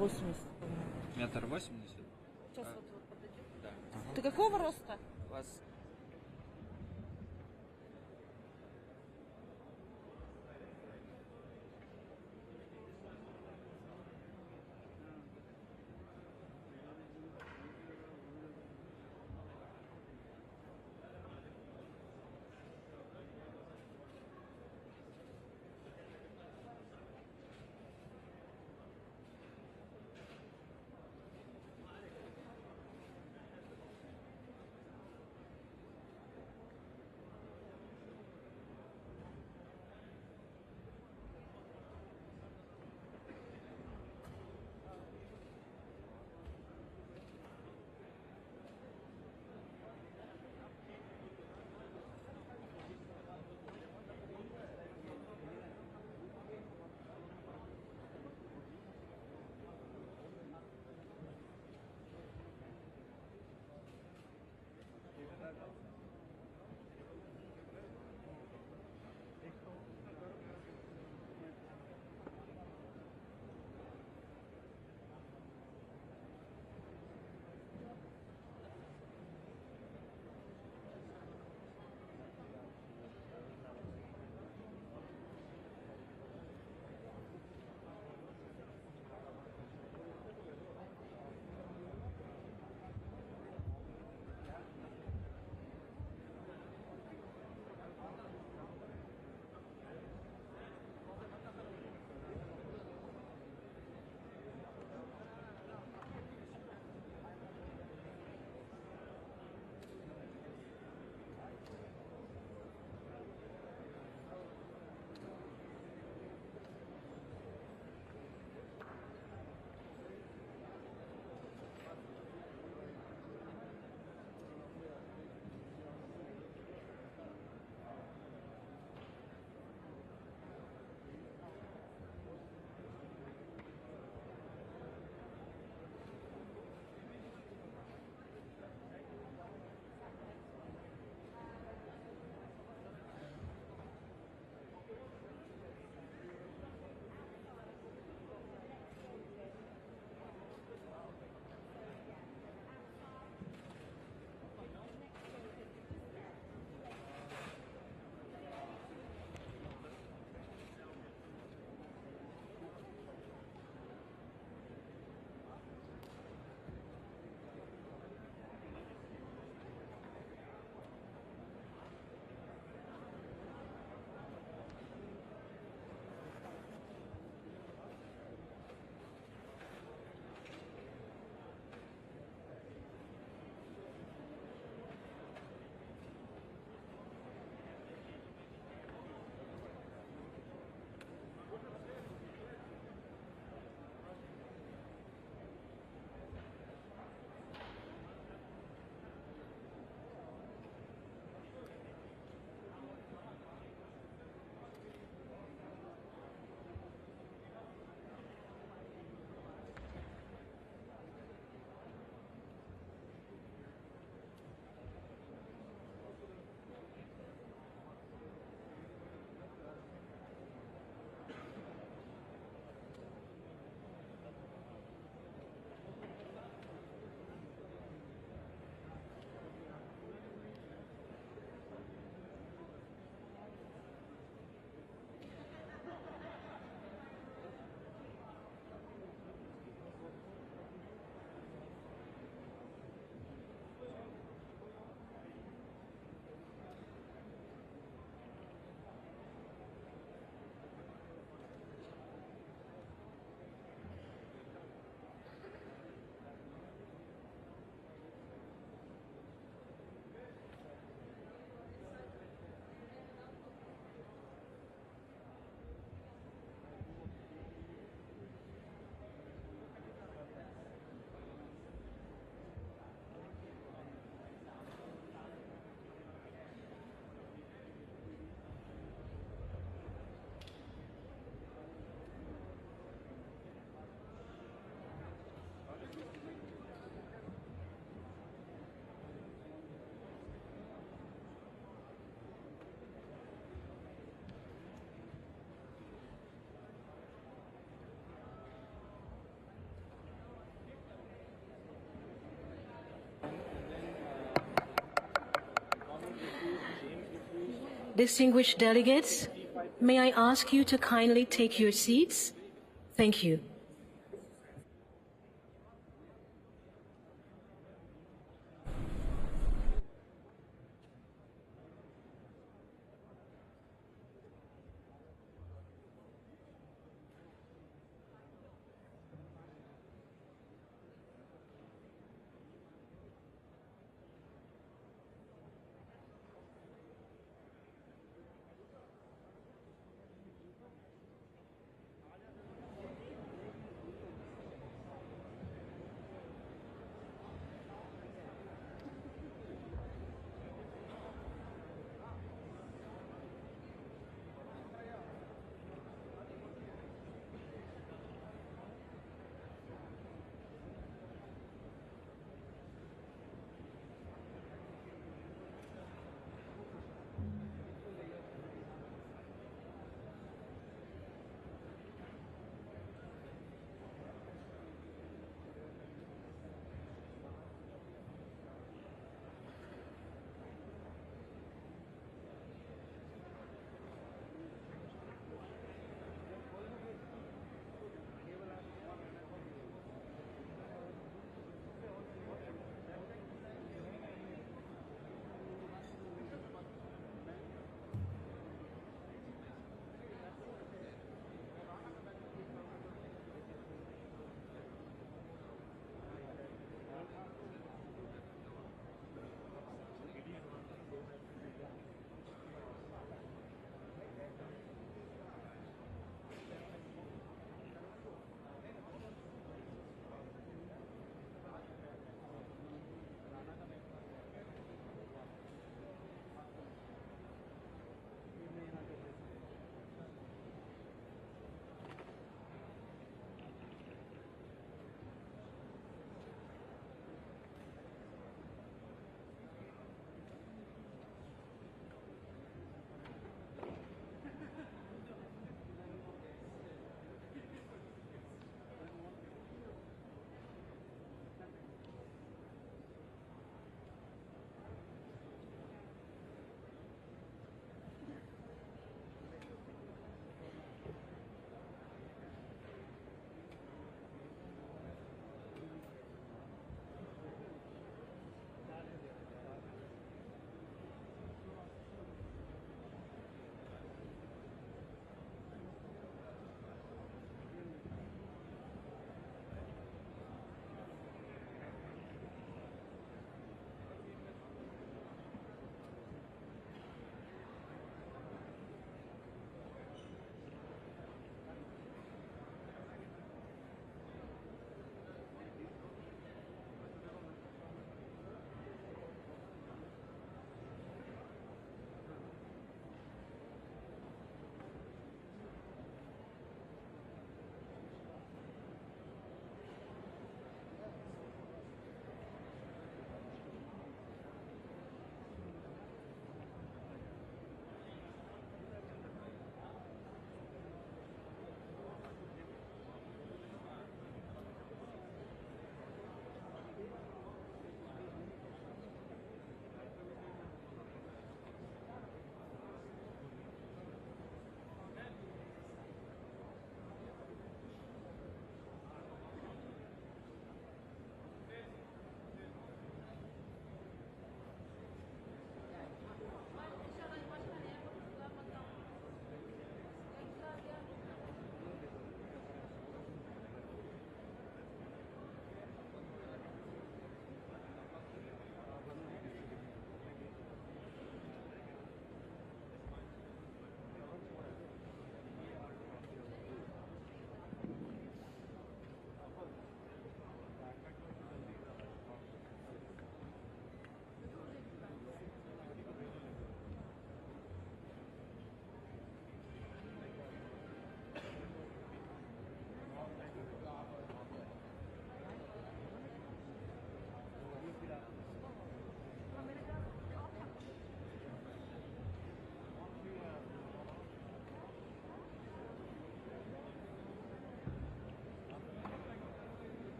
80, по-моему. Метр 80? Сейчас вот подойдет. Да. Ага. Ты какого роста? У вас... Distinguished delegates, may I ask you to kindly take your seats? Thank you.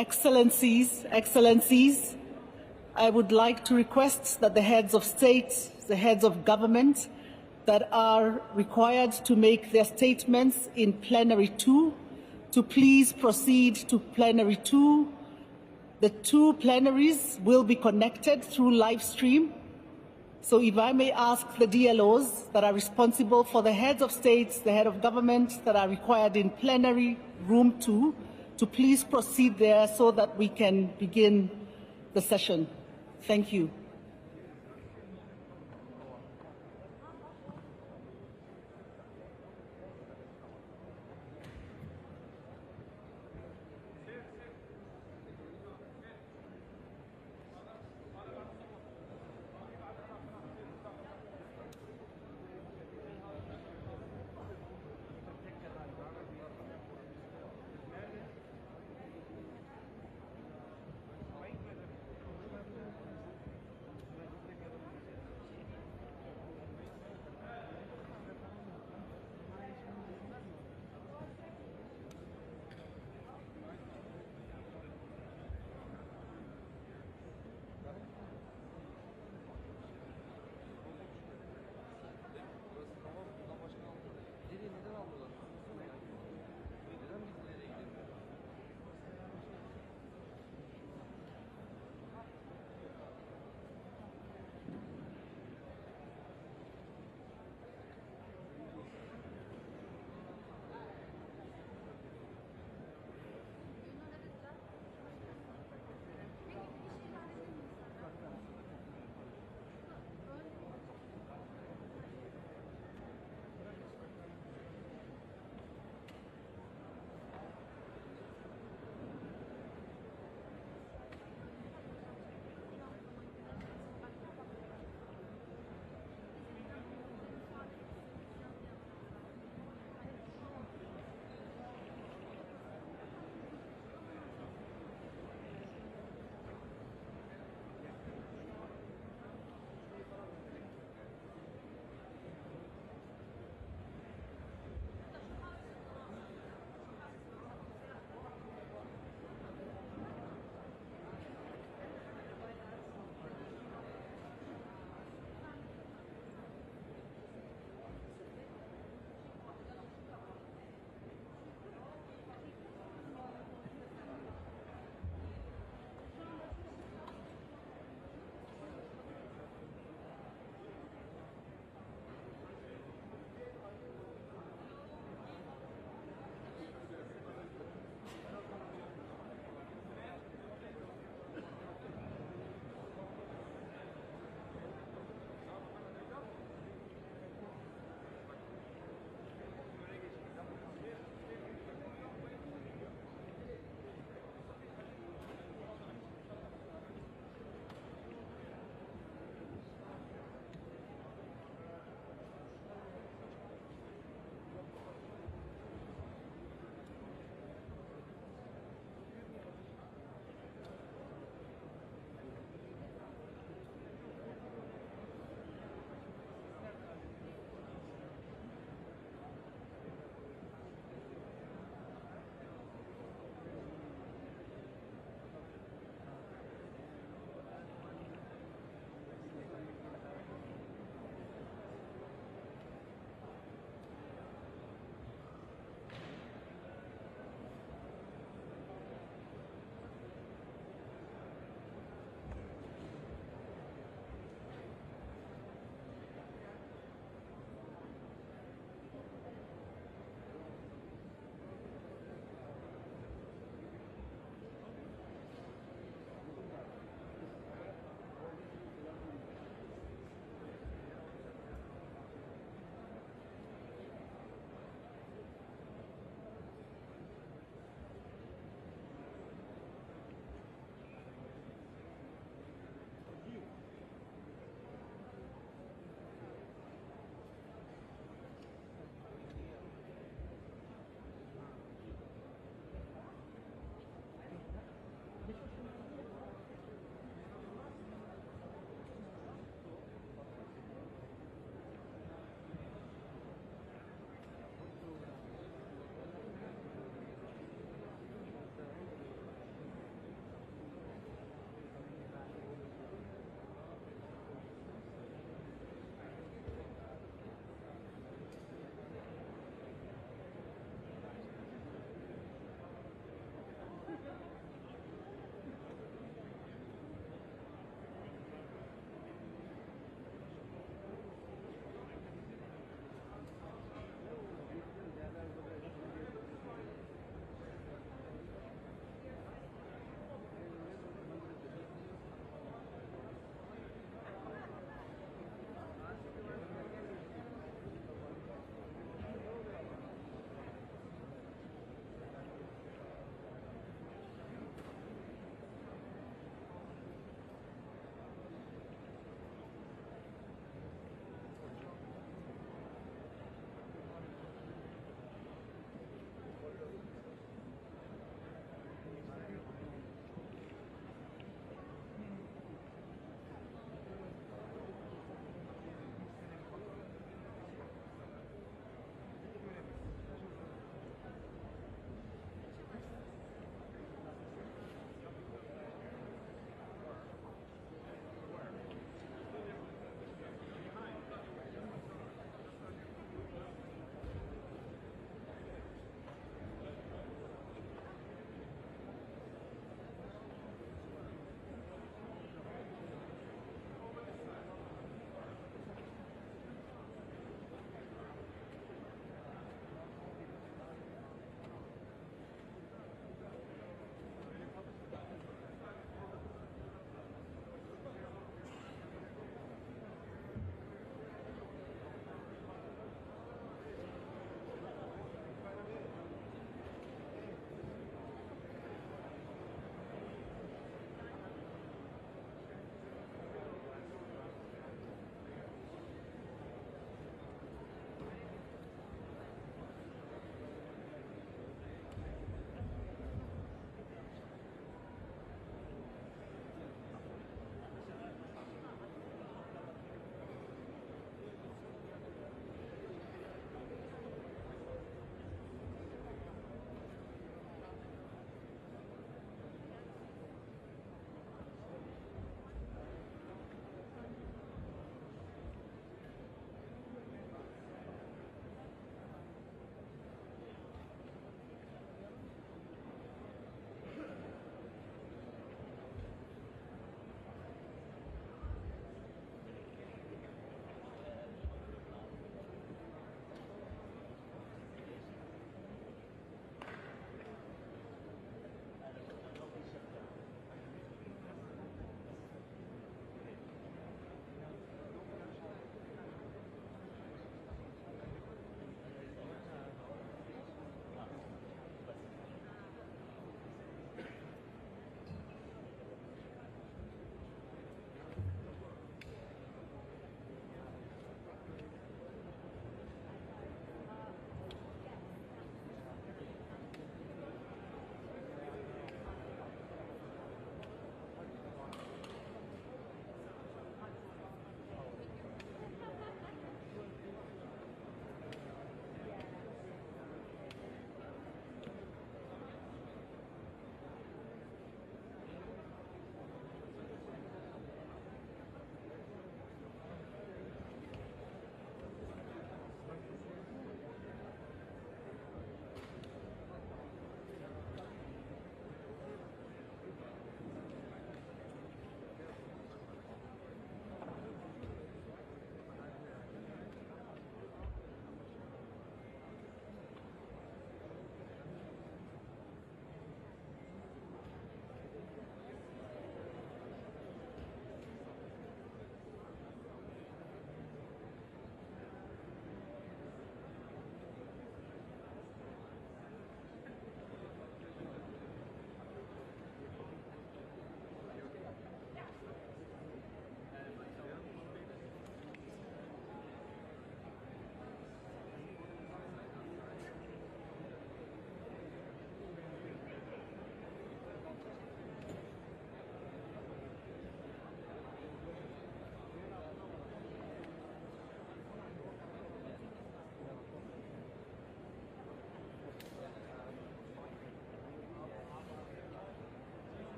Excellencies, I would like to request that the heads of state, the heads of government that are required to make their statements in plenary 2 to please proceed to plenary 2. The 2 plenaries will be connected through live stream. So if I may ask the DLOs that are responsible for the heads of states, the head of government that are required in plenary room 2 to please proceed there so that we can begin the session. Thank you.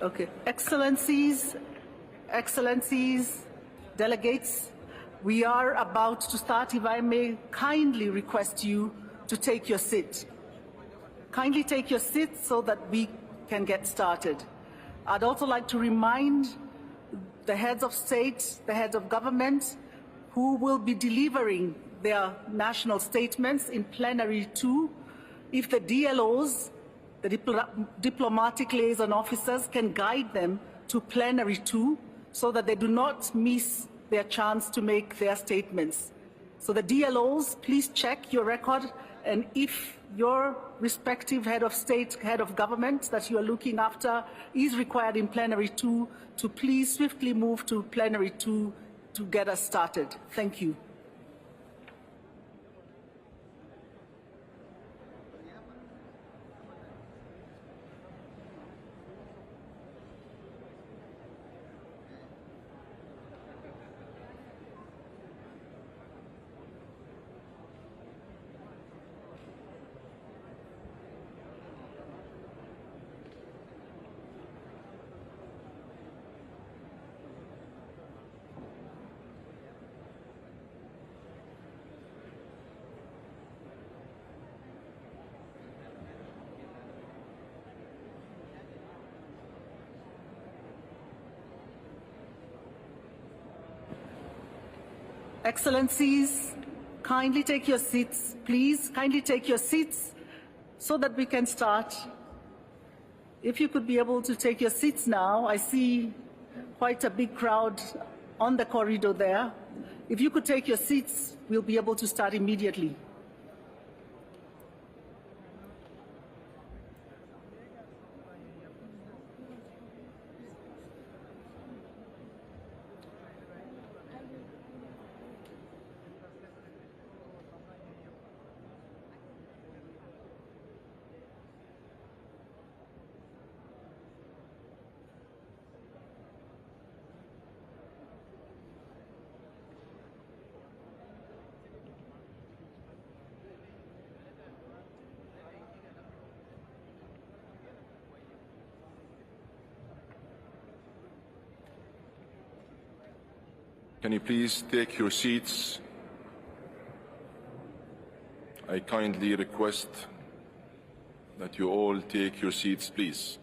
Okay. Excellencies, delegates, we are about to start. If I may kindly request you to take your seat. Kindly take your seat so that we can get started. I'd also like to remind the heads of state, the heads of government, who will be delivering their national statements in plenary 2, if the DLOs, the diplomatic liaison officers, can guide them to plenary 2 so that they do not miss their chance to make their statements. So the DLOs, please check your record, and if your respective head of state, head of government that you are looking after is required in plenary 2, to please swiftly move to plenary 2 to get us started. Thank you. Excellencies, kindly take your seats. Please, kindly take your seats so that we can start. If you could be able to take your seats now, I see quite a big crowd on the corridor there. If you could take your seats, we'll be able to start immediately. Can you please take your seats? I kindly request that you all take your seats, please.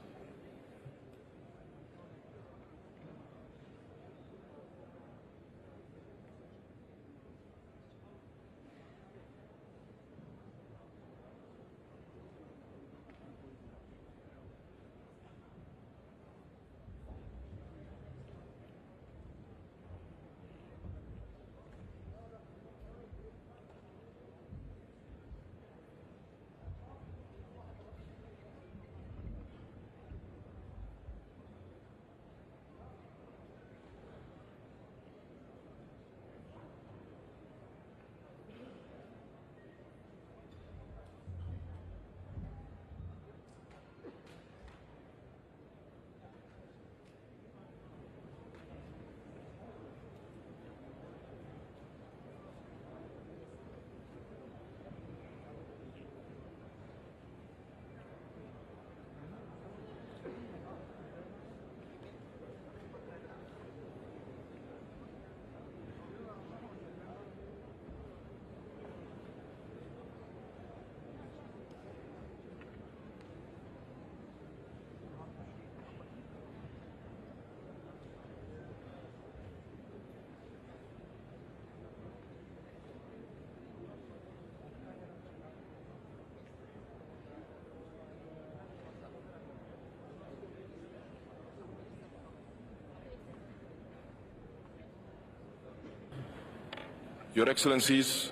Your Excellencies,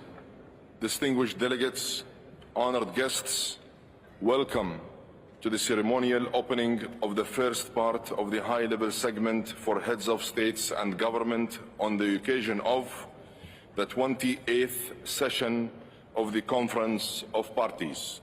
distinguished delegates, honored guests, welcome to the ceremonial opening of the first part of the high-level segment for heads of states and government on the occasion of the 28th session of the Conference of Parties.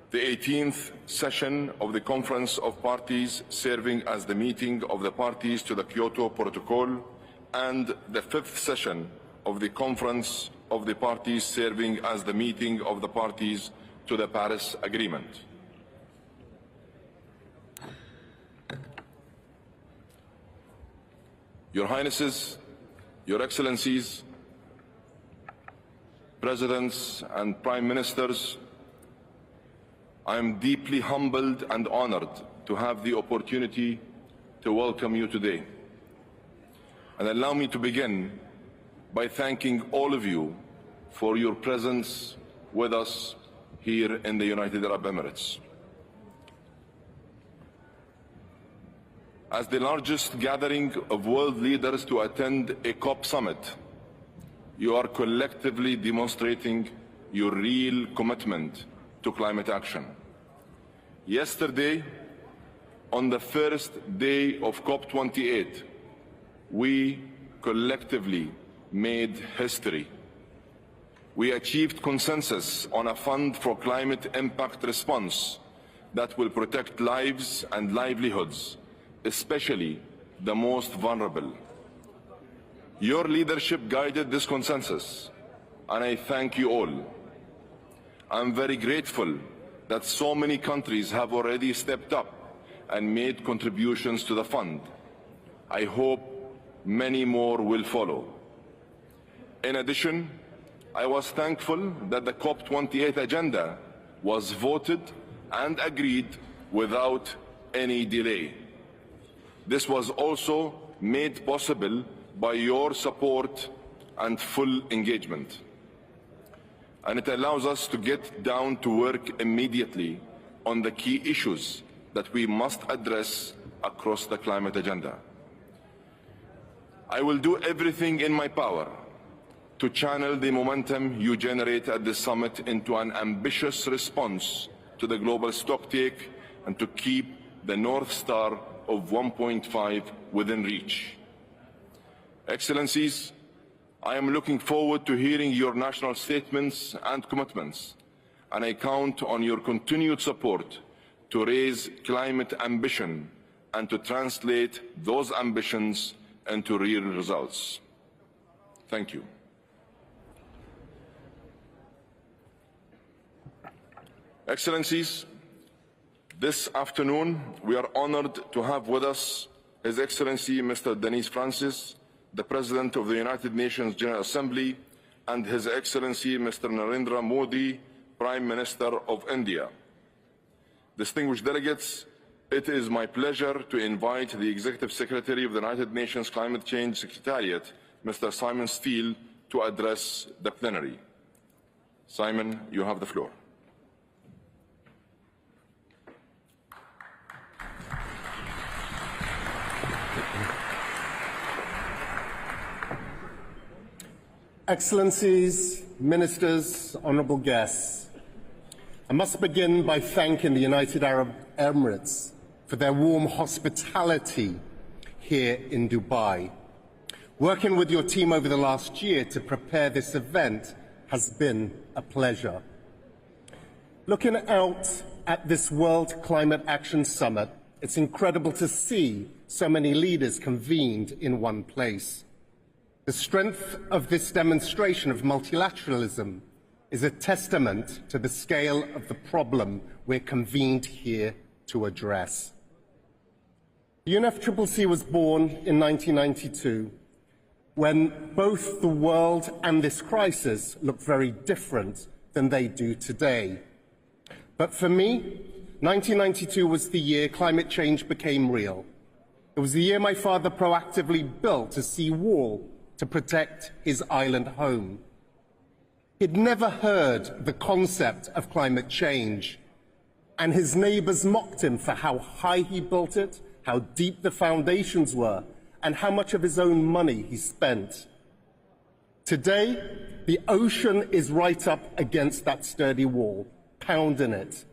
The 18th session of the Conference of Parties, serving as the meeting of the parties to the Kyoto Protocol, and the 5th session of the Conference of the Parties, serving as the meeting of the parties to the Paris Agreement. Your Highnesses, Your Excellencies, Presidents and Prime Ministers, I am deeply humbled and honored to have the opportunity to welcome you today. And allow me to begin by thanking all of you for your presence with us here in the United Arab Emirates. As the largest gathering of world leaders to attend a COP summit, you are collectively demonstrating your real commitment to climate action. Yesterday, on the first day of COP28, we collectively made history. We achieved consensus on a fund for climate impact response that will protect lives and livelihoods, especially the most vulnerable. Your leadership guided this consensus, and I thank you all. I'm very grateful that so many countries have already stepped up and made contributions to the fund. I hope many more will follow. In addition, I was thankful that the COP28 agenda was voted and agreed without any delay. This was also made possible by your support and full engagement. And it allows us to get down to work immediately on the key issues that we must address across the climate agenda. I will do everything in my power to channel the momentum you generate at the summit into an ambitious response to the global stocktake and to keep the North Star of 1.5 within reach. Excellencies, I am looking forward to hearing your national statements and commitments, and I count on your continued support to raise climate ambition and to translate those ambitions into real results. Thank you. Excellencies, this afternoon we are honored to have with us His Excellency Mr. Denis Francis, the President of the United Nations General Assembly, and His Excellency Mr. Narendra Modi, Prime Minister of India. Distinguished delegates, it is my pleasure to invite the Executive Secretary of the United Nations Climate Change Secretariat, Mr. Simon Steele, to address the plenary. Simon, you have the floor. Excellencies, Ministers, honourable guests, I must begin by thanking the United Arab Emirates for their warm hospitality here in Dubai. Working with your team over the last year to prepare this event has been a pleasure. Looking out at this World Climate Action Summit, it's incredible to see so many leaders convened in one place. The strength of this demonstration of multilateralism is a testament to the scale of the problem we're convened here to address. The UNFCCC was born in 1992 when both the world and this crisis looked very different than they do today. But for me, 1992 was the year climate change became real. It was the year my father proactively built a sea wall to protect his island home. He'd never heard the concept of climate change, and his neighbours mocked him for how high he built it, how deep the foundations were, and how much of his own money he spent. Today, the ocean is right up against that sturdy wall, pounding it.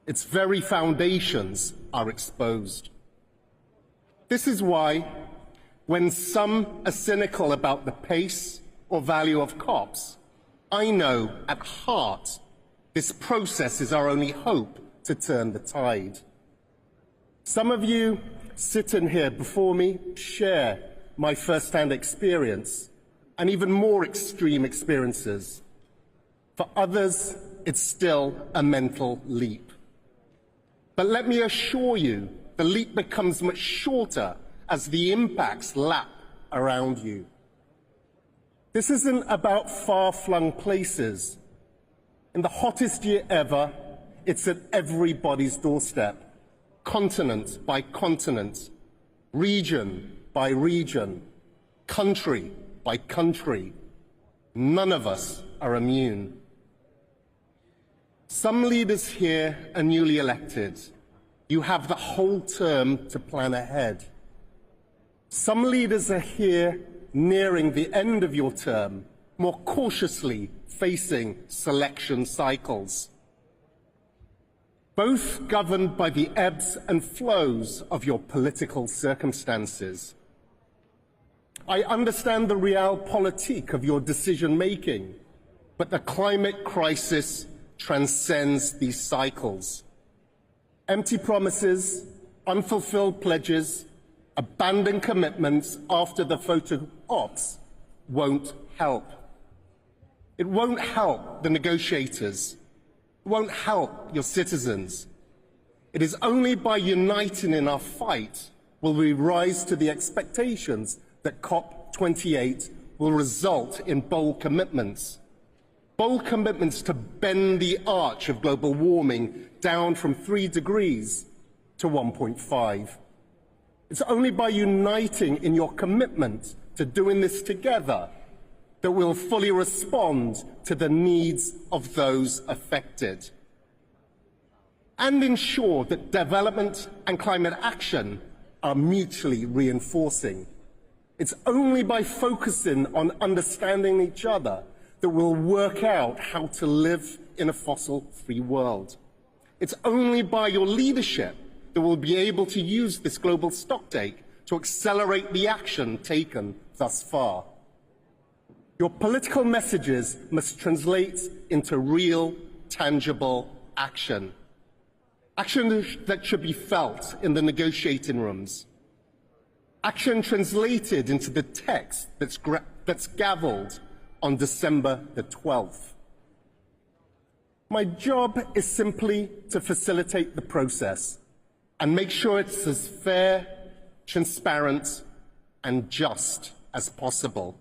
Its very foundations are exposed. This is why, when some are cynical about the pace or value of COPs, I know at heart this process is our only hope to turn the tide. Some of you sitting here before me share my first-hand experience and even more extreme experiences. For others, it's still a mental leap. But let me assure you, the leap becomes much shorter as the impacts lap around you. This isn't about far-flung places. In the hottest year ever, it's at everybody's doorstep, continent by continent, region by region, country by country. None of us are immune. Some leaders here are newly elected. You have the whole term to plan ahead. Some leaders are here nearing the end of your term, more cautiously facing selection cycles. Both governed by the ebbs and flows of your political circumstances. I understand the realpolitik of your decision-making, but the climate crisis transcends these cycles. Empty promises, unfulfilled pledges, abandoned commitments after the photo ops won't help. It won't help the negotiators. It won't help your citizens. It is only by uniting in our fight will we rise to the expectations that COP28 will result in bold commitments. Bold commitments to bend the arch of global warming down from 3 degrees to 1.5. It's only by uniting in your commitment to doing this together that we'll fully respond to the needs of those affected and ensure that development and climate action are mutually reinforcing. It's only by focusing on understanding each other that we'll work out how to live in a fossil-free world. It's only by your leadership that we'll be able to use this global stocktake to accelerate the action taken thus far. Your political messages must translate into real, tangible action. Action that should be felt in the negotiating rooms. Action translated into the text that's gavelled on December the 12th. My job is simply to facilitate the process and make sure it's as fair, transparent, and just as possible.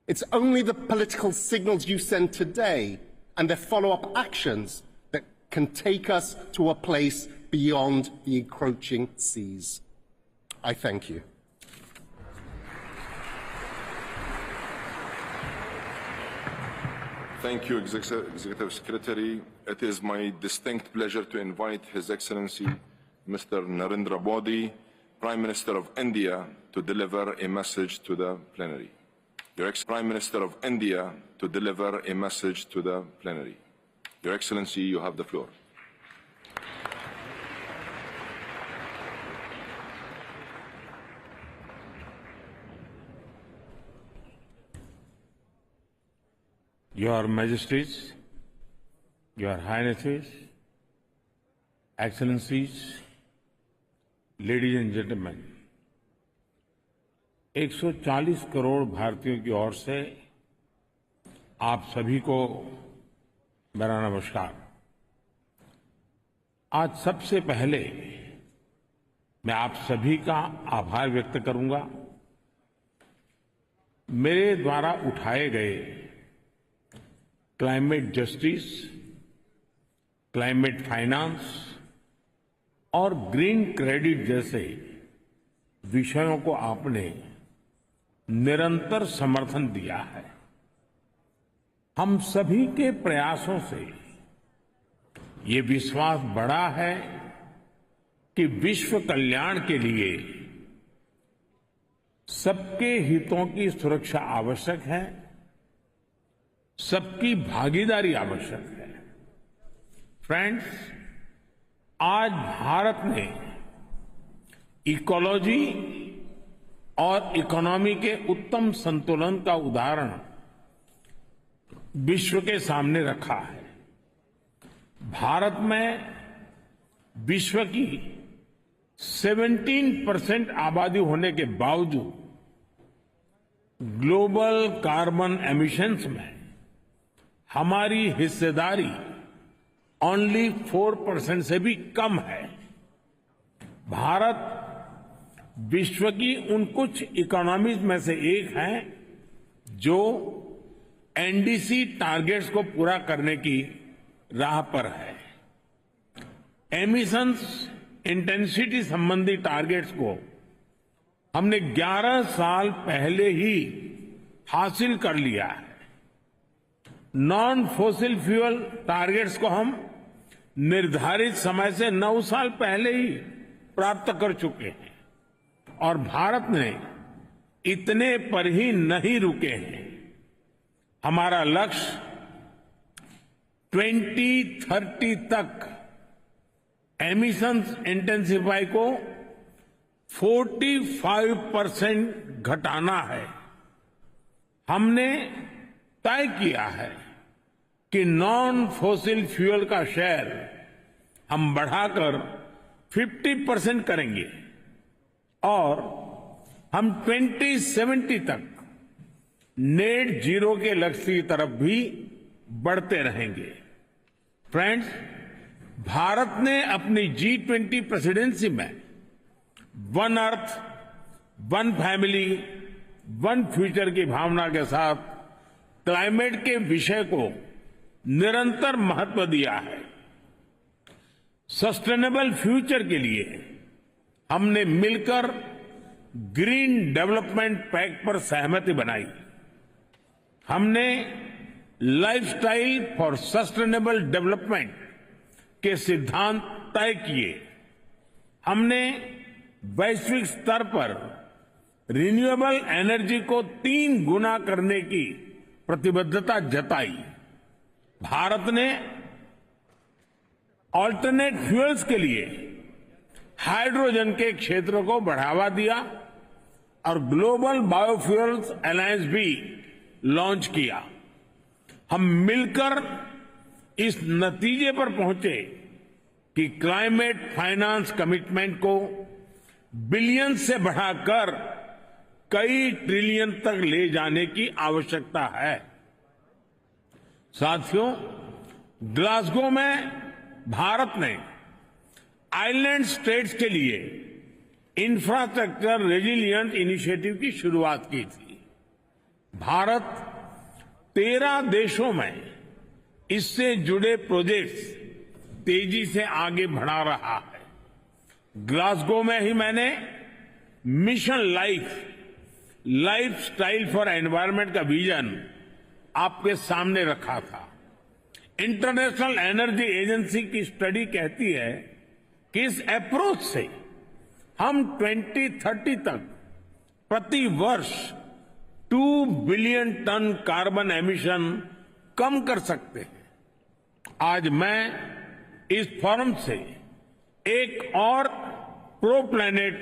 It's only the political signals you send today and their follow-up actions that can take us to a place beyond the encroaching seas. I thank you. Thank you, Executive Secretary. It is my distinct pleasure to invite His Excellency Mr. Narendra Modi, Prime Minister of India, to deliver a message to the plenary. Your Prime Minister of India, to deliver a message to the plenary. Your Excellency, you have the floor. Your Majesties, Your Highnesses, Excellencies, Ladies and Gentlemen, 140 crore भारतीयों की ओर से आप सभी को मेरा नमस्कार। आज सबसे पहले मैं आप सभी का आभार व्यक्त करूंगा। मेरे द्वारा उठाए गए क्लाइमेट जस्टिस, क्लाइमेट फाइनेंस और ग्रीन क्रेडिट जैसे विषयों को आपने निरंतर समर्थन दिया है। हम सभी के प्रयासों से ये विश्वास बढ़ा है कि विश्व कल्याण के लिए सबके हितों की सुरक्षा आवश्यक है, सबकी भागीदारी आवश्यक है। फ्रेंड्स, आज भारत ने इकोलॉजी और इकोनॉमी के उत्तम संतुलन का उदाहरण विश्व के सामने रखा है। भारत में विश्व की 17% आबादी होने के बावजूद ग्लोबल कार्बन एमिशंस में हमारी हिस्सेदारी ओनली 4% से भी कम है। भारत विश्व की उन कुछ इकोनॉमीज में से एक है जो एनडीसी टारगेट्स को पूरा करने की राह पर है। एमिशंस इंटेंसिटी संबंधी टारगेट्स को हमने 11 साल पहले ही हासिल कर लिया है। नॉन फॉसिल फ्यूल टारगेट्स को हम निर्धारित समय से 9 साल पहले ही प्राप्त कर चुके हैं और भारत ने इतने पर ही नहीं रुके हैं। हमारा लक्ष्य 2030 तक एमिशंस इंटेंसिफाई को 45% घटाना है। हमने तय किया है कि नॉन फॉसिल फ्यूल का शेयर हम बढ़ाकर 50% करेंगे और हम 2070 तक नेट जीरो के लक्ष्य की तरफ भी बढ़ते रहेंगे। फ्रेंड्स, भारत ने अपनी G20 प्रेसिडेंसी में one earth, one family, one future की भावना के साथ क्लाइमेट के विषय को निरंतर महत्व दिया है। सस्टेनेबल फ्यूचर के लिए हमने मिलकर ग्रीन डेवलपमेंट पैक्ट पर सहमति बनाई। हमने लाइफस्टाइल फॉर सस्टेनेबल डेवलपमेंट के सिद्धांत तय किए। हमने वैश्विक स्तर पर रिन्यूएबल एनर्जी को 3 गुना करने की प्रतिबद्धता जताई। भारत ने ऑल्टरनेट फ्यूल्स के लिए हाइड्रोजन के क्षेत्र को बढ़ावा दिया और ग्लोबल बायोफ्यूल्स अलायंस भी लॉन्च किया। हम मिलकर इस नतीजे पर पहुंचे कि क्लाइमेट फाइनेंस कमिटमेंट को बिलियन से बढ़ाकर कई ट्रिलियन तक ले जाने की आवश्यकता है। साथियों, ग्लासगो में भारत ने आइलैंड स्टेट्स के लिए इंफ्रास्ट्रक्चर रेजिलियंट इनिशिएटिव की शुरुआत की थी। भारत 13 देशों में इससे जुड़े प्रोजेक्ट्स तेजी से आगे बढ़ा रहा है। ग्लासगो में ही मैंने mission life style for environment का विजन आपके सामने रखा था। इंटरनेशनल एनर्जी एजेंसी की स्टडी कहती है कि इस अप्रोच से हम 2030 तक प्रति वर्ष 2 बिलियन टन कार्बन एमिशन कम कर सकते हैं। आज मैं इस फोरम से एक और प्रो प्लैनेट,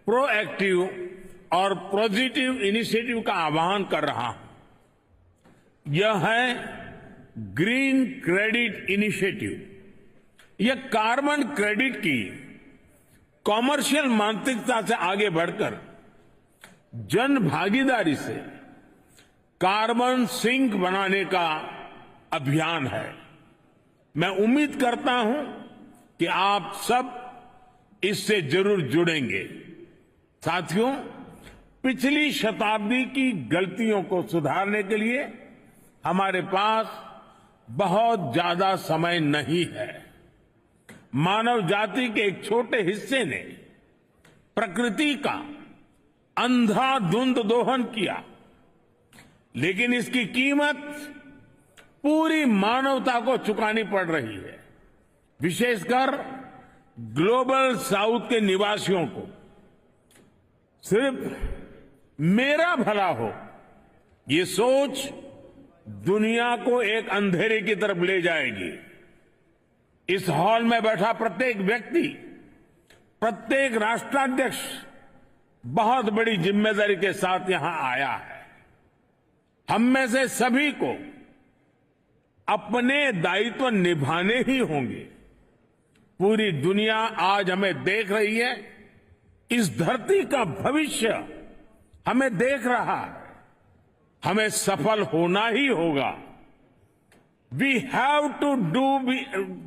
प्रोएक्टिव और पॉजिटिव इनिशिएटिव का आह्वान कर रहा हूं। यह है ग्रीन क्रेडिट इनिशिएटिव। यह कार्बन क्रेडिट की कॉमर्शियल मानसिकता से आगे बढ़कर जन भागीदारी से कार्बन सिंक बनाने का अभियान है। मैं उम्मीद करता हूं कि आप सब इससे जरूर जुड़ेंगे। साथियों, पिछली शताब्दी की गलतियों को सुधारने के लिए हमारे पास बहुत ज्यादा समय नहीं है। मानव जाति के एक छोटे हिस्से ने प्रकृति का अंधाधुंध दोहन किया, लेकिन इसकी कीमत पूरी मानवता को चुकानी पड़ रही है। विशेषकर ग्लोबल साउथ के निवासियों को सिर्फ मेरा भला हो, ये सोच दुनिया को एक अंधेरे की तरफ ले जाएगी। इस हॉल में बैठा प्रत्येक व्यक्ति, प्रत्येक राष्ट्राध्यक्ष बहुत बड़ी जिम्मेदारी के साथ यहां आया है। हम में से सभी को अपने दायित्व निभाने ही होंगे। पूरी दुनिया आज हमें देख रही है। इस धरती का भविष्य हमें देख रहा है। हमें सफल होना ही होगा। We have to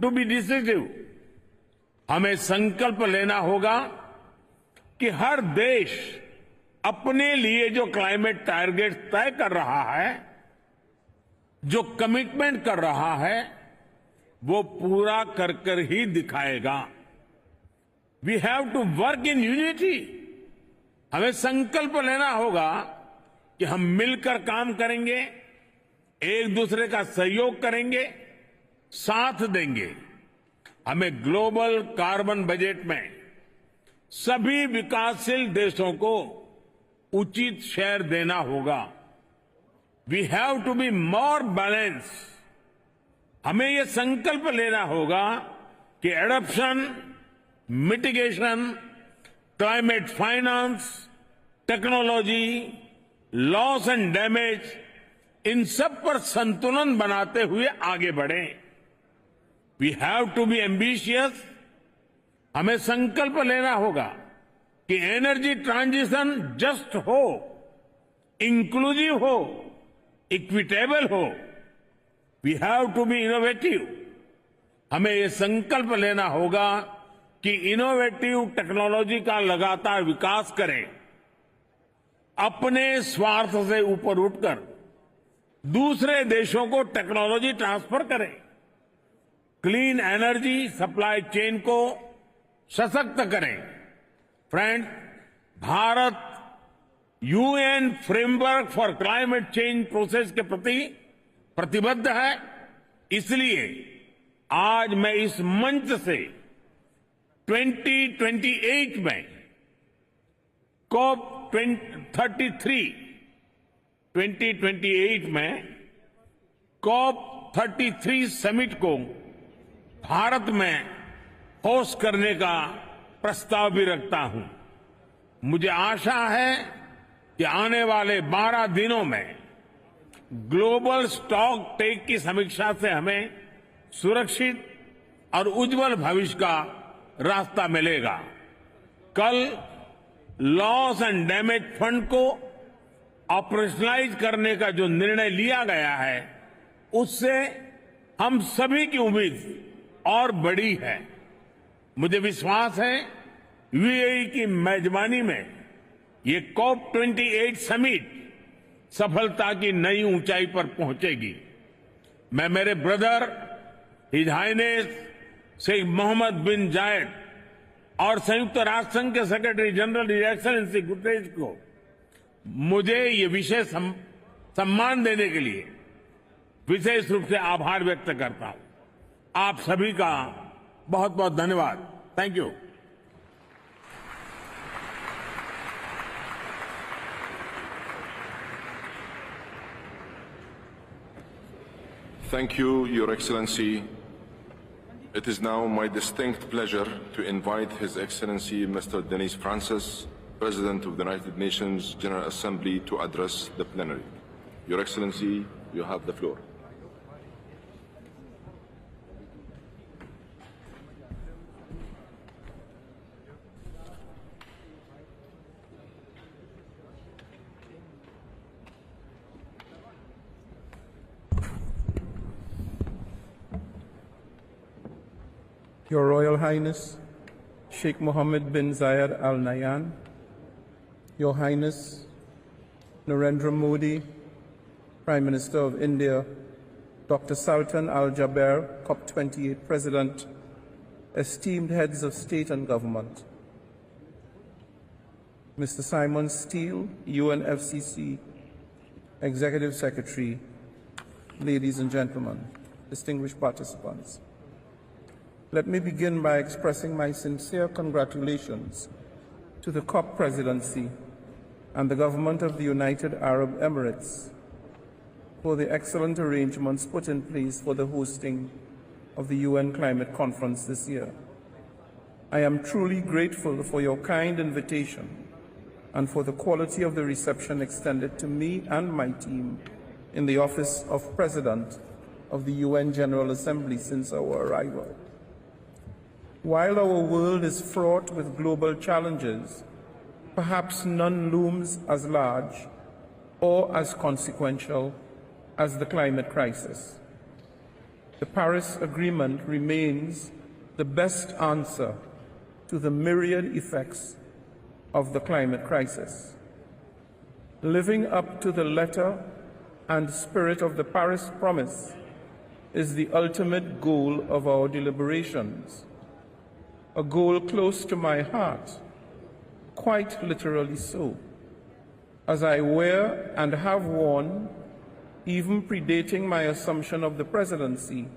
be decisive. हमें संकल्प लेना होगा कि हर देश अपने लिए जो क्लाइमेट टारगेट तय कर रहा है, जो कमिटमेंट कर रहा है, वो पूरा कर कर ही दिखाएगा। We have to work in unity. हमें संकल्प लेना होगा कि हम मिलकर काम करेंगे, एक दूसरे का सहयोग करेंगे, साथ देंगे। हमें ग्लोबल कार्बन बजट में सभी विकासशील देशों को उचित शेयर देना होगा। We have to be more balance. हमें यह संकल्प लेना होगा कि adoption, mitigation, climate finance, technology, loss and damage, इन सब पर संतुलन बनाते हुए आगे बढ़ें। We have to be ambitious. हमें संकल्प लेना होगा कि एनर्जी ट्रांजिशन जस्ट हो, इंक्लूसिव हो, इक्विटेबल हो। We have to be innovative. हमें ये संकल्प लेना होगा कि इनोवेटिव टेक्नोलॉजी का लगातार विकास करें, अपने स्वार्थ से ऊपर उठकर दूसरे देशों को टेक्नोलॉजी ट्रांसफर करें, क्लीन एनर्जी सप्लाई चेन को सशक्त करें। Friend, Bharat UN framework for climate change process के प्रति प्रतिबद्ध है। इसलिए आज मैं इस मंच से 2028 में COP33 2028 में COP33 समिट को भारत में होस्ट करने का प्रस्ताव भी रखता हूं। मुझे आशा है कि आने वाले 12 दिनों में ग्लोबल स्टॉक टेक की समीक्षा से हमें सुरक्षित और उज्जवल भविष्य का रास्ता मिलेगा। कल लॉस एंड डैमेज फंड को ऑपरेशनलाइज करने का जो निर्णय लिया गया है, उससे हम सभी की उम्मीद और बड़ी है। मुझे विश्वास है यूएई की मेजबानी में ये COP28 समिट सफलता की नई ऊंचाई पर पहुंचेगी। मैं मेरे brother his highness Sheikh Mohammed bin Zayed और संयुक्त राष्ट्र संघ के secretary general his excellency Guterres को मुझे ये विशेष सम्मान देने के लिए विशेष रूप से आभार व्यक्त करता हूं। आप सभी का बहुत बहुत धन्यवाद। Thank you. Thank you, Your Excellency. It is now my distinct pleasure to invite His Excellency Mr. Denis Francis, President of the United Nations General Assembly, to address the plenary. Your Excellency, you have the floor. Your Royal Highness, Sheikh Mohammed bin Zayed Al Nahyan, Your Highness, Narendra Modi, Prime Minister of India, Dr. Sultan Al Jaber, COP28 President, esteemed heads of state and government, Mr. Simon Steele, UNFCCC Executive Secretary, ladies and gentlemen, distinguished participants. Let me begin by expressing my sincere congratulations to the COP presidency and the government of the United Arab Emirates for the excellent arrangements put in place for the hosting of the UN Climate Conference this year. I am truly grateful for your kind invitation and for the quality of the reception extended to me and my team in the office of President of the UN General Assembly since our arrival. While our world is fraught with global challenges, perhaps none looms as large or as consequential as the climate crisis. The Paris Agreement remains the best answer to the myriad effects of the climate crisis. Living up to the letter and spirit of the Paris Promise is the ultimate goal of our deliberations, a goal close to my heart, quite literally so, as I wear and have worn, even predating my assumption of the presidency,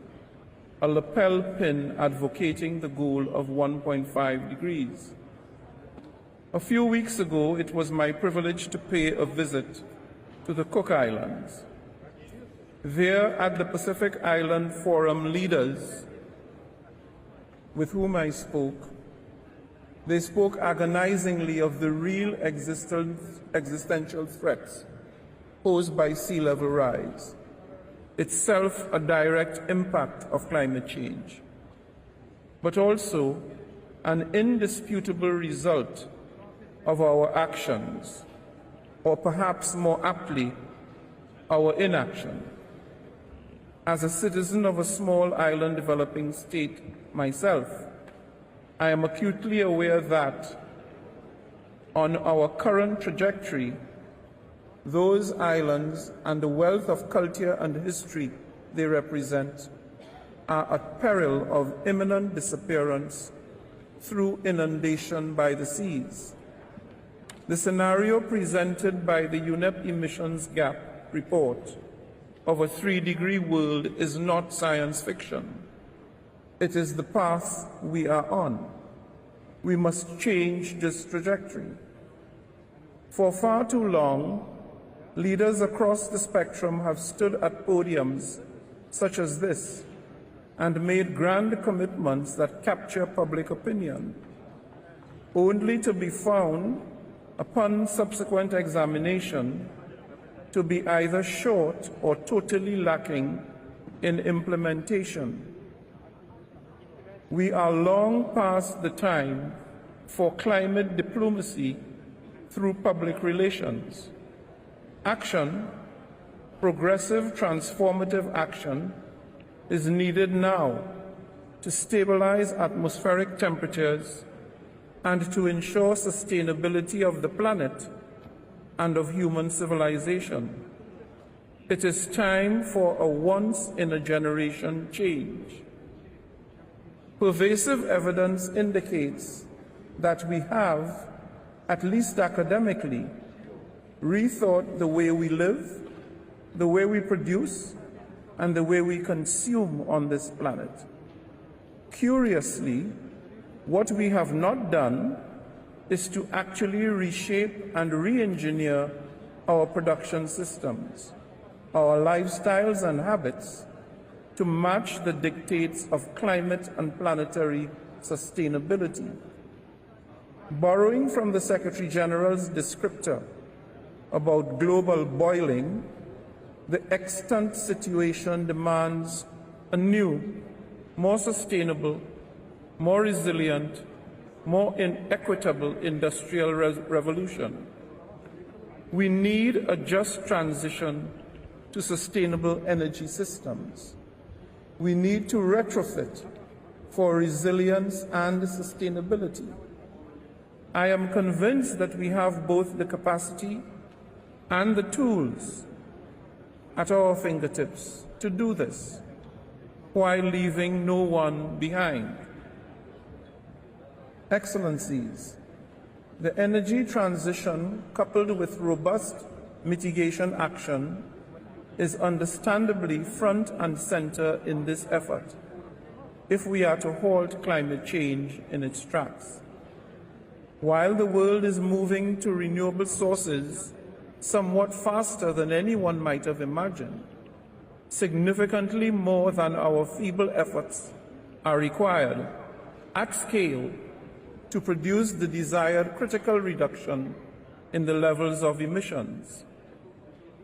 a lapel pin advocating the goal of 1.5 degrees. A few weeks ago, it was my privilege to pay a visit to the Cook Islands. There, at the Pacific Island Forum leaders with whom I spoke, they spoke agonizingly of the real existential threats posed by sea level rise, itself a direct impact of climate change, but also an indisputable result of our actions, or perhaps more aptly, our inaction. As a citizen of a small island developing state myself, I am acutely aware that on our current trajectory, those islands and the wealth of culture and history they represent are at peril of imminent disappearance through inundation by the seas. The scenario presented by the UNEP Emissions Gap report of a 3-degree world is not science fiction. It is the path we are on. We must change this trajectory. For far too long, leaders across the spectrum have stood at podiums such as this and made grand commitments that capture public opinion, only to be found, upon subsequent examination, to be either short or totally lacking in implementation. We are long past the time for climate diplomacy through public relations. Action, progressive, transformative action, is needed now to stabilize atmospheric temperatures and to ensure sustainability of the planet and of human civilization. It is time for a once-in-a-generation change. Pervasive evidence indicates that we have, at least academically, rethought the way we live, the way we produce, and the way we consume on this planet. Curiously, what we have not done is to actually reshape and re-engineer our production systems, our lifestyles and habits to match the dictates of climate and planetary sustainability. Borrowing from the Secretary General's descriptor about global boiling, the extant situation demands a new, more sustainable, more resilient, more equitable industrial revolution. We need a just transition to sustainable energy systems. We need to retrofit for resilience and sustainability. I am convinced that we have both the capacity and the tools at our fingertips to do this, while leaving no one behind. Excellencies, the energy transition, coupled with robust mitigation action, is understandably front and center in this effort if we are to halt climate change in its tracks. While the world is moving to renewable sources somewhat faster than anyone might have imagined, significantly more than our feeble efforts are required at scale to produce the desired critical reduction in the levels of emissions.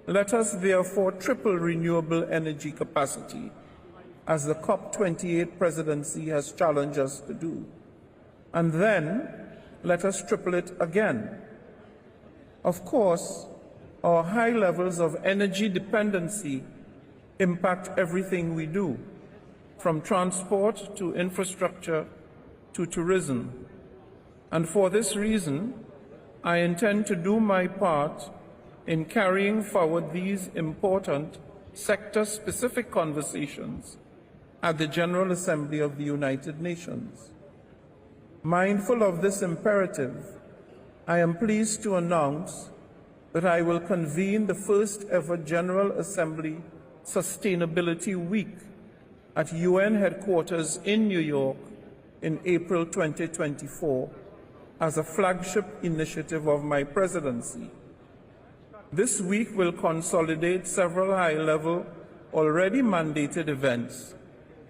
Let us therefore triple renewable energy capacity, as the COP28 presidency has challenged us to do. And then let us triple it again. Of course, our high levels of energy dependency impact everything we do, from transport to infrastructure to tourism. And for this reason, I intend to do my part in carrying forward these important sector-specific conversations at the General Assembly of the United Nations. Mindful of this imperative, I am pleased to announce that I will convene the first ever General Assembly Sustainability Week at UN headquarters in New York in April 2024 as a flagship initiative of my presidency. This week will consolidate several high-level, already mandated events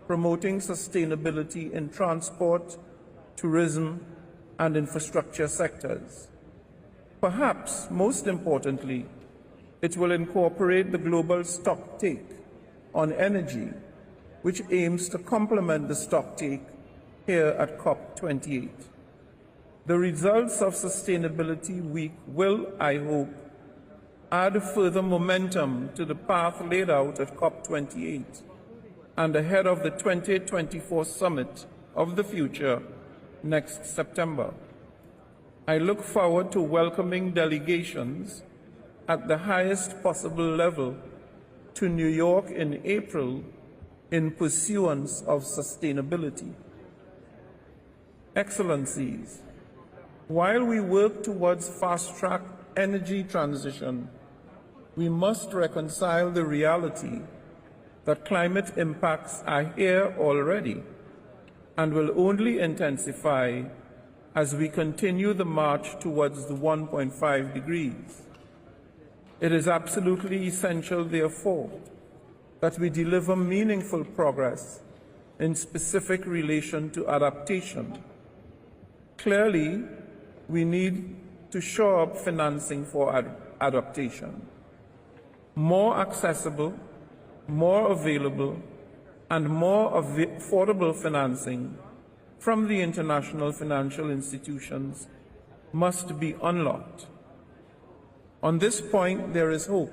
promoting sustainability in transport, tourism, and infrastructure sectors. Perhaps most importantly, it will incorporate the global stocktake on energy, which aims to complement the stocktake here at COP28. The results of Sustainability Week will, I hope, add further momentum to the path laid out at COP28 and ahead of the 2024 Summit of the Future next September. I look forward to welcoming delegations at the highest possible level to New York in April in pursuance of sustainability. Excellencies, while we work towards fast-track energy transition, we must reconcile the reality that climate impacts are here already and will only intensify as we continue the march towards the 1.5 degrees. It is absolutely essential, therefore, that we deliver meaningful progress in specific relation to adaptation. Clearly, we need to shore up financing for adaptation. More accessible, more available, and more affordable financing from the international financial institutions must be unlocked. On this point, there is hope,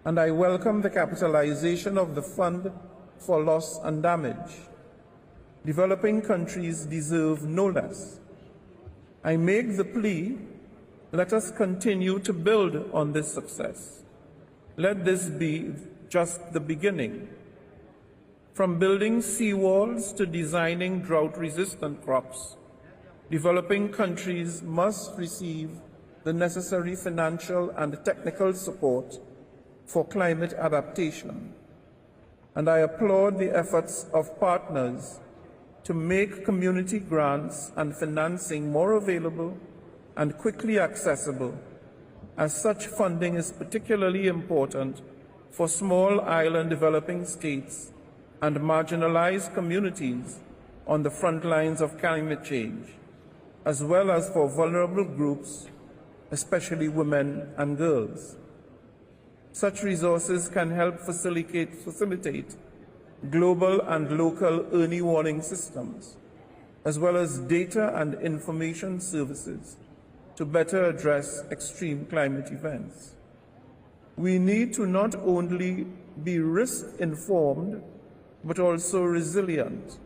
and I welcome the capitalization of the Fund for Loss and Damage. Developing countries deserve no less. I make the plea, let us continue to build on this success. Let this be just the beginning. From building seawalls to designing drought-resistant crops, developing countries must receive the necessary financial and technical support for climate adaptation. And I applaud the efforts of partners to make community grants and financing more available and quickly accessible, as such funding is particularly important for small island developing states and marginalized communities on the front lines of climate change, as well as for vulnerable groups, especially women and girls. Such resources can help facilitate global and local early warning systems, as well as data and information services to better address extreme climate events. We need to not only be risk-informed, but also resilient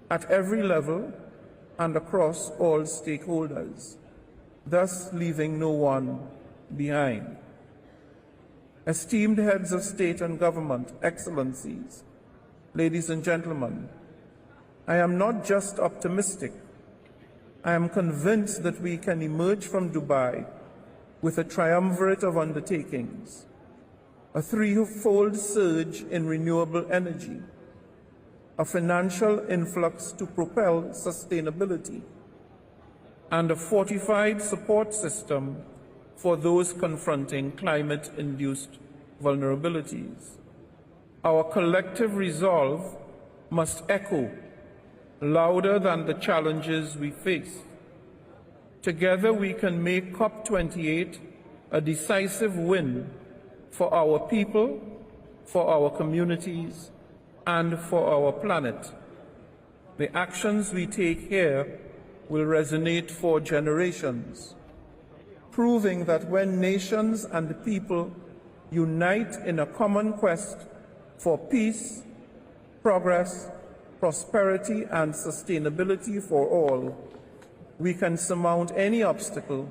at every level and across all stakeholders, thus leaving no one behind. Esteemed heads of state and government, excellencies, ladies and gentlemen, I am not just optimistic. I am convinced that we can emerge from Dubai with a triumvirate of undertakings, a threefold surge in renewable energy, a financial influx to propel sustainability, and a fortified support system for those confronting climate-induced vulnerabilities. Our collective resolve must echo louder than the challenges we face. Together we can make COP28 a decisive win for our people, for our communities, and for our planet. The actions we take here will resonate for generations, proving that when nations and people unite in a common quest for peace, progress, prosperity, and sustainability for all, we can surmount any obstacle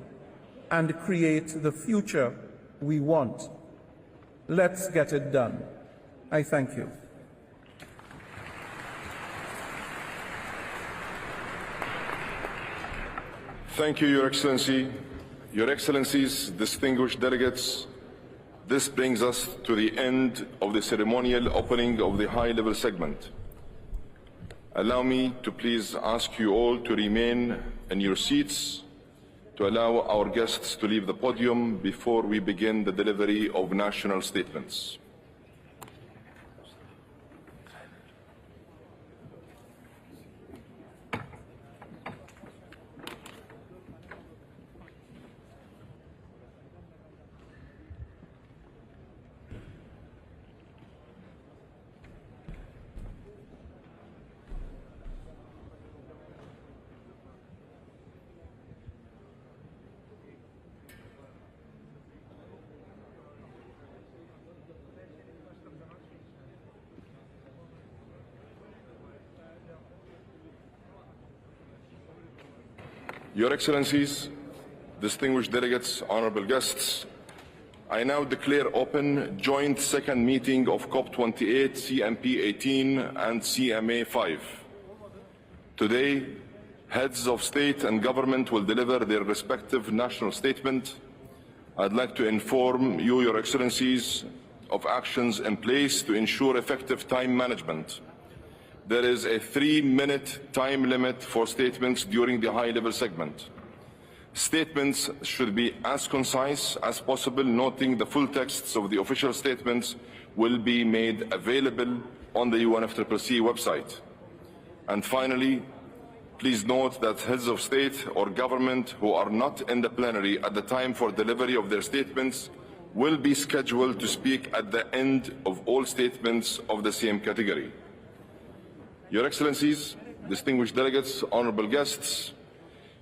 and create the future we want. Let's get it done. I thank you. Thank you, Your Excellency. Your Excellencies, distinguished delegates, this brings us to the end of the ceremonial opening of the high-level segment. Allow me to please ask you all to remain in your seats to allow our guests to leave the podium before we begin the delivery of national statements. Your Excellencies, distinguished delegates, honorable guests, I now declare open joint second meeting of COP28, CMP 18 and CMA 5. Today, heads of state and government will deliver their respective national statement. I'd like to inform you, Your Excellencies, of actions in place to ensure effective time management. There is a 3-minute time limit for statements during the high-level segment. Statements should be as concise as possible, noting the full texts of the official statements will be made available on the UNFCCC website. And finally, please note that heads of state or government who are not in the plenary at the time for delivery of their statements will be scheduled to speak at the end of all statements of the same category. Your Excellencies, distinguished delegates, honorable guests,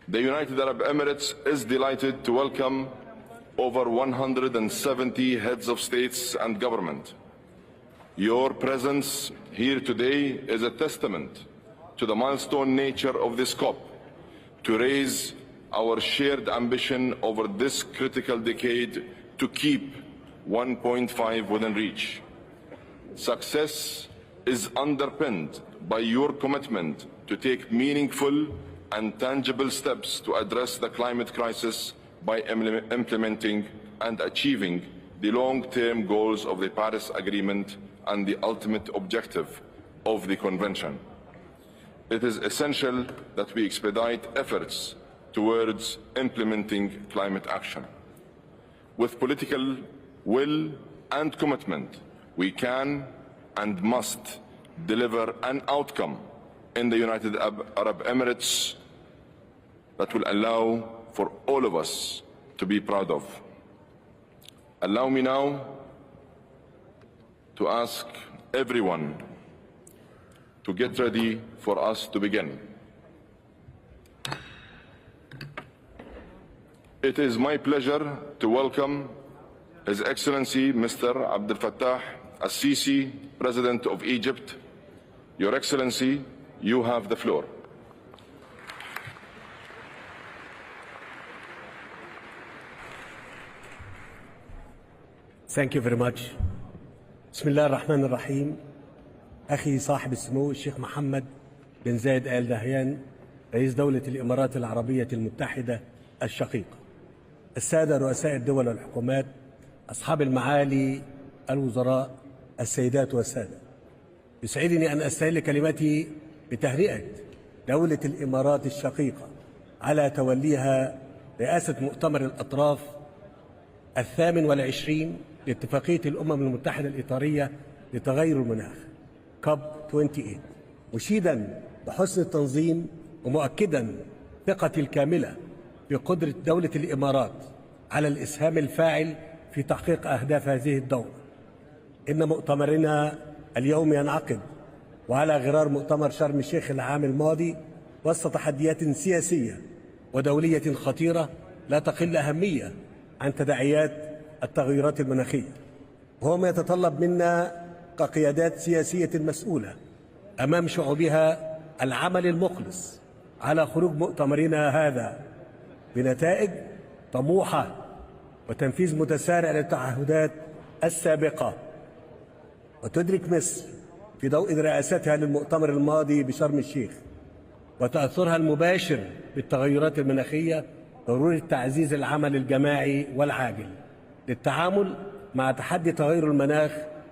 the United Arab Emirates is delighted to welcome over 170 heads of states and government. Your presence here today is a testament to the milestone nature of this COP, to raise our shared ambition over this critical decade to keep 1.5 within reach. Success is underpinned by your commitment to take meaningful and tangible steps to address the climate crisis by implementing and achieving the long-term goals of the Paris Agreement and the ultimate objective of the Convention. It is essential that we expedite efforts towards implementing climate action. With political will and commitment, we can and must deliver an outcome in the United Arab Emirates that will allow for all of us to be proud of. Allow me now to ask everyone to get ready for us to begin. It is my pleasure to welcome His Excellency Mr. Abdel Fattah al-Sisi, President of Egypt. Your Excellency, you have the floor. Thank you very much. بسم الله الرحمن الرحيم. أخي صاحب السمو الشيخ محمد بن زايد آل نهيان رئيس دولة الإمارات العربية المتحدة الشقيقة، السادة رؤساء الدول والحكومات، أصحاب المعالي الوزراء، السيدات والسادة، يسعدني أن أستهل كلمتي بتهنئة دولة الإمارات الشقيقة على توليها رئاسة مؤتمر الأطراف 28 لاتفاقية الأمم المتحدة الإطارية لتغير المناخ COP28، مشيدا بحسن التنظيم ومؤكدا ثقتي الكاملة في قدرة دولة الإمارات على الإسهام الفاعل في تحقيق أهداف هذه الدورة. إن مؤتمرنا اليوم ينعقد وعلى غرار مؤتمر شرم الشيخ العام الماضي وسط تحديات سياسية ودولية خطيرة لا تقل أهمية عن تداعيات التغيرات المناخية، وهو ما يتطلب منا كقيادات سياسية مسؤولة أمام شعوبها العمل المخلص على خروج مؤتمرنا هذا بنتائج طموحة وتنفيذ متسارع للتعهدات السابقة. وتدرك مصر في ضوء رئاستها للمؤتمر الماضي بشرم الشيخ وتأثرها المباشر بالتغيرات المناخية ضرورة تعزيز العمل الجماعي والعاجل للتعامل مع تحدي تغير المناخ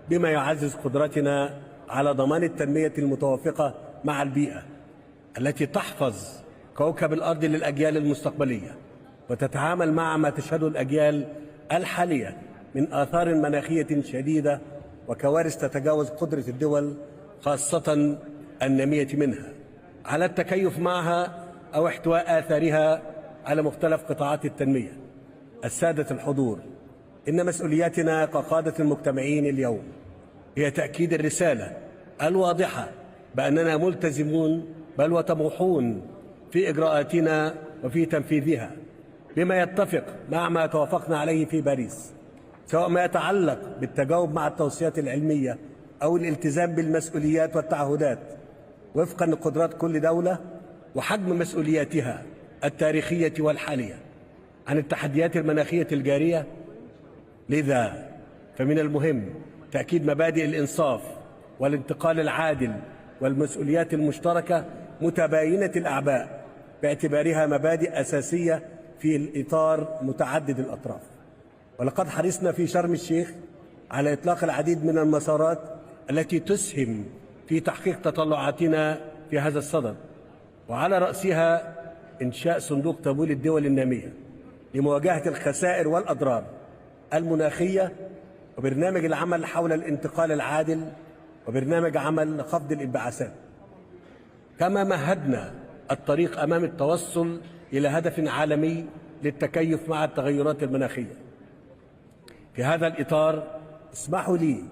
بما يعزز قدرتنا على ضمان التنمية المتوافقة مع البيئة التي تحفظ كوكب الأرض للأجيال المستقبلية وتتعامل مع ما تشهده الأجيال الحالية من آثار مناخية شديدة وكوارث تتجاوز قدرة الدول خاصة النامية منها على التكيف معها أو احتواء آثارها على مختلف قطاعات التنمية. السادة الحضور، إن مسؤولياتنا كقادة المجتمعين اليوم هي تأكيد الرسالة الواضحة بأننا ملتزمون بل وطموحون في إجراءاتنا وفي تنفيذها بما يتفق مع ما توافقنا عليه في باريس، سواء ما يتعلق بالتجاوب مع التوصيات العلمية أو الالتزام بالمسؤوليات والتعهدات وفقا لقدرات كل دولة وحجم مسؤولياتها التاريخية والحالية عن التحديات المناخية الجارية. لذا فمن المهم تأكيد مبادئ الإنصاف والانتقال العادل والمسؤوليات المشتركة متباينة الأعباء باعتبارها مبادئ أساسية في الإطار متعدد الأطراف. ولقد حرصنا في شرم الشيخ على إطلاق العديد من المسارات التي تسهم في تحقيق تطلعاتنا في هذا الصدد، وعلى رأسها إنشاء صندوق تمويل الدول النامية لمواجهة الخسائر والأضرار المناخية، وبرنامج العمل حول الانتقال العادل، وبرنامج عمل لخفض الانبعاثات. كما مهدنا الطريق أمام التوصل إلى هدف عالمي للتكيف مع التغيرات المناخية. في هذا الإطار اسمحوا لي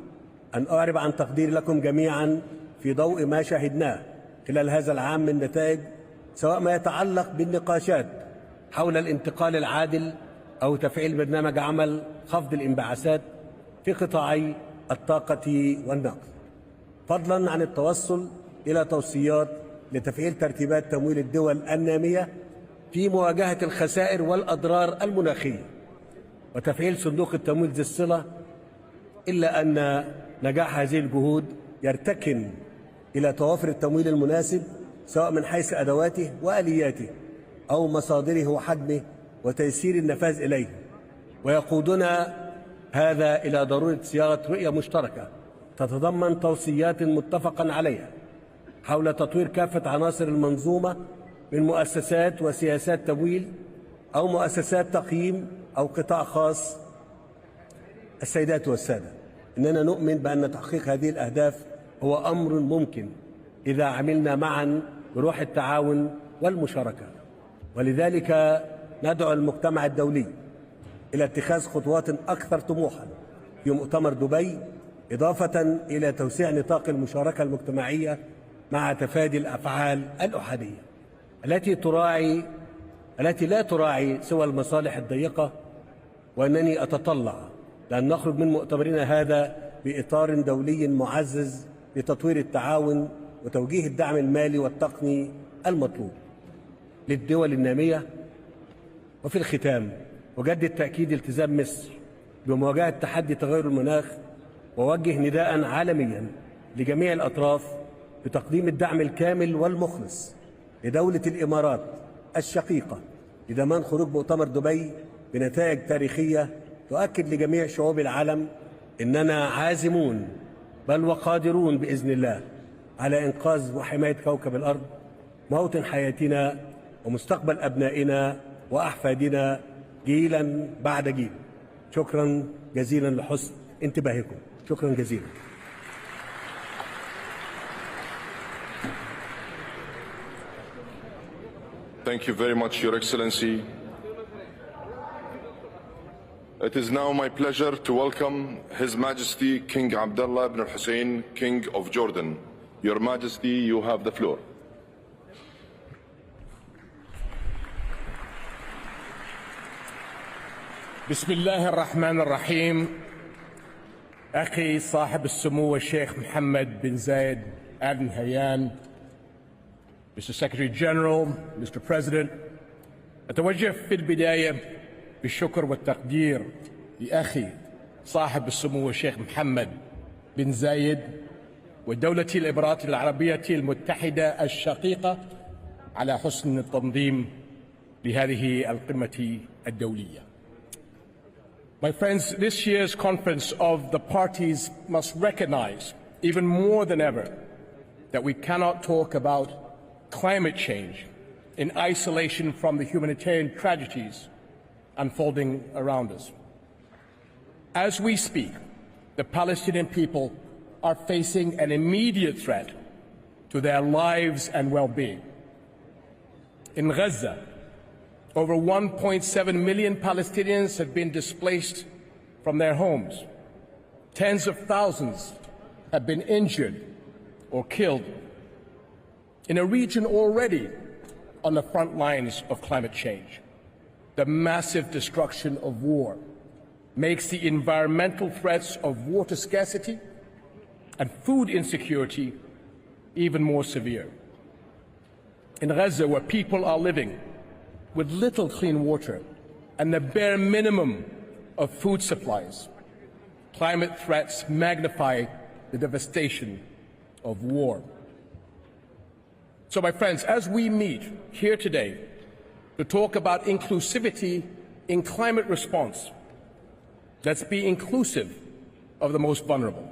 أن أعرب عن تقديري لكم جميعا في ضوء ما شاهدناه خلال هذا العام من نتائج، سواء ما يتعلق بالنقاشات حول الانتقال العادل أو تفعيل برنامج عمل خفض الانبعاثات في قطاعي الطاقة والنقل، فضلا عن التوصل إلى توصيات لتفعيل ترتيبات تمويل الدول النامية في مواجهة الخسائر والأضرار المناخية وتفعيل صندوق التمويل ذي الصلة. إلا أن نجاح هذه الجهود يرتكن إلى توافر التمويل المناسب سواء من حيث أدواته وآلياته أو مصادره وحجمه وتيسير النفاذ إليه، ويقودنا هذا إلى ضرورة صياغة رؤية مشتركة تتضمن توصيات متفقا عليها حول تطوير كافة عناصر المنظومة من مؤسسات وسياسات تمويل أو مؤسسات تقييم أو قطاع خاص. السيدات والسادة، إننا نؤمن بأن تحقيق هذه الأهداف هو أمر ممكن إذا عملنا معا بروح التعاون والمشاركة، ولذلك ندعو المجتمع الدولي إلى اتخاذ خطوات أكثر طموحا في مؤتمر دبي، إضافة إلى توسيع نطاق المشاركة المجتمعية مع تفادي الأفعال الأحادية التي لا تراعي سوى المصالح الضيقة. وأنني أتطلع لأن نخرج من مؤتمرنا هذا بإطار دولي معزز لتطوير التعاون وتوجيه الدعم المالي والتقني المطلوب للدول النامية. وفي الختام أجدد تأكيد التزام مصر بمواجهة تحدي تغير المناخ، ووجه نداء عالميا لجميع الأطراف بتقديم الدعم الكامل والمخلص لدولة الإمارات الشقيقة لضمان خروج مؤتمر دبي بنتائج تاريخية تؤكد لجميع شعوب العالم إننا عازمون بل وقادرون بإذن الله على إنقاذ وحماية كوكب الأرض، موطن حياتنا ومستقبل أبنائنا وأحفادنا جيلا بعد جيل. شكرا جزيلا لحسن انتباهكم. شكرا جزيلا. Thank you very much, Your Excellency. It is now my pleasure to welcome His Majesty King Abdullah ibn Hussein, King of Jordan. Your Majesty, you have the floor. بسم الله الرحمن الرحيم. أخي صاحب السمو الشيخ محمد بن زايد آل نهيان، Mr. Secretary General, Mr. President, أتوجه في البداية بالشكر والتقدير لأخي صاحب السمو الشيخ محمد بن زايد ودولة الإمارات العربية المتحدة الشقيقة على حسن التنظيم لهذه القمة الدولية. My friends, this year's conference of the parties must recognize, even more than ever, that we cannot talk about climate change in isolation from the humanitarian tragedies unfolding around us. As we speak, the Palestinian people are facing an immediate threat to their lives and well-being. In Gaza, over 1.7 million Palestinians have been displaced from their homes. Tens of thousands have been injured or killed in a region already on the front lines of climate change. The massive destruction of war makes the environmental threats of water scarcity and food insecurity even more severe. In Gaza, where people are living with little clean water and the bare minimum of food supplies, climate threats magnify the devastation of war. So, my friends, as we meet here today to talk about inclusivity in climate response, let's be inclusive of the most vulnerable.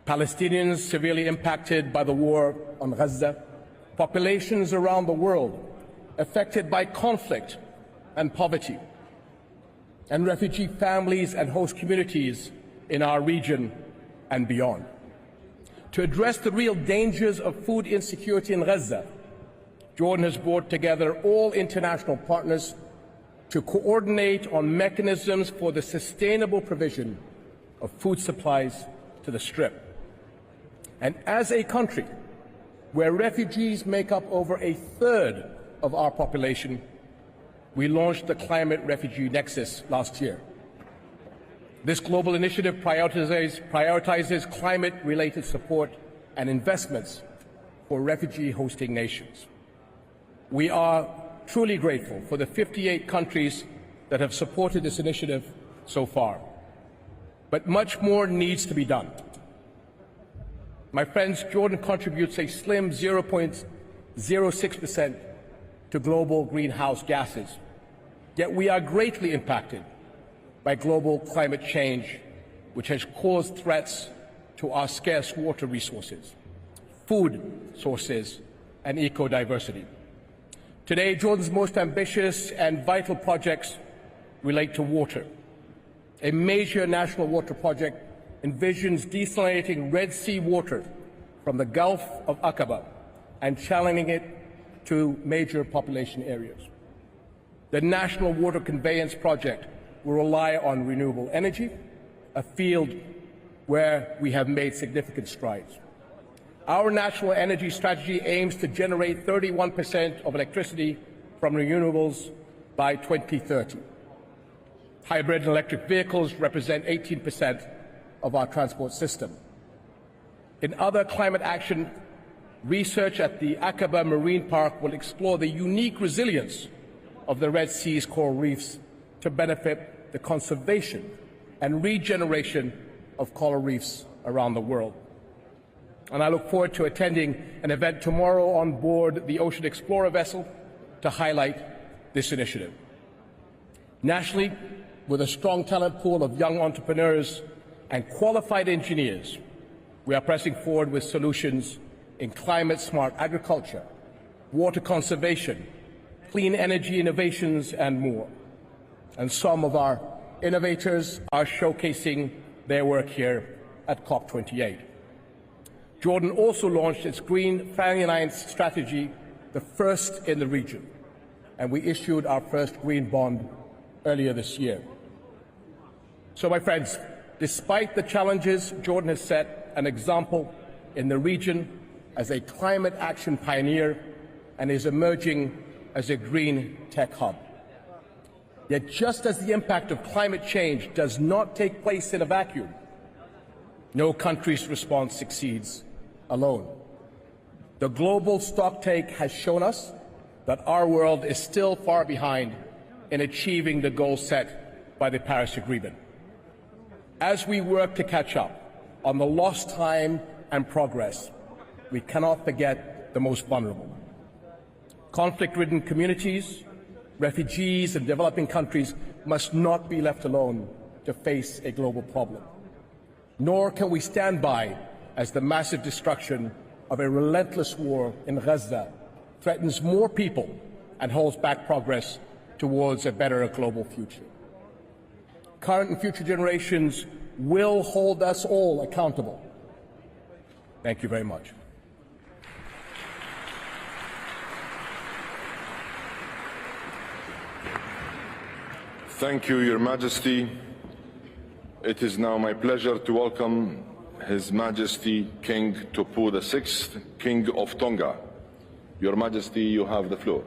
Palestinians severely impacted by the war on Gaza, populations around the world affected by conflict and poverty, and refugee families and host communities in our region and beyond. To address the real dangers of food insecurity in Gaza, Jordan has brought together all international partners to coordinate on mechanisms for the sustainable provision of food supplies to the Strip. And as a country where refugees make up over a third of our population, we launched the Climate Refugee Nexus last year. This global initiative prioritizes climate-related support and investments for refugee-hosting nations. We are truly grateful for the 58 countries that have supported this initiative so far. But much more needs to be done. My friends, Jordan contributes a slim 0.06% to global greenhouse gases. Yet we are greatly impacted by global climate change, which has caused threats to our scarce water resources, food sources, and eco-diversity. Today, Jordan's most ambitious and vital projects relate to water. A major national water project envisions desalinating Red Sea water from the Gulf of Aqaba and channeling it to major population areas. The National Water Conveyance Project will rely on renewable energy, a field where we have made significant strides. Our national energy strategy aims to generate 31% of electricity from renewables by 2030. Hybrid and electric vehicles represent 18% of our transport system. In other climate action, research at the Aqaba Marine Park will explore the unique resilience of the Red Sea's coral reefs to benefit the conservation and regeneration of coral reefs around the world. And I look forward to attending an event tomorrow on board the Ocean Explorer vessel to highlight this initiative. Nationally, with a strong talent pool of young entrepreneurs and qualified engineers, we are pressing forward with solutions in climate-smart agriculture, water conservation, clean energy innovations, and more. And some of our innovators are showcasing their work here at COP28. Jordan also launched its Green Finance strategy, the first in the region, and we issued our first green bond earlier this year. So, my friends, despite the challenges, Jordan has set an example in the region as a climate action pioneer and is emerging as a green tech hub. Yet just as the impact of climate change does not take place in a vacuum, no country's response succeeds alone. The global stocktake has shown us that our world is still far behind in achieving the goals set by the Paris Agreement. As we work to catch up on the lost time and progress, we cannot forget the most vulnerable. Conflict-ridden communities, refugees, and developing countries must not be left alone to face a global problem. Nor can we stand by as the massive destruction of a relentless war in Gaza threatens more people and holds back progress towards a better global future. Current and future generations will hold us all accountable. Thank you very much. Thank you, Your Majesty. It is now my pleasure to welcome His Majesty King Tupu VI, King of Tonga. Your Majesty, you have the floor.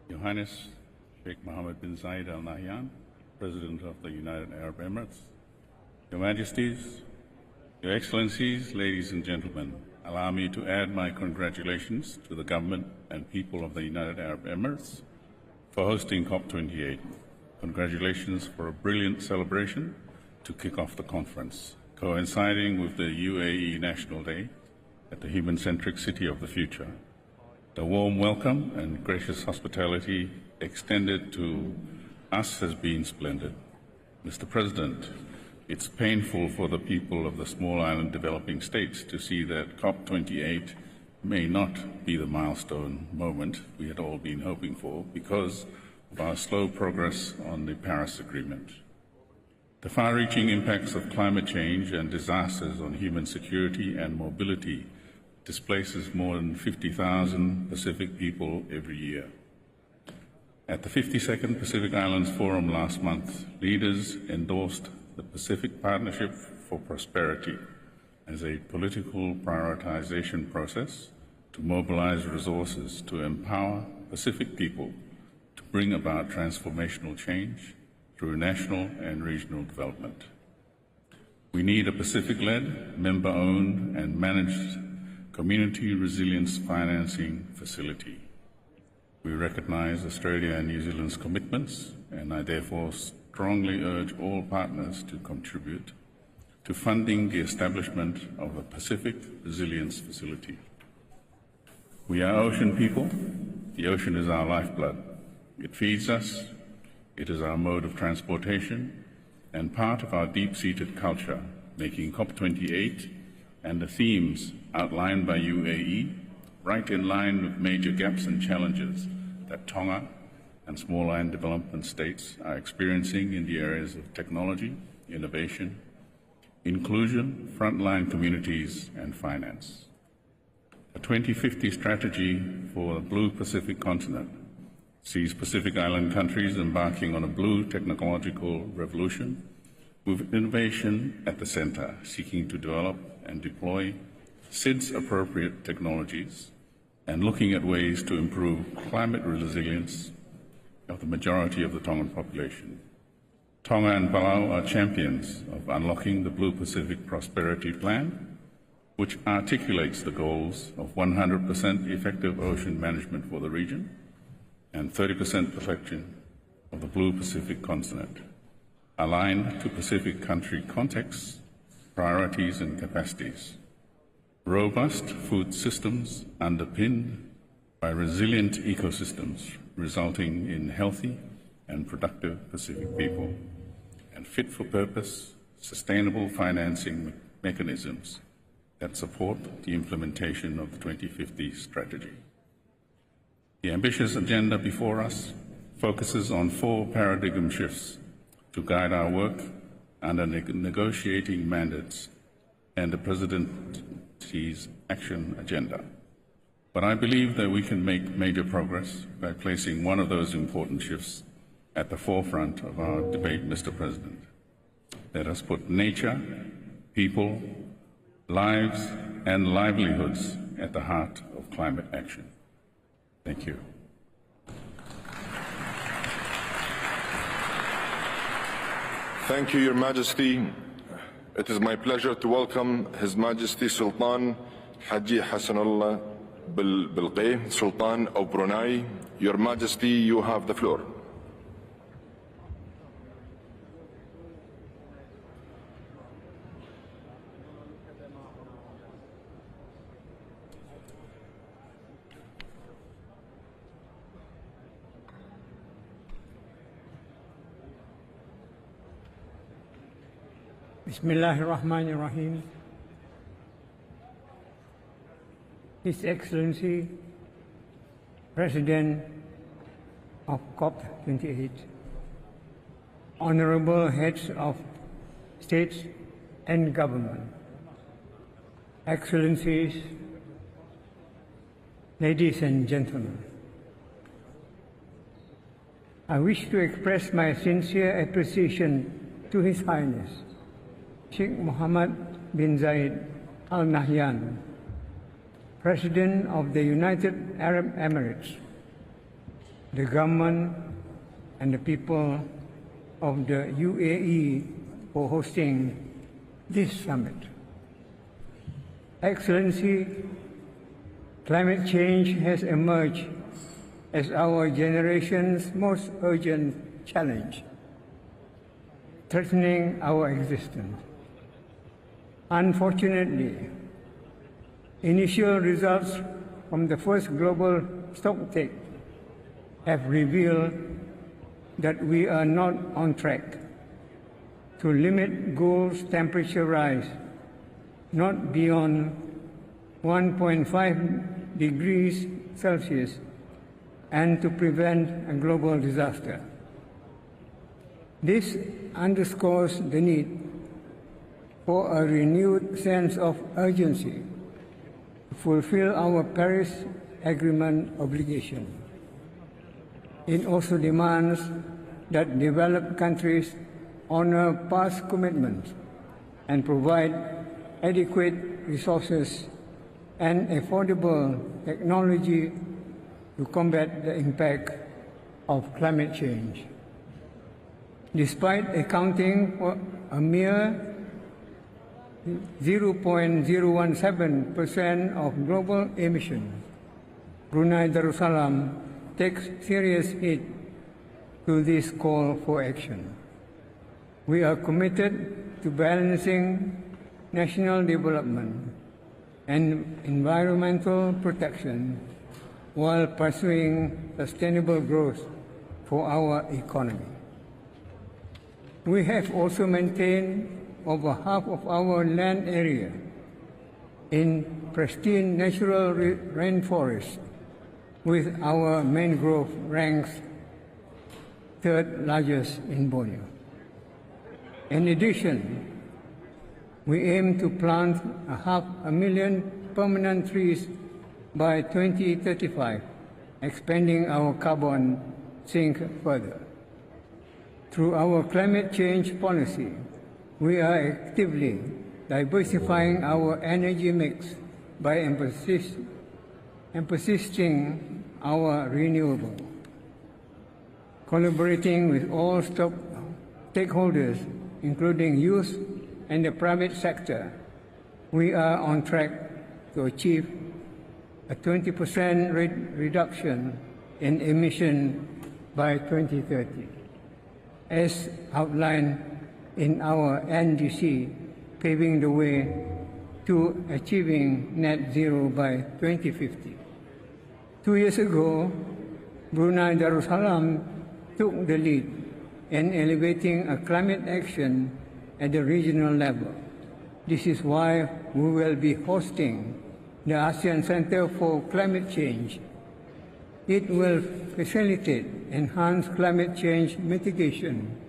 Your Highness Sheikh Mohammed bin Zayed Al Nahyan, President of the United Arab Emirates, Your Majesties, Your Excellencies, ladies and gentlemen, allow me to add my congratulations to the government and people of the United Arab Emirates for hosting COP28. Congratulations for a brilliant celebration to kick off the conference, coinciding with the UAE National Day at the human-centric city of the future. The warm welcome and gracious hospitality extended to us has been splendid. Mr. President, it's painful for the people of the small island developing states to see that COP28 may not be the milestone moment we had all been hoping for because of our slow progress on the Paris Agreement. The far-reaching impacts of climate change and disasters on human security and mobility displaces more than 50,000 Pacific people every year. At the 52nd Pacific Islands Forum last month, leaders endorsed the Pacific Partnership for Prosperity as a political prioritization process to mobilize resources to empower Pacific people to bring about transformational change through national and regional development. We need a Pacific-led, member-owned and managed community resilience financing facility. We recognize Australia and New Zealand's commitments, and I therefore strongly urge all partners to contribute to funding the establishment of a Pacific Resilience Facility. We are ocean people. The ocean is our lifeblood. It feeds us, it is our mode of transportation, and part of our deep-seated culture, making COP28 and the themes outlined by UAE right in line with major gaps and challenges that Tonga and small island development states are experiencing in the areas of technology, innovation, inclusion, frontline communities, and finance. A 2050 strategy for the Blue Pacific continent sees Pacific Island countries embarking on a blue technological revolution with innovation at the center, seeking to develop and deploy SIDS-appropriate technologies and looking at ways to improve climate resilience of the majority of the Tongan population. Tonga and Palau are champions of unlocking the Blue Pacific Prosperity Plan, which articulates the goals of 100% effective ocean management for the region and 30% protection of the Blue Pacific continent, aligned to Pacific country contexts, priorities and capacities. Robust food systems underpinned by resilient ecosystems resulting in healthy and productive Pacific people, and fit-for-purpose, sustainable financing mechanisms that support the implementation of the 2050 strategy. The ambitious agenda before us focuses on 4 paradigm shifts to guide our work under negotiating mandates and the Presidency's action agenda. But I believe that we can make major progress by placing one of those important shifts at the forefront of our debate, Mr. President. Let us put nature, people, lives, and livelihoods at the heart of climate action. Thank you. Thank you, Your Majesty. It is my pleasure to welcome His Majesty Sultan Haji Hassanullah Bilqay, Sultan of Brunei. Your Majesty, you have the floor. Bismillahirrahmanirrahim. His Excellency, President of COP28, Honorable Heads of States and Government, Excellencies, ladies and gentlemen, I wish to express my sincere appreciation to His Highness Sheikh Mohammed bin Zayed Al Nahyan, President of the United Arab Emirates, the government and the people of the UAE for hosting this summit. Excellency, climate change has emerged as our generation's most urgent challenge, threatening our existence. Unfortunately, initial results from the first global stocktake have revealed that we are not on track to limit global temperature rise not beyond 1.5 degrees Celsius and to prevent a global disaster. This underscores the need for a renewed sense of urgency to fulfill our Paris Agreement obligation. It also demands that developed countries honor past commitments and provide adequate resources and affordable technology to combat the impact of climate change. Despite accounting for a mere 0.017% of global emissions, Brunei Darussalam takes serious heed to this call for action. We are committed to balancing national development and environmental protection while pursuing sustainable growth for our economy. We have also maintained over half of our land area in pristine natural rainforests, with our mangrove ranks third largest in Borneo. In addition, we aim to plant 500,000 permanent trees by 2035, expanding our carbon sink further. Through our climate change policy, we are actively diversifying our energy mix by emphasizing our renewable. Collaborating with all stakeholders, including youth and the private sector, we are on track to achieve a 20% reduction in emission by 2030, as outlined in our NDC, paving the way to achieving net zero by 2050. 2 years ago, Brunei Darussalam took the lead in elevating a climate action at the regional level. This is why we will be hosting the ASEAN Center for Climate Change. It will facilitate enhanced climate change mitigation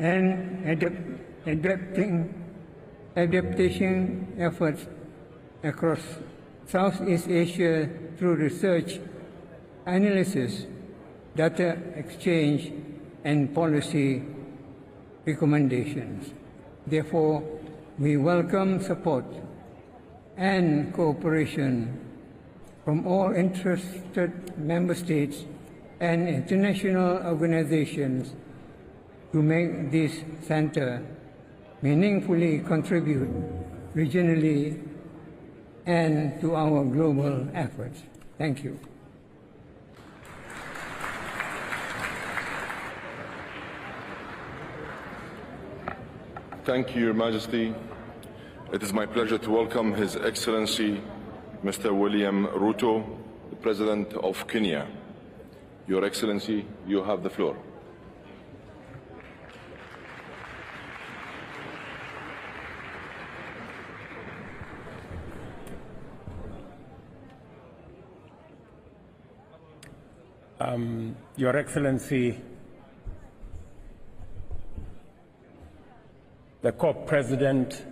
and adaptation efforts across Southeast Asia through research, analysis, data exchange, and policy recommendations. Therefore, we welcome support and cooperation from all interested member states and international organizations to make this center meaningfully contribute regionally and to our global efforts. Thank you. Thank you, Your Majesty. It is my pleasure to welcome His Excellency Mr. William Ruto, the President of Kenya. Your Excellency, you have the floor. Your Excellency, the COP President,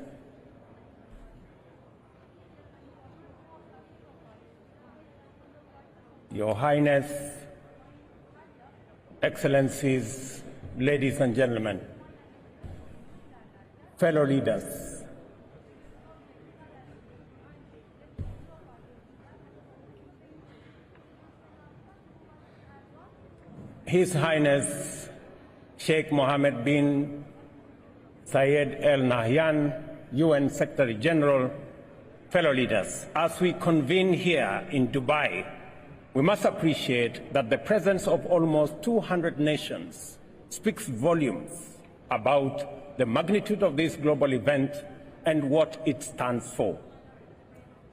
Your Highness, Excellencies, ladies and gentlemen, fellow leaders, His Highness Sheikh Mohammed bin Zayed Al Nahyan, UN Secretary General, fellow leaders, as we convene here in Dubai, we must appreciate that the presence of almost 200 nations speaks volumes about the magnitude of this global event and what it stands for.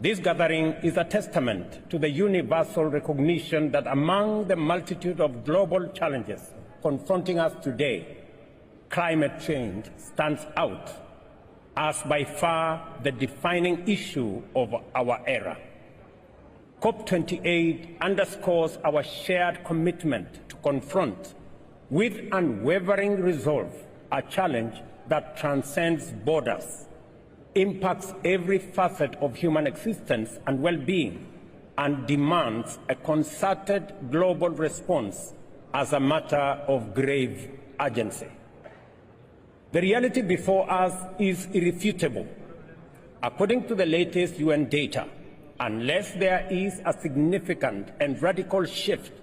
This gathering is a testament to the universal recognition that among the multitude of global challenges confronting us today, climate change stands out as by far the defining issue of our era. COP28 underscores our shared commitment to confront with unwavering resolve a challenge that transcends borders, impacts every facet of human existence and well-being, and demands a concerted global response as a matter of grave urgency. The reality before us is irrefutable. According to the latest UN data, unless there is a significant and radical shift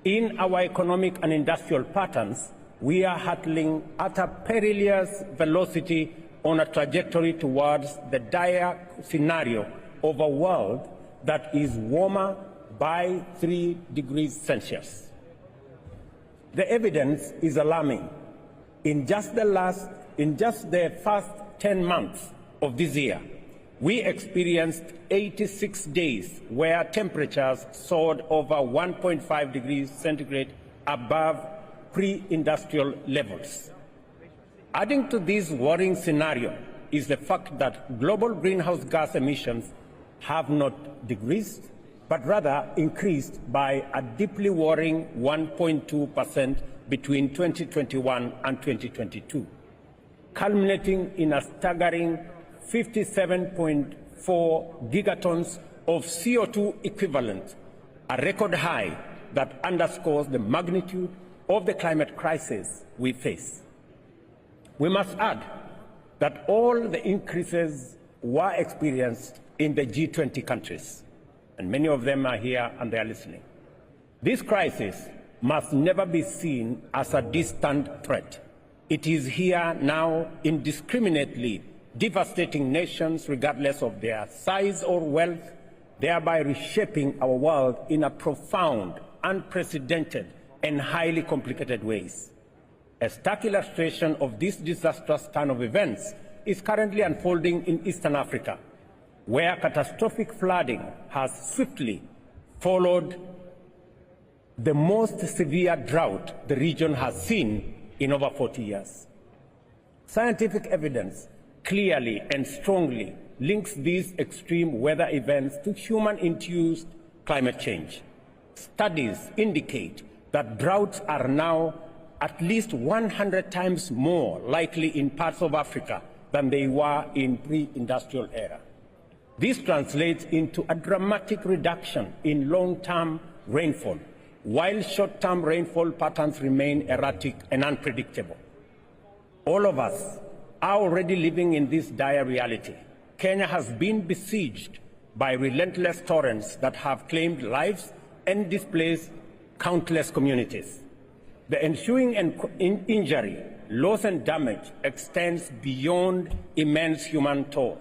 in our economic and industrial patterns, we are hurtling at a perilous velocity on a trajectory towards the dire scenario of a world that is warmer by 3 degrees Celsius. The evidence is alarming. In just the first 10 months of this year, we experienced 86 days where temperatures soared over 1.5 degrees centigrade above pre-industrial levels. Adding to this worrying scenario is the fact that global greenhouse gas emissions have not decreased, but rather increased by a deeply worrying 1.2% between 2021 and 2022, culminating in a staggering 57.4 gigatons of CO2 equivalent, a record high that underscores the magnitude of the climate crisis we face. We must add that all the increases were experienced in the G20 countries, and many of them are here and they are listening. This crisis must never be seen as a distant threat. It is here now, indiscriminately devastating nations regardless of their size or wealth, thereby reshaping our world in a profound, unprecedented, and highly complicated ways. A stark illustration of this disastrous turn of events is currently unfolding in Eastern Africa, where catastrophic flooding has swiftly followed the most severe drought the region has seen in over 40 years. Scientific evidence clearly and strongly links these extreme weather events to human-induced climate change. Studies indicate that droughts are now at least 100 times more likely in parts of Africa than they were in pre-industrial era. This translates into a dramatic reduction in long-term rainfall, while short-term rainfall patterns remain erratic and unpredictable. All of us are already living in this dire reality. Kenya has been besieged by relentless torrents that have claimed lives and displaced countless communities. The ensuing injury loss and damage extends beyond immense human toll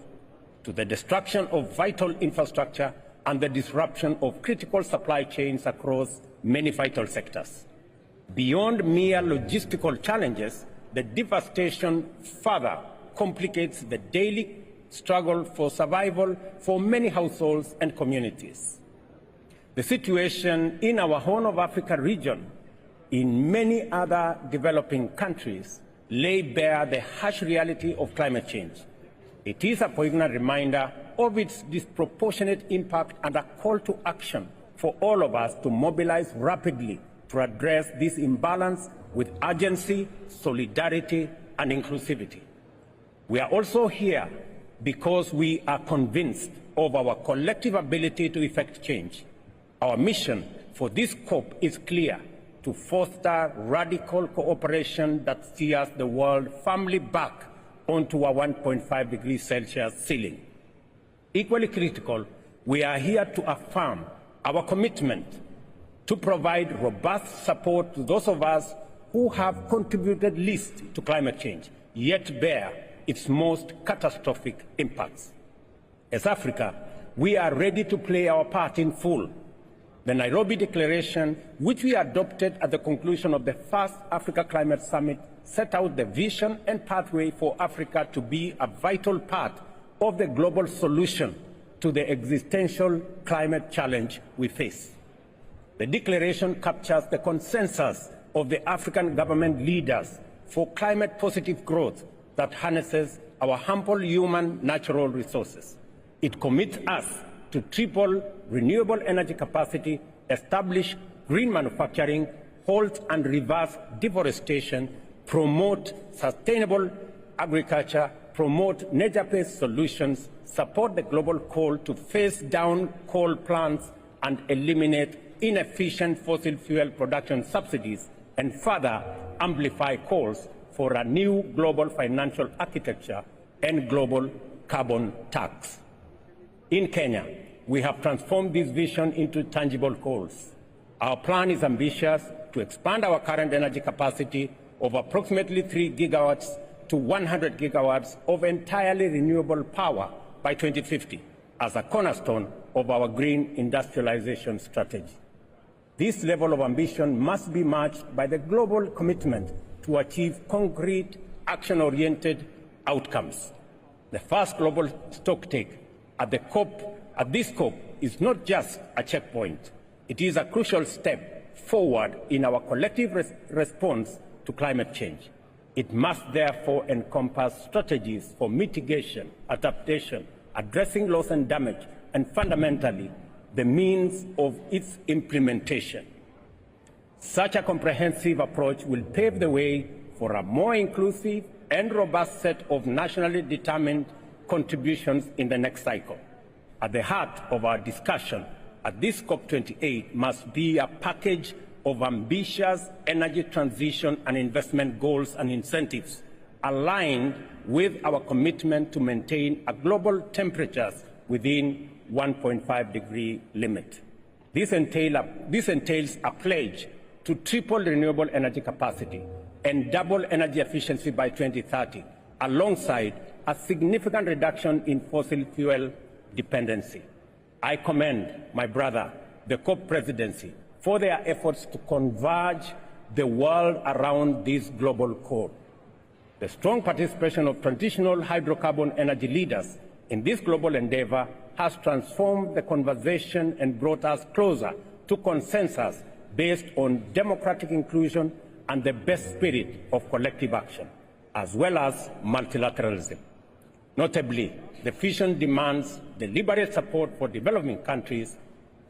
to the destruction of vital infrastructure and the disruption of critical supply chains across many vital sectors. Beyond mere logistical challenges, the devastation further complicates the daily struggle for survival for many households and communities. The situation in our Horn of Africa region, in many other developing countries, lay bare the harsh reality of climate change. It is a poignant reminder of its disproportionate impact and a call to action for all of us to mobilize rapidly to address this imbalance with urgency, solidarity, and inclusivity. We are also here because we are convinced of our collective ability to effect change. Our mission for this COP is clear: to foster radical cooperation that steers the world firmly back onto a 1.5 degrees Celsius ceiling. Equally critical, we are here to affirm our commitment to provide robust support to those of us who have contributed least to climate change, yet bear its most catastrophic impacts. As Africa, we are ready to play our part in full. The Nairobi Declaration, which we adopted at the conclusion of the first Africa Climate Summit, set out the vision and pathway for Africa to be a vital part of the global solution to the existential climate challenge we face. The declaration captures the consensus of the African government leaders for climate-positive growth that harnesses our ample human natural resources. It commits us to triple renewable energy capacity, establish green manufacturing, halt and reverse deforestation, promote sustainable agriculture, promote nature-based solutions, support the global call to phase down coal plants and eliminate inefficient fossil fuel production subsidies, and further amplify calls for a new global financial architecture and global carbon tax. In Kenya, we have transformed this vision into tangible goals. Our plan is ambitious to expand our current energy capacity of approximately 3 gigawatts to 100 gigawatts of entirely renewable power by 2050 as a cornerstone of our green industrialization strategy. This level of ambition must be matched by the global commitment to achieve concrete, action-oriented outcomes. The first global stocktake at this COP is not just a checkpoint. It is a crucial step forward in our collective response to climate change. It must therefore encompass strategies for mitigation, adaptation, addressing loss and damage, and fundamentally, the means of its implementation. Such a comprehensive approach will pave the way for a more inclusive and robust set of nationally determined contributions in the next cycle. At the heart of our discussion at this COP28 must be a package of ambitious energy transition and investment goals and incentives aligned with our commitment to maintain a global temperatures within 1.5 degree limit. This entails a pledge to triple renewable energy capacity and double energy efficiency by 2030, alongside a significant reduction in fossil fuel dependency. I commend my brother, the COP presidency, for their efforts to converge the world around this global code. The strong participation of traditional hydrocarbon energy leaders in this global endeavor has transformed the conversation and brought us closer to consensus based on democratic inclusion and the best spirit of collective action, as well as multilateralism. Notably, the vision demands deliberate support for developing countries.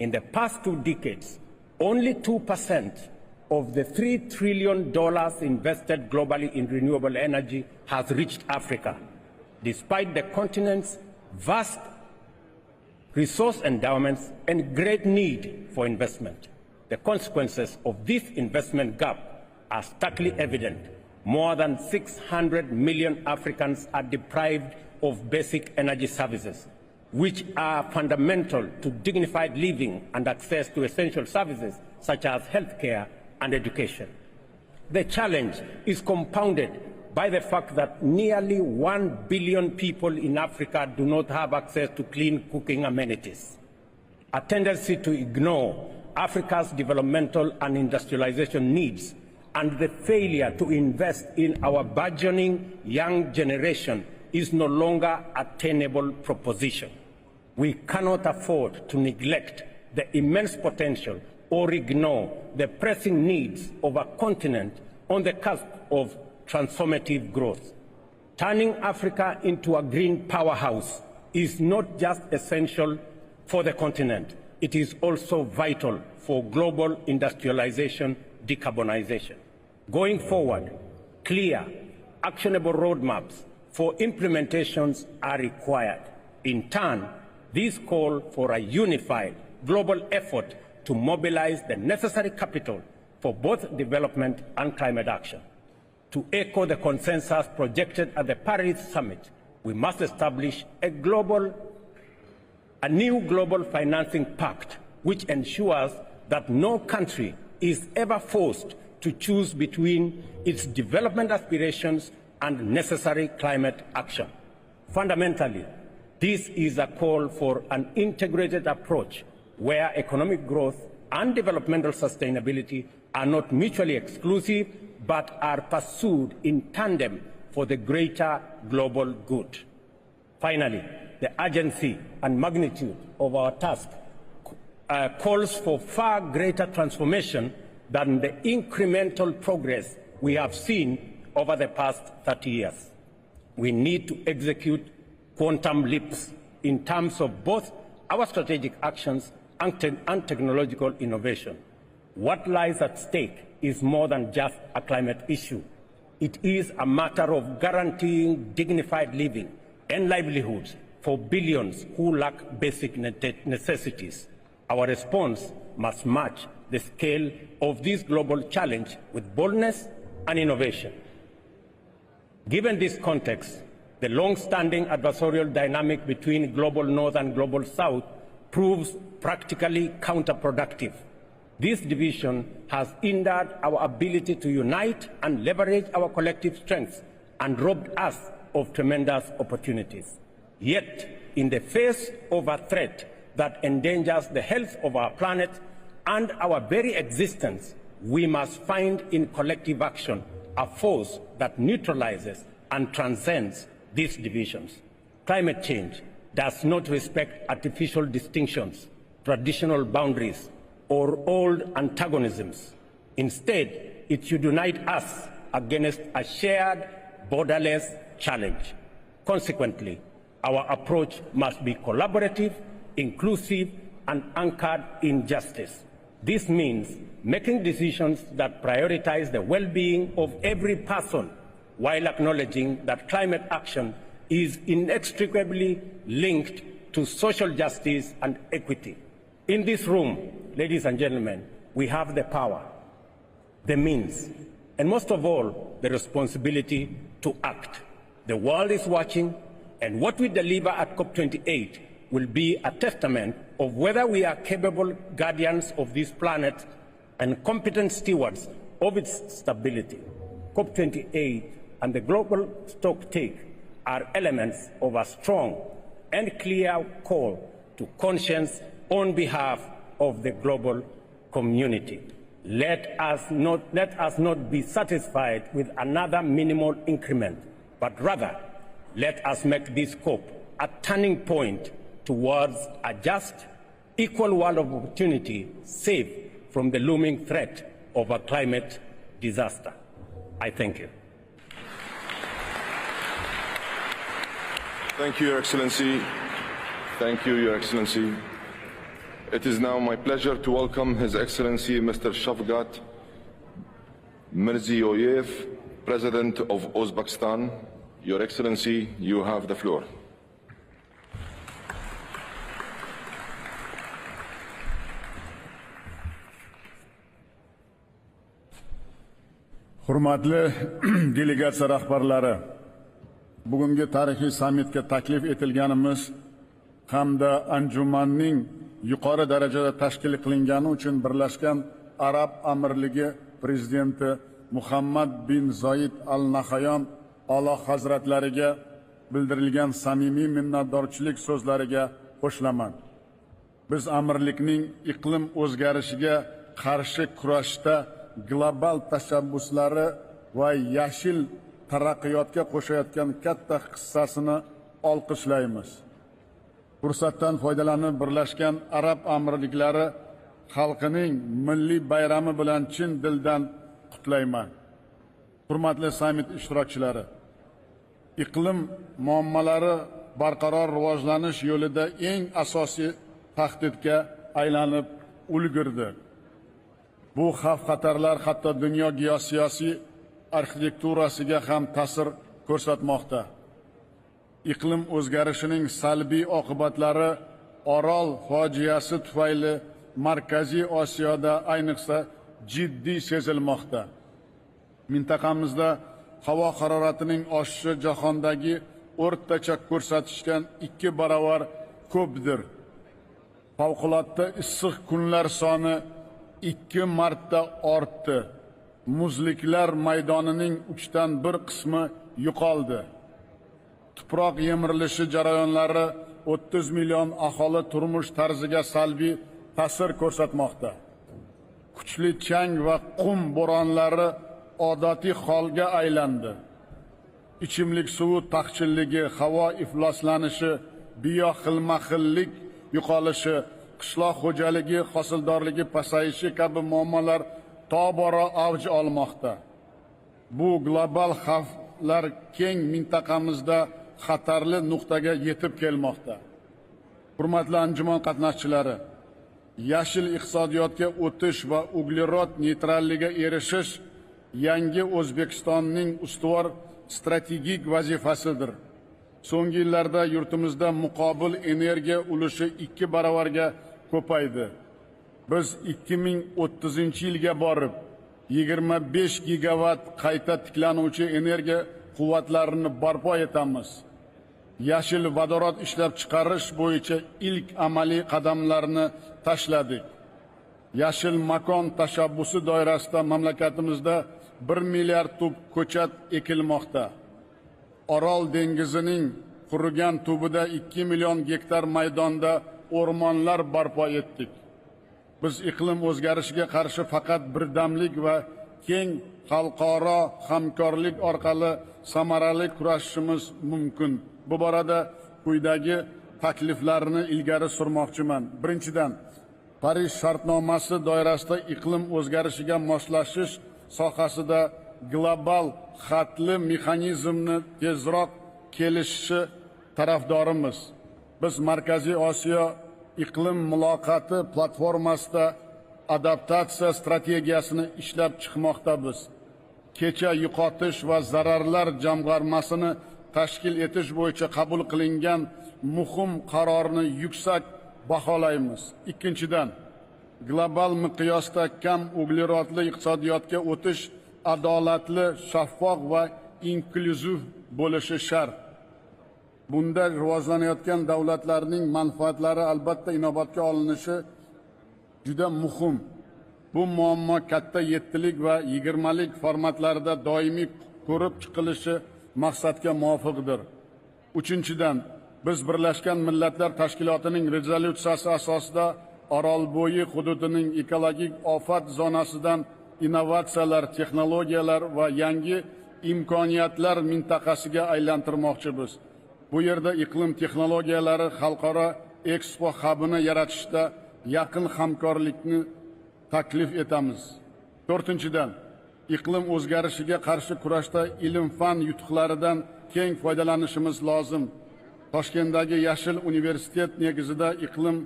In the past 2 decades, only 2% of the $3 trillion invested globally in renewable energy has reached Africa, despite the continent's vast resource endowments and great need for investment. The consequences of this investment gap are starkly evident. More than 600 million Africans are deprived of basic energy services, which are fundamental to dignified living and access to essential services such as healthcare and education. The challenge is compounded by the fact that nearly 1 billion people in Africa do not have access to clean cooking amenities. A tendency to ignore Africa's developmental and industrialization needs and the failure to invest in our burgeoning young generation is no longer a tenable proposition. We cannot afford to neglect the immense potential or ignore the pressing needs of a continent on the cusp of transformative growth. Turning Africa into a green powerhouse is not just essential for the continent, it is also vital for global industrialization, decarbonization. Going forward, clear, actionable roadmaps for implementations are required. In turn, these call for a unified global effort to mobilize the necessary capital for both development and climate action. To echo the consensus projected at the Paris Summit, we must establish a new global financing pact which ensures that no country is ever forced to choose between its development aspirations and necessary climate action. Fundamentally, this is a call for an integrated approach where economic growth and developmental sustainability are not mutually exclusive but are pursued in tandem for the greater global good. Finally, the urgency and magnitude of our task calls for far greater transformation than the incremental progress we have seen over the past 30 years. We need to execute quantum leaps in terms of both our strategic actions and technological innovation. What lies at stake is more than just a climate issue. It is a matter of guaranteeing dignified living and livelihoods for billions who lack basic necessities. Our response must match the scale of this global challenge with boldness and innovation. Given this context, the long-standing adversarial dynamic between global North and global South proves practically counterproductive. This division has hindered our ability to unite and leverage our collective strengths and robbed us of tremendous opportunities. Yet, in the face of a threat that endangers the health of our planet and our very existence, we must find in collective action a force that neutralizes and transcends these divisions. Climate change does not respect artificial distinctions, traditional boundaries, or old antagonisms. Instead, it should unite us against a shared, borderless challenge. Consequently, our approach must be collaborative, inclusive, and anchored in justice. This means making decisions that prioritize the well-being of every person while acknowledging that climate action is inextricably linked to social justice and equity. In this room, ladies and gentlemen, we have the power, the means, and most of all, the responsibility to act. The world is watching, and what we deliver at COP28 will be a testament of whether we are capable guardians of this planet and competent stewards of its stability. COP28 and the global stocktake are elements of a strong and clear call to conscience on behalf of the global community. Let us not be satisfied with another minimal increment, but rather let us make this COP a turning point towards a just, equal world of opportunity, safe from the looming threat of a climate disaster. I thank you. Thank you, Your Excellency. Thank you, Your Excellency. It is now my pleasure to welcome His Excellency Mr. Shavkat Mirziyoyev, President of Uzbekistan. Your Excellency, you have the floor. Hurmatli delegatsiya rahbarlari, bugungi tarixiy sammitga taklif etilganimiz hamda anjumanning yuqori darajada tashkil qilingani uchun Birlashgan Arab Amirligi prezidenti Muhammad bin Zoid al Nahyan A'lo hazratlariga bildirilgan samimiy minnatdorchilik so'zlariga qo'shilaman. Biz amirlikning iqlim o'zgarishiga qarshi kurashda global tashabbuslari va yashil taraqqiyotga qo'shayotgan katta hissasini olqishlaymiz. Fursatdan foydalanib Birlashgan Arab Amirliklari xalqining milliy bayrami bilan chin dildan qutlayman. Hurmatli sammit ishtirokchilari, iqlim muammolari barqaror rivojlanish yo'lida eng asosiy tahdidga aylanib ulgurdi. Bu xavf-xatarlar hatto dunyo geosiyosiy arxitekturasiga ham ta'sir ko'rsatmoqda. Iqlim o'zgarishining salbiy oqibatlari Orol fojiasi tufayli Markaziy Osiyoda ayniqsa jiddiy sezilmoqda. Mintaqamizda havo haroratining oshishi jahondagi o'rtacha ko'rsatishdan 2 barobar ko'pdir. Favqulodda issiq kunlar soni 2 marta ortdi. Muzliklar maydonining 3dan 1 qismi yo'qoldi. Tuproq yemirilishi jarayonlari 30 million aholi turmush tarziga salbiy ta'sir ko'rsatmoqda. Kuchli chang va qum bo'ronlari odatiy holga aylandi. Ichimlik suvi taqchilligi, havo ifloslanishi, bioxilma-xillik yo'qolishi, qishloq xo'jaligi hosildorligi pasayishi kabi muammolar tobora avj olmoqda. Bu global xavflar keng mintaqamizda xatarli nuqtaga yetib kelmoqda. Hurmatli anjuman qatnashchilari, yashil iqtisodiyotga o'tish va uglerod neytralligiga erishish yangi O'zbekistonning ustuvor strategik vazifasidir. So'nggi yillarda yurtimizda muqobil energiya ulushi 2 barobarga ko'paydi. Biz 2030-yilga borib 25 gigavat qayta tiklanuvchi energiya quvvatlarini barpo etamiz. Yashil vodorod ishlab chiqarish bo'yicha ilk amaliy qadamlarni tashladik. Yashil makon tashabbusi doirasida mamlakatimizda 1 milliard tub ko'chat ekilmoqda. Orol dengizining qurigan tubida 2 million gektar maydonda o'rmonlar barpo etdik. Biz iqlim o'zgarishiga qarshi faqat birdamlik va keng xalqaro hamkorlik orqali samarali kurashishimiz mumkin. Bu borada quyidagi takliflarni ilgari surmoqchiman. Birinchidan, Parij shartnomasi doirasida iqlim o'zgarishiga moslashish sohasida global xatli mexanizmni tezroq kelishishi tarafdorimiz. Biz Markaziy Osiyo iqlim muloqoti platformasida adaptatsiya strategiyasini ishlab chiqmoqdamiz. Kecha yo'qotish va zararlar jamg'armasini tashkil etish bo'yicha qabul qilingan muhim qarorni yuksak baholaymiz. Ikkinchidan, global miqyosda kam uglerodli iqtisodiyotga o'tish adolatli, shaffof va inklyuziv bo'lishi shart. Bunda rivojlanayotgan davlatlarning manfaatlari albatta inobatga olinishi juda muhim. Bu muammo katta 7lik va 20lik formatlarida doimiy ko'rib chiqilishi maqsadga muvofiqdir. Uchinchidan, biz Birlashgan Millatlar Tashkilotining rezolyutsiyasi asosida Orolbo'yi hududining ekologik ofat zonasidan innovatsiyalar, texnologiyalar va yangi imkoniyatlar mintaqasiga aylantirmoqchimiz. Bu yerda iqlim texnologiyalari xalqaro ekspo hubini yaratishda yaqin hamkorlikni taklif etamiz. To'rtinchidan, iqlim o'zgarishiga qarshi kurashda ilm-fan yutuqlaridan keng foydalanishimiz lozim. Toshkentdagi Yashil universitet negizida iqlim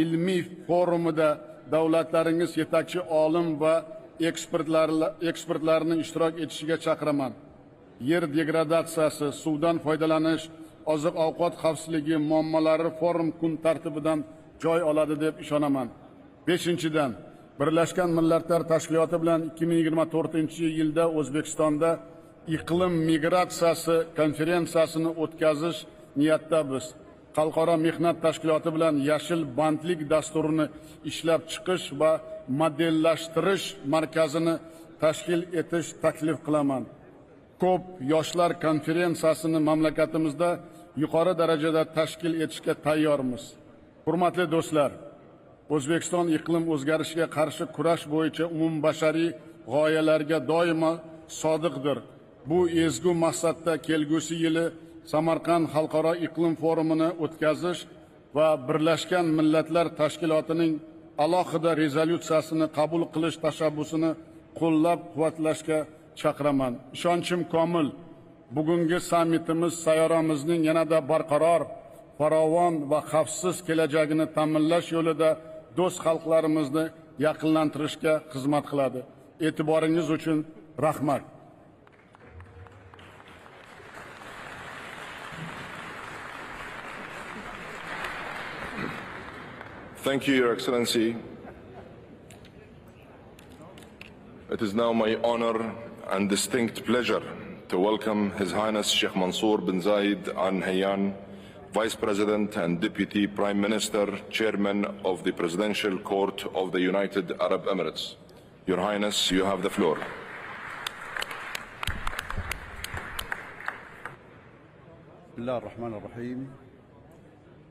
ilmiy forumida davlatlaringiz yetakchi olim va ekspertlarni ishtirok etishiga chaqiraman. Yer degradatsiyasi, suvdan foydalanish, oziq-ovqat xavfsizligi muammolari forum kun tartibidan joy oladi deb ishonaman. 5-dan, Birlashgan Millatlar Tashkiloti bilan 2024-yilda O'zbekistonda iqlim migratsiyasi konferensiyasini o'tkazish niyatdamiz. Xalqaro mehnat tashkiloti bilan yashil bandlik dasturini ishlab chiqish va modellashtirish markazini tashkil etish taklif qilaman. Ko'p yoshlar konferensiyasini mamlakatimizda yuqori darajada tashkil etishga tayyormiz. Hurmatli do'stlar, O'zbekiston iqlim o'zgarishiga qarshi kurash bo'yicha umumbashariy g'oyalarga doimo sodiqdir. Bu ezgu maqsadda kelgusi yili Samarqand xalqaro iqlim forumini o'tkazish va Birlashgan Millatlar Tashkilotining alohida rezolyutsiyasini qabul qilish tashabbusini qo'llab-quvvatlashga chaqiraman. Ishonchim komil, bugungi sammitimiz sayyoramizning yanada barqaror, farovon va xavfsiz kelajagini ta'minlash yo'lida do'st xalqlarimizni yaqinlantirishga xizmat qiladi. E'tiboringiz uchun rahmat. Thank you, Your Excellency. It is now my honor and distinct pleasure to welcome His Highness Sheikh Mansour bin Zayed Al Nahyan, Vice President and Deputy Prime Minister, Chairman of the Presidential Court of the United Arab Emirates. Your Highness, you have the floor. بسم الله الرحمن الرحيم.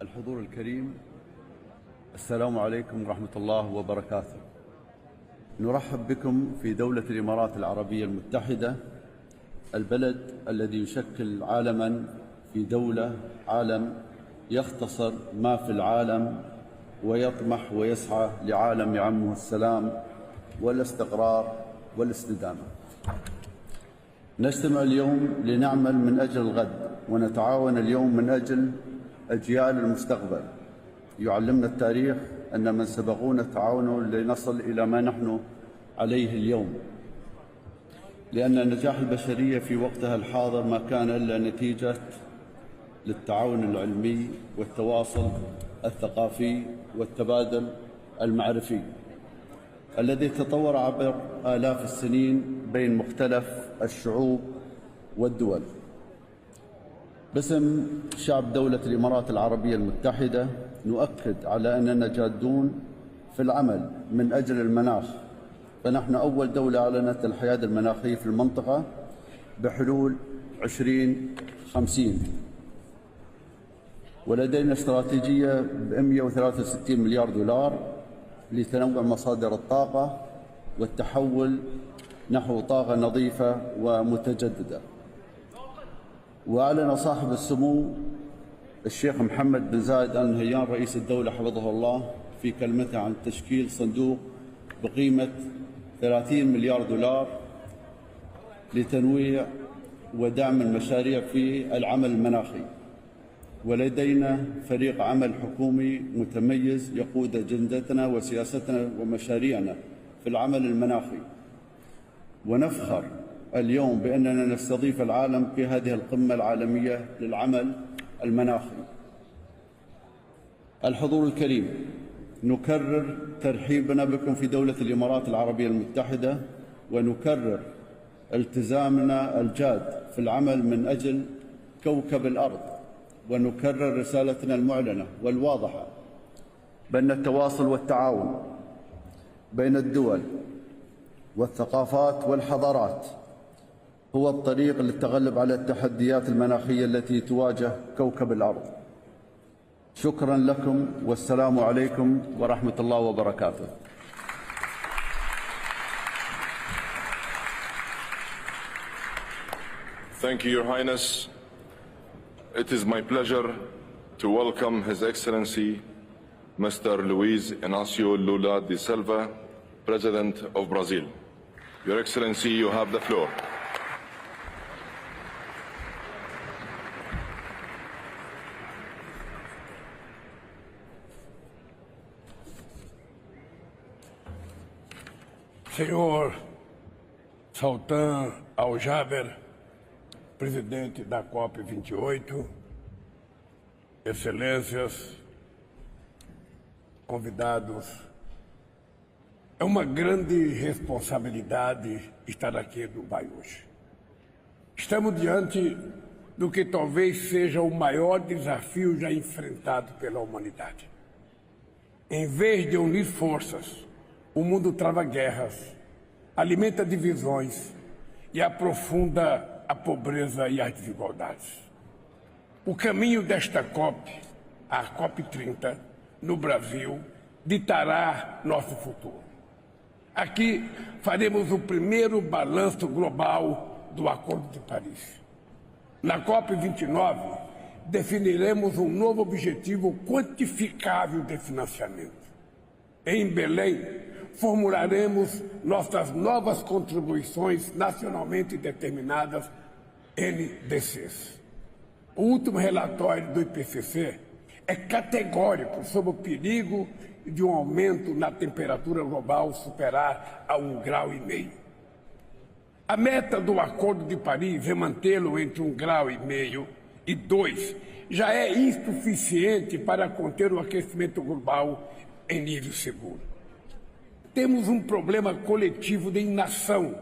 الحضور الكريم، السلام عليكم ورحمة الله وبركاته. نرحب بكم في دولة الإمارات العربية المتحدة، البلد الذي يشكل عالماً في دولة عالم يختصر ما في العالم ويطمح ويسعى لعالم يعمه السلام والاستقرار والاستدامة. نجتمع اليوم لنعمل من أجل الغد، ونتعاون اليوم من أجل أجيال المستقبل. يعلمنا التاريخ أن من سبقونا تعاونوا لنصل إلى ما نحن عليه اليوم، لأن نجاح البشرية في وقتها الحاضر ما كان إلا نتيجة للتعاون العلمي والتواصل الثقافي والتبادل المعرفي الذي تطور عبر آلاف السنين بين مختلف الشعوب والدول. باسم شعب دولة الإمارات العربية المتحدة نؤكد على أننا جادون في العمل من أجل المناخ، فنحن أول دولة أعلنت الحياد المناخية في المنطقة بحلول 2050، ولدينا استراتيجية ب 163 مليار دولار لتنوع مصادر الطاقة والتحول نحو طاقة نظيفة ومتجددة. وأعلن صاحب السمو الشيخ محمد بن زايد آل نهيان رئيس الدولة حفظه الله في كلمته عن تشكيل صندوق بقيمة 30 مليار دولار لتنويع ودعم المشاريع في العمل المناخي. ولدينا فريق عمل حكومي متميز يقود أجندتنا وسياستنا ومشاريعنا في العمل المناخي، ونفخر اليوم بأننا نستضيف العالم في هذه القمة العالمية للعمل المناخي. الحضور الكريم، نكرر ترحيبنا بكم في دولة الإمارات العربية المتحدة، ونكرر التزامنا الجاد في العمل من أجل كوكب الأرض، ونكرر رسالتنا المعلنة والواضحة بأن التواصل والتعاون بين الدول والثقافات والحضارات هو الطريق للتغلب على التحديات المناخية التي تواجه كوكب الأرض. شكرا لكم والسلام عليكم ورحمة الله وبركاته. Thank you, Your Highness. It is my pleasure to welcome His Excellency Mr. Luiz Inácio Lula da Silva, President of Brazil. Your Excellency, you have the floor. Senhor Sultan Al-Jaber, presidente da COP28, excelências, convidados, é uma grande responsabilidade estar aqui em Dubai hoje. Estamos diante do que talvez seja o maior desafio já enfrentado pela humanidade. Em vez de unir forças, o mundo trava guerras, alimenta divisões e aprofunda a pobreza e as desigualdades. O caminho desta COP, a COP30, no Brasil, ditará nosso futuro. Aqui faremos o primeiro balanço global do Acordo de Paris. Na COP29, definiremos um novo objetivo quantificável de financiamento. Em Belém, formularemos nossas novas contribuições nacionalmente determinadas, NDCs. O último relatório do IPCC é categórico sobre o perigo de um aumento na temperatura global superar a 1,5 grau. A meta do Acordo de Paris é mantê-lo entre 1,5 grau e 2, já é insuficiente para conter o aquecimento global em nível seguro. Temos um problema coletivo de inação,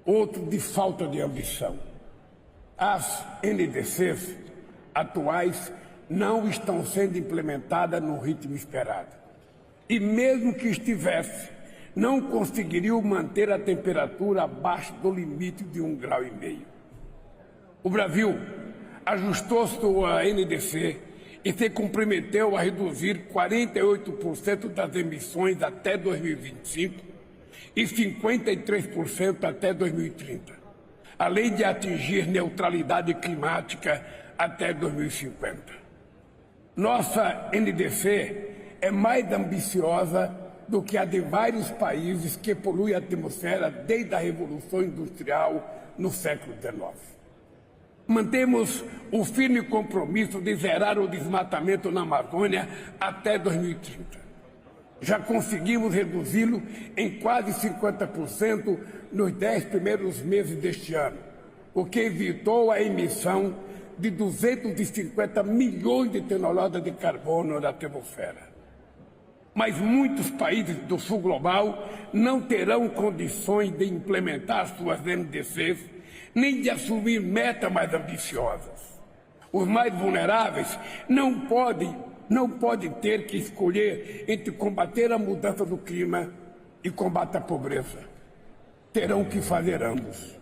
outro de falta de ambição. As NDCs atuais não estão sendo implementadas no ritmo esperado. E mesmo que estivesse, não conseguiriam manter a temperatura abaixo do limite de 1,5 grau. O Brasil ajustou sua NDC e se comprometeu a reduzir 48% das emissões até 2025 e 53% até 2030, além de atingir neutralidade climática até 2050. Nossa NDC é mais ambiciosa do que a de vários países que poluem a atmosfera desde a Revolução Industrial no século XIX. Mantemos o firme compromisso de zerar o desmatamento na Amazônia até 2030. Já conseguimos reduzi-lo em quase 50% nos 10 primeiros meses deste ano, o que evitou a emissão de 250 milhões de toneladas de carbono na atmosfera. Mas muitos países do sul global não terão condições de implementar suas NDCs nem de assumir metas mais ambiciosas. Os mais vulneráveis não podem ter que escolher entre combater a mudança do clima e combater a pobreza. Terão que fazer ambos.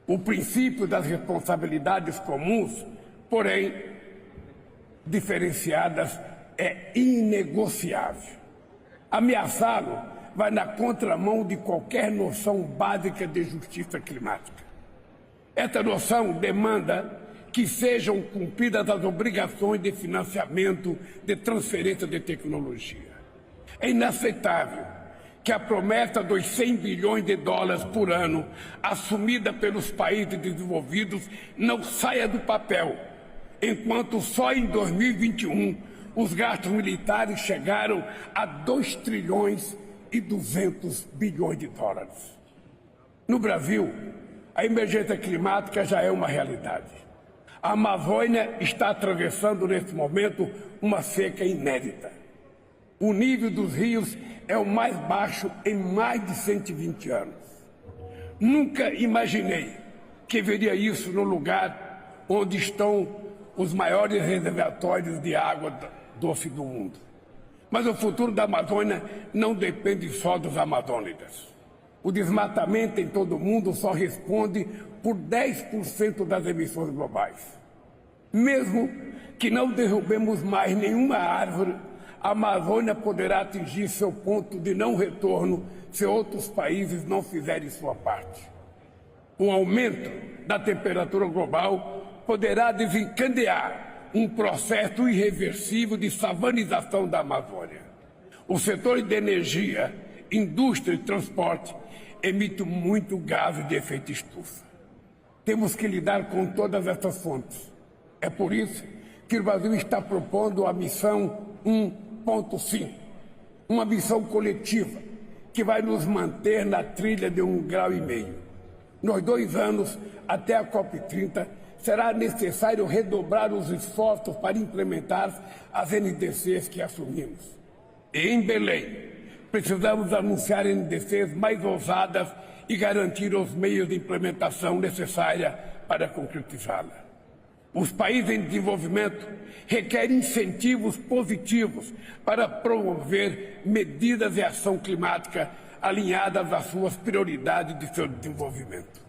O princípio das responsabilidades comuns, porém diferenciadas, é inegociável. Ameaçá-lo vai na contramão de qualquer noção básica de justiça climática. Essa noção demanda que sejam cumpridas as obrigações de financiamento de transferência de tecnologia. É inaceitável que a promessa dos 100 bilhões de dólares por ano assumida pelos países desenvolvidos não saia do papel, enquanto só em 2021 os gastos militares chegaram a 2 trilhões e 200 bilhões de dólares. No Brasil, a emergência climática já é uma realidade. A Amazônia está atravessando nesse momento uma seca inédita. O nível dos rios é o mais baixo em mais de 120 anos. Nunca imaginei que veria isso no lugar onde estão os maiores reservatórios de água doce do mundo. Mas o futuro da Amazônia não depende só dos amazônicas. O desmatamento em todo o mundo só responde por 10% das emissões globais. Mesmo que não derrubemos mais nenhuma árvore, a Amazônia poderá atingir seu ponto de não retorno se outros países não fizerem sua parte. O aumento da temperatura global poderá desencadear um processo irreversível de savanização da Amazônia. O setor de energia, indústria e transporte emite muito gás de efeito estufa. Temos que lidar com todas essas fontes. É por isso que o Brasil está propondo a missão 1.5, uma missão coletiva que vai nos manter na trilha de 1,5 grau. Nos 2 anos, até a COP30, será necessário redobrar os esforços para implementar as NDCs que assumimos. E em Belém, precisamos anunciar NDCs mais ousadas e garantir os meios de implementação necessária para concretizá-la. Os países em desenvolvimento requerem incentivos positivos para promover medidas de ação climática alinhadas às suas prioridades de seu desenvolvimento.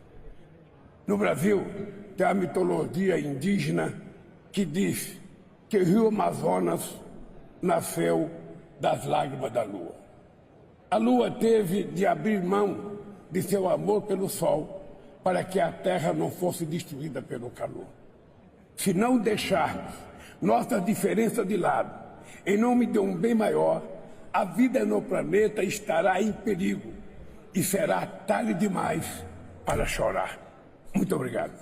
No Brasil, tem a mitologia indígena que diz que o rio Amazonas nasceu das lágrimas da lua. A lua teve de abrir mão de seu amor pelo sol para que a terra não fosse destruída pelo calor. Se não deixarmos nossas diferenças de lado, em nome de um bem maior, a vida no planeta estará em perigo e será tarde demais para chorar. Muito obrigado.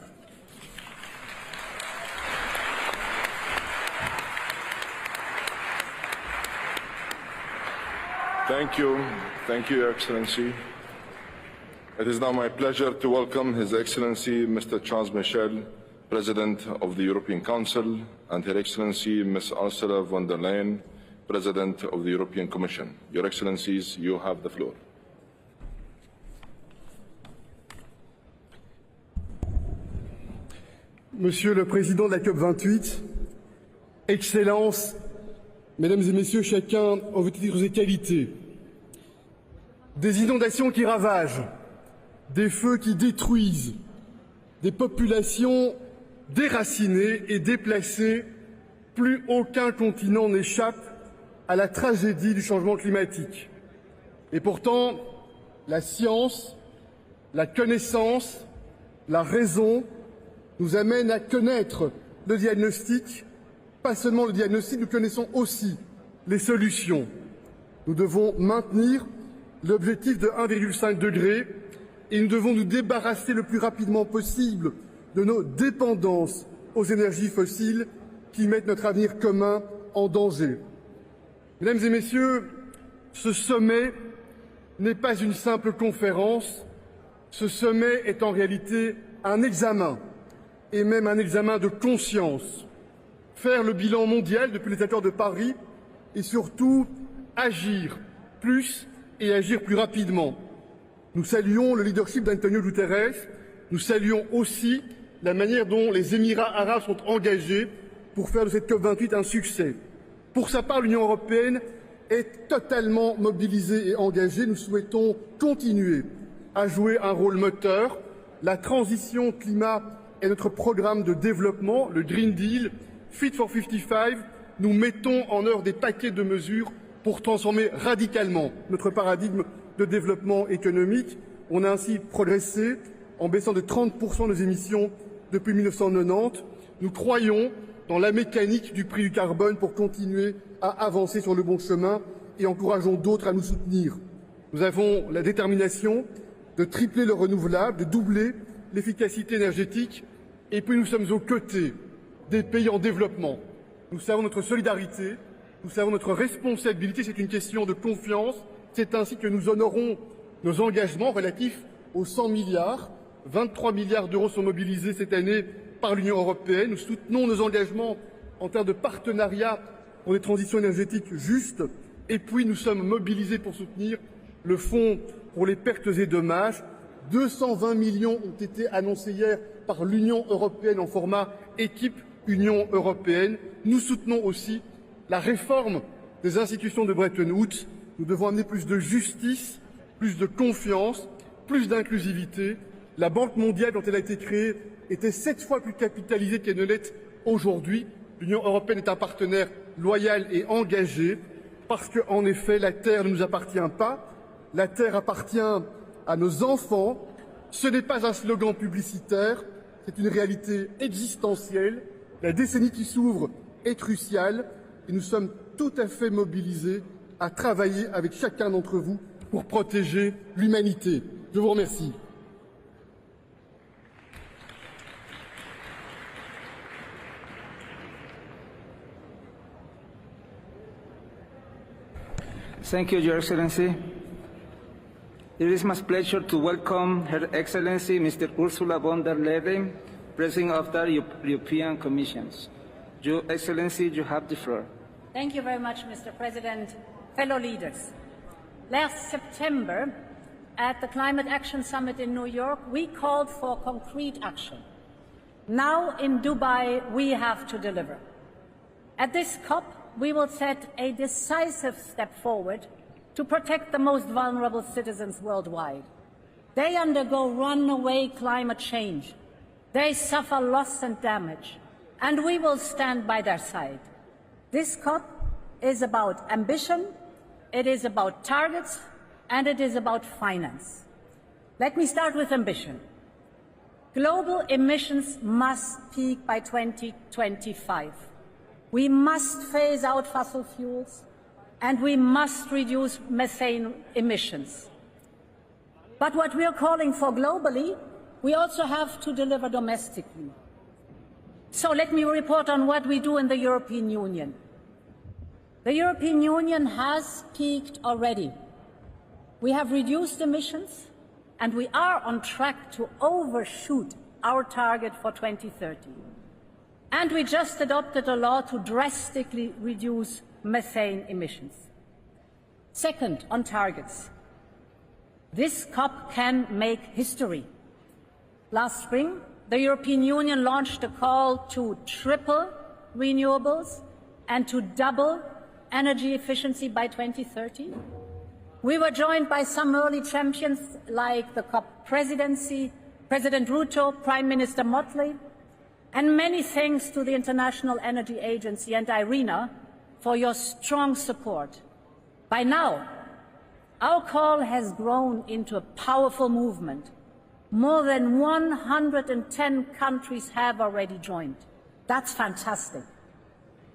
Thank you, Your Excellency. It is now my pleasure to welcome His Excellency Mr. Charles Michel, President of the European Council, and Her Excellency Ms. Ursula von der Leyen, President of the European Commission. Your Excellencies, you have the floor. Monsieur le Président de la COP28, Excellences, Mesdames et Messieurs, chacun en vos titres et qualités, des inondations qui ravagent, des feux qui détruisent, des populations déracinées et déplacées, plus aucun continent n'échappe à la tragédie du changement climatique. Et pourtant, la science, la connaissance, la raison nous amènent à connaître le diagnostic. Pas seulement le diagnostic, nous connaissons aussi les solutions. Nous devons maintenir l'objectif de 1,5 degré et nous devons nous débarrasser le plus rapidement possible de nos dépendances aux énergies fossiles qui mettent notre avenir commun en danger. Mesdames et Messieurs, ce sommet n'est pas une simple conférence, ce sommet est en réalité un examen, et même un examen de conscience. Faire le bilan mondial depuis les accords de Paris et surtout agir plus et agir plus rapidement. Nous saluons le leadership d'Antonio Guterres, nous saluons aussi la manière dont les Émirats arabes sont engagés pour faire de cette COP28 un succès. Pour sa part, l'Union européenne est totalement mobilisée et engagée. Nous souhaitons continuer à jouer un rôle moteur. La transition climat est notre programme de développement, le Green Deal, Fit for 55. Nous mettons en œuvre des paquets de mesures pour transformer radicalement notre paradigme de développement économique. On a ainsi progressé en baissant de 30% nos émissions depuis 1990. Nous croyons dans la mécanique du prix du carbone pour continuer à avancer sur le bon chemin et encourageons d'autres à nous soutenir. Nous avons la détermination de tripler le renouvelable, de doubler l'efficacité énergétique et puis nous sommes aux côtés des pays en développement. Nous savons notre solidarité, nous savons notre responsabilité, c'est une question de confiance. C'est ainsi que nous honorons nos engagements relatifs aux 100 milliards. 23 milliards d'euros sont mobilisés cette année par l'Union européenne. Nous soutenons nos engagements en termes de partenariat pour des transitions énergétiques justes. Et puis nous sommes mobilisés pour soutenir le fonds pour les pertes et dommages. 220 millions ont été annoncés hier par l'Union européenne en format équipe Union européenne. Nous soutenons aussi la réforme des institutions de Bretton Woods. Nous devons amener plus de justice, plus de confiance, plus d'inclusivité. La Banque mondiale, quand elle a été créée, était 7 fois plus capitalisée qu'elle ne l'est aujourd'hui. L'Union européenne est un partenaire loyal et engagé parce qu'en effet, la Terre ne nous appartient pas. La Terre appartient à nos enfants. Ce n'est pas un slogan publicitaire, c'est une réalité existentielle. La décennie qui s'ouvre est cruciale et nous sommes tout à fait mobilisés à travailler avec chacun d'entre vous pour protéger l'humanité. Je vous remercie. Thank you, Your Excellency. It is my pleasure to welcome Her Excellency Mr. Ursula von der Leyen, President of the European Commission. Your Excellency, you have the floor. Thank you very much, Mr. President. Fellow leaders, last September at the Climate Action Summit in New York, we called for concrete action. Now in Dubai, we have to deliver. At this COP, we will set a decisive step forward to protect the most vulnerable citizens worldwide. They undergo runaway climate change. They suffer loss and damage, and we will stand by their side. This COP is about ambition, it is about targets, and it is about finance. Let me start with ambition. Global emissions must peak by 2025. We must phase out fossil fuels, and we must reduce methane emissions. But what we are calling for globally, we also have to deliver domestically. So let me report on what we do in the European Union. The European Union has peaked already. We have reduced emissions, and we are on track to overshoot our target for 2030. And we just adopted a law to drastically reduce methane emissions. Second, on targets. This COP can make history. Last spring, the European Union launched a call to triple renewables and to double energy efficiency by 2030. We were joined by some early champions like the COP presidency, President Ruto, Prime Minister Motley, and many thanks to the International Energy Agency and IRENA for your strong support. By now, our call has grown into a powerful movement. More than 110 countries have already joined. That's fantastic.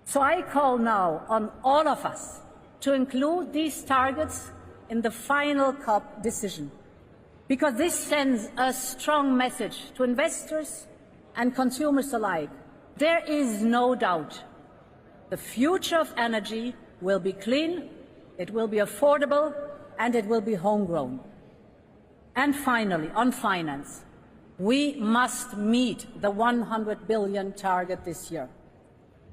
So I call now on all of us to include these targets in the final COP decision, because this sends a strong message to investors and consumers alike. There is no doubt the future of energy will be clean, it will be affordable, and it will be homegrown. And finally, on finance, we must meet the 100 billion target this year.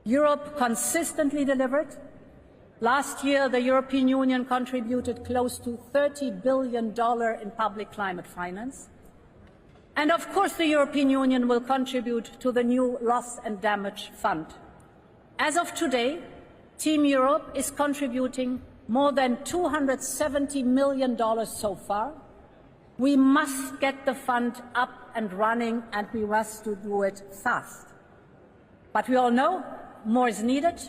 Europe consistently delivered. Last year, the European Union contributed close to $30 billion in public climate finance. And of course, the European Union will contribute to the new Loss and Damage Fund. As of today, Team Europe is contributing more than $270 million so far. We must get the fund up and running, and we must do it fast. But we all know more is needed.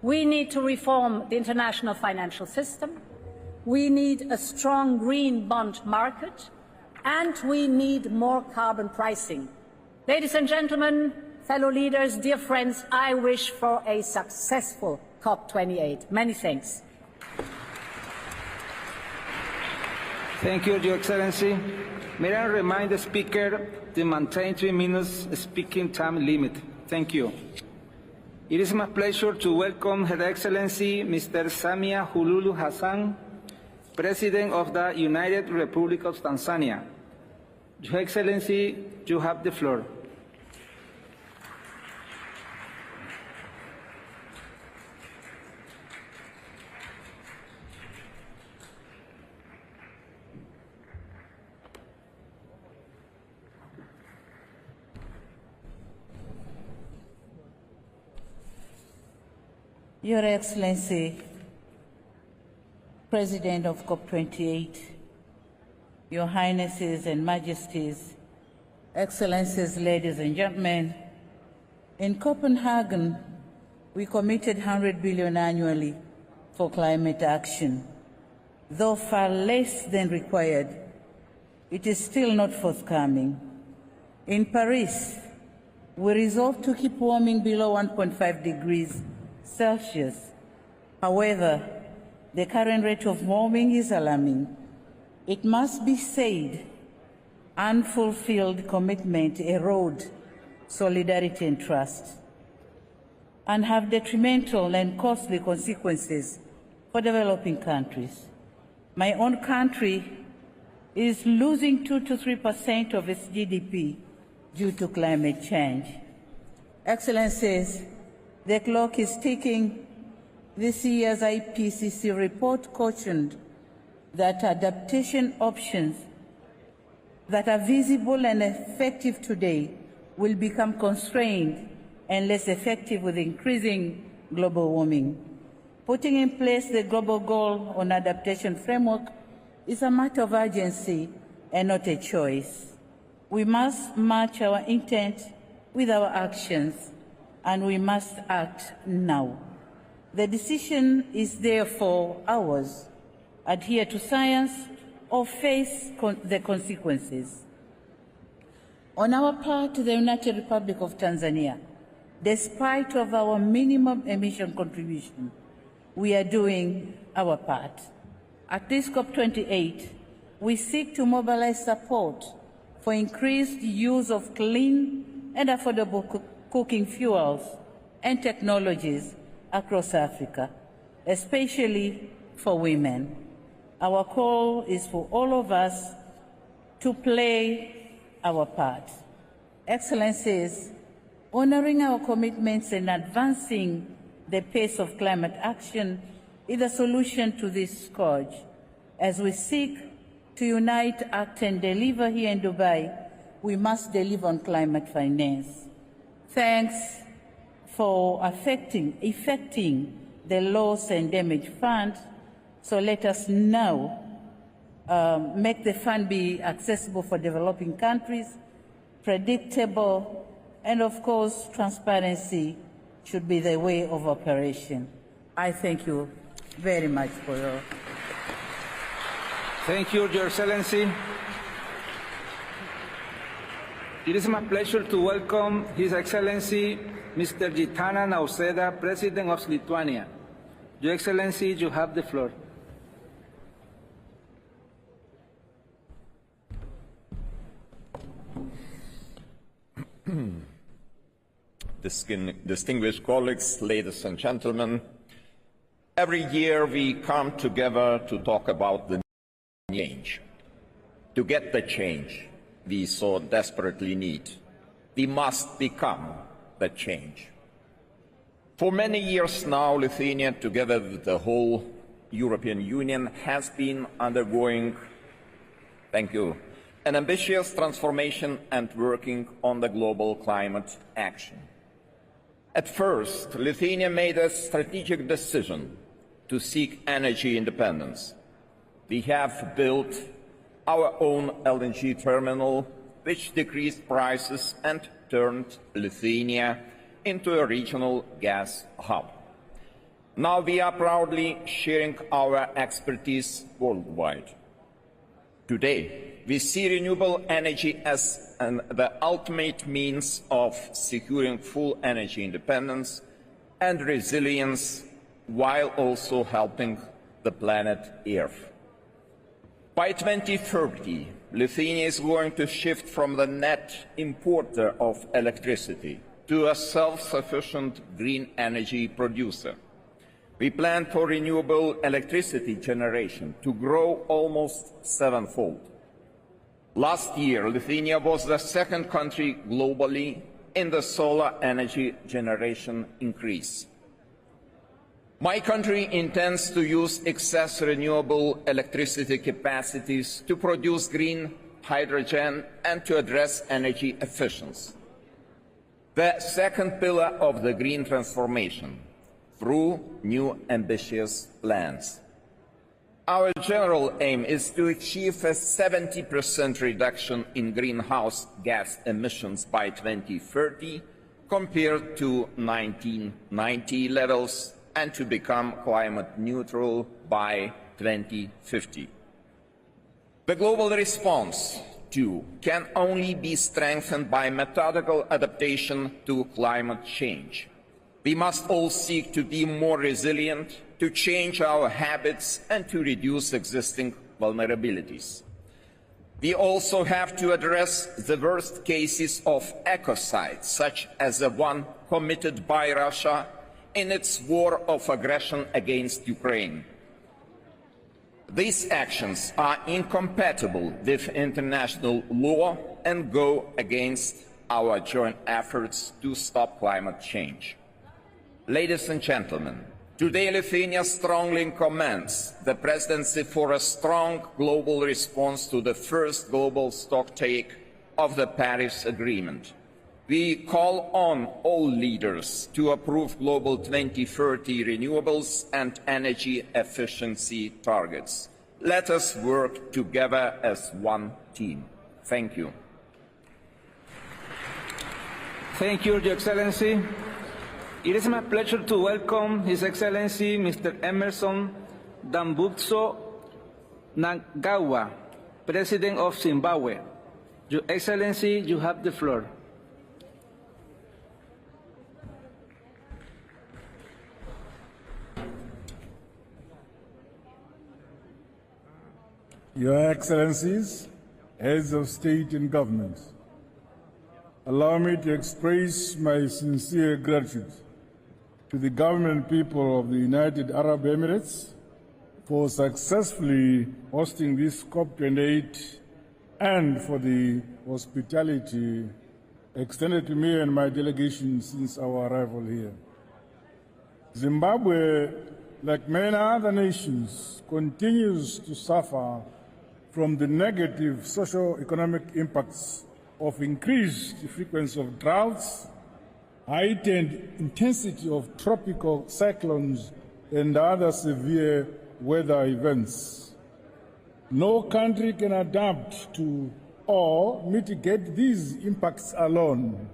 We need to reform the international financial system. We need a strong green bond market, and we need more carbon pricing. Ladies and gentlemen, fellow leaders, dear friends, I wish for a successful COP28. Many thanks. Thank you, Your Excellency. May I remind the Speaker to maintain 3 minutes speaking time limit. Thank you. It is my pleasure to welcome Her Excellency Mr. Samia Suluhu Hassan, President of the United Republic of Tanzania. Your Excellency, you have the floor. Your Excellency, President of COP28, Your Highnesses and Majesties, Excellencies, ladies and gentlemen, in Copenhagen, we committed 100 billion annually for climate action. Though far less than required, it is still not forthcoming. In Paris, we resolved to keep warming below 1.5 degrees Celsius. However, the current rate of warming is alarming. It must be said, unfulfilled commitment erode solidarity and trust, and have detrimental and costly consequences for developing countries. My own country is losing 2 to 3% of its GDP due to climate change. Excellencies, the clock is ticking. This year's IPCC report cautioned that adaptation options that are visible and effective today will become constrained and less effective with increasing global warming. Putting in place the global goal on adaptation framework is a matter of urgency and not a choice. We must match our intent with our actions, and we must act now. The decision is therefore ours: adhere to science or face the consequences. On our part, the United Republic of Tanzania, despite of our minimum emission contribution, we are doing our part. At this COP28, we seek to mobilize support for increased use of clean and affordable cooking fuels and technologies across Africa, especially for women. Our call is for all of us to play our part. Excellencies, honoring our commitments and advancing the pace of climate action is the solution to this scourge. As we seek to unite, act, and deliver here in Dubai, we must deliver on climate finance. Thanks for effecting the Loss and Damage Fund. So let us now make the fund be accessible for developing countries, predictable, and of course, transparency should be the way of operation. I thank you very much for your... Thank you, Your Excellency. It is my pleasure to welcome His Excellency Mr. Gitanas Nausėda, President of Lithuania. Your Excellency, you have the floor. Distinguished colleagues, ladies and gentlemen, every year we come together to talk about the change. To get the change we so desperately need, we must become the change. For many years now, Lithuania, together with the whole European Union, has been undergoing, an ambitious transformation and working on the global climate action. At first, Lithuania made a strategic decision to seek energy independence. We have built our own LNG terminal, which decreased prices and turned Lithuania into a regional gas hub. Now we are proudly sharing our expertise worldwide. Today, we see renewable energy as the ultimate means of securing full energy independence and resilience, while also helping the planet Earth. By 2030, Lithuania is going to shift from the net importer of electricity to a self-sufficient green energy producer. We plan for renewable electricity generation to grow almost sevenfold. Last year, Lithuania was the second country globally in the solar energy generation increase. My country intends to use excess renewable electricity capacities to produce green hydrogen and to address energy efficiency. The second pillar of the green transformation, through new ambitious plans. Our general aim is to achieve a 70% reduction in greenhouse gas emissions by 2030 compared to 1990 levels, and to become climate neutral by 2050. The global response, too, can only be strengthened by methodical adaptation to climate change. We must all seek to be more resilient, to change our habits, and to reduce existing vulnerabilities. We also have to address the worst cases of ecocide, such as the one committed by Russia in its war of aggression against Ukraine. These actions are incompatible with international law and go against our joint efforts to stop climate change. Ladies and gentlemen, today Lithuania strongly commends the Presidency for a strong global response to the first global stocktake of the Paris Agreement. We call on all leaders to approve global 2030 renewables and energy efficiency targets. Let us work together as one team. Thank you. Thank you, Your Excellency. It is my pleasure to welcome His Excellency Mr. Emerson Dambudzo Mnangagwa, President of Zimbabwe. Your Excellency, you have the floor. Your Excellencies, Heads of State and Government, allow me to express my sincere gratitude to the government and people of the United Arab Emirates for successfully hosting this COP28 and for the hospitality extended to me and my delegation since our arrival here. Zimbabwe, like many other nations, continues to suffer from the negative socio-economic impacts of increased frequency of droughts, heightened intensity of tropical cyclones, and other severe weather events. No country can adapt to or mitigate these impacts alone.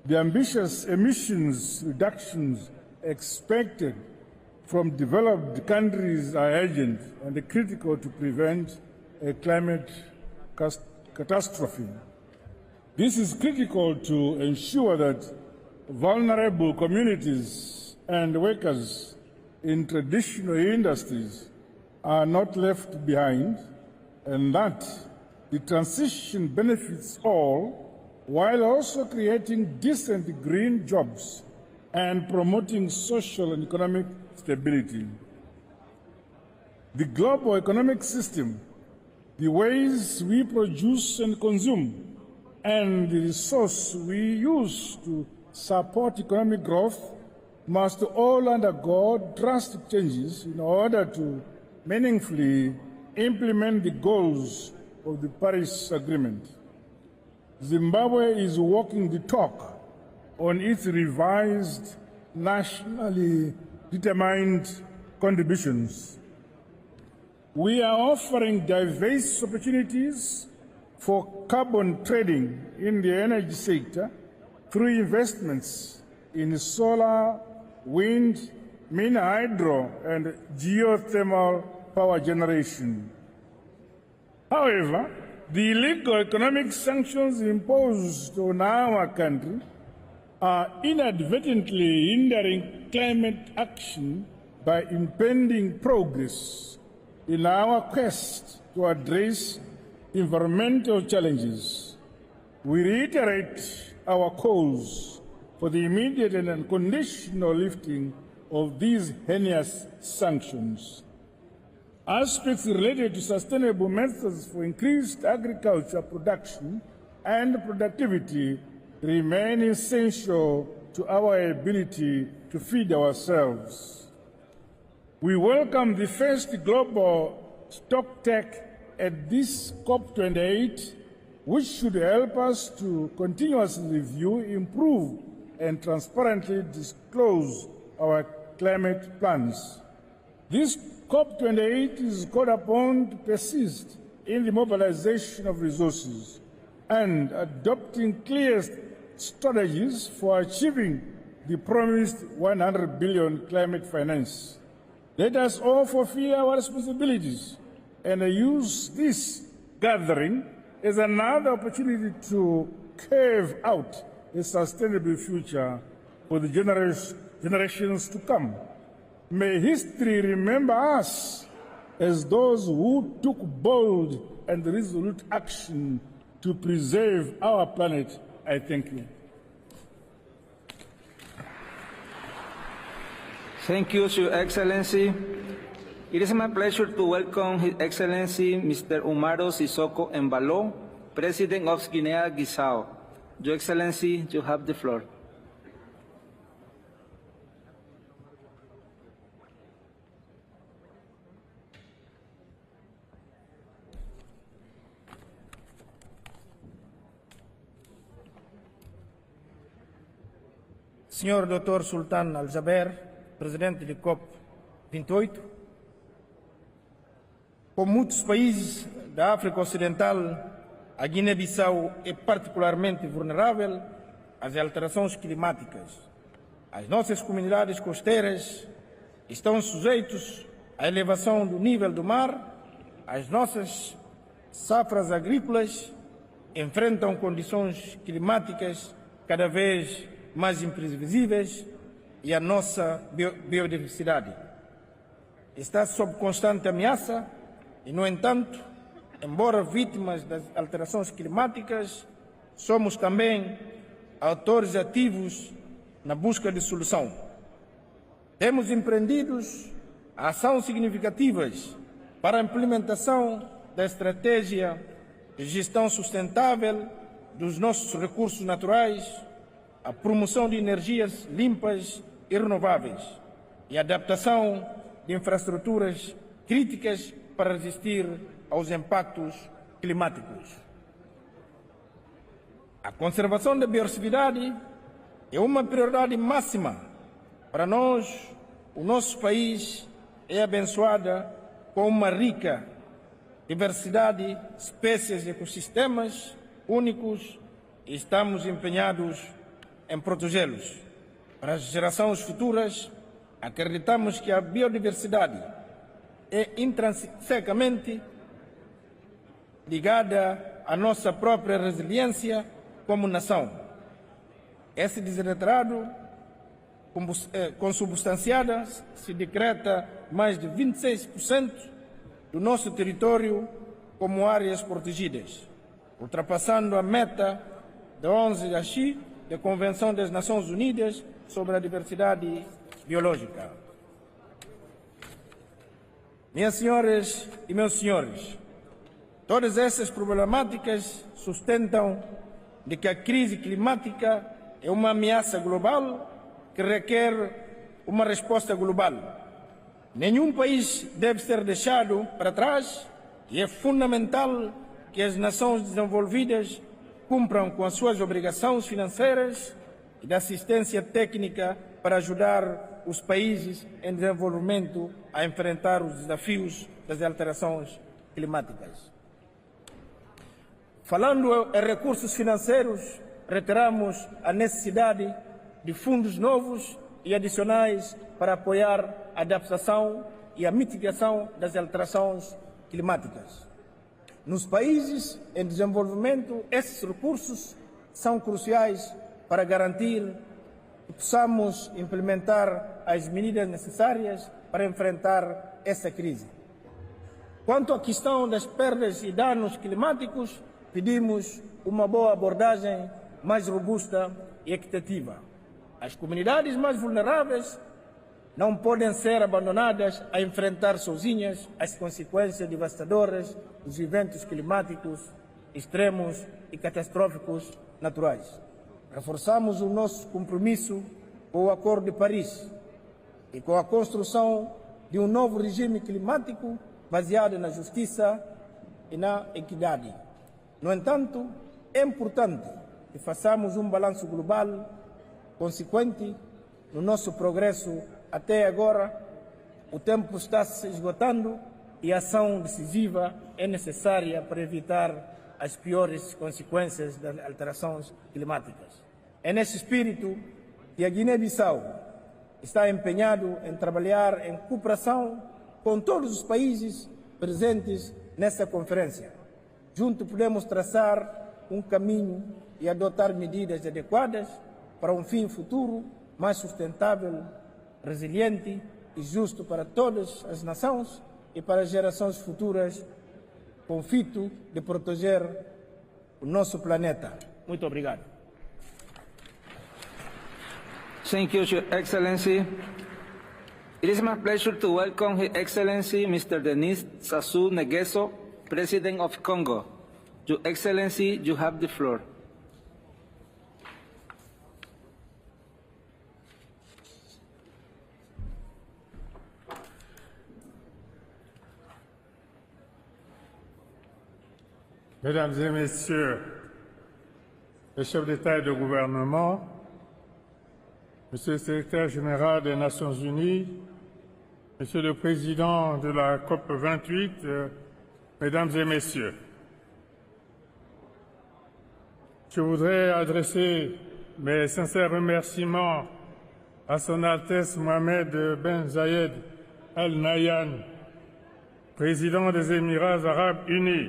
The ambitious emissions reductions expected from developed countries are urgent and critical to prevent a climate catastrophe. This is critical to ensure that vulnerable communities and workers in traditional industries are not left behind, and that the transition benefits all, while also creating decent green jobs and promoting social and economic stability. The global economic system, the ways we produce and consume, and the resource we use to support economic growth must all undergo drastic changes in order to meaningfully implement the goals of the Paris Agreement. Zimbabwe is walking the talk on its revised, nationally determined contributions. We are offering diverse opportunities for carbon trading in the energy sector through investments in solar, wind, mini hydro, and geothermal power generation. However, the illegal economic sanctions imposed on our country are inadvertently hindering climate action by impeding progress in our quest to address environmental challenges. We reiterate our calls for the immediate and unconditional lifting of these heinous sanctions. Aspects related to sustainable methods for increased agriculture production and productivity remain essential to our ability to feed ourselves. We welcome the first global stocktake at this COP28, which should help us to continuously review, improve, and transparently disclose our climate plans. This COP28 is called upon to persist in the mobilization of resources and adopting clear strategies for achieving the promised 100 billion climate finance. Let us all fulfill our responsibilities and use this gathering as another opportunity to carve out a sustainable future for the generations to come. May history remember us as those who took bold and resolute action to preserve our planet. I thank you. Thank you, Your Excellency. It is my pleasure to welcome His Excellency Mr. Umaro Sissoko Embalo, President of Guinea-Bissau. Your Excellency, you have the floor. Sr. Dr. Sultan Al-Jaber, presidente de COP28, como muitos países da África Ocidental, a Guiné-Bissau é particularmente vulnerável às alterações climáticas. As nossas comunidades costeiras estão sujeitas à elevação do nível do mar, as nossas safras agrícolas enfrentam condições climáticas cada vez mais imprevisíveis e a nossa biodiversidade está sob constante ameaça e, no entanto, embora vítimas das alterações climáticas, somos também autores ativos na busca de solução. Temos empreendido ações significativas para a implementação da estratégia de gestão sustentável dos nossos recursos naturais, a promoção de energias limpas e renováveis e a adaptação de infraestruturas críticas para resistir aos impactos climáticos. A conservação da biodiversidade é uma prioridade máxima para nós. O nosso país é abençoado com uma rica diversidade de espécies e ecossistemas únicos e estamos empenhados em protegê-los. Para as gerações futuras, acreditamos que a biodiversidade é intrinsecamente ligada à nossa própria resiliência como nação. Esse desiderato consubstanciada se decreta mais de 26% do nosso território como áreas protegidas, ultrapassando a meta de 11 da XI da Convenção das Nações Unidas sobre a Diversidade Biológica. Minhas senhoras e meus senhores, todas essas problemáticas sustentam de que a crise climática é uma ameaça global que requer uma resposta global. Nenhum país deve ser deixado para trás e é fundamental que as nações desenvolvidas cumpram com as suas obrigações financeiras e de assistência técnica para ajudar os países em desenvolvimento a enfrentar os desafios das alterações climáticas. Falando em recursos financeiros, reiteramos a necessidade de fundos novos e adicionais para apoiar a adaptação e a mitigação das alterações climáticas. Nos países em desenvolvimento, esses recursos são cruciais para garantir que possamos implementar as medidas necessárias para enfrentar essa crise. Quanto à questão das perdas e danos climáticos, pedimos uma boa abordagem mais robusta e equitativa. As comunidades mais vulneráveis não podem ser abandonadas a enfrentar sozinhas as consequências devastadoras dos eventos climáticos extremos e catastróficos naturais. Reforçamos o nosso compromisso com o Acordo de Paris e com a construção de um novo regime climático baseado na justiça e na equidade. No entanto, é importante que façamos um balanço global consequente no nosso progresso até agora. O tempo está se esgotando e a ação decisiva é necessária para evitar as piores consequências das alterações climáticas. É nesse espírito que a Guiné-Bissau está empenhado em trabalhar em cooperação com todos os países presentes nessa conferência. Juntos podemos traçar um caminho e adotar medidas adequadas para um fim futuro mais sustentável, resiliente e justo para todas as nações e para as gerações futuras, com o fito de proteger o nosso planeta. Muito obrigado. Thank you, Your Excellency. It is my pleasure to welcome His Excellency Mr. Denis Sassou Nguesso, President of Congo. Your Excellency, you have the floor. Mesdames et Messieurs les chefs d'État et de gouvernement, Monsieur le secrétaire général des Nations Unies, Monsieur le Président de la COP28, Mesdames et Messieurs, je voudrais adresser mes sincères remerciements à Son Altesse Mohamed Ben Zayed Al Nahyan, président des Émirats arabes unis,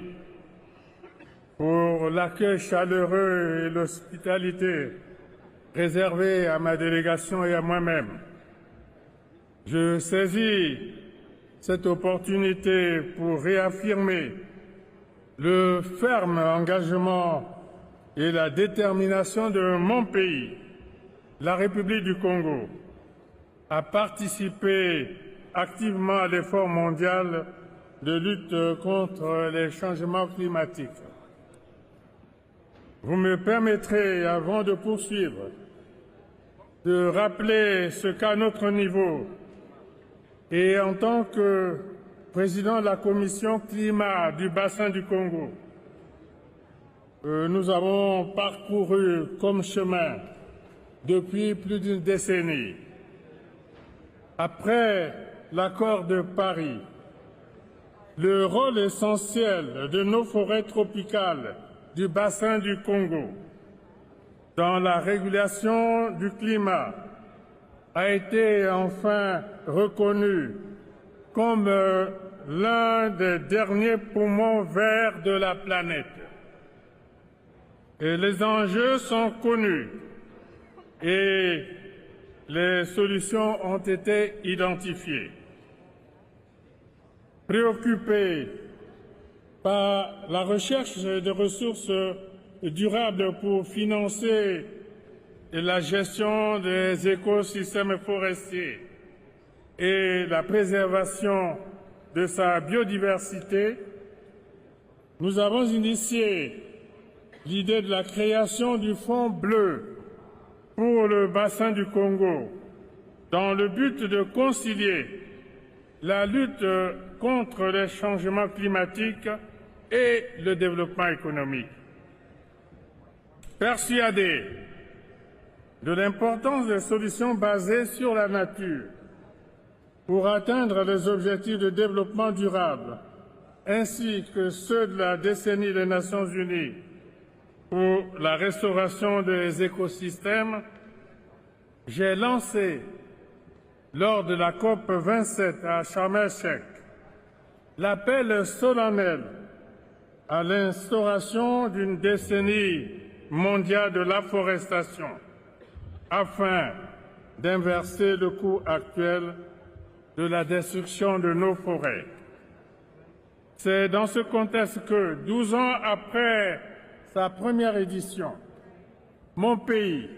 pour l'accueil chaleureux et l'hospitalité réservée à ma délégation et à moi-même. Je saisis cette opportunité pour réaffirmer le ferme engagement et la détermination de mon pays, la République du Congo, à participer activement à l'effort mondial de lutte contre les changements climatiques. Vous me permettrez, avant de poursuivre, de rappeler ce qu'à notre niveau et en tant que président de la Commission climat du bassin du Congo, nous avons parcouru comme chemin depuis plus d'une décennie. Après l'accord de Paris, le rôle essentiel de nos forêts tropicales du bassin du Congo dans la régulation du climat a été enfin reconnu comme l'un des derniers poumons verts de la planète. Et les enjeux sont connus et les solutions ont été identifiées. Préoccupés par la recherche de ressources durables pour financer la gestion des écosystèmes forestiers et la préservation de sa biodiversité, nous avons initié l'idée de la création du Fonds bleu pour le bassin du Congo, dans le but de concilier la lutte contre les changements climatiques et le développement économique. Persuadé de l'importance des solutions basées sur la nature pour atteindre les objectifs de développement durable, ainsi que ceux de la décennie des Nations Unies pour la restauration des écosystèmes, j'ai lancé, lors de la COP27 à Sharm el-Sheikh, l'appel solennel à l'instauration d'une décennie mondiale de l'afforestation afin d'inverser le cours actuel de la destruction de nos forêts. C'est dans ce contexte que, 12 ans après sa première édition, mon pays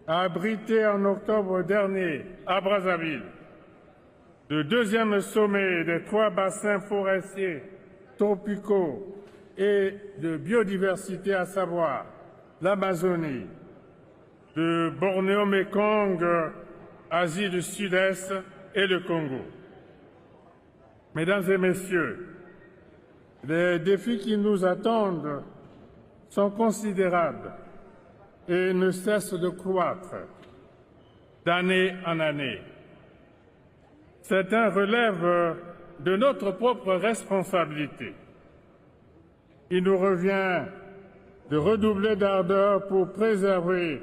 a abrité en octobre dernier à Brazzaville le deuxième sommet des 3 bassins forestiers tropicaux et de biodiversité, à savoir l'Amazonie, le Bornéo-Mékong, Asie du Sud-Est et le Congo. Mesdames et Messieurs, les défis qui nous attendent sont considérables et ne cessent de croître d'année en année. Certains relèvent de notre propre responsabilité. Il nous revient de redoubler d'ardeur pour préserver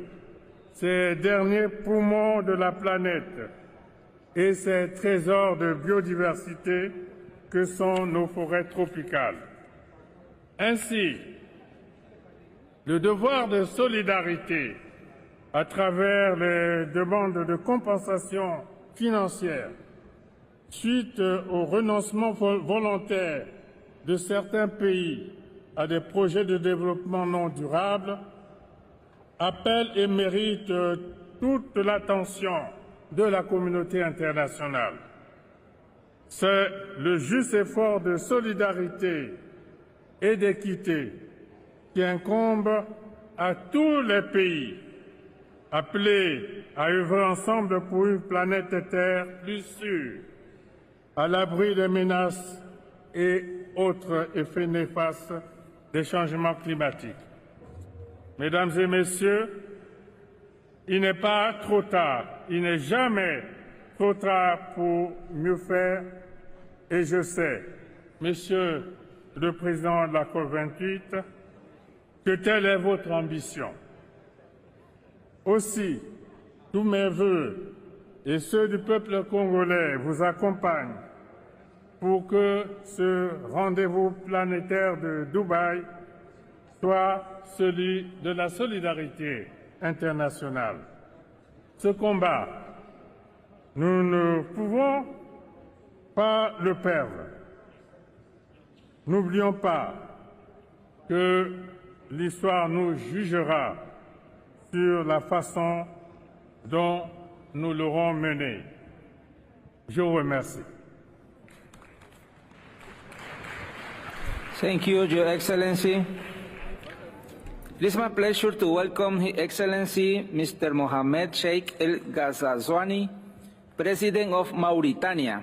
ces derniers poumons de la planète et ces trésors de biodiversité que sont nos forêts tropicales. Ainsi, le devoir de solidarité à travers les demandes de compensation financière suite au renoncement volontaire de certains pays à des projets de développement non durable appelle et mérite toute l'attention de la communauté internationale. C'est le juste effort de solidarité et d'équité qui incombe à tous les pays appelés à œuvrer ensemble pour une planète Terre plus sûre, à l'abri des menaces et autres effets néfastes des changements climatiques. Mesdames et Messieurs, Il n'est pas trop tard, il n'est jamais trop tard pour mieux faire. Et je sais, Monsieur le Président de la COP28, que telle est votre ambition. Aussi, tous mes vœux et ceux du peuple congolais vous accompagnent pour que ce rendez-vous planétaire de Dubaï soit celui de la solidarité internationale. Ce combat, nous ne pouvons pas le perdre. N'oublions pas que l'histoire nous jugera sur la façon dont nous l'aurons mené. Je vous remercie. Thank you, Your Excellency. It is my pleasure to welcome His Excellency Mr. Mohamed Sheikh El Ghazazwani, President of Mauritania.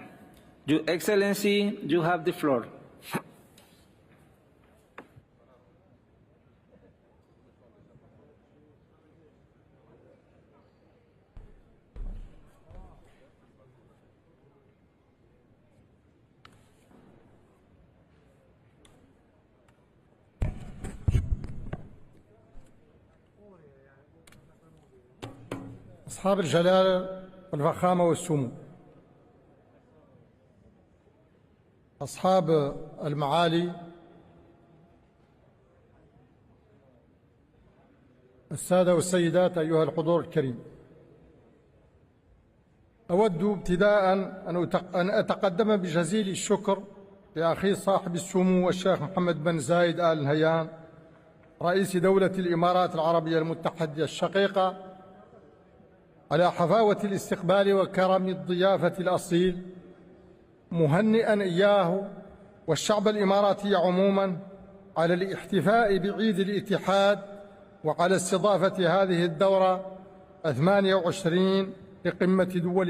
Your Excellency, you have the floor. أصحاب الجلالة والفخامة والسمو، أصحاب المعالي، السادة والسيدات، أيها الحضور الكريم، أود ابتداء أن أتقدم بجزيل الشكر لأخي صاحب السمو الشيخ محمد بن زايد آل نهيان رئيس دولة الإمارات العربية المتحدة الشقيقة على حفاوة الاستقبال وكرم الضيافة الأصيل، مهنئا إياه والشعب الإماراتي عموما على الاحتفاء بعيد الاتحاد وعلى استضافة هذه الدورة 28 لقمة دول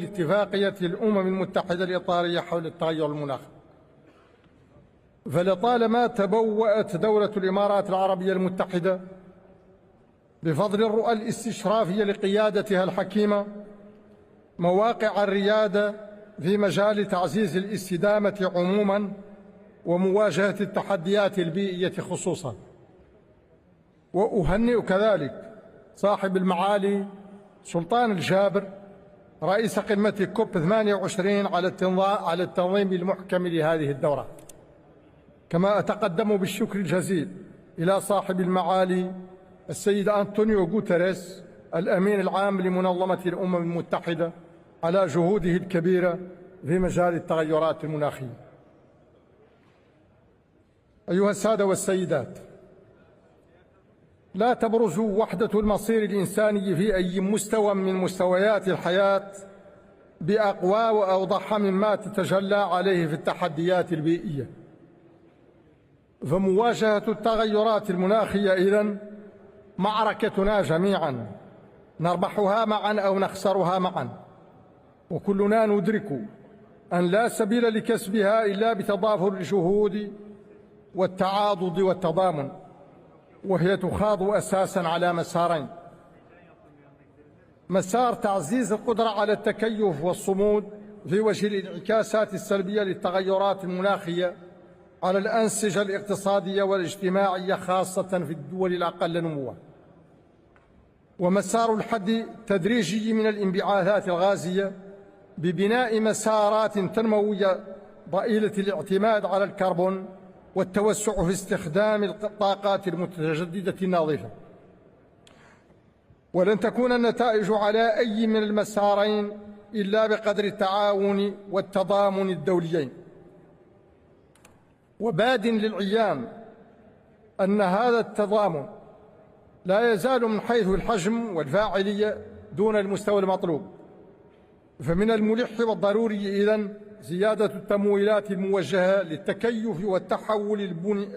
اتفاقية الأمم المتحدة الإطارية حول التغير المناخي. فلطالما تبوأت دولة الإمارات العربية المتحدة بفضل الرؤى الاستشرافية لقيادتها الحكيمة مواقع الريادة في مجال تعزيز الاستدامة عموما ومواجهة التحديات البيئية خصوصا. وأهنئ كذلك صاحب المعالي سلطان الجابر رئيس قمة كوب 28 على التنظيم المحكم لهذه الدورة. كما أتقدم بالشكر الجزيل إلى صاحب المعالي السيد أنطونيو غوتيريس الأمين العام لمنظمة الأمم المتحدة على جهوده الكبيرة في مجال التغيرات المناخية. أيها السادة والسيدات، لا تبرز وحدة المصير الإنساني في أي مستوى من مستويات الحياة بأقوى وأوضح مما تتجلى عليه في التحديات البيئية. فمواجهة التغيرات المناخية إذن معركتنا جميعا، نربحها معا أو نخسرها معا، وكلنا ندرك أن لا سبيل لكسبها إلا بتضافر الجهود والتعاضد والتضامن، وهي تخاض أساسا على مسارين: مسار تعزيز القدرة على التكيف والصمود في وجه الانعكاسات السلبية للتغيرات المناخية على الأنسجة الاقتصادية والاجتماعية خاصة في الدول الأقل نمواً، ومسار الحد التدريجي من الانبعاثات الغازية ببناء مسارات تنموية ضئيلة الاعتماد على الكربون والتوسع في استخدام الطاقات المتجددة النظيفة. ولن تكون النتائج على أي من المسارين إلا بقدر التعاون والتضامن الدوليين. وباد للعيان أن هذا التضامن لا يزال من حيث الحجم والفاعلية دون المستوى المطلوب، فمن الملح والضروري إذن زيادة التمويلات الموجهة للتكيف والتحول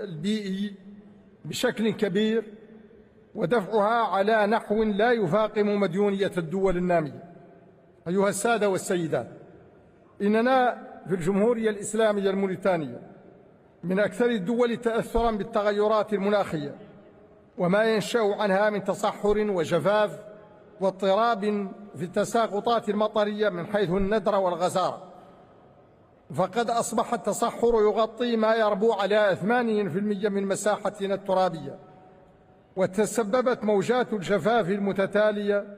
البيئي بشكل كبير، ودفعها على نحو لا يفاقم مديونية الدول النامية. أيها السادة والسيدات، إننا في الجمهورية الإسلامية الموريتانية من أكثر الدول تأثراً بالتغيرات المناخية، وما ينشأ عنها من تصحر وجفاف واضطراب في التساقطات المطرية من حيث الندر والغزارة. فقد أصبح التصحر يغطي ما يربو على 80% من مساحتنا الترابية، وتسببت موجات الجفاف المتتالية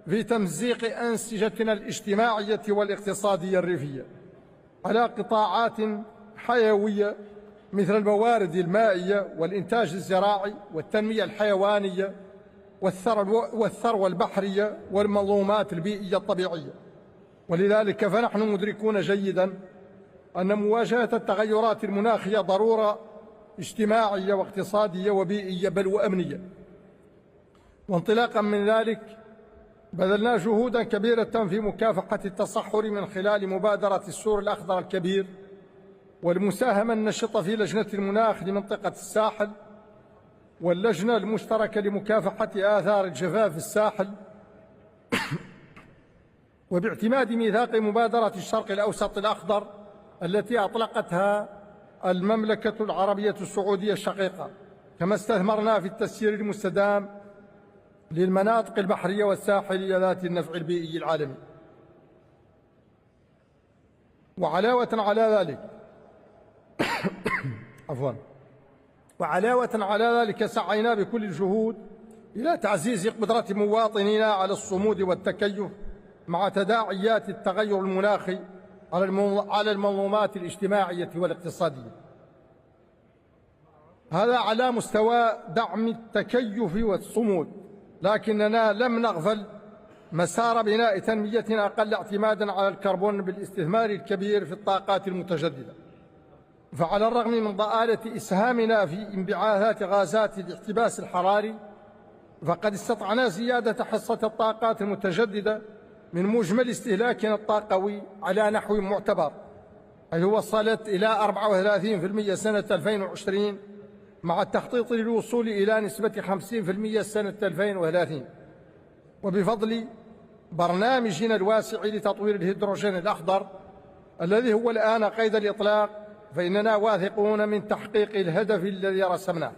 في تمزيق أنسجتنا الاجتماعية والاقتصادية الريفية على قطاعات حيوية مثل الموارد المائية والإنتاج الزراعي والتنمية الحيوانية والثروة البحرية والمنظومات البيئية الطبيعية. ولذلك فنحن مدركون جيداً أن مواجهة التغيرات المناخية ضرورة اجتماعية واقتصادية وبيئية بل وأمنية. وانطلاقاً من ذلك بذلنا جهوداً كبيرة في مكافحة التصحر من خلال مبادرة السور الأخضر الكبير والمساهمة النشطة في لجنة المناخ لمنطقة الساحل واللجنة المشتركة لمكافحة آثار الجفاف في الساحل وباعتماد ميثاق مبادرة الشرق الأوسط الأخضر التي أطلقتها المملكة العربية السعودية الشقيقة، كما استثمرنا في التسيير المستدام للمناطق البحرية والساحلية ذات النفع البيئي العالمي. وعلاوة على ذلك سعينا بكل الجهود إلى تعزيز قدرة مواطنينا على الصمود والتكيف مع تداعيات التغير المناخي على المنظومات الاجتماعية والاقتصادية. هذا على مستوى دعم التكيف والصمود، لكننا لم نغفل مسار بناء تنمية أقل اعتماداً على الكربون بالاستثمار الكبير في الطاقات المتجددة. فعلى الرغم من ضآلة إسهامنا في انبعاثات غازات الاحتباس الحراري، فقد استطعنا زيادة حصة الطاقات المتجددة من مجمل استهلاكنا الطاقوي على نحو معتبر، حيث وصلت إلى 34% سنة 2020 مع التخطيط للوصول إلى نسبة 50% سنة 2030. وبفضل برنامجنا الواسع لتطوير الهيدروجين الأخضر الذي هو الآن قيد الإطلاق، فإننا واثقون من تحقيق الهدف الذي رسمناه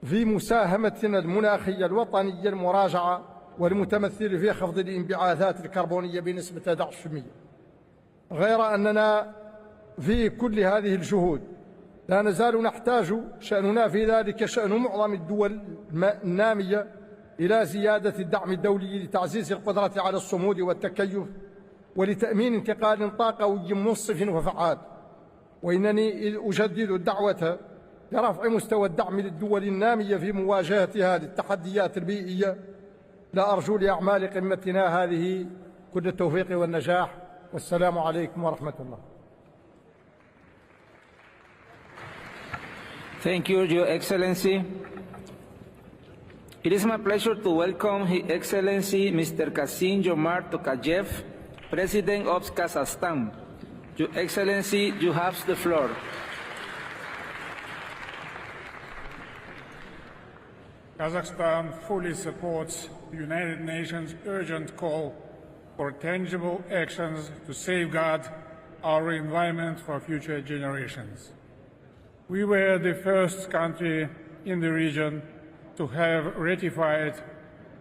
في مساهمتنا المناخية الوطنية المراجعة والمتمثل في خفض الانبعاثات الكربونية بنسبة 11%. غير أننا في كل هذه الجهود لا نزال نحتاج شأننا في ذلك شأن معظم الدول النامية إلى زيادة الدعم الدولي لتعزيز القدرة على الصمود والتكيف ولتأمين انتقال طاقوي منصف وفعال. وإنني أجدد الدعوة لرفع مستوى الدعم للدول النامية في مواجهة هذه التحديات البيئية. لا أرجو لأعمال قمتنا هذه كل التوفيق والنجاح، والسلام عليكم ورحمة الله. Thank you, Your Excellency. It is my pleasure to welcome His Excellency Mr. Kassym-Jomart Tokayev, President of Kazakhstan. Your Excellency, you have the floor. Kazakhstan fully supports the United Nations' urgent call for tangible actions to safeguard our environment for future generations. We were the first country in the region to have ratified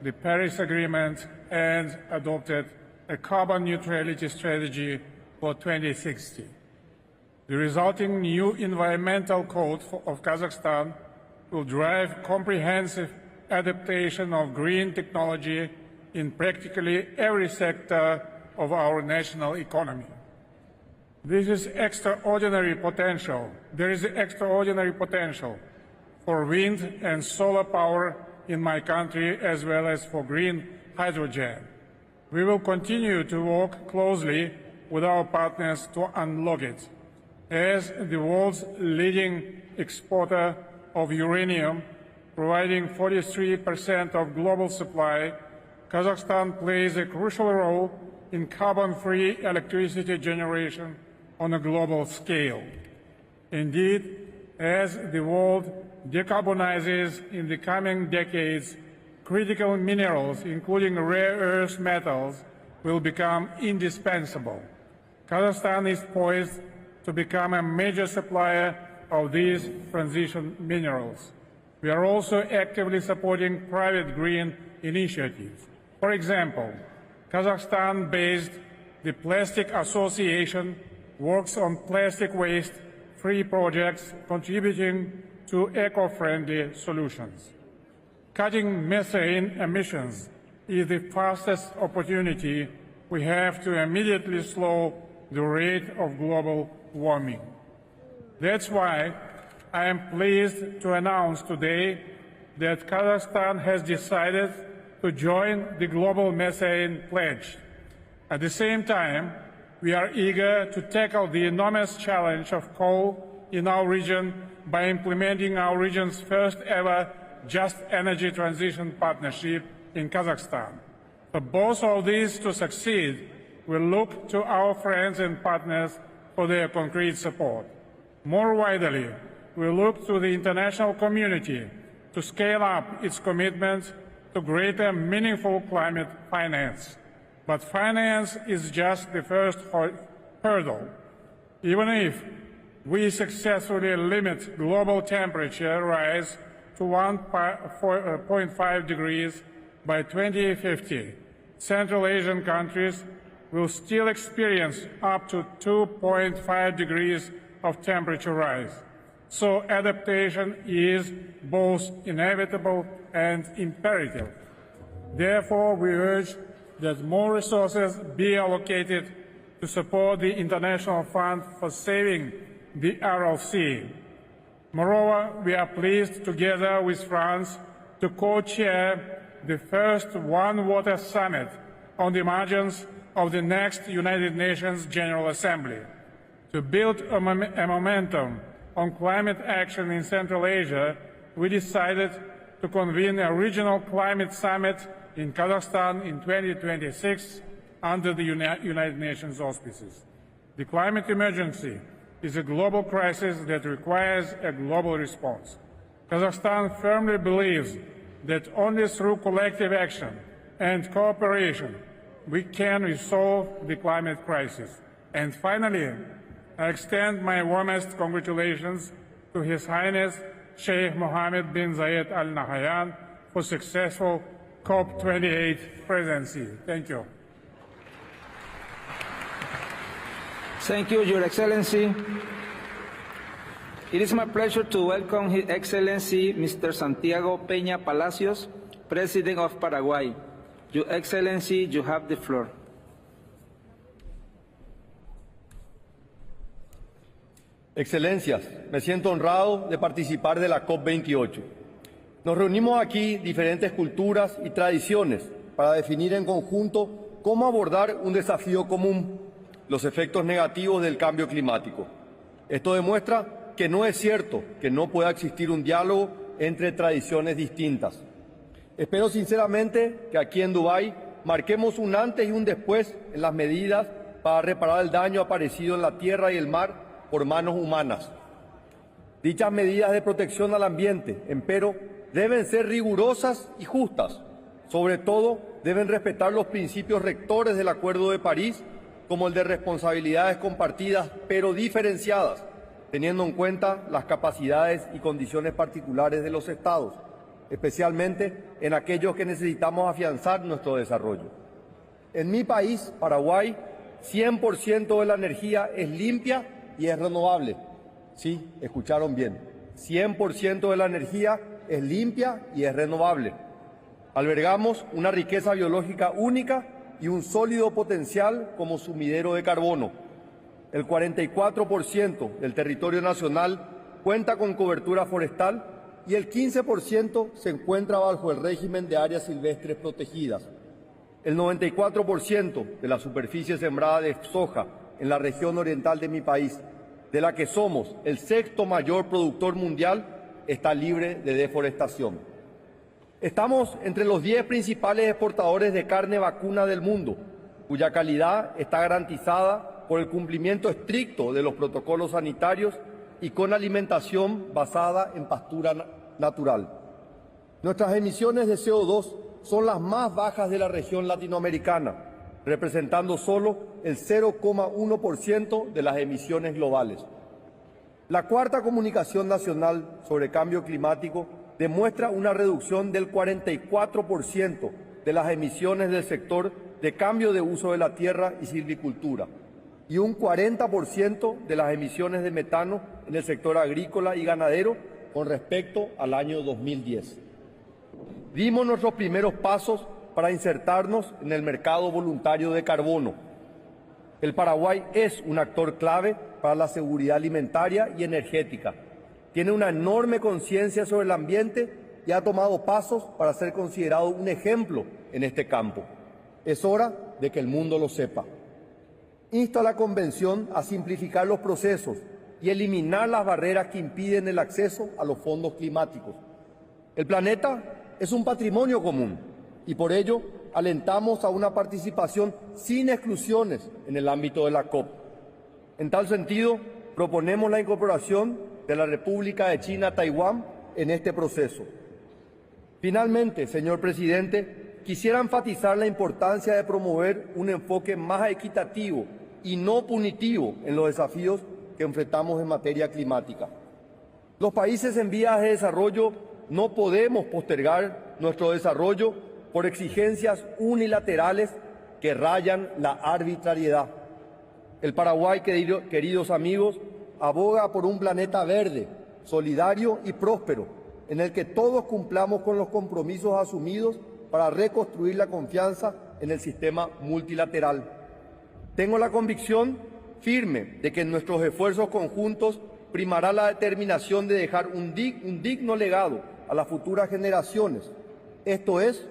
the Paris Agreement and adopted a carbon neutrality strategy for 2060. The resulting new environmental code of Kazakhstan will drive comprehensive adaptation of green technology in practically every sector of our national economy. There is extraordinary potential for wind and solar power in my country, as well as for green hydrogen. We will continue to work closely with our partners to unlock it. As the world's leading exporter of uranium, providing 43% of global supply, Kazakhstan plays a crucial role in carbon-free electricity generation on a global scale. Indeed, as the world decarbonizes in the coming decades, critical minerals, including rare earth metals, will become indispensable. Kazakhstan is poised to become a major supplier of these transition minerals. We are also actively supporting private green initiatives. For example, Kazakhstan-based the Plastic Association works on plastic waste-free projects contributing to eco-friendly solutions. Cutting methane emissions is the fastest opportunity we have to immediately slow the rate of global warming. That's why I am pleased to announce today that Kazakhstan has decided to join the Global Methane Pledge. At the same time, we are eager to tackle the enormous challenge of coal in our region by implementing our region's first ever Just Energy Transition Partnership in Kazakhstan. For both of these to succeed, we look to our friends and partners for their concrete support. More widely, we look to the international community to scale up its commitment to greater meaningful climate finance. But finance is just the first hurdle. Even if we successfully limit global temperature rise to 1.5 degrees by 2050, Central Asian countries will still experience up to 2.5 degrees of temperature rise. So adaptation is both inevitable and imperative. Therefore, we urge that more resources be allocated to support the International Fund for Saving the Aral Sea. Moreover, we are pleased, together with France, to co-chair the first One Water Summit on the margins of the next United Nations General Assembly. To build a momentum on climate action in Central Asia, we decided to convene a regional climate summit in Kazakhstan in 2026 under the United Nations auspices. The climate emergency is a global crisis that requires a global response. Kazakhstan firmly believes that only through collective action and cooperation we can resolve the climate crisis. And finally, I extend my warmest congratulations to His Highness Sheikh Mohammed bin Zayed Al Nahyan for successful COP28 presidency. Thank you. Thank you, Your Excellency. It is my pleasure to welcome His Excellency Mr. Santiago Peña Palacios, President of Paraguay. Your Excellency, you have the floor. Excelencias, me siento honrado de participar de la COP28. Nos reunimos aquí diferentes culturas y tradiciones para definir en conjunto cómo abordar un desafío común, los efectos negativos del cambio climático. Esto demuestra que no es cierto que no pueda existir un diálogo entre tradiciones distintas. Espero sinceramente que aquí en Dubái marquemos un antes y un después en las medidas para reparar el daño aparecido en la tierra y el mar por manos humanas. Dichas medidas de protección al ambiente, empero, deben ser rigurosas y justas. Sobre todo, deben respetar los principios rectores del Acuerdo de París, como el de responsabilidades compartidas pero diferenciadas, teniendo en cuenta las capacidades y condiciones particulares de los Estados, especialmente en aquellos que necesitamos afianzar nuestro desarrollo. En mi país, Paraguay, 100% de la energía es limpia y es renovable. Sí, escucharon bien. 100% de la energía es limpia y es renovable. Albergamos una riqueza biológica única y un sólido potencial como sumidero de carbono. El 44% del territorio nacional cuenta con cobertura forestal y el 15% se encuentra bajo el régimen de áreas silvestres protegidas. El 94% de la superficie sembrada de soja en la región oriental de mi país, de la que somos el sexto mayor productor mundial, está libre de deforestación. Estamos entre los 10 principales exportadores de carne vacuna del mundo, cuya calidad está garantizada por el cumplimiento estricto de los protocolos sanitarios y con alimentación basada en pastura natural. Nuestras emisiones de CO2 son las más bajas de la región latinoamericana, representando solo el 0,1% de las emisiones globales. La cuarta comunicación nacional sobre cambio climático demuestra una reducción del 44% de las emisiones del sector de cambio de uso de la tierra y silvicultura y un 40% de las emisiones de metano en el sector agrícola y ganadero con respecto al año 2010. Dimos nuestros primeros pasos para insertarnos en el mercado voluntario de carbono. El Paraguay es un actor clave para la seguridad alimentaria y energética. Tiene una enorme conciencia sobre el ambiente y ha tomado pasos para ser considerado un ejemplo en este campo. Es hora de que el mundo lo sepa. Insto a la Convención a simplificar los procesos y eliminar las barreras que impiden el acceso a los fondos climáticos. El planeta es un patrimonio común y por ello alentamos a una participación sin exclusiones en el ámbito de la COP. En tal sentido, proponemos la incorporación de la República de China-Taiwán en este proceso. Finalmente, señor presidente, quisiera enfatizar la importancia de promover un enfoque más equitativo y no punitivo en los desafíos que enfrentamos en materia climática. Los países en vías de desarrollo no podemos postergar nuestro desarrollo por exigencias unilaterales que rayan la arbitrariedad. El Paraguay, queridos amigos, aboga por un planeta verde, solidario y próspero, en el que todos cumplamos con los compromisos asumidos para reconstruir la confianza en el sistema multilateral. Tengo la convicción firme de que en nuestros esfuerzos conjuntos primará la determinación de dejar un digno legado a las futuras generaciones. Esto es,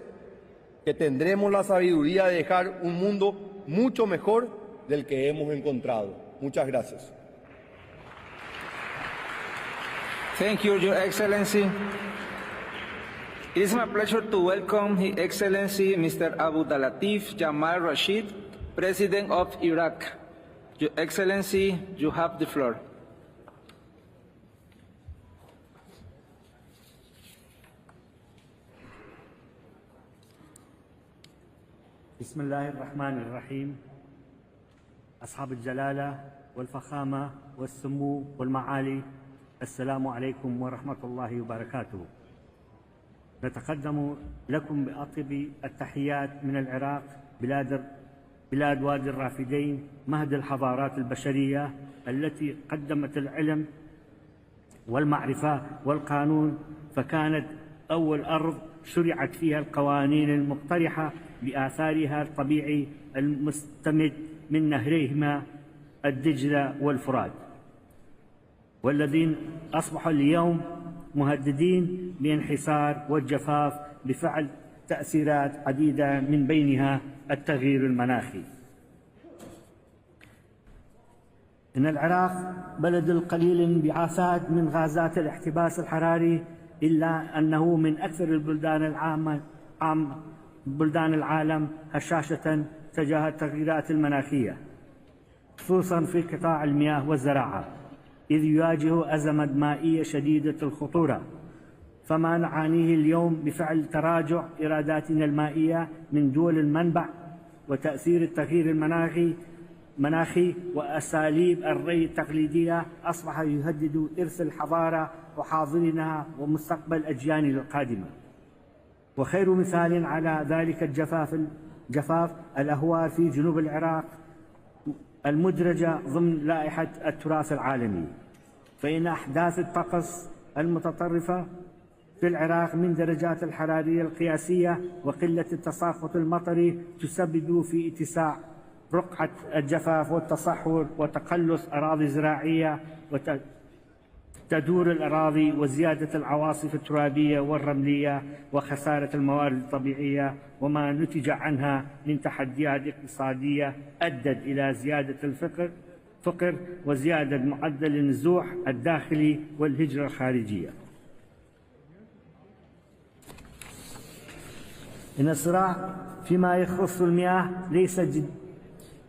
que tendremos la sabiduría de dejar un mundo mucho mejor del que hemos encontrado. Muchas gracias. Thank you, Your Excellency. It is my pleasure to welcome His Excellency Mr. Abdulatif Jamal Rashid, President of Iraq. Your Excellency, you have the floor. بسم الله الرحمن الرحيم. أصحاب الجلالة والفخامة والسمو والمعالي، السلام عليكم ورحمة الله وبركاته. نتقدم لكم بأطيب التحيات من العراق، بلاد وادي الرافدين، مهد الحضارات البشرية التي قدمت العلم والمعرفة والقانون، فكانت أول أرض شرعت فيها القوانين المقترحة بآثارها الطبيعي المستمد من نهريهما الدجلة والفرات، والذين أصبحوا اليوم مهددين بانحسار والجفاف بفعل تأثيرات عديدة من بينها التغيير المناخي. إن العراق بلد القليل انبعاثات من غازات الاحتباس الحراري، إلا أنه من أكثر بلدان العالم هشاشة تجاه التغييرات المناخية، خصوصا في قطاع المياه والزراعة، إذ يواجه أزمة مائية شديدة الخطورة. فما نعانيه اليوم بفعل تراجع إيراداتنا المائية من دول المنبع وتأثير التغيير المناخي وأساليب الري التقليدية أصبح يهدد إرث الحضارة وحاضرنا ومستقبل أجيالنا القادمة. وخير مثال على ذلك جفاف الأهوار في جنوب العراق المدرجة ضمن لائحة التراث العالمي. فإن أحداث الطقس المتطرفة في العراق من درجات الحرارية القياسية وقلة التساقط المطري تسبب في اتساع رقعة الجفاف والتصحر وتقلص أراضي زراعية وتدور الأراضي وزيادة العواصف الترابية والرملية وخسارة الموارد الطبيعية، وما نتج عنها من تحديات اقتصادية أدت إلى زيادة الفقر وزيادة معدل النزوح الداخلي والهجرة الخارجية. إن الصراع فيما يخص المياه ليس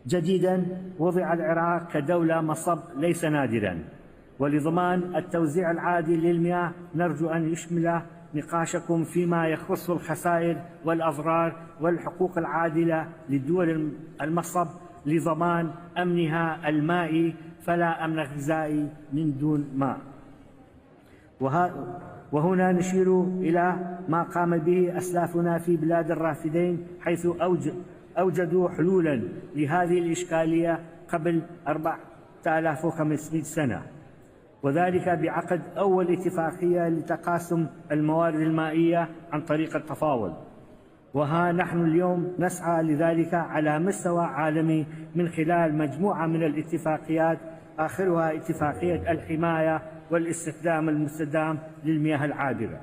جديدا، وضع العراق كدولة مصب ليس نادرا، ولضمان التوزيع العادل للمياه نرجو أن يشمل نقاشكم فيما يخص الخسائر والأضرار والحقوق العادلة للدول المصب لضمان أمنها المائي، فلا أمن غذائي من دون ماء. وهنا نشير إلى ما قام به أسلافنا في بلاد الرافدين، حيث أوجدوا حلولا لهذه الإشكالية قبل 4500 سنة، وذلك بعقد أول اتفاقية لتقاسم الموارد المائية عن طريق التفاوض. وها نحن اليوم نسعى لذلك على مستوى عالمي من خلال مجموعة من الاتفاقيات، آخرها اتفاقية الحماية والاستخدام المستدام للمياه العابرة،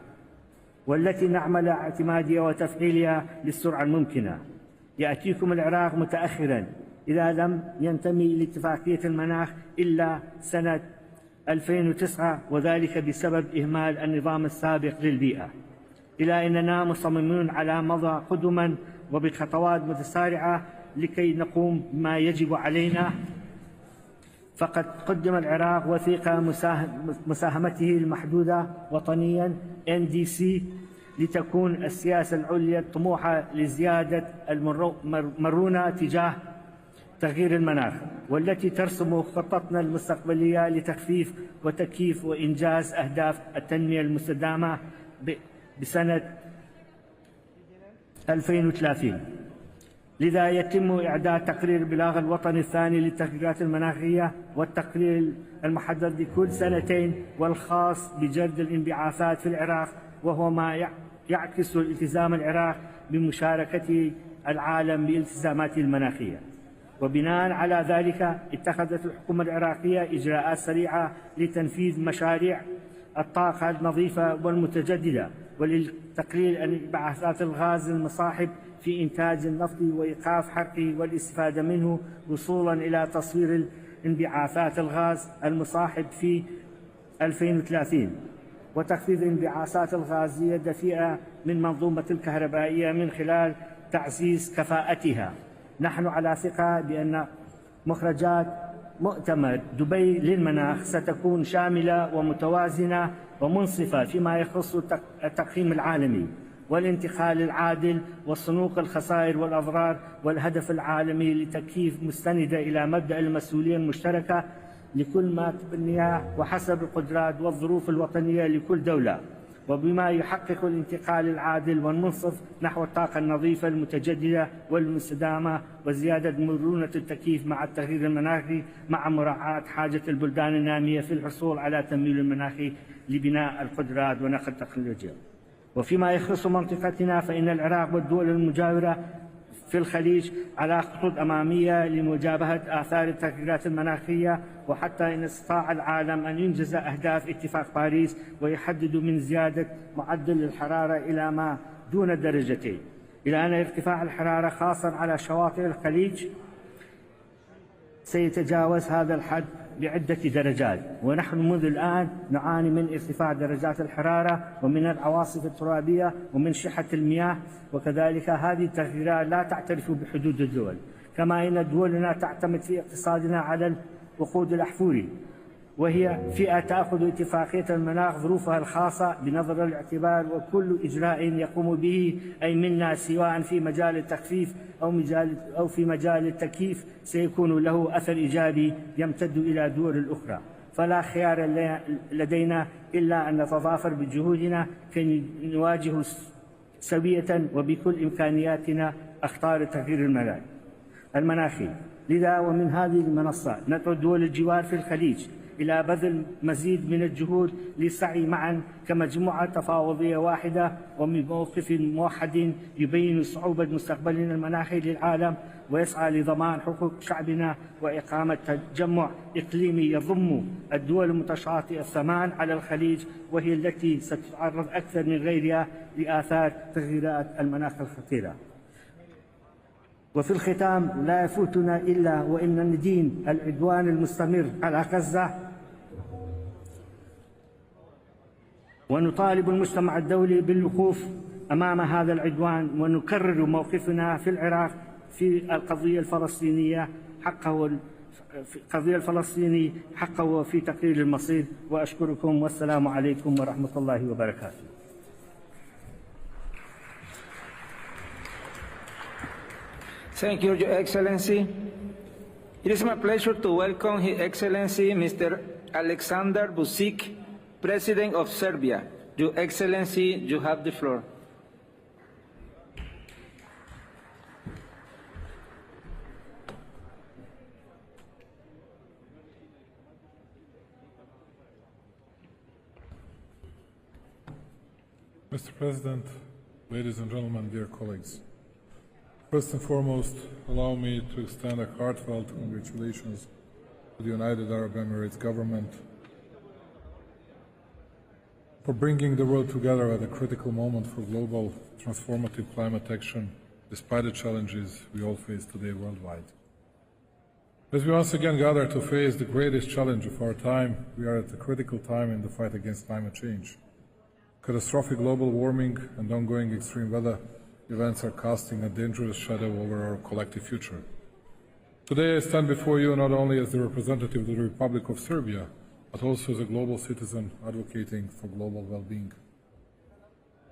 والتي نعمل على اعتمادها وتفعيلها للسرعة الممكنة. يأتيكم العراق متأخرا إذا لم ينتمي لاتفاقية المناخ إلا سنة 2009، وذلك بسبب إهمال النظام السابق للبيئة، إلى أننا مصممون على مضى قدما وبخطوات متسارعة لكي نقوم بما يجب علينا. فقد قدم العراق وثيقة مساهمته المحدودة وطنيا NDC لتكون السياسة العليا الطموحة لزيادة المرونة تجاه تغيير المناخ، والتي ترسم خطتنا المستقبلية لتخفيف وتكييف وإنجاز أهداف التنمية المستدامة بسنة 2030. لذا يتم إعداد تقرير البلاغ الوطني الثاني للتغييرات المناخية، والتقرير المحدد لكل سنتين والخاص بجرد الانبعاثات في العراق، وهو ما يعكس التزام العراق بمشاركة العالم بالالتزاماته المناخية. وبناء على ذلك اتخذت الحكومة العراقية إجراءات سريعة لتنفيذ مشاريع الطاقة النظيفة والمتجددة ولتقليل انبعاثات الغاز المصاحب في إنتاج النفط وإيقاف حرقه والاستفادة منه، وصولا إلى تصوير انبعاثات الغاز المصاحب في 2030، وتخفيض الانبعاثات الغازية الدفيئة من منظومة الكهربائية من خلال تعزيز كفاءتها. نحن على ثقة بأن مخرجات مؤتمر دبي للمناخ ستكون شاملة ومتوازنة ومنصفة فيما يخص التقييم العالمي والانتقال العادل وصنوك الخسائر والأضرار، والهدف العالمي لتكييف مستندة إلى مبدأ المسؤولية المشتركة لكل ما تبنيها وحسب القدرات والظروف الوطنية لكل دولة، وبما يحقق الانتقال العادل والمنصف نحو الطاقة النظيفة المتجددة والمستدامة، وزيادة مرونة التكييف مع التغيير المناخي، مع مراعاة حاجة البلدان النامية في الحصول على تمويل المناخي لبناء القدرات ونقل التكنولوجيا. وفيما يخص منطقتنا فإن العراق والدول المجاورة في الخليج على خطوط أمامية لمجابهة آثار التغييرات المناخية، وحتى إن استطاع العالم أن ينجز أهداف اتفاق باريس ويحدد من زيادة معدل الحرارة إلى ما دون درجتين، إلى أن ارتفاع الحرارة خاصة على شواطئ الخليج سيتجاوز هذا الحد بعدة درجات. ونحن منذ الآن نعاني من ارتفاع درجات الحرارة ومن العواصف الترابية ومن شحة المياه، وكذلك هذه التغييرات لا تعترف بحدود الدول، كما أن دولنا تعتمد في اقتصادنا على الوقود الأحفوري، وهي فئة تأخذ اتفاقية المناخ ظروفها الخاصة بنظر الاعتبار، وكل إجراء يقوم به أي منا سواء في مجال التخفيف أو في مجال التكييف سيكون له أثر إيجابي يمتد إلى الدول الأخرى. فلا خيار لدينا إلا أن نتضافر بجهودنا كي نواجه سوية وبكل إمكانياتنا أخطار التغيير المناخي. لذا ومن هذه المنصة ندعو دول الجوار في الخليج إلى بذل مزيد من الجهود للسعي معا كمجموعة تفاوضية واحدة وبموقف موحد يبين صعوبة مستقبلنا المناخي للعالم، ويسعى لضمان حقوق شعبنا وإقامة تجمع إقليمي يضم الدول المتشاطئة الثمان على الخليج، وهي التي ستتعرض أكثر من غيرها لآثار تغييرات المناخ الخطيرة. وفي الختام لا يفوتنا إلا وإن ندين العدوان المستمر على غزة، ونطالب المجتمع الدولي بالوقوف أمام هذا العدوان، ونكرر موقفنا في العراق في القضية الفلسطينية حقه في تقرير المصير. وأشكركم والسلام عليكم ورحمة الله وبركاته. Thank you, Your Excellency. It is my pleasure to welcome His Excellency Mr. Alexander Vučić, President of Serbia, Your Excellency, you have the floor. Mr. President, ladies and gentlemen, dear colleagues. First and foremost, allow me to extend a heartfelt congratulations to the United Arab Emirates government for bringing the world together at a critical moment for global transformative climate action, despite the challenges we all face today worldwide. As we once again gather to face the greatest challenge of our time, we are at a critical time in the fight against climate change. Catastrophic global warming and ongoing extreme weather events are casting a dangerous shadow over our collective future. Today I stand before you not only as the representative of the Republic of Serbia, but also as a global citizen advocating for global well-being.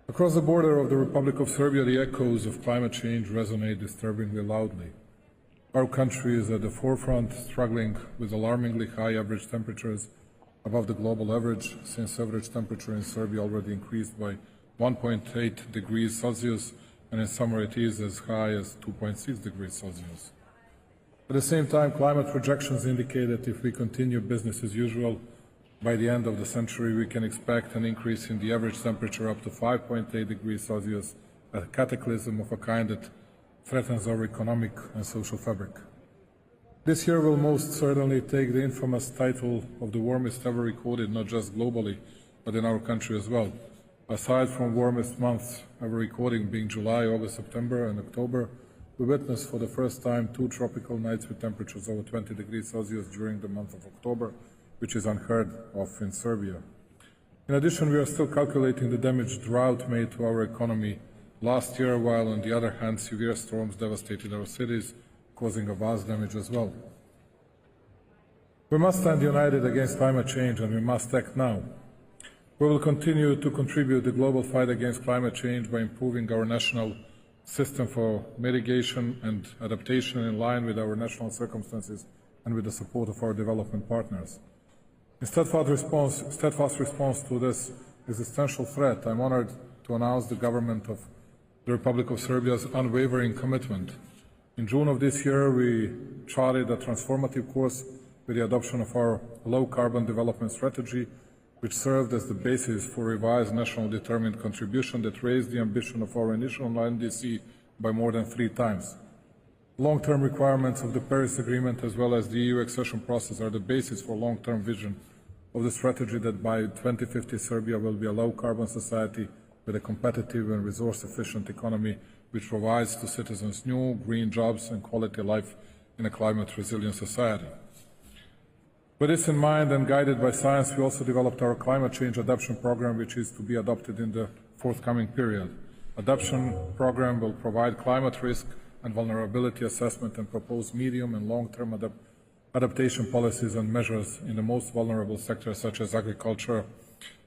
Across the border of the Republic of Serbia, the echoes of climate change resonate disturbingly loudly. Our country is at the forefront, struggling with alarmingly high average temperatures above the global average, since average temperature in Serbia already increased by 1.8 degrees Celsius, and in summer it is as high as 2.6 degrees Celsius. At the same time, climate projections indicate that if we continue business as usual, by the end of the century we can expect an increase in the average temperature up to 5.8 degrees Celsius, a cataclysm of a kind that threatens our economic and social fabric. This year will most certainly take the infamous title of the warmest ever recorded, not just globally, but in our country as well. Aside from warmest months ever recording being July, August, September and October, we witnessed for the first time 2 tropical nights with temperatures over 20 degrees Celsius during the month of October, which is unheard of in Serbia. In addition, we are still calculating the damage drought made to our economy last year, while on the other hand, severe storms devastated our cities, causing a vast damage as well. We must stand united against climate change, and we must act now. We will continue to contribute to the global fight against climate change by improving our national system for mitigation and adaptation in line with our national circumstances and with the support of our development partners. In steadfast response to this existential threat, I am honored to announce the government of the Republic of Serbia's unwavering commitment. In June of this year, we charted a transformative course with the adoption of our low-carbon development strategy, which served as the basis for revised national determined contribution that raised the ambition of our initial NDC by more than 3 times. Long-term requirements of the Paris Agreement as well as the EU accession process are the basis for long-term vision of the strategy that by 2050 Serbia will be a low-carbon society with a competitive and resource-efficient economy which provides to citizens new green jobs and quality life in a climate-resilient society. With this in mind and guided by science, we also developed our climate change adaptation program, which is to be adopted in the forthcoming period. Adaptation program will provide climate risk and vulnerability assessment and propose medium and long-term adaptation policies and measures in the most vulnerable sectors such as agriculture,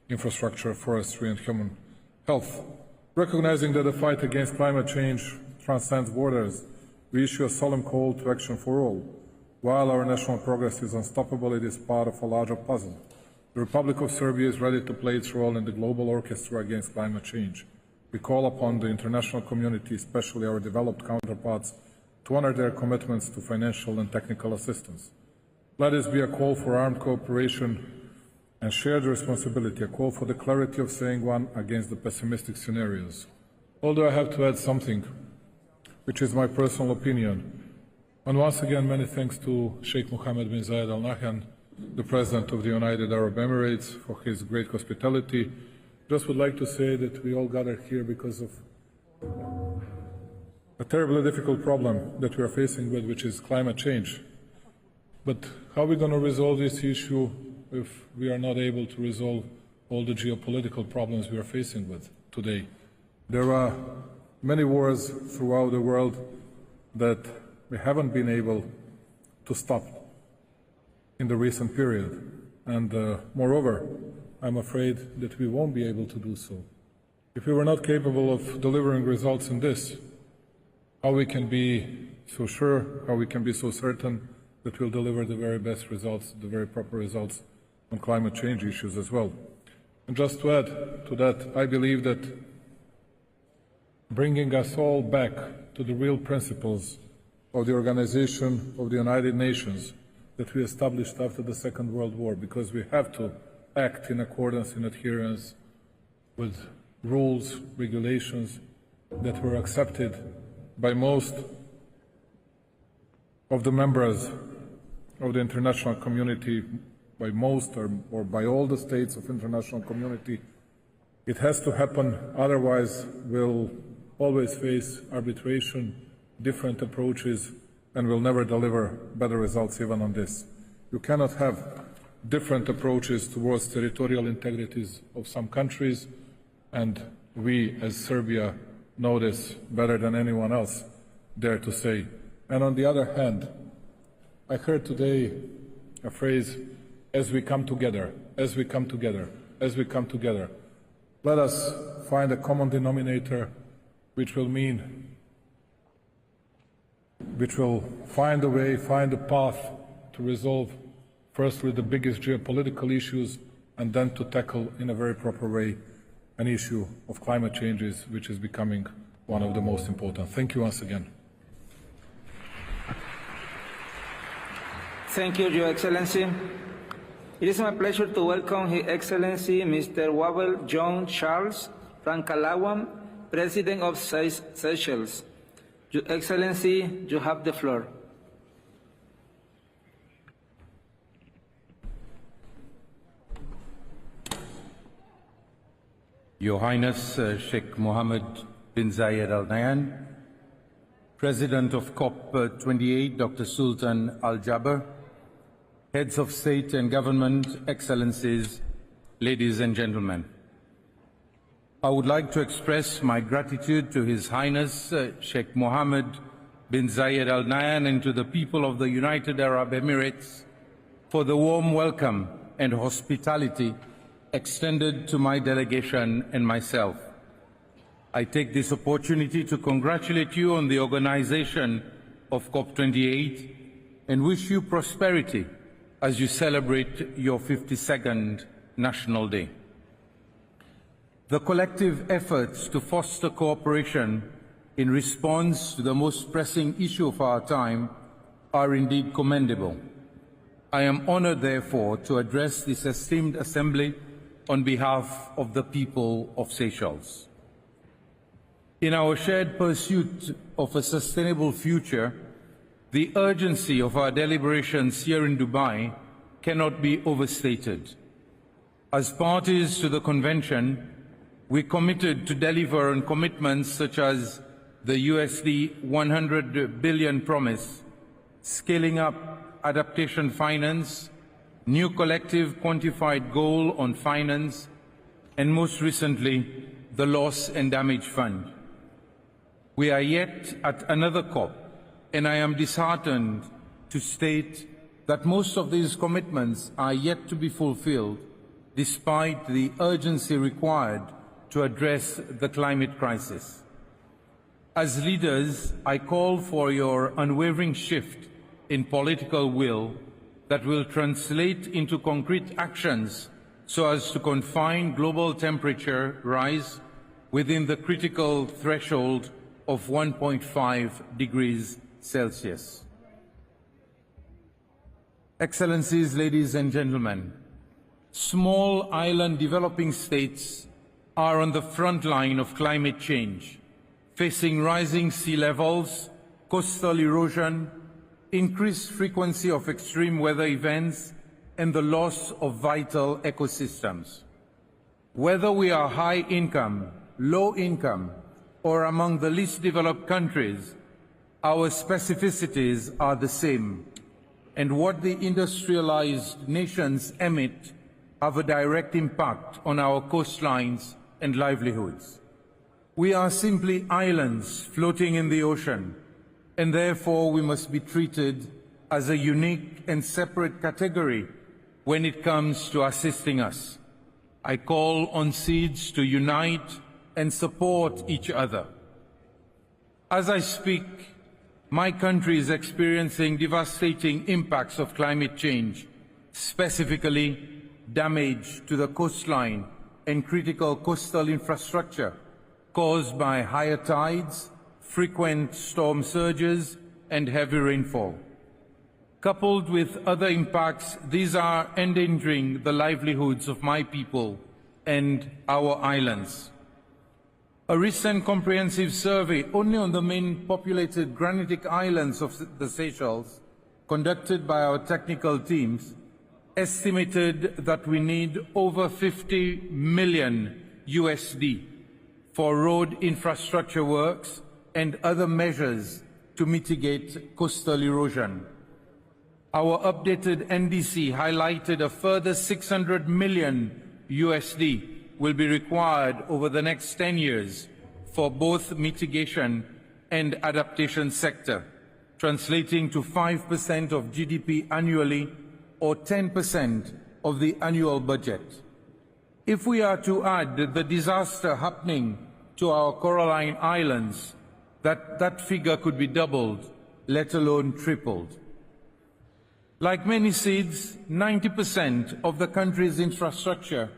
infrastructure, forestry and human health. Recognizing that the fight against climate change transcends borders, we issue a solemn call to action for all. While our national progress is unstoppable, it is part of a larger puzzle. The Republic of Serbia is ready to play its role in the global orchestra against climate change. We call upon the international community, especially our developed counterparts, to honor their commitments to financial and technical assistance. Let this be a call for armed cooperation and shared responsibility, a call for the clarity of saying one against the pessimistic scenarios. Although I have to add something, which is my personal opinion, and once again many thanks to Sheikh Mohammed bin Zayed Al Nahyan, the President of the United Arab Emirates, for his great hospitality. Just would like to say that we all gathered here because of a terribly difficult problem that we are facing with, which is climate change. But how are we going to resolve this issue if we are not able to resolve all the geopolitical problems we are facing with today? There are many wars throughout the world that we haven't been able to stop in the recent period. And moreover, I'm afraid that we won't be able to do so. If we were not capable of delivering results in this, how we can be so sure, how we can be so certain that we'll deliver the very best results, the very proper results on climate change issues as well. And just to add to that, I believe that bringing us all back to the real principles of the Organization of the United Nations that we established after the Second World War, because we have to act in accordance, in adherence with rules, regulations that were accepted by most of the members of the international community, by most or by all the states of international community. It has to happen, otherwise we'll always face arbitration, different approaches, and we'll never deliver better results even on this. You cannot have different approaches towards territorial integrities of some countries, and we as Serbia know this better than anyone else dare to say. And on the other hand, I heard today a phrase, as we come together, as we come together, as we come together. Let us find a common denominator which will find a way, find a path to resolve firstly the biggest geopolitical issues, and then to tackle in a very proper way an issue of climate changes, which is becoming one of the most important. Thank you once again. Thank you, Your Excellency. It is my pleasure to welcome His Excellency Mr. Wawel John Charles Rankalawan, President of Seychelles. Your Excellency, you have the floor. Your Highness Sheikh Mohammed bin Zayed Al Nahyan, President of COP28 Dr. Sultan Al Jaber, Heads of State and Government, Excellencies, ladies and gentlemen. I would like to express my gratitude to His Highness Sheikh Mohammed bin Zayed Al Nahyan and to the people of the United Arab Emirates for the warm welcome and hospitality extended to my delegation and myself. I take this opportunity to congratulate you on the organization of COP28 and wish you prosperity as you celebrate your 52nd National Day. The collective efforts to foster cooperation in response to the most pressing issue of our time are indeed commendable. I am honored, therefore, to address this esteemed assembly on behalf of the people of Seychelles. In our shared pursuit of a sustainable future, the urgency of our deliberations here in Dubai cannot be overstated. As parties to the Convention, we committed to deliver on commitments such as the USD 100 billion promise, scaling up adaptation finance, new collective quantified goal on finance, and most recently, the Loss and Damage Fund. We are yet at another COP, and I am disheartened to state that most of these commitments are yet to be fulfilled, despite the urgency required to address the climate crisis. As leaders, I call for your unwavering shift in political will that will translate into concrete actions so as to confine global temperature rise within the critical threshold of 1.5 degrees Celsius. Excellencies, ladies and gentlemen, small island developing states are on the front line of climate change, facing rising sea levels, coastal erosion, increased frequency of extreme weather events, and the loss of vital ecosystems. Whether we are high income, low income, or among the least developed countries, our specificities are the same, and what the industrialized nations emit have a direct impact on our coastlines and livelihoods. We are simply islands floating in the ocean, and therefore we must be treated as a unique and separate category when it comes to assisting us. I call on SEEDS to unite and support each other. As I speak, my country is experiencing devastating impacts of climate change, specifically damage to the coastline and critical coastal infrastructure caused by higher tides, frequent storm surges, and heavy rainfall. Coupled with other impacts, these are endangering the livelihoods of my people and our islands. A recent comprehensive survey only on the main populated granitic islands of the Seychelles, conducted by our technical teams, estimated that we need over 50 million USD for road infrastructure works and other measures to mitigate coastal erosion. Our updated NDC highlighted a further 600 million USD will be required over the next 10 years for both mitigation and adaptation sector, translating to 5% of GDP annually or 10% of the annual budget. If we are to add the disaster happening to our Coralline Islands, that figure could be doubled, let alone tripled. Like many seeds, 90% of the country's infrastructure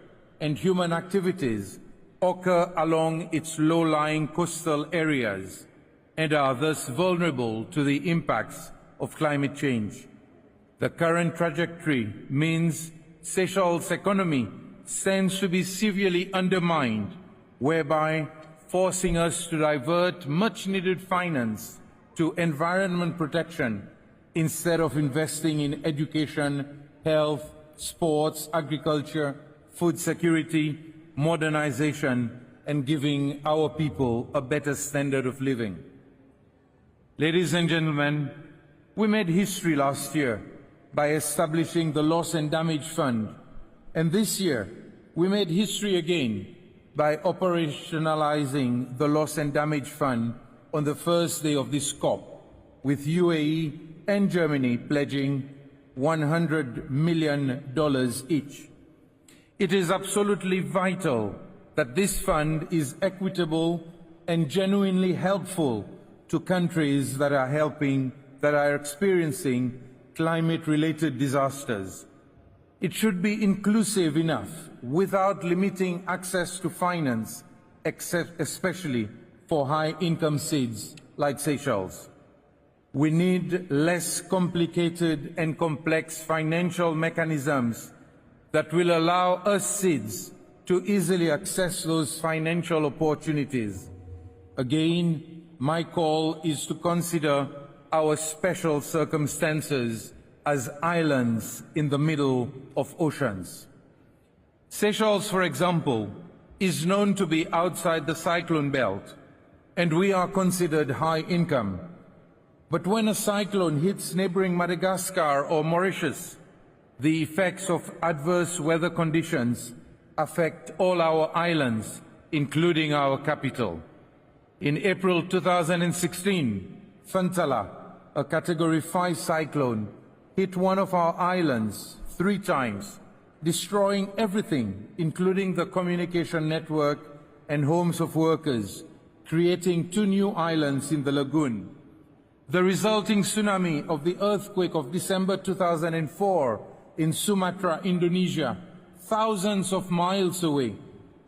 and human activities occur along its low-lying coastal areas and are thus vulnerable to the impacts of climate change. The current trajectory means Seychelles' economy stands to be severely undermined, whereby forcing us to divert much-needed finance to environment protection instead of investing in education, health, sports, agriculture, food security, modernization, and giving our people a better standard of living. Ladies and gentlemen, we made history last year by establishing the Loss and Damage Fund, and this year we made history again by operationalizing the Loss and Damage Fund on the first day of this COP, with UAE and Germany pledging $100 million each. It is absolutely vital that this fund is equitable and genuinely helpful to countries that are experiencing climate-related disasters. It should be inclusive enough without limiting access to finance, especially for high-income seeds like Seychelles. We need less complicated and complex financial mechanisms that will allow us seeds to easily access those financial opportunities. Again, my call is to consider our special circumstances as islands in the middle of oceans. Seychelles, for example, is known to be outside the cyclone belt, and we are considered high income. But when a cyclone hits neighboring Madagascar or Mauritius, the effects of adverse weather conditions affect all our islands, including our capital. In April 2016, Fantala, a Category 5 cyclone, hit one of our islands 3 times, destroying everything, including the communication network and homes of workers, creating 2 new islands in the lagoon. The resulting tsunami of the earthquake of December 2004 in Sumatra, Indonesia, thousands of miles away,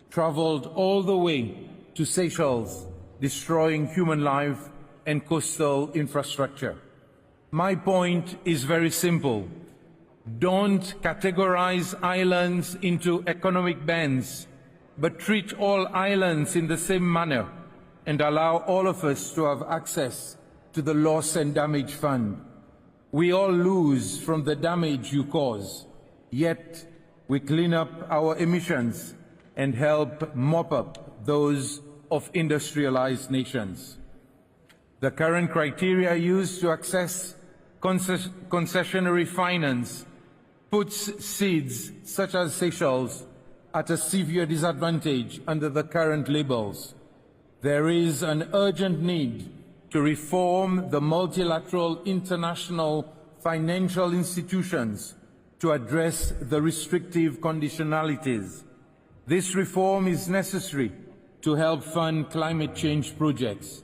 traveled all the way to Seychelles, destroying human life and coastal infrastructure. My point is very simple. Don't categorize islands into economic bands, but treat all islands in the same manner and allow all of us to have access to the Loss and Damage Fund. We all lose from the damage you cause, yet we clean up our emissions and help mop up those of industrialized nations. The current criteria used to access concessionary finance puts seeds such as Seychelles at a severe disadvantage under the current labels. There is an urgent need to reform the multilateral international financial institutions to address the restrictive conditionalities. This reform is necessary to help fund climate change projects.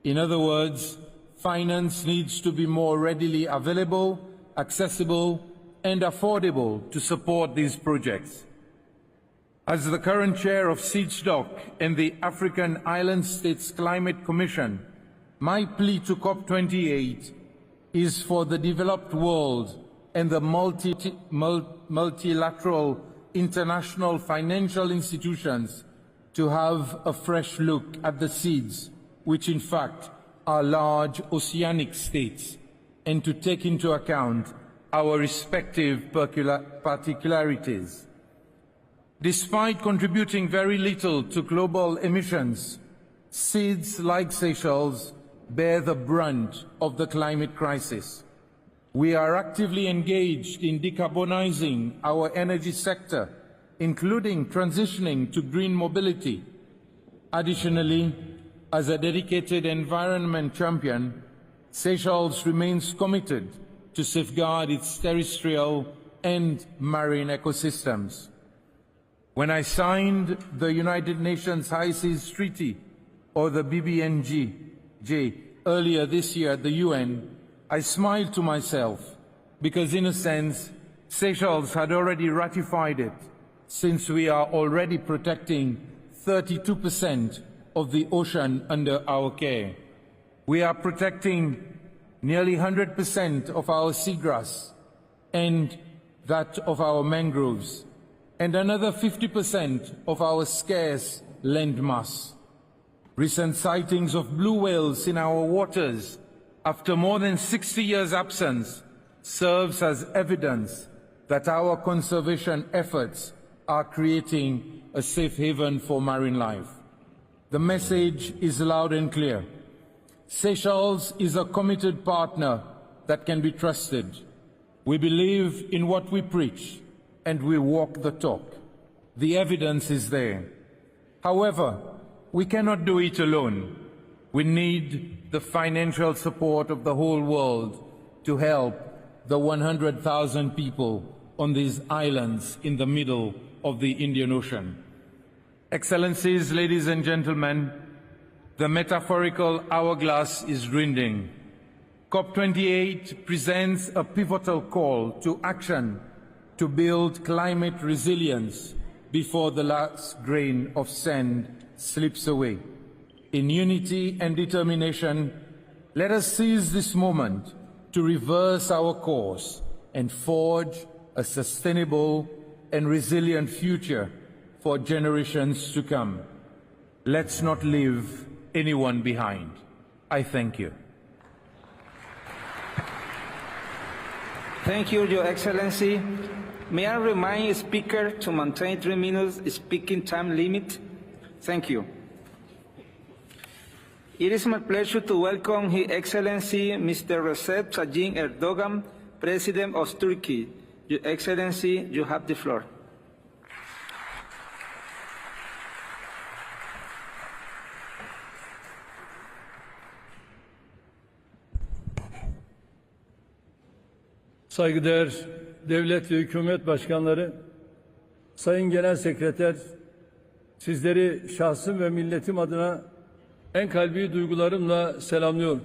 In other words, finance needs to be more readily available, accessible, and affordable to support these projects. As the current chair of SEEDSDOC and the African Island States Climate Commission, my plea to COP28 is for the developed world and the multilateral international financial institutions to have a fresh look at the seeds, which in fact are large oceanic states, and to take into account our respective particularities. Despite contributing very little to global emissions, seeds like Seychelles bear the brunt of the climate crisis. We are actively engaged in decarbonizing our energy sector, including transitioning to green mobility. Additionally, as a dedicated environment champion, Seychelles remains committed to safeguard its terrestrial and marine ecosystems. When I signed the United Nations High Seas Treaty, or the BBNJ, earlier this year at the UN, I smiled to myself because, in a sense, Seychelles had already ratified it, since we are already protecting 32% of the ocean under our care. We are protecting nearly 100% of our seagrass and that of our mangroves, and another 50% of our scarce landmass. Recent sightings of blue whales in our waters after more than 60 years' absence serves as evidence that our conservation efforts are creating a safe haven for marine life. The message is loud and clear. Seychelles is a committed partner that can be trusted. We believe in what we preach, and we walk the talk. The evidence is there. However, we cannot do it alone. We need the financial support of the whole world to help the 100,000 people on these islands in the middle of the Indian Ocean. Excellencies, ladies and gentlemen, the metaphorical hourglass is dwindling. COP28 presents a pivotal call to action to build climate resilience before the last grain of sand slips away. In unity and determination, let us seize this moment to reverse our course and forge a sustainable and resilient future for generations to come. Let's not leave anyone behind. I thank you. Thank you, Your Excellency. May I remind the Speaker to maintain 3 minutes speaking time limit? Thank you. It is my pleasure to welcome His Excellency Mr. Recep Tayyip Erdogan, President of Turkey. Your Excellency, you have the floor. Saygıdeğer devlet ve hükümet başkanları, Sayın Genel Sekreter, sizleri şahsım ve milletim adına en kalbi duygularımla selamlıyorum.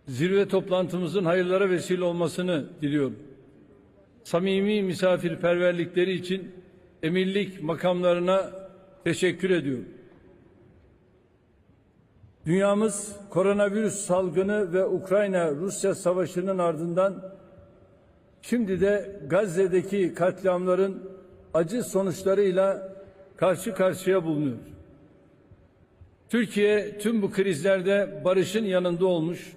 Zirve toplantımızın hayırlara vesile olmasını diliyorum. Samimi misafirperverlikleri için emirlik makamlarına teşekkür ediyorum. Dünyamız koronavirüs salgını ve Ukrayna-Rusya savaşının ardından şimdi de Gazze'deki katliamların acı sonuçlarıyla karşı karşıya bulunuyor. Türkiye tüm bu krizlerde barışın yanında olmuş,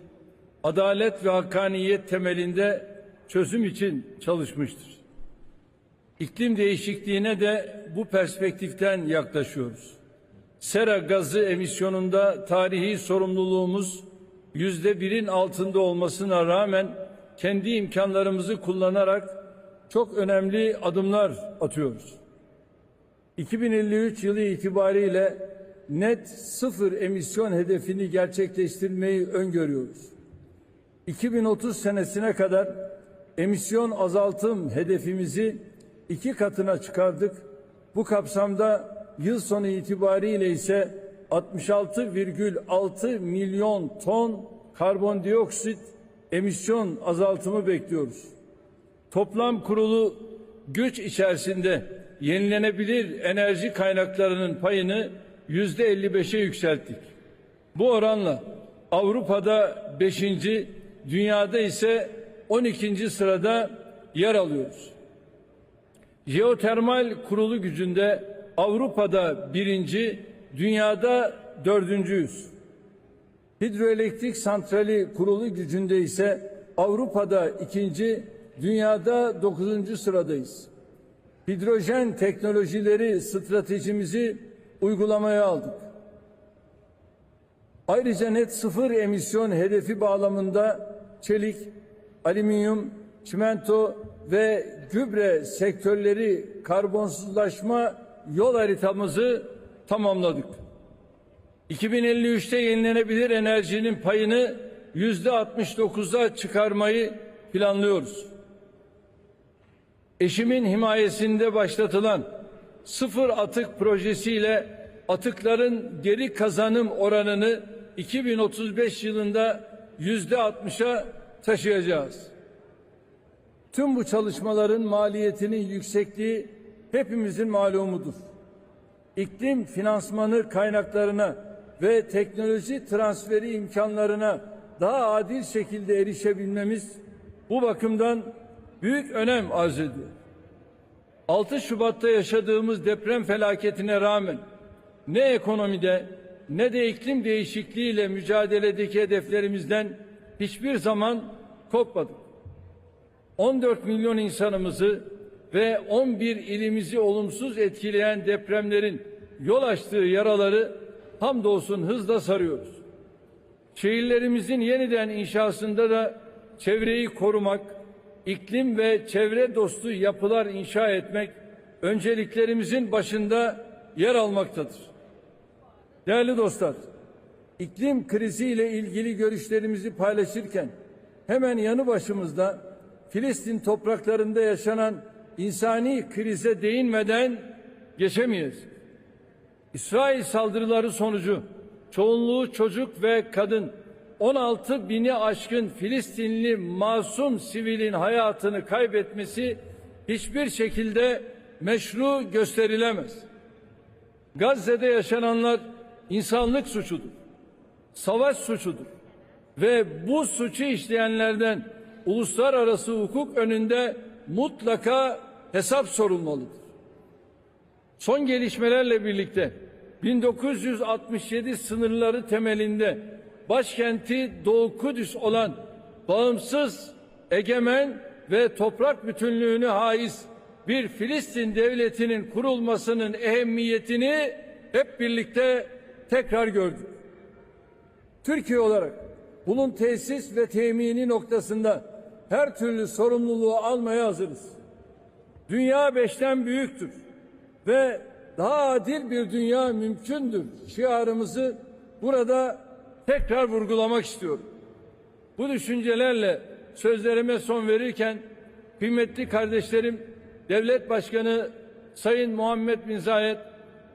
adalet ve hakkaniyet temelinde çözüm için çalışmıştır. İklim değişikliğine de bu perspektiften yaklaşıyoruz. Sera gazı emisyonunda tarihi sorumluluğumuz %1'in altında olmasına rağmen kendi imkanlarımızı kullanarak çok önemli adımlar atıyoruz. 2053 yılı itibariyle net sıfır emisyon hedefini gerçekleştirmeyi öngörüyoruz. 2030 senesine kadar emisyon azaltım hedefimizi 2 katına çıkardık. Bu kapsamda yıl sonu itibariyle ise 66,6 milyon ton karbondioksit emisyon azaltımı bekliyoruz. Toplam kurulu güç içerisinde yenilenebilir enerji kaynaklarının payını %55'e yükselttik. Bu oranla Avrupa'da 5. dünyada ise 12. sırada yer alıyoruz. Jeotermal kurulu gücünde Avrupa'da 1. dünyada 4.'yüz. Hidroelektrik santrali kurulu gücünde ise Avrupa'da 2. dünyada 9. sıradayız. Hidrojen teknolojileri stratejimizi uygulamaya aldık. Ayrıca net sıfır emisyon hedefi bağlamında çelik, alüminyum, çimento ve gübre sektörleri karbonsuzlaşma yol haritamızı tamamladık. 2053'te yenilenebilir enerjinin payını %69'a çıkarmayı planlıyoruz. Eşimin himayesinde başlatılan sıfır atık projesiyle atıkların geri kazanım oranını 2035 yılında %60'a taşıyacağız. Tüm bu çalışmaların maliyetinin yüksekliği hepimizin malumudur. İklim finansmanı kaynaklarına ve teknoloji transferi imkanlarına daha adil şekilde erişebilmemiz bu bakımdan büyük önem arz ediyor. 6 Şubat'ta yaşadığımız deprem felaketine rağmen ne ekonomide ne de iklim değişikliğiyle mücadeledeki hedeflerimizden hiçbir zaman kopmadık. 14 milyon insanımızı ve 11 ilimizi olumsuz etkileyen depremlerin yol açtığı yaraları hamdolsun hızla sarıyoruz. Şehirlerimizin yeniden inşasında da çevreyi korumak, iklim ve çevre dostu yapılar inşa etmek önceliklerimizin başında yer almaktadır. Değerli dostlar, iklim kriziyle ilgili görüşlerimizi paylaşırken hemen yanı başımızda Filistin topraklarında yaşanan insani krize değinmeden geçemeyiz. İsrail saldırıları sonucu çoğunluğu çocuk ve kadın 16 bini aşkın Filistinli masum sivilin hayatını kaybetmesi hiçbir şekilde meşru gösterilemez. Gazze'de yaşananlar insanlık suçudur, savaş suçudur ve bu suçu işleyenlerden uluslararası hukuk önünde mutlaka hesap sorulmalıdır. Son gelişmelerle birlikte 1967 sınırları temelinde başkenti Doğu Kudüs olan bağımsız, egemen ve toprak bütünlüğüne haiz bir Filistin devletinin kurulmasının ehemmiyetini hep birlikte tekrar gördük. Türkiye olarak bunun tesis ve temini noktasında her türlü sorumluluğu almaya hazırız. Dünya 5'ten büyüktür ve daha adil bir dünya mümkündür şiarımızı burada tekrar vurgulamak istiyorum. Bu düşüncelerle sözlerime son verirken kıymetli kardeşlerim Devlet Başkanı Sayın Muhammed bin Zayed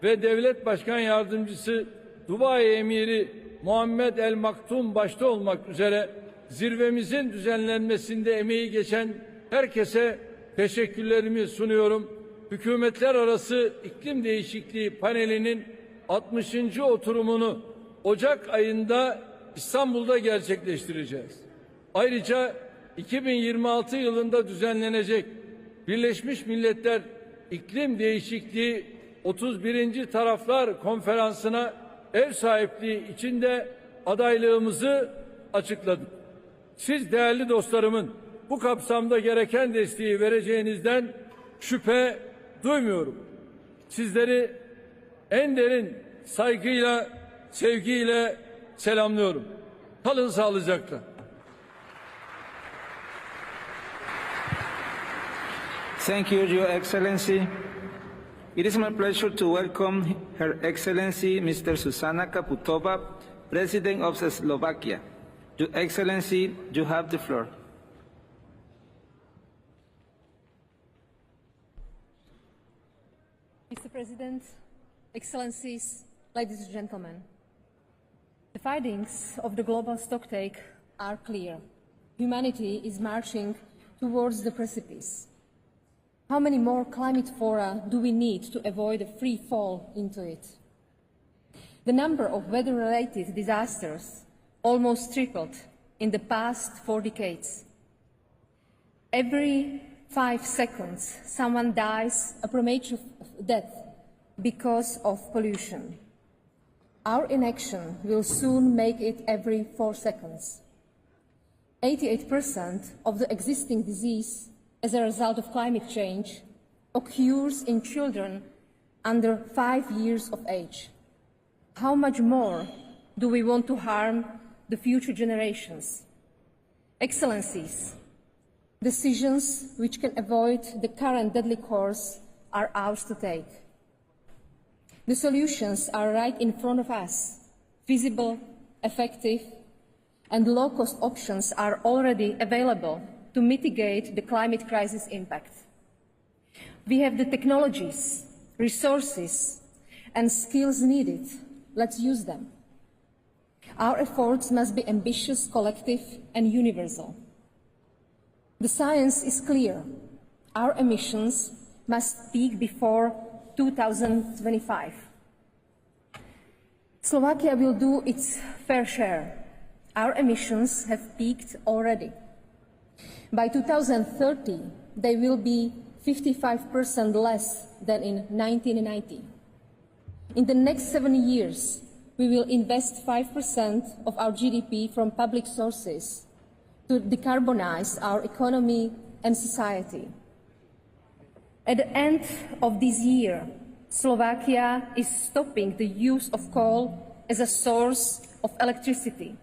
ve Devlet Başkan Yardımcısı Dubai Emiri Muhammed El Maktum başta olmak üzere zirvemizin düzenlenmesinde emeği geçen herkese teşekkürlerimi sunuyorum. Hükümetler Arası İklim Değişikliği Paneli'nin 60. oturumunu Ocak ayında İstanbul'da gerçekleştireceğiz. Ayrıca 2026 yılında düzenlenecek Birleşmiş Milletler İklim Değişikliği 31. Taraflar Konferansı'na ev sahipliği içinde adaylığımızı açıkladık. Siz değerli dostlarımın bu kapsamda gereken desteği vereceğinizden şüphe duymuyorum. Sizleri en derin saygıyla, sevgiyle selamlıyorum. Kalın sağlıcakla. Thank you, Your Excellency. It is my pleasure to welcome Her Excellency Mr. Zuzana Kaputova, President of Slovakia. Your Excellency, you have the floor. Mr. President, Excellencies, ladies and gentlemen, the findings of the global stocktake are clear. Humanity is marching towards the precipice. How many more climate fora do we need to avoid a free fall into it? The number of weather-related disasters almost tripled in the past 4 decades. Every 5 seconds, someone dies a premature death because of pollution. Our inaction will soon make it every 4 seconds. 88% of the existing disease as a result of climate change occurs in children under 5 years of age. How much more do we want to harm the future generations? Excellencies, decisions which can avoid the current deadly course are ours to take. The solutions are right in front of us, visible, effective, and low-cost options are already available to mitigate the climate crisis impact. We have the technologies, resources, and skills needed. Let's use them. Our efforts must be ambitious, collective, and universal. The science is clear. Our emissions must peak before 2025. Slovakia will do its fair share. Our emissions have peaked already. By 2030, they will be 55% less than in 1990. In the next 7 years, we will invest 5% of our GDP from public sources to decarbonize our economy and society. At the end of this year, Slovakia is stopping the use of coal as a source of electricity.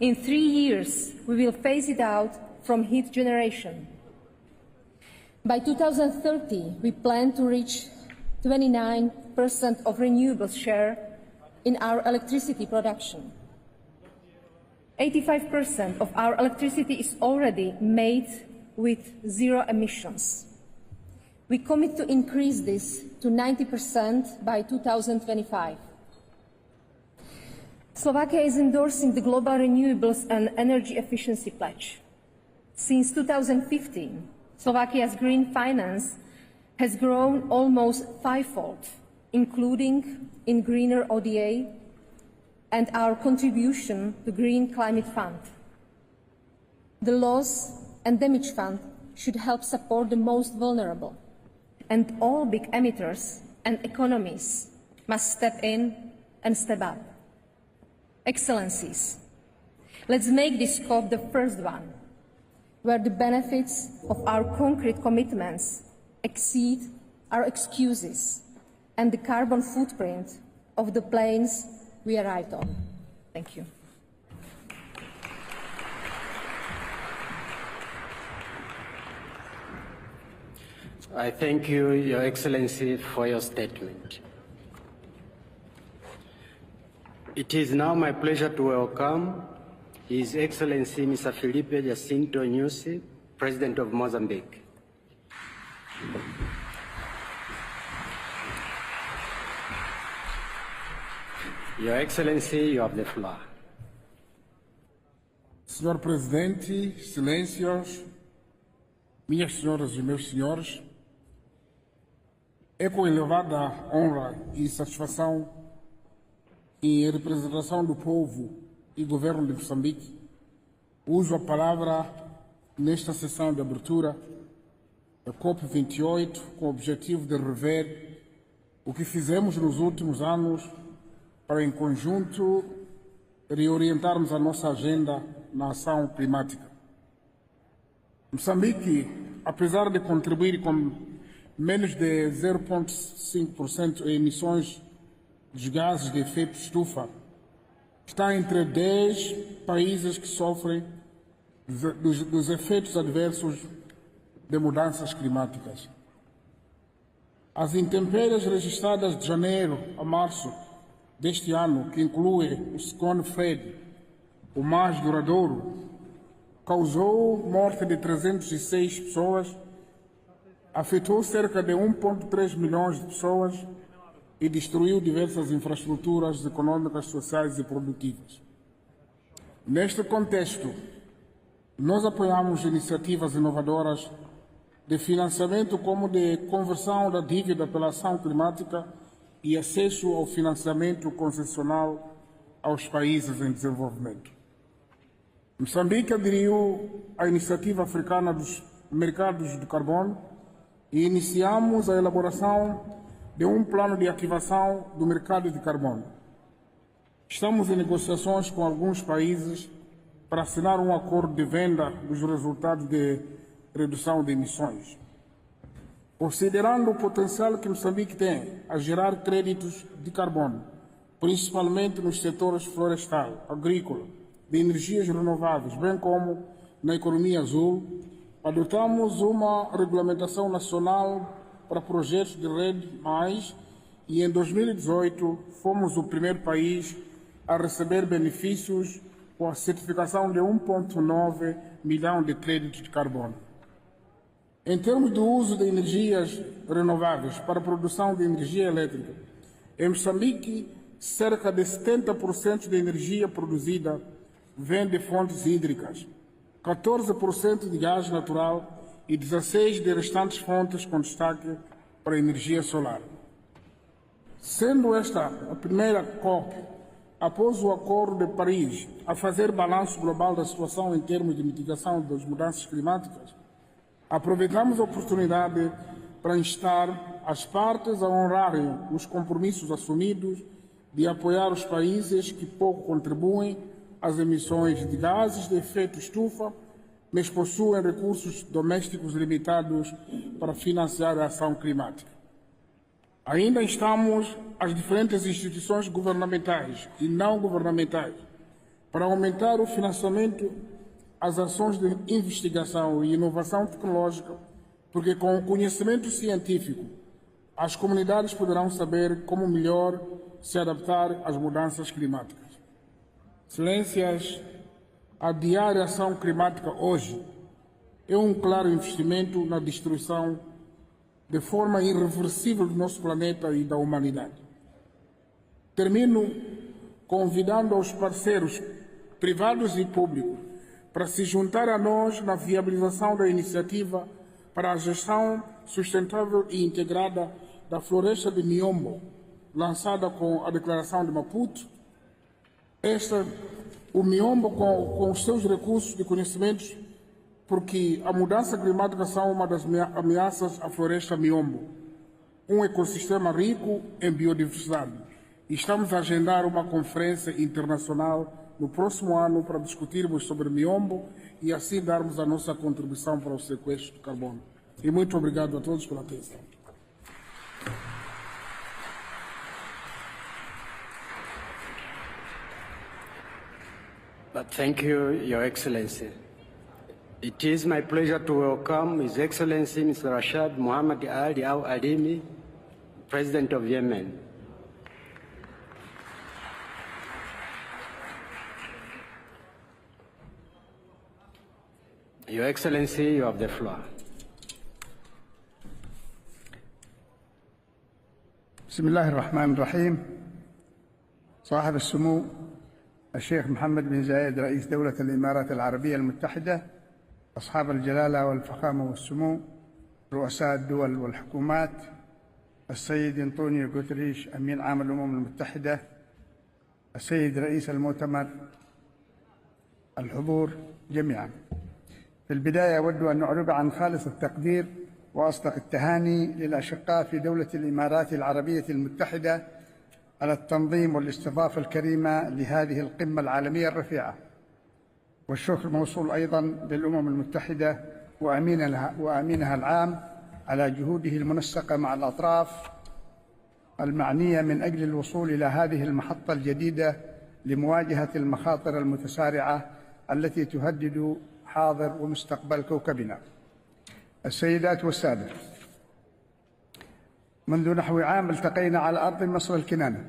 In 3 years, we will phase it out from heat generation. By 2030, we plan to reach 29% of renewables share in our electricity production. 85% of our electricity is already made with zero emissions. We commit to increase this to 90% by 2025. Slovakia is endorsing the Global Renewables and Energy Efficiency Pledge. Since 2015, Slovakia's green finance has grown almost fivefold, including in greener ODA and our contribution to Green Climate Fund. The Loss and Damage Fund should help support the most vulnerable, and all big emitters and economies must step in and step up. Excellencies, let's make this COP the first one, where the benefits of our concrete commitments exceed our excuses and the carbon footprint of the planes we arrived on. Thank you. I thank you, Your Excellency, for your statement. It is now my pleasure to welcome His Excellency Mr. Felipe Jacinto Nyusi, President of Mozambique. Your Excellency, you have the floor. Senhor Presidente, Excelências, minhas senhoras e meus senhores, é com elevada honra e satisfação em representação do povo e governo de Moçambique, uso a palavra nesta sessão de abertura da COP28 com o objetivo de rever o que fizemos nos últimos anos para, em conjunto, reorientarmos a nossa agenda na ação climática. Moçambique, apesar de contribuir com menos de 0,5% em emissões de gases de efeito estufa, está entre 10 países que sofrem dos efeitos adversos de mudanças climáticas. As intempéries registradas de janeiro a março deste ano, que inclui o ciclone Fred, o mais duradouro, causou morte de 306 pessoas, afetou cerca de 1,3 milhões de pessoas e destruiu diversas infraestruturas econômicas, sociais e produtivas. Neste contexto, nós apoiamos iniciativas inovadoras de financiamento como de conversão da dívida pela ação climática e acesso ao financiamento concessional aos países em desenvolvimento. Moçambique aderiu à Iniciativa Africana dos Mercados de Carbono e iniciamos a elaboração de um plano de ativação do mercado de carbono. Estamos em negociações com alguns países para assinar um acordo de venda dos resultados de redução de emissões. Considerando o potencial que Moçambique tem a gerar créditos de carbono, principalmente nos setores florestal, agrícola, de energias renováveis, bem como na economia azul, adotamos uma regulamentação nacional para projetos de rede mais e em 2018 fomos o primeiro país a receber benefícios com a certificação de 1,9 milhão de créditos de carbono. Em termos do uso de energias renováveis para a produção de energia elétrica, em Moçambique, cerca de 70% da energia produzida vem de fontes hídricas, 14% de gás natural e 16% de restantes fontes com destaque para a energia solar. Sendo esta a primeira COP, após o Acordo de Paris, a fazer balanço global da situação em termos de mitigação das mudanças climáticas, aproveitamos a oportunidade para instar as partes a honrarem os compromissos assumidos de apoiar os países que pouco contribuem às emissões de gases de efeito estufa, mas possuem recursos domésticos limitados para financiar a ação climática. Ainda instamos as diferentes instituições governamentais e não governamentais para aumentar o financiamento às ações de investigação e inovação tecnológica, porque com o conhecimento científico as comunidades poderão saber como melhor se adaptar às mudanças climáticas. Excelências, adiar a ação climática hoje é um claro investimento na destruição de forma irreversível do nosso planeta e da humanidade. Termino convidando os parceiros privados e públicos para se juntar a nós na viabilização da iniciativa para a gestão sustentável e integrada da floresta de Miombo, lançada com a Declaração de Maputo. O Miombo, com os seus recursos e conhecimentos, porque a mudança climática são uma das ameaças à floresta Miombo, um ecossistema rico em biodiversidade. E estamos a agendar uma conferência internacional no próximo ano para discutirmos sobre Miombo e assim darmos a nossa contribuição para o sequestro de carbono. E muito obrigado a todos pela atenção. Thank you, Your Excellency. It is my pleasure to welcome His Excellency Mr. Rashad Mohammed Ali Al-Alimi, President of Yemen. Your Excellency, you have the floor. بسم الله الرحمن الرحيم. صاحب السمو الشيخ محمد بن زايد رئيس دولة الإمارات العربية المتحدة، أصحاب الجلالة والفخامة والسمو رؤساء الدول والحكومات، السيد أنطونيو غوتريش أمين عام الأمم المتحدة، السيد رئيس المؤتمر، الحضور جميعا. في البداية أود أن أعرب عن خالص التقدير وأصدق التهاني للأشقاء في دولة الإمارات العربية المتحدة على التنظيم والاستضافة الكريمة لهذه القمة العالمية الرفيعة، والشكر موصول أيضا للأمم المتحدة وأمينها العام على جهوده المنسقة مع الأطراف المعنية من أجل الوصول إلى هذه المحطة الجديدة لمواجهة المخاطر المتسارعة التي تهدد حاضر ومستقبل كوكبنا. السيدات والسادة، منذ نحو عام التقينا على أرض مصر الكنانة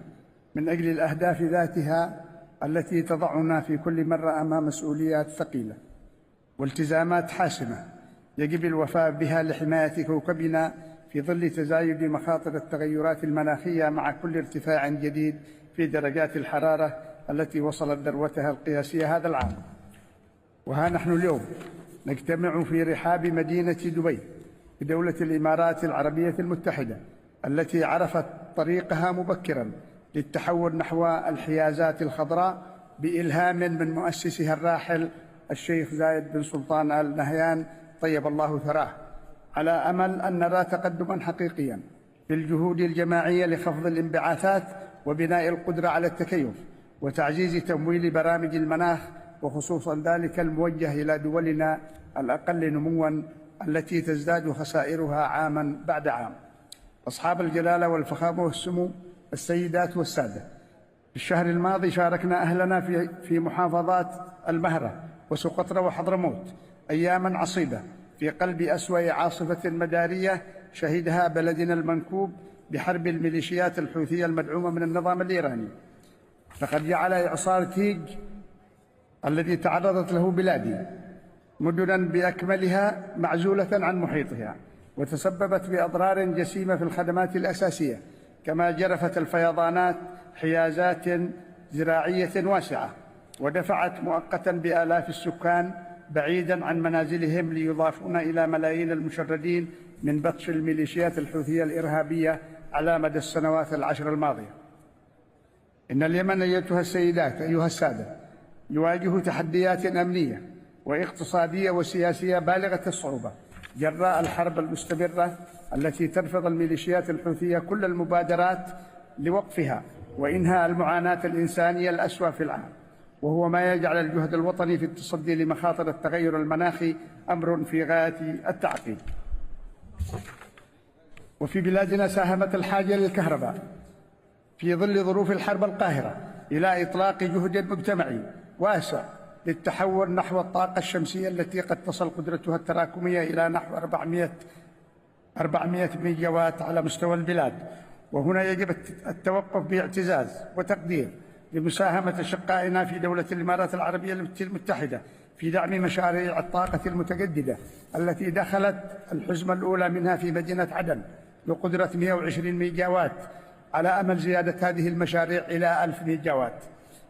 من أجل الأهداف ذاتها التي تضعنا في كل مرة أمام مسؤوليات ثقيلة والتزامات حاسمة يجب الوفاء بها لحماية كوكبنا في ظل تزايد مخاطر التغيرات المناخية مع كل ارتفاع جديد في درجات الحرارة التي وصلت ذروتها القياسية هذا العام. وها نحن اليوم نجتمع في رحاب مدينة دبي بدولة الإمارات العربية المتحدة التي عرفت طريقها مبكرا للتحول نحو الحيازات الخضراء بإلهام من مؤسسها الراحل الشيخ زايد بن سلطان آل نهيان طيب الله ثراه، على أمل أن نرى تقدما حقيقيا في الجهود الجماعية لخفض الانبعاثات وبناء القدرة على التكيف وتعزيز تمويل برامج المناخ، وخصوصا ذلك الموجه إلى دولنا الأقل نموا التي تزداد خسائرها عاما بعد عام. أصحاب الجلالة والفخامة والسمو، السيدات والسادة، في الشهر الماضي شاركنا أهلنا في محافظات المهرة وسقطرى وحضرموت أياما عصيبة في قلب أسوأ عاصفة مدارية شهدها بلدنا المنكوب بحرب الميليشيات الحوثية المدعومة من النظام الإيراني. لقد جعل إعصار تيج الذي تعرضت له بلادي مدنا بأكملها معزولة عن محيطها، وتسببت بأضرار جسيمة في الخدمات الأساسية، كما جرفت الفيضانات حيازات زراعية واسعة، ودفعت مؤقتا بآلاف السكان بعيدا عن منازلهم ليضافون إلى ملايين المشردين من بطش الميليشيات الحوثية الإرهابية على مدى السنوات العشر الماضية. إن اليمن أيتها السيدات أيها السادة يواجه تحديات أمنية واقتصادية وسياسية بالغة الصعوبة جراء الحرب المستمرة التي ترفض الميليشيات الحوثية كل المبادرات لوقفها وإنهاء المعاناة الإنسانية الأسوأ في العالم، وهو ما يجعل الجهد الوطني في التصدي لمخاطر التغير المناخي أمر في غاية التعقيد. وفي بلادنا ساهمت الحاجة للكهرباء في ظل ظروف الحرب القاهرة إلى إطلاق جهد مجتمعي واسع للتحول نحو الطاقة الشمسية التي قد تصل قدرتها التراكمية إلى نحو 400 ميجاوات على مستوى البلاد. وهنا يجب التوقف باعتزاز وتقدير لمساهمة أشقائنا في دولة الإمارات العربية المتحدة في دعم مشاريع الطاقة المتجددة التي دخلت الحزمة الأولى منها في مدينة عدن بقدرة 120 ميجاوات، على أمل زيادة هذه المشاريع إلى 1000 ميجاوات.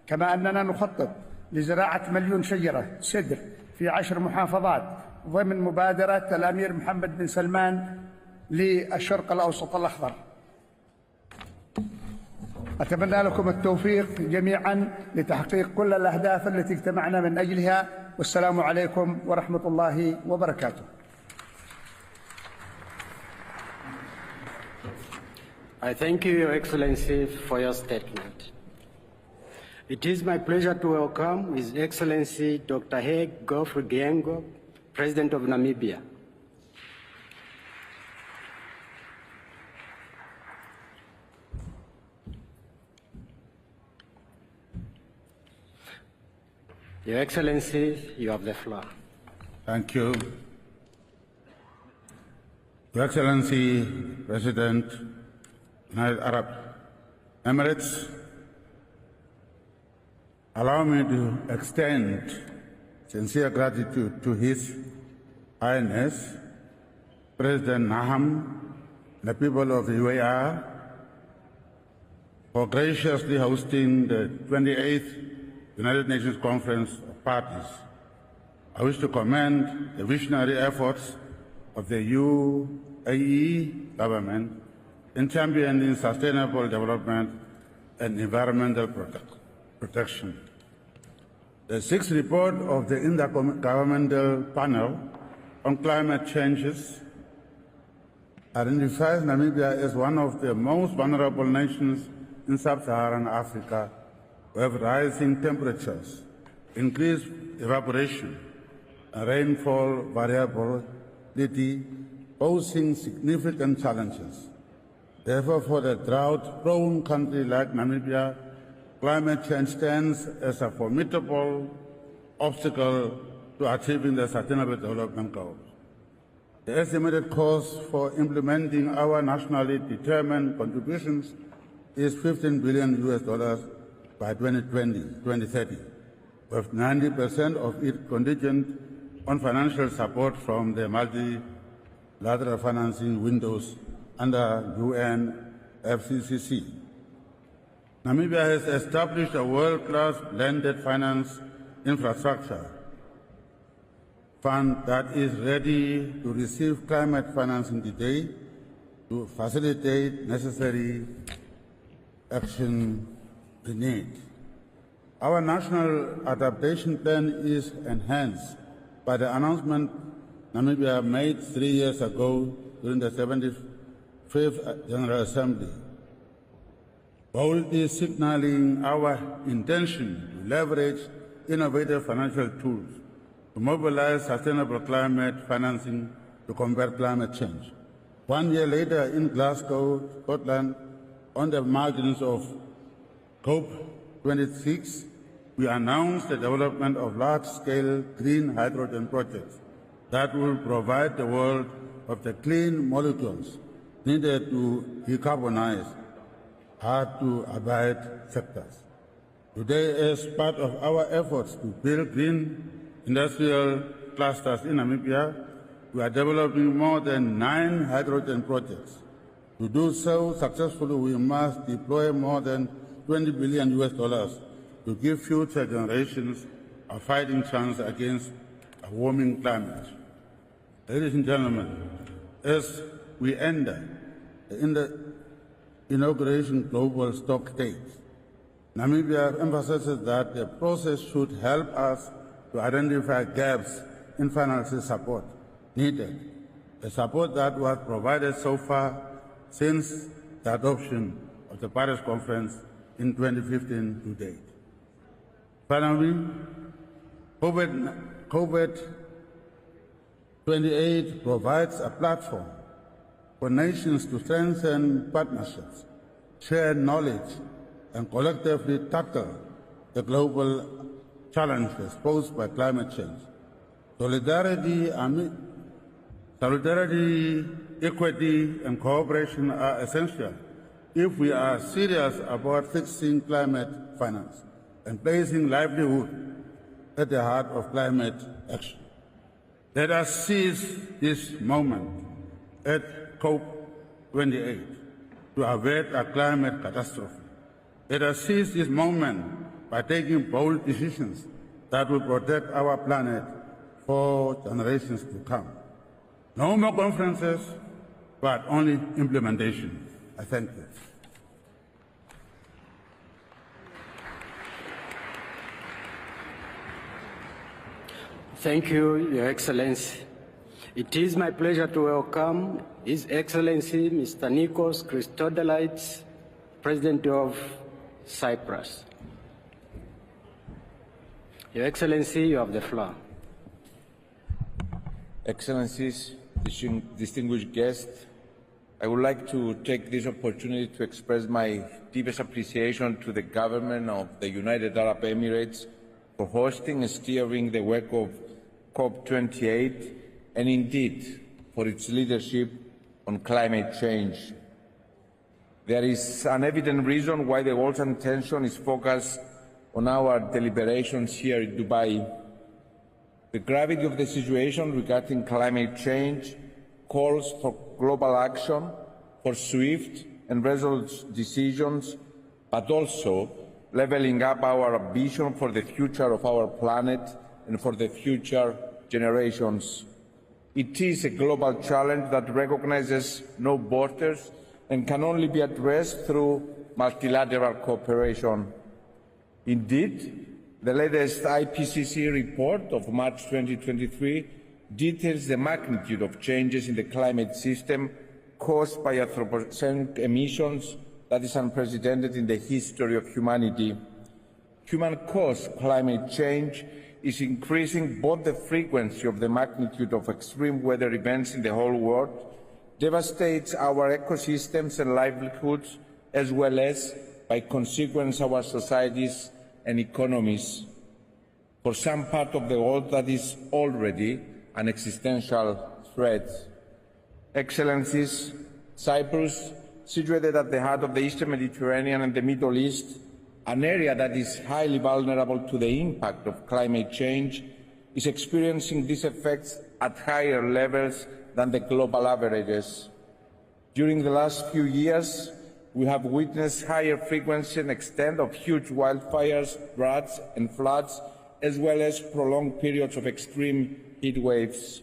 كما أننا نخطط لزراعة 1,000,000 شجرة سدر في 10 محافظات ضمن مبادرة الأمير محمد بن سلمان للشرق الأوسط الأخضر. أتمنى لكم التوفيق جميعا لتحقيق كل الأهداف التي اجتمعنا من أجلها، والسلام عليكم ورحمة الله وبركاته. I thank you, Your Excellency, for your statement. It is my pleasure to welcome His Excellency Dr. Hage Geoffrey Giengo, President of Namibia. Your Excellency, you have the floor. Thank you. Your Excellency, President, United Arab Emirates, allow me to extend sincere gratitude to His Highness, President Naham, the people of the UAR, for graciously hosting the 28th United Nations Conference of Parties. I wish to commend the visionary efforts of the UAE government in championing sustainable development and environmental protection. The sixth report of the Intergovernmental Panel on Climate Changes identifies Namibia as one of the most vulnerable nations in sub-Saharan Africa, with rising temperatures, increased evaporation, and rainfall variability posing significant challenges. Therefore, for a drought-prone country like Namibia, climate change stands as a formidable obstacle to achieving the Sustainable Development Goals. The estimated cost for implementing our nationally determined contributions is $15 billion by 2030, with 90% of it contingent on financial support from the multilateral financing windows under UNFCCC. Namibia has established a world-class blended finance infrastructure fund that is ready to receive climate financing today to facilitate necessary action we need. Our national adaptation plan is enhanced by the announcement Namibia made 3 years ago during the 75th General Assembly, boldly signaling our intention to leverage innovative financial tools to mobilize sustainable climate financing to combat climate change. 1 year later in Glasgow, Scotland, on the margins of COP26, we announced the development of large-scale green hydrogen projects that will provide the world of the clean molecules needed to decarbonize hard-to-abate sectors. Today, as part of our efforts to build green industrial clusters in Namibia, we are developing more than 9 hydrogen projects. To do so successfully, we must deploy more than $20 billion to give future generations a fighting chance against a warming climate. Ladies and gentlemen, as we enter the inauguration global stock stage, Namibia emphasizes that the process should help us to identify gaps in financial support needed, the support that was provided so far since the adoption of the Paris Conference in 2015 to date. Finally, COP28 provides a platform for nations to strengthen partnerships, share knowledge, and collectively tackle the global challenges posed by climate change. Solidarity, equity, and cooperation are essential if we are serious about fixing climate finance and placing livelihood at the heart of climate action. Let us seize this moment at COP28 to avert a climate catastrophe. Let us seize this moment by taking bold decisions that will protect our planet for generations to come. No more conferences, but only implementation. I thank you. Thank you, Your Excellency. It is my pleasure to welcome His Excellency Mr. Nikos Christodoulides, President of Cyprus. Your Excellency, you have the floor. Excellencies, distinguished guests, I would like to take this opportunity to express my deepest appreciation to the government of the United Arab Emirates for hosting and steering the work of COP28 and indeed for its leadership on climate change. There is an evident reason why the world's attention is focused on our deliberations here in Dubai. The gravity of the situation regarding climate change calls for global action, for swift and resolute decisions, but also leveling up our ambition for the future of our planet and for the future generations. It is a global challenge that recognizes no borders and can only be addressed through multilateral cooperation. Indeed, the latest IPCC report of March 2023 details the magnitude of changes in the climate system caused by anthropogenic emissions that is unprecedented in the history of humanity. Human-caused climate change is increasing both the frequency of the magnitude of extreme weather events in the whole world, devastates our ecosystems and livelihoods, as well as, by consequence, our societies and economies. For some part of the world, that is already an existential threat. Excellencies, Cyprus, situated at the heart of the Eastern Mediterranean and the Middle East, an area that is highly vulnerable to the impact of climate change, is experiencing these effects at higher levels than the global averages. During the last few years, we have witnessed higher frequency and extent of huge wildfires, droughts and floods, as well as prolonged periods of extreme heat waves.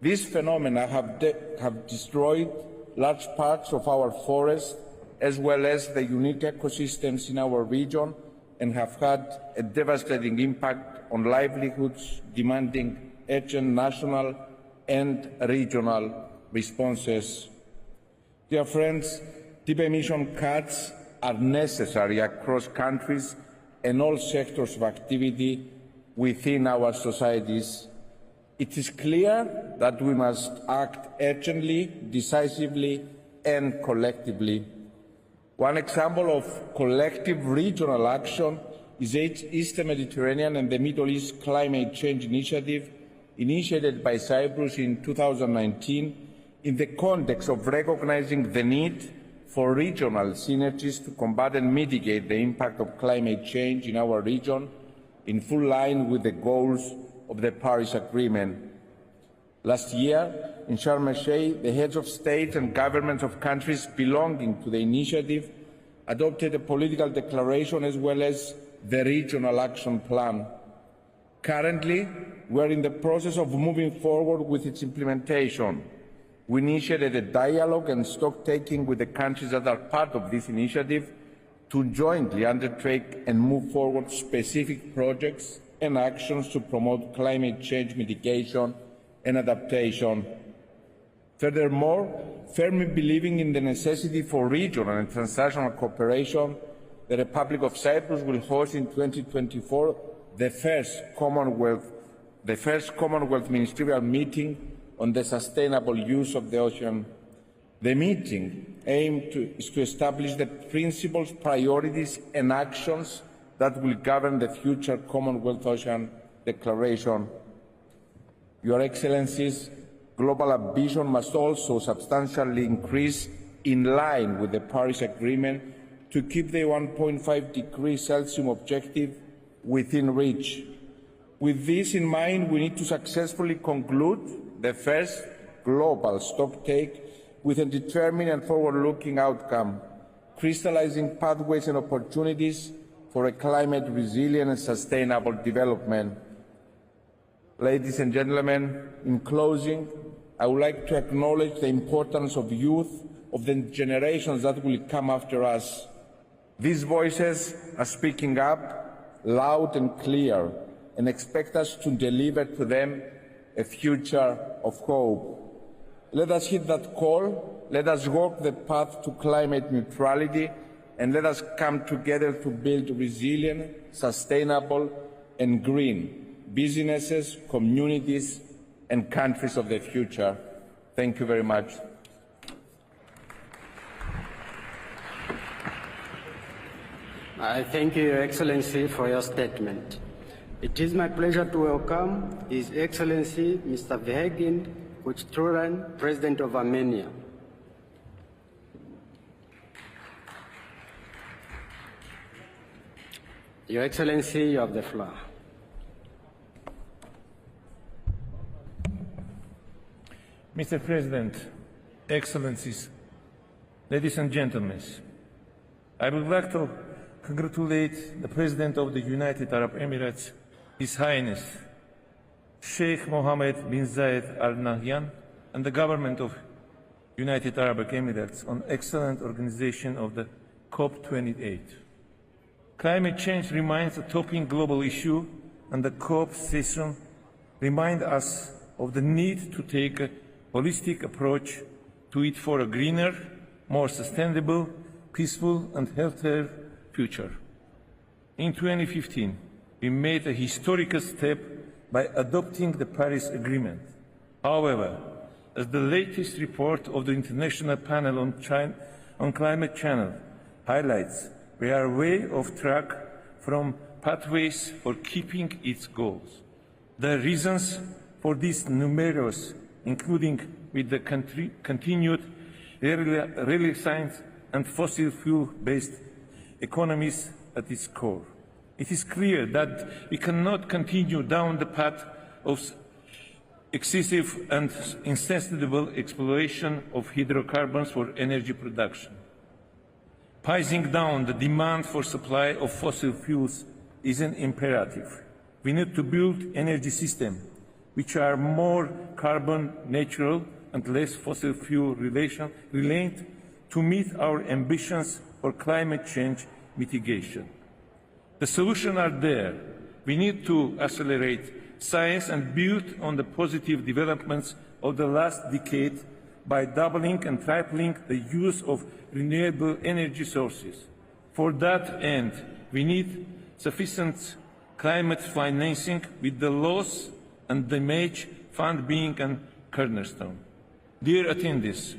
These phenomena have destroyed large parts of our forests, as well as the unique ecosystems in our region, and have had a devastating impact on livelihoods, demanding urgent national and regional responses. Dear friends, deep emission cuts are necessary across countries and all sectors of activity within our societies. It is clear that we must act urgently, decisively, and collectively. One example of collective regional action is Eastern Mediterranean and the Middle East Climate Change Initiative, initiated by Cyprus in 2019 in the context of recognizing the need for regional synergies to combat and mitigate the impact of climate change in our region, in full line with the goals of the Paris Agreement. Last year, in Sharm el-Sheikh, the heads of state and governments of countries belonging to the initiative adopted a political declaration as well as the regional action plan. Currently, we are in the process of moving forward with its implementation. We initiated a dialogue and stock-taking with the countries that are part of this initiative to jointly undertake and move forward specific projects and actions to promote climate change mitigation and adaptation. Furthermore, firmly believing in the necessity for regional and transnational cooperation, the Republic of Cyprus will host in 2024 the first Commonwealth ministerial meeting on the sustainable use of the ocean. The meeting is to establish the principles, priorities and actions that will govern the future Commonwealth Ocean Declaration. Your Excellencies, global ambition must also substantially increase in line with the Paris Agreement to keep the 1.5 degrees Celsius objective within reach. With this in mind, we need to successfully conclude the first global stocktake with a determined and forward-looking outcome, crystallizing pathways and opportunities for a climate resilient and sustainable development. Ladies and gentlemen, in closing, I would like to acknowledge the importance of youth, of the generations that will come after us. These voices are speaking up loud and clear and expect us to deliver to them a future of hope. Let us heed that call, let us walk the path to climate neutrality, and let us come together to build resilient, sustainable and green businesses, communities and countries of the future. Thank you very much. I thank you, Your Excellency, for your statement. It is my pleasure to welcome His Excellency Mr. Vehegin Kuchturan, President of Armenia. Your Excellency, you have the floor. Mr. President, Excellencies, ladies and gentlemen, I would like to congratulate the President of the United Arab Emirates, His Highness Sheikh Mohammed bin Zayed Al Nahyan, and the government of United Arab Emirates on excellent organization of the COP28. Climate change remains a topping global issue, and the COP session reminds us of the need to take a holistic approach to it for a greener, more sustainable, peaceful and healthier future. In 2015, we made a historical step by adopting the Paris Agreement. However, as the latest report of the International Panel on Climate Change highlights, we are way off track from pathways for keeping its goals. The reasons for this numerous, including with the continued reliance and fossil fuel-based economies at its core. It is clear that we cannot continue down the path of excessive and insustainable exploration of hydrocarbons for energy production. Pacing down the demand for supply of fossil fuels is an imperative. We need to build an energy system which are more carbon neutral and less fossil fuel related to meet our ambitions for climate change mitigation. The solutions are there. We need to accelerate science and build on the positive developments of the last decade by doubling and tripling the use of renewable energy sources. For that end, we need sufficient climate financing, with the loss and damage fund being a cornerstone. Dear attendees,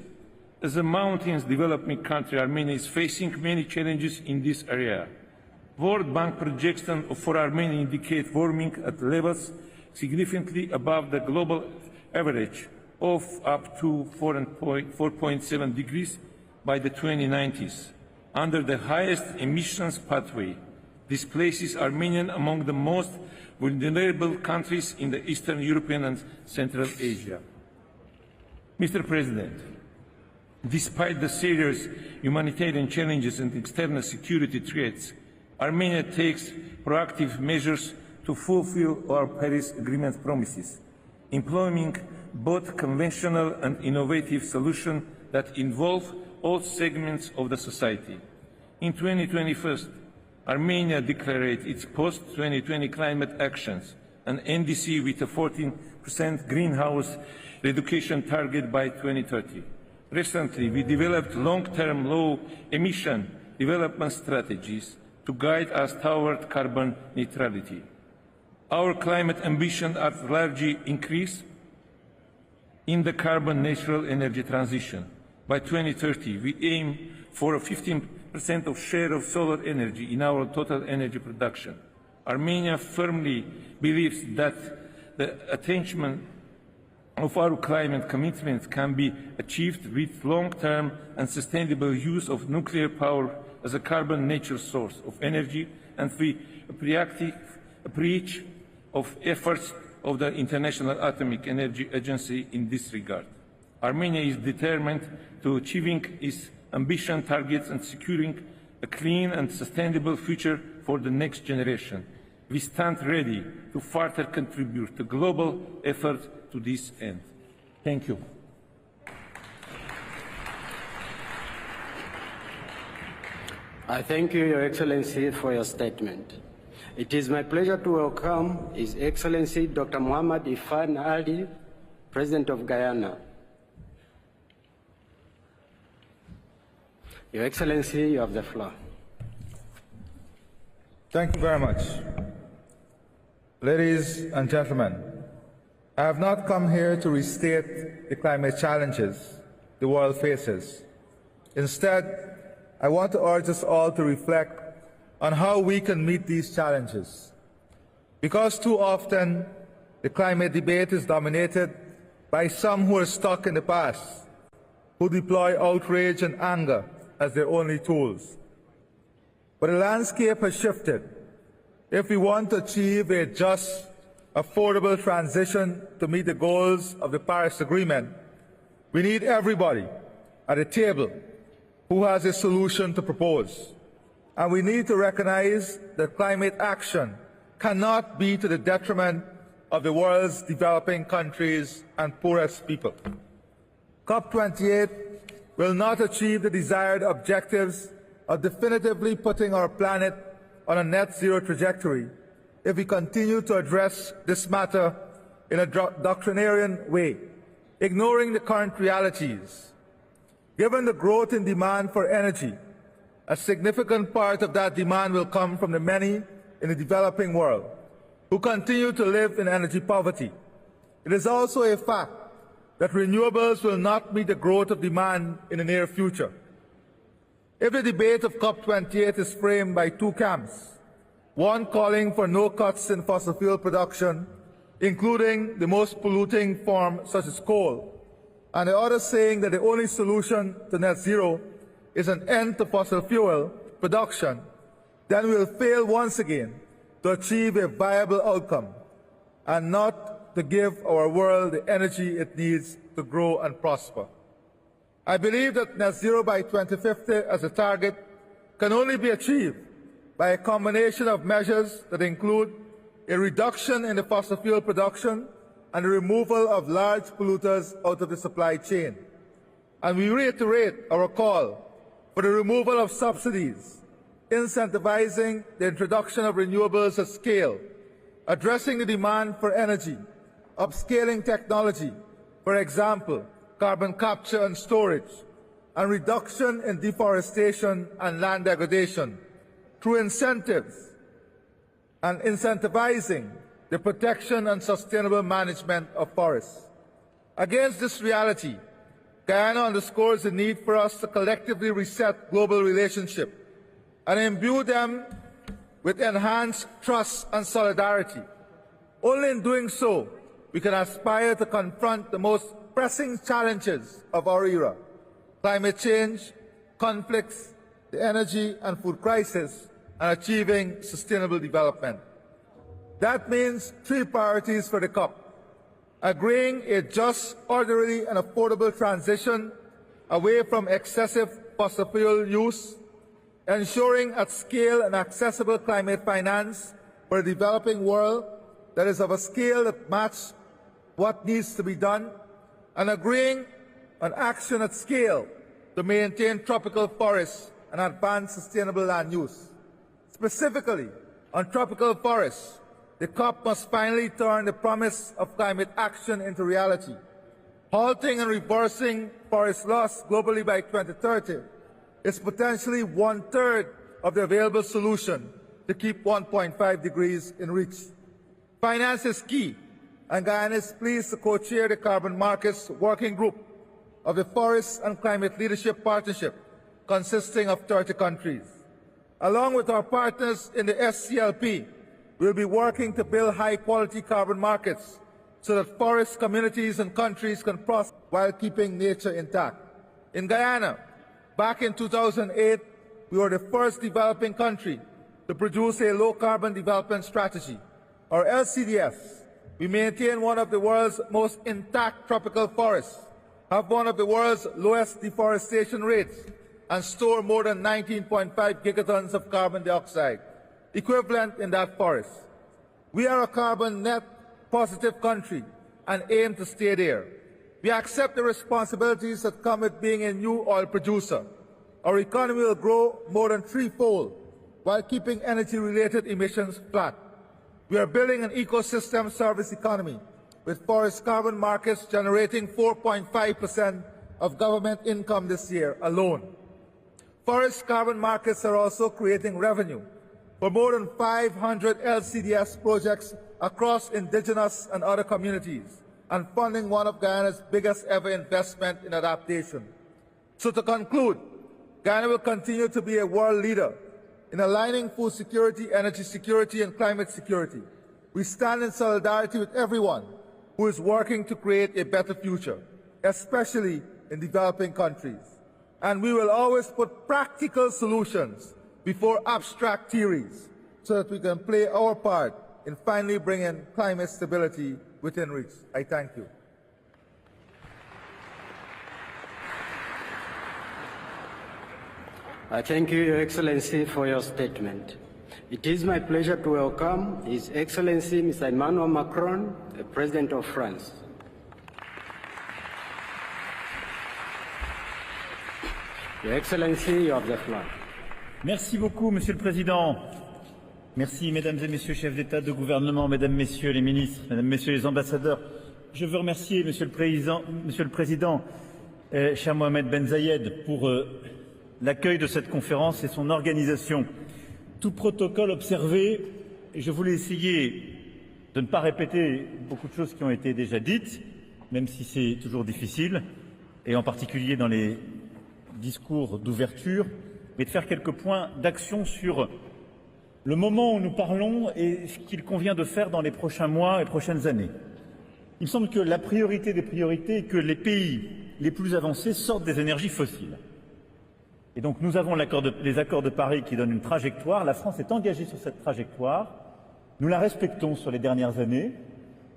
as a mountains developing country, Armenia is facing many challenges in this area. World Bank projections for Armenia indicate warming at levels significantly above the global average of up to 4.7 degrees by the 2090s. Under the highest emissions pathway, this places Armenia among the most vulnerable countries in the Eastern European and Central Asia. Mr. President, despite the serious humanitarian challenges and external security threats, Armenia takes proactive measures to fulfill our Paris Agreement promises, employing both conventional and innovative solutions that involve all segments of the society. In 2021, Armenia declared its post-2020 climate actions, an NDC with a 14% greenhouse reduction target by 2030. Recently, we developed long-term low-emission development strategies to guide us toward carbon neutrality. Our climate ambitions are largely increased in the carbon-neutral energy transition. By 2030, we aim for a 15% of share of solar energy in our total energy production. Armenia firmly believes that the attainment of our climate commitments can be achieved with long-term and sustainable use of nuclear power as a carbon-neutral source of energy, and we appreciate of efforts of the International Atomic Energy Agency in this regard. Armenia is determined to achieving its ambition targets and securing a clean and sustainable future for the next generation. We stand ready to further contribute to global effort to this end. Thank you. I thank you, Your Excellency, for your statement. It is my pleasure to welcome His Excellency Dr. Muhammad Ifan Ali, President of Guyana. Your Excellency, you have the floor. Thank you very much. Ladies and gentlemen, I have not come here to restate the climate challenges the world faces. Instead, I want to urge us all to reflect on how we can meet these challenges. Because too often, the climate debate is dominated by some who are stuck in the past, who deploy outrage and anger as their only tools. But the landscape has shifted. If we want to achieve a just, affordable transition to meet the goals of the Paris Agreement, we need everybody at the table who has a solution to propose. And we need to recognize that climate action cannot be to the detriment of the world's developing countries and poorest people. COP28 will not achieve the desired objectives of definitively putting our planet on a net zero trajectory if we continue to address this matter in a doctrinarian way, ignoring the current realities. Given the growth in demand for energy, a significant part of that demand will come from the many in the developing world who continue to live in energy poverty. It is also a fact that renewables will not meet the growth of demand in the near future. If the debate of COP28 is framed by two camps, one calling for no cuts in fossil fuel production, including the most polluting form such as coal, and the other saying that the only solution to net zero is an end to fossil fuel production, then we will fail once again to achieve a viable outcome and not to give our world the energy it needs to grow and prosper. I believe that net zero by 2050 as a target can only be achieved by a combination of measures that include a reduction in the fossil fuel production and the removal of large polluters out of the supply chain. And we reiterate our call for the removal of subsidies, incentivizing the introduction of renewables at scale, addressing the demand for energy, upscaling technology, for example, carbon capture and storage, and reduction in deforestation and land degradation through incentives and incentivizing the protection and sustainable management of forests. Against this reality, Guyana underscores the need for us to collectively reset global relationships and imbue them with enhanced trust and solidarity. Only in doing so, we can aspire to confront the most pressing challenges of our era: climate change, conflicts, the energy and food crisis, and achieving sustainable development. That means 3 priorities for the COP: agreeing a just, orderly and affordable transition away from excessive fossil fuel use, ensuring at scale and accessible climate finance for a developing world that is of a scale that matches what needs to be done, and agreeing on action at scale to maintain tropical forests and advance sustainable land use. Specifically, on tropical forests, the COP must finally turn the promise of climate action into reality. Halting and reversing forest loss globally by 2030 is potentially 1/3 of the available solution to keep 1.5 degrees in reach. Finance is key, and Guyana is pleased to co-chair the Carbon Markets Working Group of the Forest and Climate Leadership Partnership, consisting of 30 countries. Along with our partners in the SCLP, we will be working to build high-quality carbon markets so that forest communities and countries can prosper while keeping nature intact. In Guyana, back in 2008, we were the first developing country to produce a low-carbon development strategy, or LCDS. We maintain one of the world's most intact tropical forests, have one of the world's lowest deforestation rates, and store more than 19.5 gigatons of carbon dioxide, equivalent in that forest. We are a carbon net positive country and aim to stay there. We accept the responsibilities that come with being a new oil producer. Our economy will grow more than 3-fold while keeping energy-related emissions flat. We are building an ecosystem service economy with forest carbon markets generating 4.5% of government income this year alone. Forest carbon markets are also creating revenue for more than 500 LCDS projects across indigenous and other communities, and funding one of Guyana's biggest ever investment in adaptation. So to conclude, Guyana will continue to be a world leader in aligning food security, energy security, and climate security. We stand in solidarity with everyone who is working to create a better future, especially in developing countries. And we will always put practical solutions before abstract theories so that we can play our part in finally bringing climate stability within reach. I thank you. I thank you, Your Excellency, for your statement. It is my pleasure to welcome His Excellency Mr. Emmanuel Macron, the President of France. Your Excellency, you have the floor. Merci beaucoup, Monsieur le Président. Merci, Mesdames et Messieurs, chefs d'État, de gouvernement, Mesdames, Messieurs les ministres, Mesdames, Messieurs les ambassadeurs. Je veux remercier Monsieur le Président, cher Mohamed Ben Zayed, pour l'accueil de cette conférence et son organisation. Tout protocole observé, et je voulais essayer de ne pas répéter beaucoup de choses qui ont été déjà dites, même si c'est toujours difficile, et en particulier dans les discours d'ouverture, mais de faire quelques points d'action sur le moment où nous parlons et ce qu'il convient de faire dans les prochains mois et prochaines années. Il me semble que la priorité des priorités est que les pays les plus avancés sortent des énergies fossiles. Et donc nous avons les accords de Paris qui donnent une trajectoire. La France est engagée sur cette trajectoire. Nous la respectons sur les dernières années,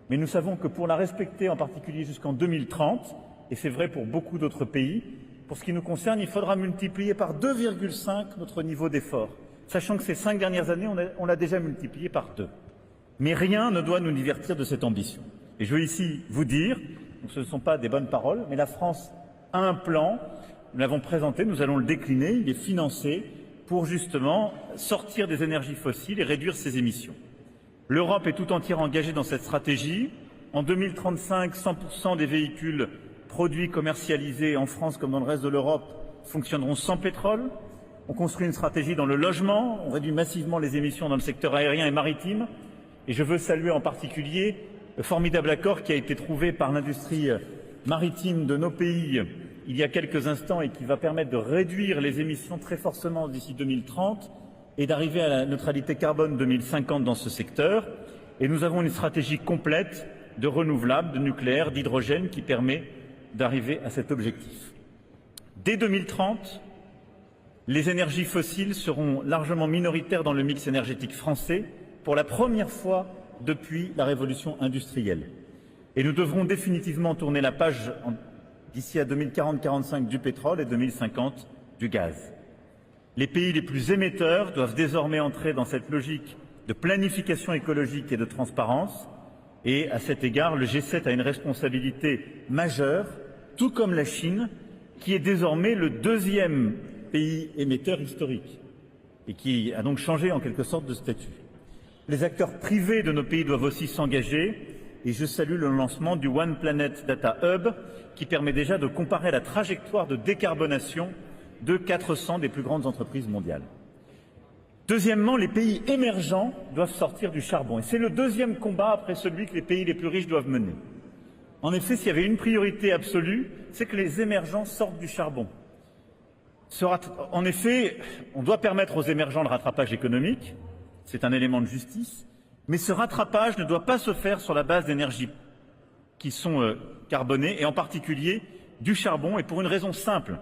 mais nous savons que pour la respecter en particulier jusqu'en 2030, et c'est vrai pour beaucoup d'autres pays, pour ce qui nous concerne, il faudra multiplier par 2,5 notre niveau d'effort, sachant que ces 5 dernières années, on l'a déjà multiplié par 2. Mais rien ne doit nous divertir de cette ambition. Et je veux ici vous dire, ce ne sont pas des bonnes paroles, mais la France a un plan, nous l'avons présenté, nous allons le décliner, il est financé pour justement sortir des énergies fossiles et réduire ses émissions. L'Europe est tout entière engagée dans cette stratégie. En 2035, 100% des véhicules produits commercialisés en France comme dans le reste de l'Europe fonctionneront sans pétrole. On construit une stratégie dans le logement, on réduit massivement les émissions dans le secteur aérien et maritime. Et je veux saluer en particulier le formidable accord qui a été trouvé par l'industrie maritime de nos pays il y a quelques instants et qui va permettre de réduire les émissions très fortement d'ici 2030 et d'arriver à la neutralité carbone 2050 dans ce secteur. Et nous avons une stratégie complète de renouvelables, de nucléaire, d'hydrogène qui permet d'arriver à cet objectif. Dès 2030, les énergies fossiles seront largement minoritaires dans le mix énergétique français pour la première fois depuis la révolution industrielle. Et nous devrons définitivement tourner la page d'ici à 2040-45 du pétrole et 2050 du gaz. Les pays les plus émetteurs doivent désormais entrer dans cette logique de planification écologique et de transparence. Et à cet égard, le G7 a une responsabilité majeure, tout comme la Chine, qui est désormais le deuxième pays émetteur historique et qui a donc changé en quelque sorte de statut. Les acteurs privés de nos pays doivent aussi s'engager et je salue le lancement du One Planet Data Hub qui permet déjà de comparer la trajectoire de décarbonation de 400 des plus grandes entreprises mondiales. Deuxièmement, les pays émergents doivent sortir du charbon et c'est le deuxième combat après celui que les pays les plus riches doivent mener. En effet, s'il y avait une priorité absolue, c'est que les émergents sortent du charbon. En effet, on doit permettre aux émergents le rattrapage économique, c'est un élément de justice, mais ce rattrapage ne doit pas se faire sur la base d'énergies qui sont carbonées, et en particulier du charbon, et pour une raison simple,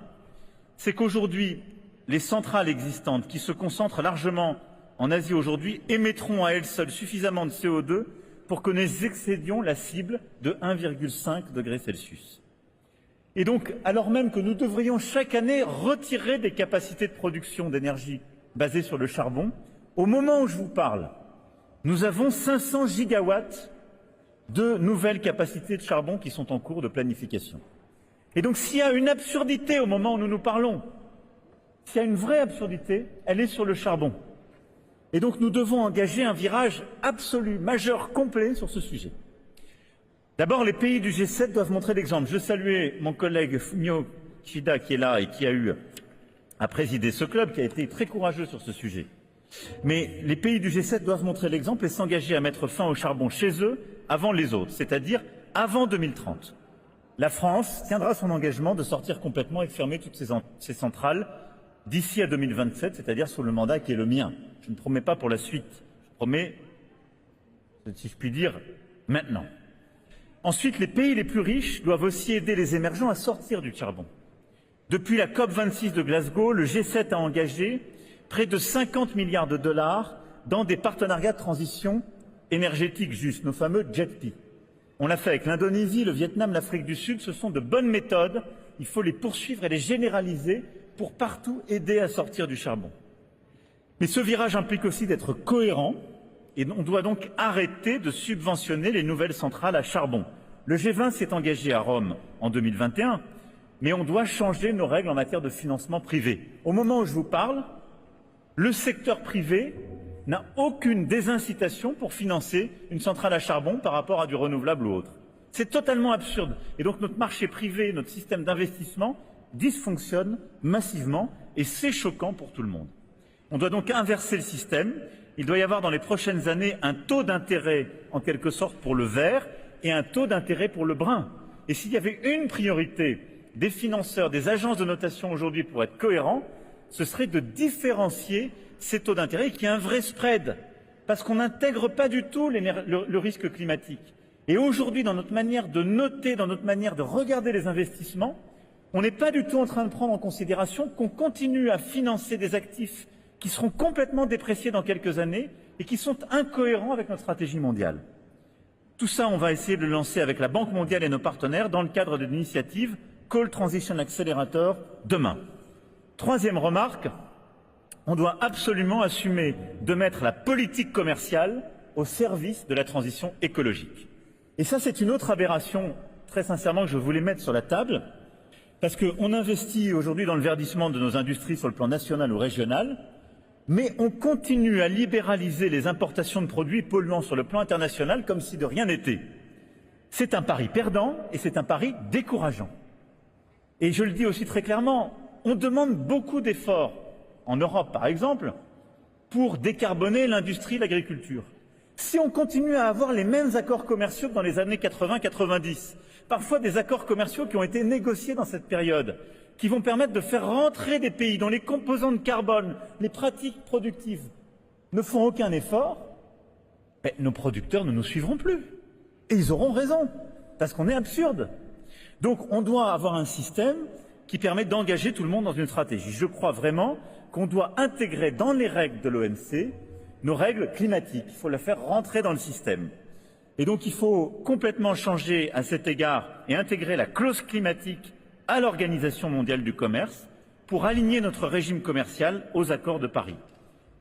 c'est qu'aujourd'hui, les centrales existantes qui se concentrent largement en Asie aujourd'hui émettront à elles seules suffisamment de CO2 pour que nous excédions la cible de 1,5 degré Celsius. Et donc, alors même que nous devrions chaque année retirer des capacités de production d'énergie basées sur le charbon, au moment où je vous parle, nous avons 500 gigawatts de nouvelles capacités de charbon qui sont en cours de planification. Et donc, s'il y a une absurdité au moment où nous nous parlons, s'il y a une vraie absurdité, elle est sur le charbon. Et donc, nous devons engager un virage absolu, majeur, complet sur ce sujet. D'abord, les pays du G7 doivent montrer l'exemple. Je saluais mon collègue Fumio Kishida qui est là et qui a eu à présider ce club, qui a été très courageux sur ce sujet. Mais les pays du G7 doivent montrer l'exemple et s'engager à mettre fin au charbon chez eux avant les autres, c'est-à-dire avant 2030. La France tiendra son engagement de sortir complètement et de fermer toutes ces centrales d'ici à 2027, c'est-à-dire sous le mandat qui est le mien. Je ne promets pas pour la suite, je promets, si je puis dire, maintenant. Ensuite, les pays les plus riches doivent aussi aider les émergents à sortir du charbon. Depuis la COP26 de Glasgow, le G7 a engagé près de 50 milliards de dollars dans des partenariats de transition énergétique juste, nos fameux JETP. On l'a fait avec l'Indonésie, le Vietnam, l'Afrique du Sud. Ce sont de bonnes méthodes. Il faut les poursuivre et les généraliser pour partout aider à sortir du charbon. Mais ce virage implique aussi d'être cohérent et on doit donc arrêter de subventionner les nouvelles centrales à charbon. Le G20 s'est engagé à Rome en 2021, mais on doit changer nos règles en matière de financement privé. Au moment où je vous parle, le secteur privé n'a aucune désincitation pour financer une centrale à charbon par rapport à du renouvelable ou autre. C'est totalement absurde. Et donc notre marché privé, notre système d'investissement dysfonctionne massivement et c'est choquant pour tout le monde. On doit donc inverser le système. Il doit y avoir dans les prochaines années un taux d'intérêt en quelque sorte pour le vert et un taux d'intérêt pour le brun. Et s'il y avait une priorité des financeurs, des agences de notation aujourd'hui pour être cohérents, ce serait de différencier ces taux d'intérêt et qu'il y ait un vrai spread. Parce qu'on n'intègre pas du tout le risque climatique. Et aujourd'hui, dans notre manière de noter, dans notre manière de regarder les investissements, on n'est pas du tout en train de prendre en considération qu'on continue à financer des actifs qui seront complètement dépréciés dans quelques années et qui sont incohérents avec notre stratégie mondiale. Tout ça, on va essayer de le lancer avec la Banque mondiale et nos partenaires dans le cadre de l'initiative Coal Transition Accelerator demain. Troisième remarque, on doit absolument assumer de mettre la politique commerciale au service de la transition écologique. Et ça, c'est une autre aberration, très sincèrement, que je voulais mettre sur la table, parce qu'on investit aujourd'hui dans le verdissement de nos industries sur le plan national ou régional, mais on continue à libéraliser les importations de produits polluants sur le plan international comme si de rien n'était. C'est un pari perdant et c'est un pari décourageant. Et je le dis aussi très clairement, on demande beaucoup d'efforts, en Europe par exemple, pour décarboner l'industrie, l'agriculture. Si on continue à avoir les mêmes accords commerciaux que dans les années 80-90, parfois des accords commerciaux qui ont été négociés dans cette période, qui vont permettre de faire rentrer des pays dont les composants de carbone, les pratiques productives ne font aucun effort, ben, nos producteurs ne nous suivront plus. Et ils auront raison, parce qu'on est absurde. Donc on doit avoir un système qui permet d'engager tout le monde dans une stratégie. Je crois vraiment qu'on doit intégrer dans les règles de l'OMC nos règles climatiques. Il faut les faire rentrer dans le système. Et donc il faut complètement changer à cet égard et intégrer la clause climatique à l'Organisation mondiale du commerce pour aligner notre régime commercial aux accords de Paris.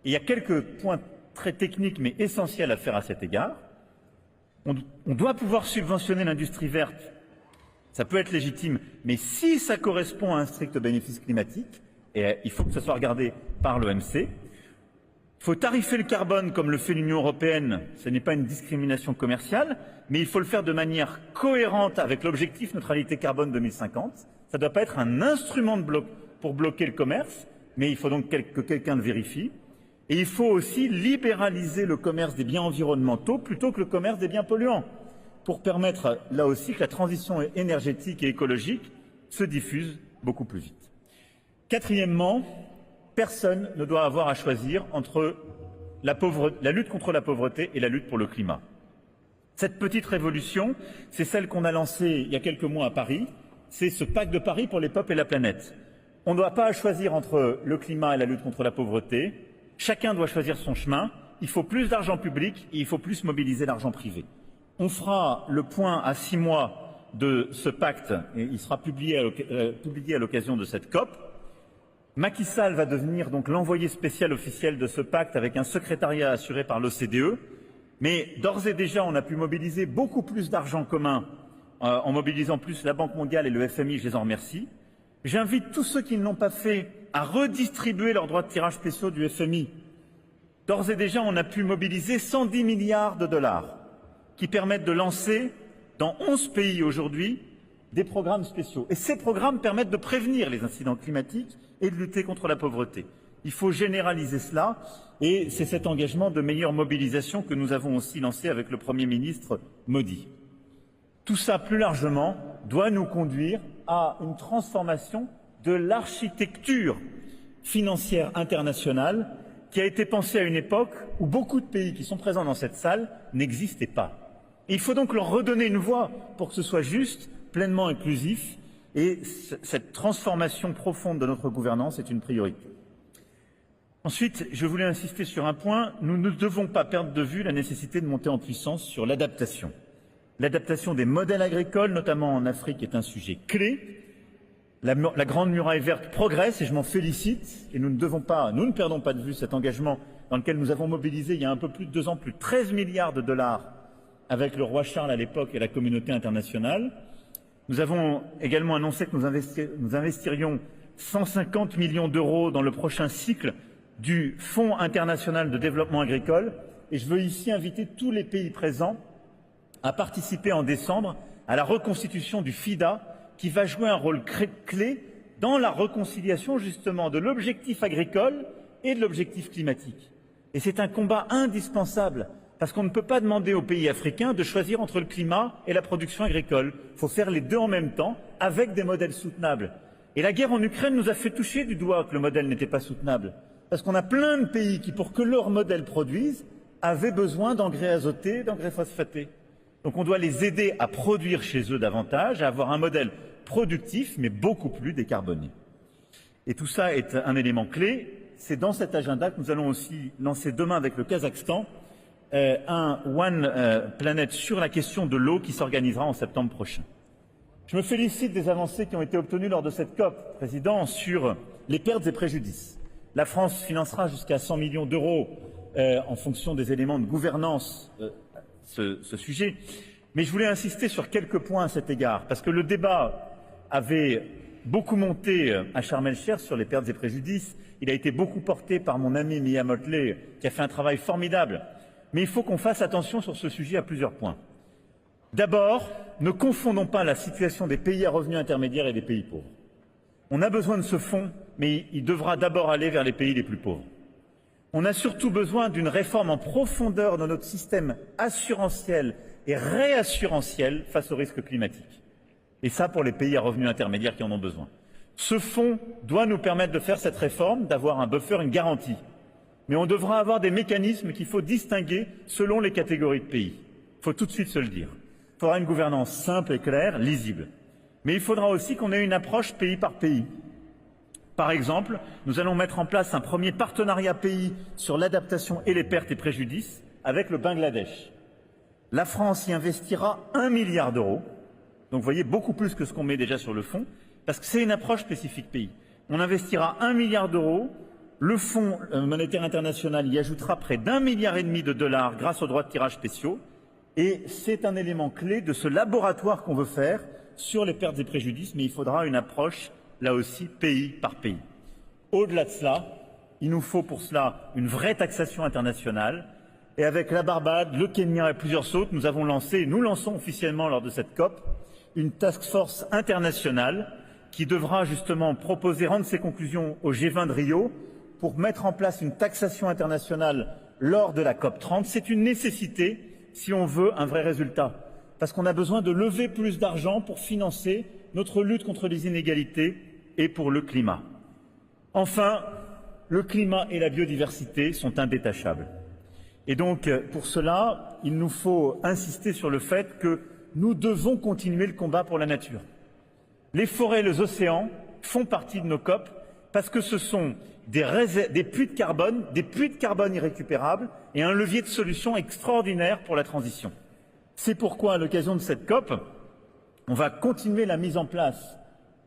Et il y a quelques points très techniques mais essentiels à faire à cet égard. On doit pouvoir subventionner l'industrie verte. Ça peut être légitime, mais si ça correspond à un strict bénéfice climatique, et il faut que ce soit regardé par l'OMC, il faut tarifer le carbone comme le fait l'Union européenne. Ce n'est pas une discrimination commerciale, mais il faut le faire de manière cohérente avec l'objectif neutralité carbone 2050. Ça ne doit pas être un instrument pour bloquer le commerce, mais il faut donc que quelqu'un le vérifie. Et il faut aussi libéraliser le commerce des biens environnementaux plutôt que le commerce des biens polluants, pour permettre là aussi que la transition énergétique et écologique se diffuse beaucoup plus vite. Quatrièmement, personne ne doit avoir à choisir entre la lutte contre la pauvreté et la lutte pour le climat. Cette petite révolution, c'est celle qu'on a lancée il y a quelques mois à Paris, c'est ce pacte de Paris pour les peuples et la planète. On ne doit pas choisir entre le climat et la lutte contre la pauvreté. Chacun doit choisir son chemin. Il faut plus d'argent public et il faut plus mobiliser l'argent privé. On fera le point à 6 mois de ce pacte et il sera publié à l'occasion de cette COP. Macky Sall va devenir donc l'envoyé spécial officiel de ce pacte avec un secrétariat assuré par l'OCDE. Mais d'ores et déjà, on a pu mobiliser beaucoup plus d'argent commun en mobilisant plus la Banque mondiale et le FMI, je les en remercie. J'invite tous ceux qui ne l'ont pas fait à redistribuer leurs droits de tirage spéciaux du FMI. D'ores et déjà, on a pu mobiliser 110 milliards de dollars qui permettent de lancer, dans 11 pays aujourd'hui, des programmes spéciaux. Et ces programmes permettent de prévenir les incidents climatiques et de lutter contre la pauvreté. Il faut généraliser cela et c'est cet engagement de meilleure mobilisation que nous avons aussi lancé avec le Premier ministre Modi. Tout ça, plus largement, doit nous conduire à une transformation de l'architecture financière internationale qui a été pensée à une époque où beaucoup de pays qui sont présents dans cette salle n'existaient pas. Et il faut donc leur redonner une voix pour que ce soit juste, pleinement inclusif, et cette transformation profonde de notre gouvernance est une priorité. Ensuite, je voulais insister sur un point, nous ne devons pas perdre de vue la nécessité de monter en puissance sur l'adaptation. L'adaptation des modèles agricoles, notamment en Afrique, est un sujet clé. La Grande Muraille verte progresse et je m'en félicite. Et nous ne perdons pas de vue cet engagement dans lequel nous avons mobilisé il y a un peu plus de 2 ans plus de 13 milliards de dollars avec le roi Charles à l'époque et la communauté internationale. Nous avons également annoncé que nous investirions 150 millions d'euros dans le prochain cycle du Fonds international de développement agricole. Et je veux ici inviter tous les pays présents à participer en décembre à la reconstitution du FIDA qui va jouer un rôle clé dans la réconciliation justement de l'objectif agricole et de l'objectif climatique. Et c'est un combat indispensable parce qu'on ne peut pas demander aux pays africains de choisir entre le climat et la production agricole. Il faut faire les deux en même temps avec des modèles soutenables. Et la guerre en Ukraine nous a fait toucher du doigt que le modèle n'était pas soutenable. Parce qu'on a plein de pays qui, pour que leur modèle produise, avaient besoin d'engrais azotés, d'engrais phosphatés. Donc on doit les aider à produire chez eux davantage, à avoir un modèle productif, mais beaucoup plus décarboné. Et tout ça est un élément clé. C'est dans cet agenda que nous allons aussi lancer demain avec le Kazakhstan un One Planet sur la question de l'eau qui s'organisera en septembre prochain. Je me félicite des avancées qui ont été obtenues lors de cette COP, Président, sur les pertes et préjudices. La France financera jusqu'à 100 millions d'euros en fonction des éléments de gouvernance ce sujet. Mais je voulais insister sur quelques points à cet égard, parce que le débat avait beaucoup monté à Sharm el-Sheikh sur les pertes et préjudices. Il a été beaucoup porté par mon ami Mia Motley, qui a fait un travail formidable. Mais il faut qu'on fasse attention sur ce sujet à plusieurs points. D'abord, ne confondons pas la situation des pays à revenus intermédiaires et des pays pauvres. On a besoin de ce fonds, mais il devra d'abord aller vers les pays les plus pauvres. On a surtout besoin d'une réforme en profondeur de notre système assurantiel et réassurantiel face aux risques climatiques. Et ça pour les pays à revenus intermédiaires qui en ont besoin. Ce fonds doit nous permettre de faire cette réforme, d'avoir un buffer, une garantie. Mais on devra avoir des mécanismes qu'il faut distinguer selon les catégories de pays. Il faut tout de suite se le dire. Il faudra une gouvernance simple et claire, lisible. Mais il faudra aussi qu'on ait une approche pays par pays. Par exemple, nous allons mettre en place un premier partenariat pays sur l'adaptation et les pertes et préjudices avec le Bangladesh. La France y investira 1 milliard d'euros. Donc vous voyez, beaucoup plus que ce qu'on met déjà sur le fonds, parce que c'est une approche spécifique pays. On investira 1 milliard d'euros, le Fonds monétaire international y ajoutera près d'1,5 milliard de dollars grâce aux droits de tirage spéciaux, et c'est un élément clé de ce laboratoire qu'on veut faire sur les pertes et préjudices, mais il faudra une approche, là aussi, pays par pays. Au-delà de cela, il nous faut pour cela une vraie taxation internationale, et avec la Barbade, le Kenya et plusieurs autres, nous avons lancé, et nous lançons officiellement lors de cette COP, une task force internationale qui devra justement proposer, rendre ses conclusions au G20 de Rio pour mettre en place une taxation internationale lors de la COP 30. C'est une nécessité si on veut un vrai résultat, parce qu'on a besoin de lever plus d'argent pour financer notre lutte contre les inégalités et pour le climat. Enfin, le climat et la biodiversité sont indétachables. Et donc, pour cela, il nous faut insister sur le fait que nous devons continuer le combat pour la nature. Les forêts et les océans font partie de nos COP parce que ce sont des puits de carbone irrécupérables et un levier de solution extraordinaire pour la transition. C'est pourquoi, à l'occasion de cette COP, on va continuer la mise en place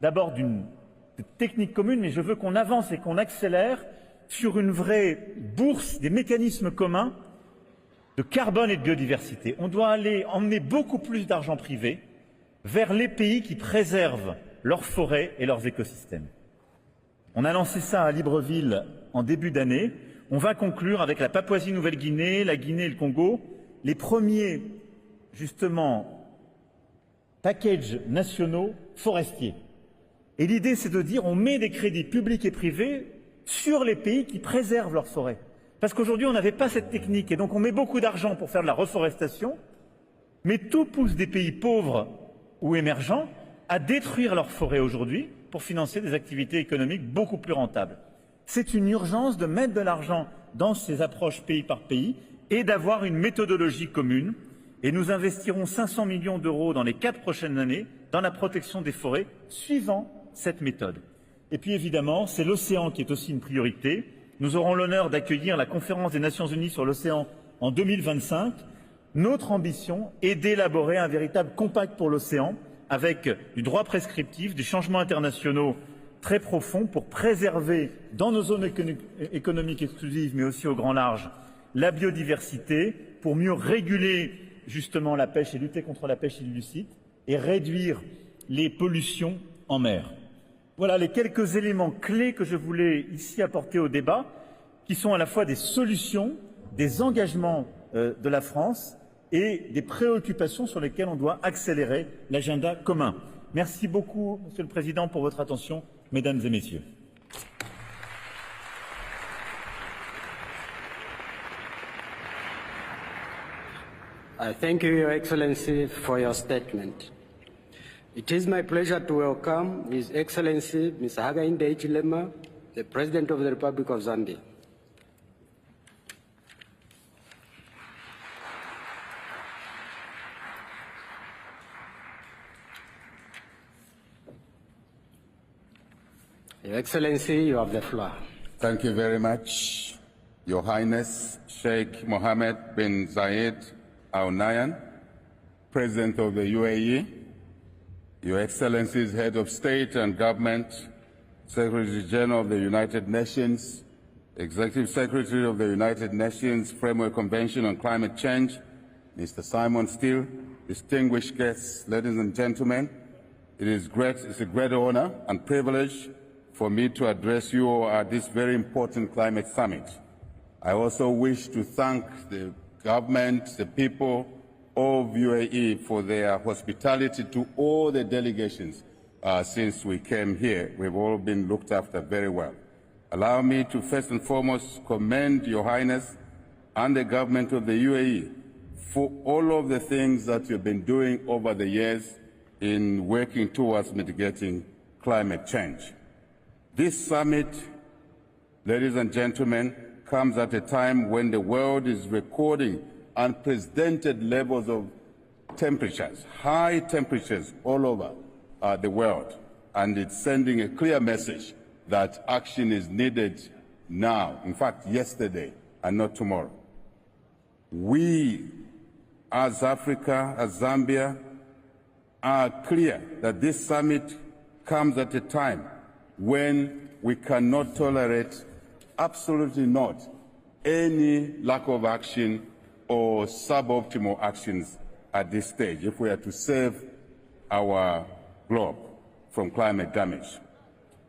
d'abord d'une technique commune, mais je veux qu'on avance et qu'on accélère sur une vraie bourse des mécanismes communs de carbone et de biodiversité. On doit aller emmener beaucoup plus d'argent privé vers les pays qui préservent leurs forêts et leurs écosystèmes. On a lancé ça à Libreville en début d'année. On va conclure avec la Papouasie-Nouvelle-Guinée, la Guinée et le Congo, les premiers, justement, packages nationaux forestiers. Et l'idée, c'est de dire on met des crédits publics et privés sur les pays qui préservent leurs forêts. Parce qu'aujourd'hui, on n'avait pas cette technique, et donc on met beaucoup d'argent pour faire de la reforestation, mais tout pousse des pays pauvres ou émergents à détruire leurs forêts aujourd'hui pour financer des activités économiques beaucoup plus rentables. C'est une urgence de mettre de l'argent dans ces approches pays par pays et d'avoir une méthodologie commune. Et nous investirons 500 millions d'euros dans les 4 prochaines années dans la protection des forêts suivant cette méthode. Et puis évidemment, c'est l'océan qui est aussi une priorité. Nous aurons l'honneur d'accueillir la conférence des Nations Unies sur l'océan en 2025. Notre ambition est d'élaborer un véritable compact pour l'océan avec du droit prescriptif, des changements internationaux très profonds pour préserver dans nos zones économiques exclusives, mais aussi au grand large, la biodiversité, pour mieux réguler justement la pêche et lutter contre la pêche illicite et réduire les pollutions en mer. Voilà les quelques éléments clés que je voulais ici apporter au débat, qui sont à la fois des solutions, des engagements de la France et des préoccupations sur lesquelles on doit accélérer l'agenda commun. Merci beaucoup, Monsieur le Président, pour votre attention, Mesdames et Messieurs. I thank you, Your Excellency, for your statement. It is my pleasure to welcome His Excellency Ms. Hakainde Hichilema, the President of the Republic of Zambia. Your Excellency, you have the floor. Thank you very much, Your Highness Sheikh Mohammed bin Zayed Al Nahyan, President of the UAE, Your Excellencies, Head of State and Government, Secretary General of the United Nations, Executive Secretary of the United Nations Framework Convention on Climate Change, Mr. Simon Steele, distinguished guests, ladies and gentlemen, it's a great honor and privilege for me to address you at this very important climate summit. I also wish to thank the government, the people of UAE for their hospitality to all the delegations since we came here. We've all been looked after very well. Allow me to first and foremost commend Your Highness and the government of the UAE for all of the things that you've been doing over the years in working towards mitigating climate change. This summit, ladies and gentlemen, comes at a time when the world is recording unprecedented levels of temperatures, high temperatures all over the world, and it's sending a clear message that action is needed now, in fact yesterday and not tomorrow. We, as Africa, as Zambia, are clear that this summit comes at a time when we cannot tolerate, absolutely not, any lack of action or suboptimal actions at this stage if we are to save our globe from climate damage.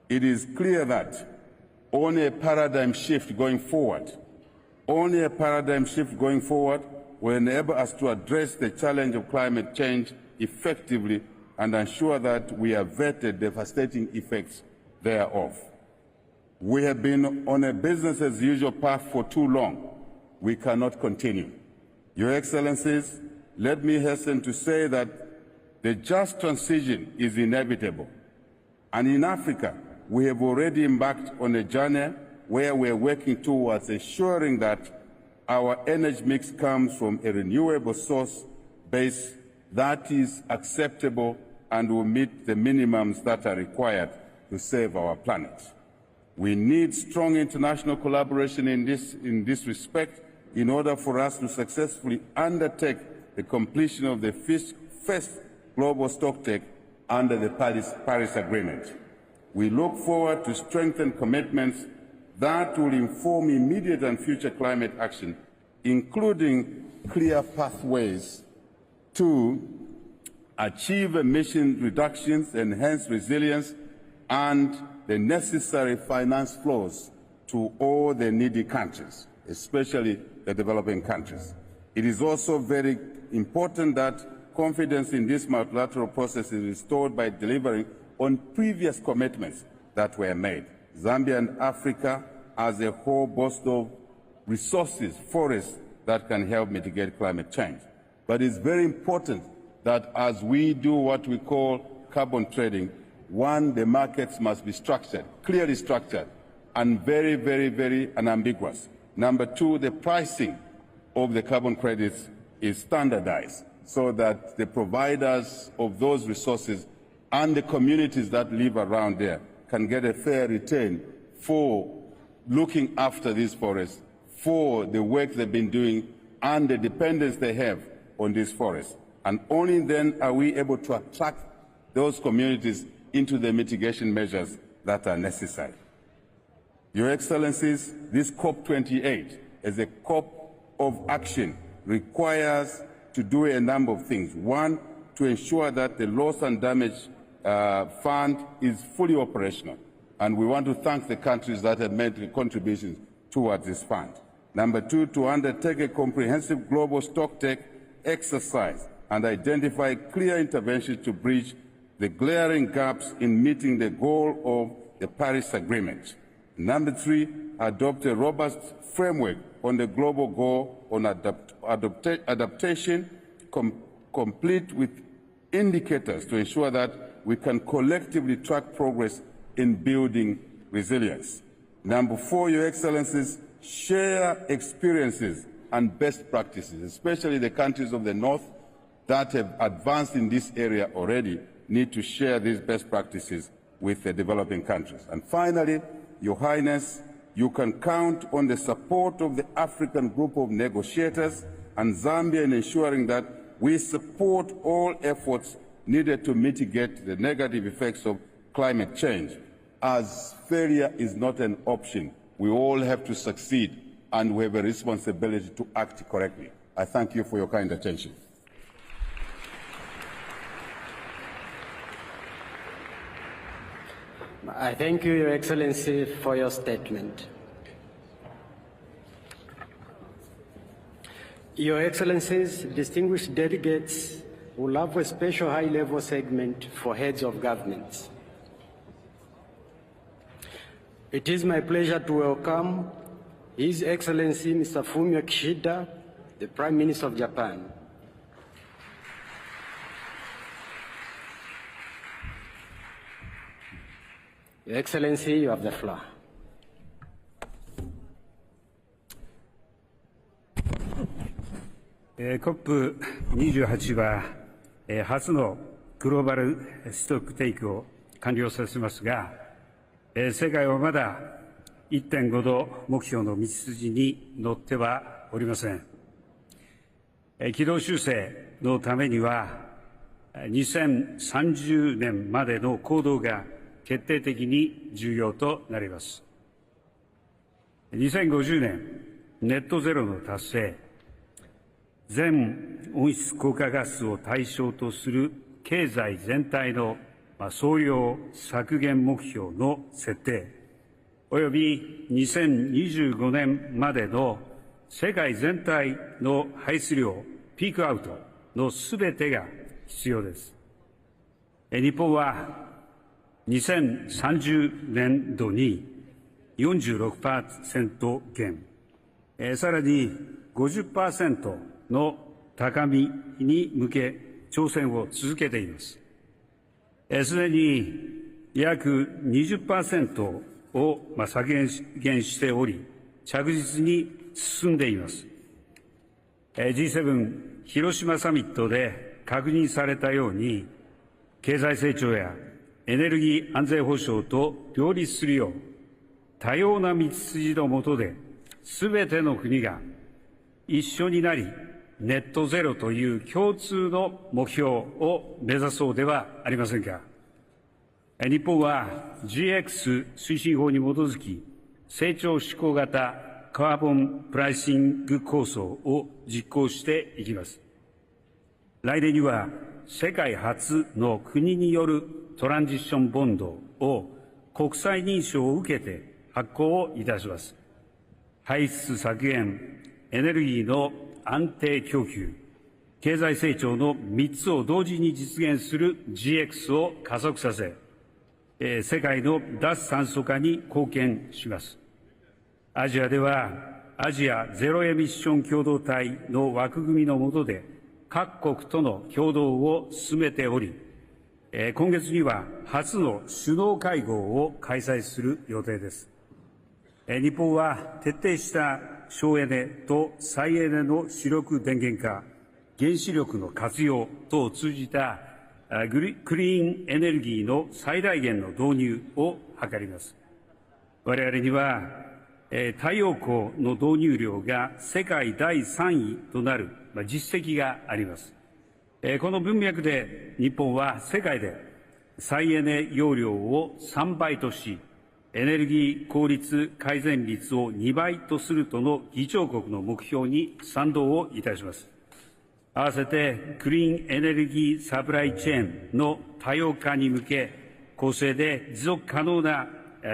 It is clear that only a paradigm shift going forward, will enable us to address the challenge of climate change effectively and ensure that we avert the devastating effects thereof. We have been on a business-as-usual path for too long. We cannot continue. Your Excellencies, let me hasten to say that the just transition is inevitable. And in Africa, we have already embarked on a journey where we are working towards ensuring that our energy mix comes from a renewable source base that is acceptable and will meet the minimums that are required to save our planet. We need strong international collaboration in this respect in order for us to successfully undertake the completion of the first global stocktake under the Paris Agreement. We look forward to strengthened commitments that will inform immediate and future climate action, including clear pathways to achieve emission reductions, enhance resilience, and the necessary finance flows to all the needy countries, especially the developing countries. It is also very important that confidence in this multilateral process is restored by delivering on previous commitments that were made. Zambia and Africa as a whole boast of resources, forests, that can help mitigate climate change. But it's very important that as we do what we call carbon trading, one, the markets must be structured, clearly structured, and very, very, very unambiguous. Number two, the pricing of the carbon credits is standardized so that the providers of those resources and the communities that live around there can get a fair return for looking after these forests, for the work they've been doing and the dependence they have on these forests. And only then are we able to attract those communities into the mitigation measures that are necessary. Your Excellencies, this COP28 as a COP of action requires to do a number of things. One, to ensure that the loss and damage fund is fully operational. And we want to thank the countries that have made contributions towards this fund. Number two, to undertake a comprehensive global stocktake exercise and identify clear interventions to bridge the glaring gaps in meeting the goal of the Paris Agreement. Number three, adopt a robust framework on the global goal on adaptation, complete with indicators to ensure that we can collectively track progress in building resilience. Number four, Your Excellencies, share experiences and best practices, especially the countries of the North that have advanced in this area already need to share these best practices with the developing countries. And finally, Your Highness, you can count on the support of the African group of negotiators and Zambia in ensuring that we support all efforts needed to mitigate the negative effects of climate change, as failure is not an option. We all have to succeed, and we have a responsibility to act correctly. I thank you for your kind attention. I thank you, Your Excellency, for your statement. Your Excellencies, distinguished delegates, will have a special high-level segment for heads of governments. It is my pleasure to welcome His Excellency Mr. Fumio Kishida, the Prime Minister of Japan. Your Excellency, you have the floor. COP28 は初のグローバルストックテイクを完了させますが、世界はまだ 1.5 度目標の道筋に乗ってはおりません。軌道修正のためには2030年までの行動が決定的に重要となります。2050年ネットゼロの達成、全温室効果ガスを対象とする経済全体の総量削減目標の設定、および2025年までの世界全体の排出量ピークアウトのすべてが必要です。日本は2030年度に 46% 減、さらに 50% の高みに向け挑戦を続けています。すでに約 20% を削減しており、着実に進んでいます。G7 広島サミットで確認されたように、経済成長やエネルギー安全保障と両立するよう、多様な道筋の下で、すべての国が一緒になり、ネットゼロという共通の目標を目指そうではありませんか。日本は GX 推進法に基づき、成長志向型カーボンプライシング構想を実行していきます。来年には世界初の国によるトランジションボンドを国際認証を受けて発行をいたします。排出削減、エネルギーの安定供給、経済成長の3つを同時に実現する GX を加速させ、世界の脱炭素化に貢献します。アジアではアジアゼロエミッション共同体の枠組みの下で各国との共同を進めており、今月には初の首脳会合を開催する予定です。日本は徹底した省エネと再エネの主力電源化、原子力の活用等を通じたクリーンエネルギーの最大限の導入を図ります。我々には太陽光の導入量が世界第3位となる実績があります。この文脈で日本は世界で再エネ容量を3倍とし、エネルギー効率改善率を2倍とするとの議長国の目標に賛同をいたします。合わせてクリーンエネルギーサプライチェーンの多様化に向け、公正で持続可能な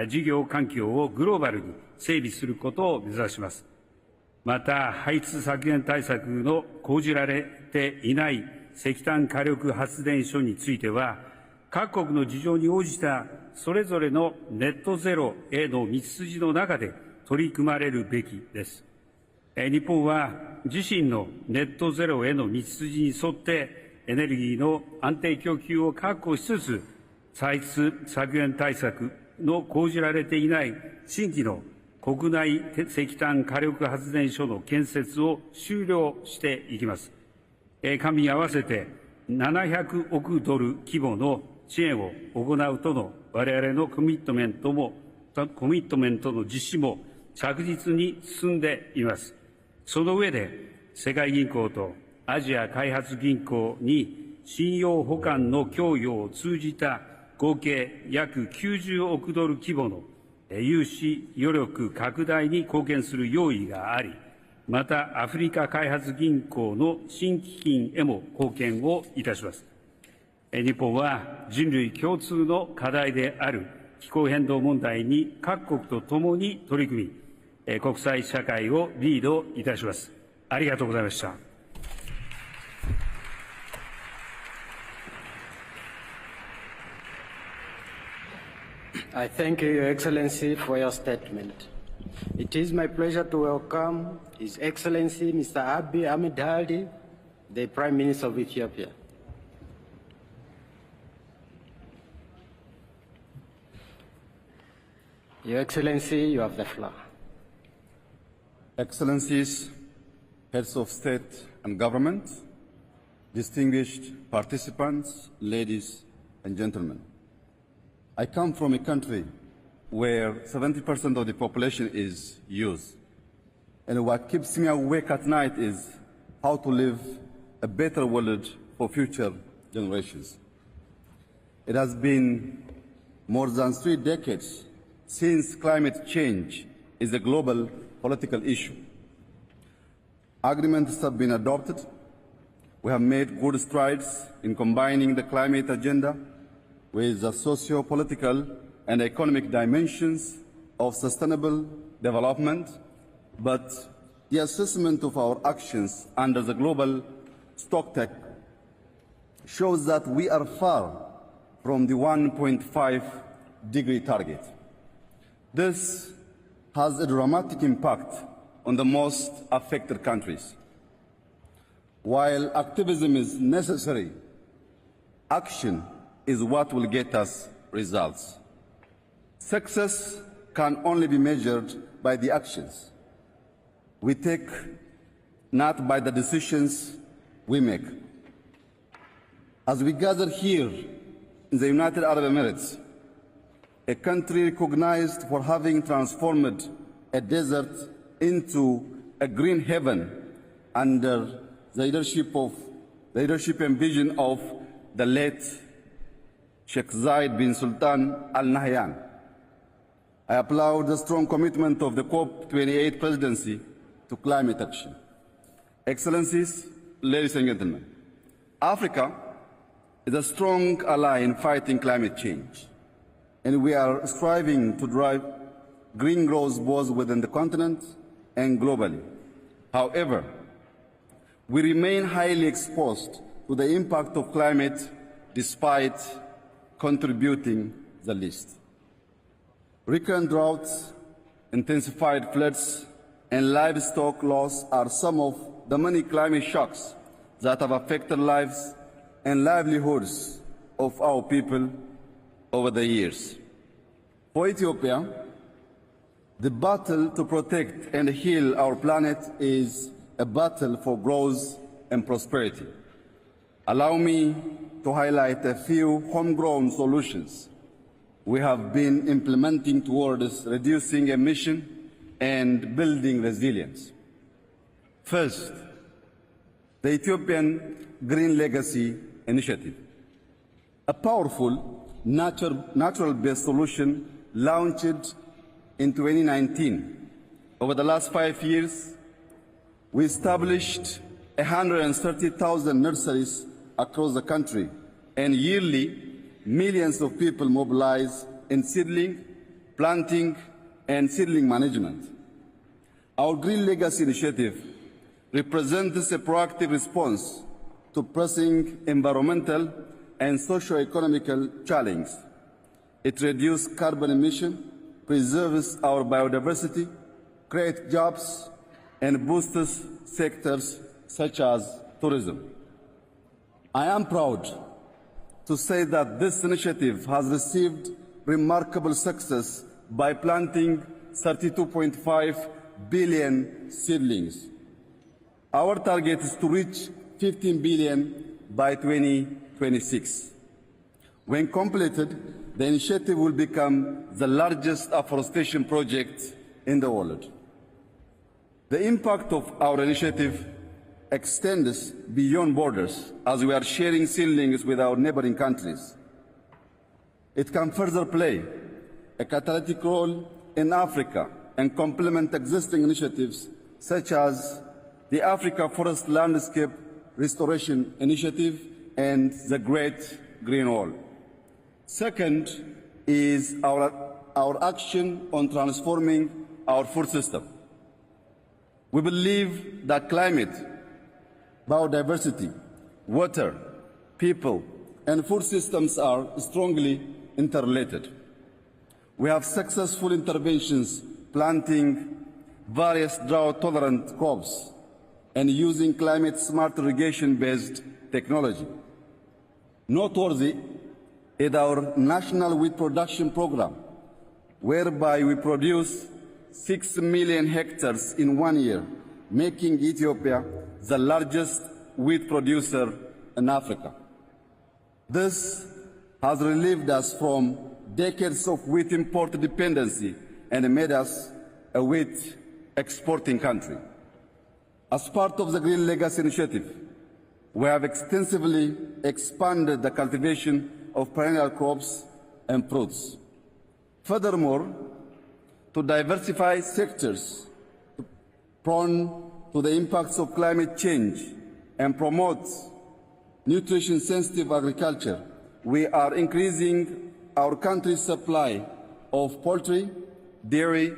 事業環境をグローバルに整備することを目指します。また、排出削減対策の講じられていない石炭火力発電所については、各国の事情に応じたそれぞれのネットゼロへの道筋の中で取り組まれるべきです。日本は自身のネットゼロへの道筋に沿ってエネルギーの安定供給を確保しつつ、排出削減対策の講じられていない新規の国内石炭火力発電所の建設を終了していきます。官民合わせて700億ドル規模の支援を行うとの我々のコミットメントの実施も着実に進んでいます。その上で、世界銀行とアジア開発銀行に信用保管の供与を通じた合計約90億ドル規模の融資余力拡大に貢献する用意があり、またアフリカ開発銀行の新基金へも貢献をいたします。日本は人類共通の課題である気候変動問題に各国とともに取り組み、国際社会をリードいたします。ありがとうございました。I thank you, Your Excellency, for your statement. It is my pleasure to welcome His Excellency Mr. Abiy Ahmed Ali, the Prime Minister of Ethiopia. Your Excellency, you have the floor. Excellencies, heads of state and government, distinguished participants, ladies and gentlemen. I come from a country where 70% of the population is youth. And what keeps me awake at night is how to live a better world for future generations. It has been more than 3 decades since climate change is a global political issue. Agreements have been adopted. We have made good strides in combining the climate agenda with the socio-political and economic dimensions of sustainable development, but the assessment of our actions under the global stocktake shows that we are far from the 1.5-degree target. This has a dramatic impact on the most affected countries. While activism is necessary, action is what will get us results. Success can only be measured by the actions we take, not by the decisions we make. As we gather here in the United Arab Emirates, a country recognized for having transformed a desert into a green heaven under the leadership and vision of the late Sheikh Zayed bin Sultan Al Nahyan. I applaud the strong commitment of the COP28 presidency to climate action. Excellencies, ladies and gentlemen, Africa is a strong ally in fighting climate change, and we are striving to drive green growth both within the continent and globally. However, we remain highly exposed to the impact of climate despite contributing the least. Recurrent droughts, intensified floods, and livestock loss are some of the many climate shocks that have affected lives and livelihoods of our people over the years. For Ethiopia, the battle to protect and heal our planet is a battle for growth and prosperity. Allow me to highlight a few homegrown solutions we have been implementing towards reducing emission and building resilience. First, the Ethiopian Green Legacy Initiative, a powerful natural-based solution launched in 2019. Over the last 5 years, we established 130,000 nurseries across the country, and yearly millions of people mobilize in seedling, planting, and seedling management. Our Green Legacy Initiative represents a proactive response to pressing environmental and socio-economical challenges. It reduces carbon emission, preserves our biodiversity, creates jobs, and boosts sectors such as tourism. I am proud to say that this initiative has received remarkable success by planting 32.5 billion seedlings. Our target is to reach 15 billion by 2026. When completed, the initiative will become the largest afforestation project in the world. The impact of our initiative extends beyond borders as we are sharing seedlings with our neighboring countries. It can further play a catalytic role in Africa and complement existing initiatives such as the Africa Forest Landscape Restoration Initiative and the Great Green Wall. Second is our action on transforming our food system. We believe that climate, biodiversity, water, people, and food systems are strongly interrelated. We have successful interventions planting various drought-tolerant crops and using climate-smart irrigation-based technology. Noteworthy is our national wheat production program, whereby we produce 6 million hectares in 1 year, making Ethiopia the largest wheat producer in Africa. This has relieved us from decades of wheat import dependency and made us a wheat exporting country. As part of the Green Legacy Initiative, we have extensively expanded the cultivation of perennial crops and fruits. Furthermore, to diversify sectors prone to the impacts of climate change and promote nutrition-sensitive agriculture, we are increasing our country's supply of poultry, dairy,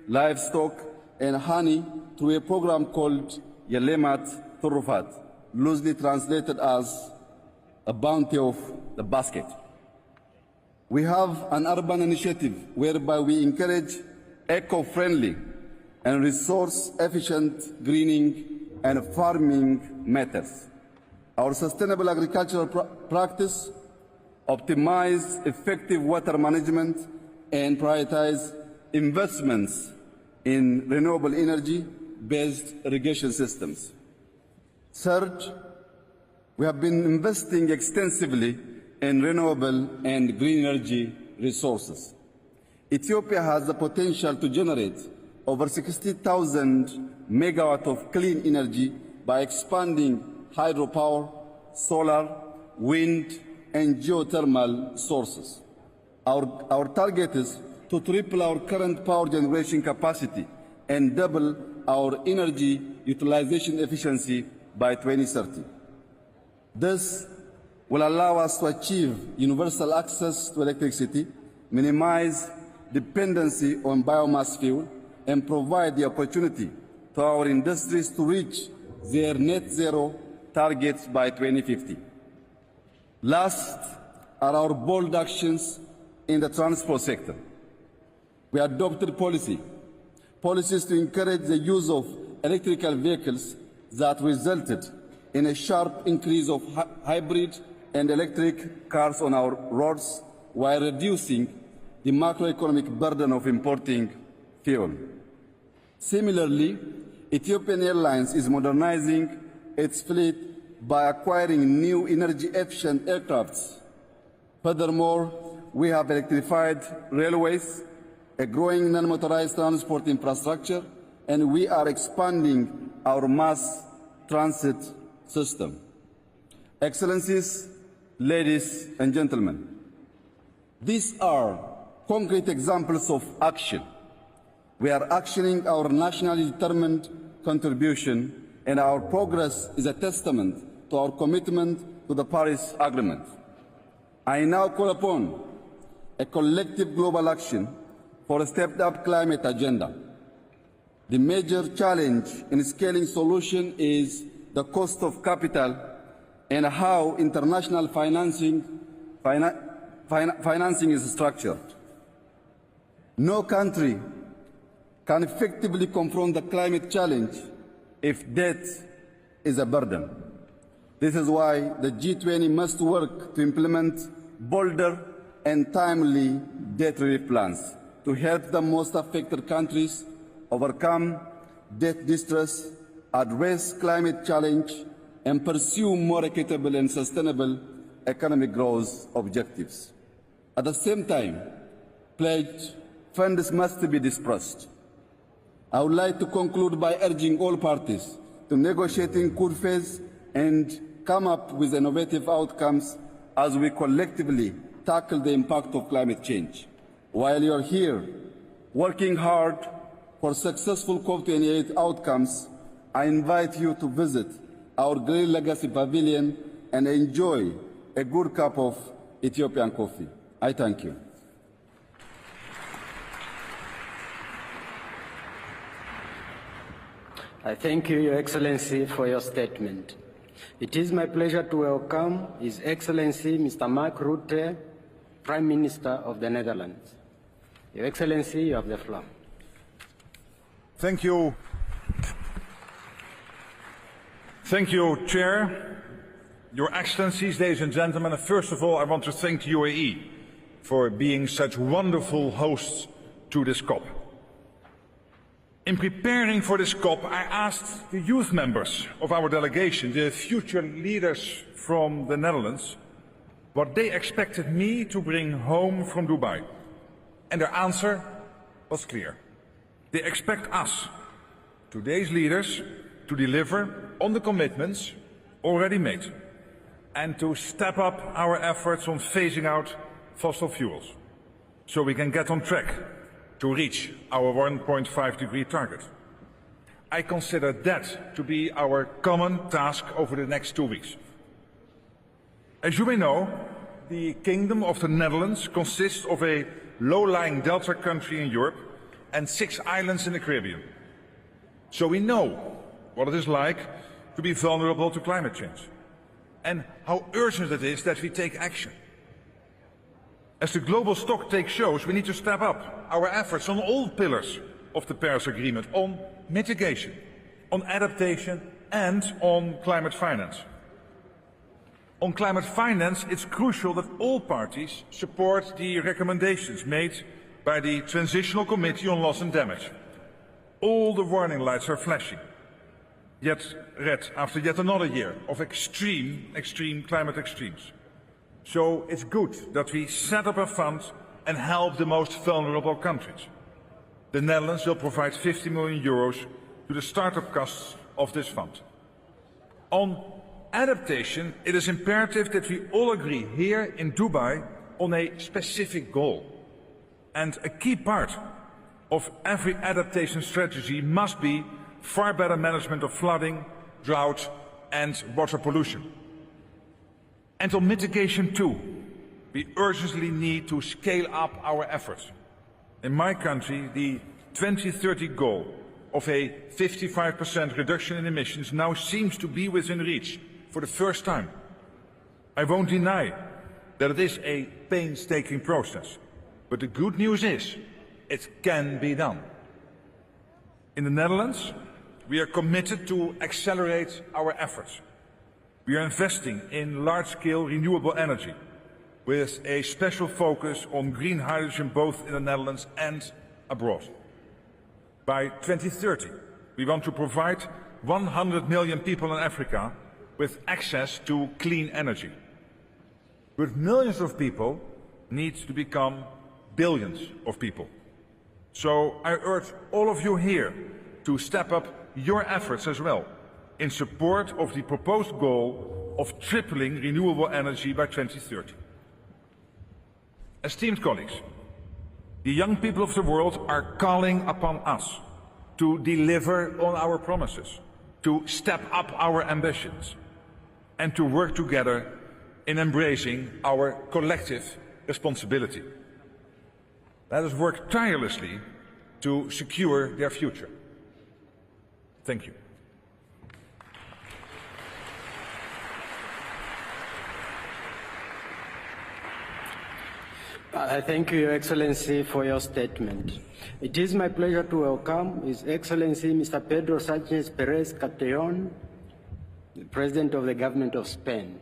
livestock, and honey through a program called Yelemat Turufat, loosely translated as a bounty of the basket. We have an urban initiative whereby we encourage eco-friendly and resource-efficient greening and farming methods. Our sustainable agricultural practice optimize effective water management and prioritize investments in renewable energy-based irrigation systems. Third, we have been investing extensively in renewable and green energy resources. Ethiopia has the potential to generate over 60,000 megawatts of clean energy by expanding hydropower, solar, wind, and geothermal sources. Our target is to triple our current power generation capacity and double our energy utilization efficiency by 2030. This will allow us to achieve universal access to electricity, minimize dependency on biomass fuel, and provide the opportunity to our industries to reach their net zero targets by 2050. Last are our bold actions in the transport sector. We adopted policies to encourage the use of electrical vehicles that resulted in a sharp increase of hybrid and electric cars on our roads while reducing the macroeconomic burden of importing fuel. Similarly, Ethiopian Airlines is modernizing its fleet by acquiring new energy-efficient aircrafts. Furthermore, we have electrified railways, a growing non-motorized transport infrastructure, and we are expanding our mass transit system. Excellencies, ladies and gentlemen, these are concrete examples of action. We are actioning our nationally determined contribution, and our progress is a testament to our commitment to the Paris Agreement. I now call upon a collective global action for a stepped-up climate agenda. The major challenge in scaling solution is the cost of capital and how international financing is structured. No country can effectively confront the climate challenge if debt is a burden. This is why the G20 must work to implement bolder and timely debt relief plans to help the most affected countries overcome debt distress, address climate challenge, and pursue more equitable and sustainable economic growth objectives. At the same time, pledged funds must be dispersed. I would like to conclude by urging all parties to negotiate in good faith and come up with innovative outcomes as we collectively tackle the impact of climate change. While you are here working hard for successful COP28 outcomes, I invite you to visit our Great Legacy Pavilion and enjoy a good cup of Ethiopian coffee. I thank you. I thank you, Your Excellency, for your statement. It is my pleasure to welcome His Excellency Mr. Mark Rutte, Prime Minister of the Netherlands. Your Excellency, you have the floor. Thank you. Thank you, Chair. Your Excellencies, ladies and gentlemen, first of all, I want to thank the UAE for being such wonderful hosts to this COP. In preparing for this COP, I asked the youth members of our delegation, the future leaders from the Netherlands, what they expected me to bring home from Dubai. And their answer was clear. They expect us, today's leaders, to deliver on the commitments already made and to step up our efforts on phasing out fossil fuels so we can get on track to reach our 1.5 degree target. I consider that to be our common task over the next 2 weeks. As you may know, the Kingdom of the Netherlands consists of a low-lying delta country in Europe and 6 islands in the Caribbean. So we know what it is like to be vulnerable to climate change and how urgent it is that we take action. As the global stocktake shows, we need to step up our efforts on all pillars of the Paris Agreement, on mitigation, on adaptation and on climate finance. On climate finance, it's crucial that all parties support the recommendations made by the Transitional Committee on Loss and Damage. All the warning lights are flashing. Yet red after yet another year of extreme climate extremes. So it's good that we set up a fund and help the most vulnerable countries. The Netherlands will provide 50 million euros to the startup costs of this fund. On adaptation, it is imperative that we all agree here in Dubai on a specific goal. And a key part of every adaptation strategy must be far better management of flooding, drought and water pollution. And on mitigation too, we urgently need to scale up our efforts. In my country, the 2030 goal of a 55% reduction in emissions now seems to be within reach for the first time. I won't deny that it is a painstaking process, but the good news is it can be done. In the Netherlands, we are committed to accelerate our efforts. We are investing in large-scale renewable energy with a special focus on green hydrogen both in the Netherlands and abroad. By 2030, we want to provide 100 million people in Africa with access to clean energy. But millions of people need to become billions of people. So I urge all of you here to step up your efforts as well in support of the proposed goal of tripling renewable energy by 2030. Esteemed colleagues, the young people of the world are calling upon us to deliver on our promises, to step up our ambitions, and to work together in embracing our collective responsibility. Let us work tirelessly to secure their future. Thank you. I thank you, Your Excellency, for your statement. It is my pleasure to welcome His Excellency Mr. Pedro Sánchez Pérez Castellón, the President of the Government of Spain.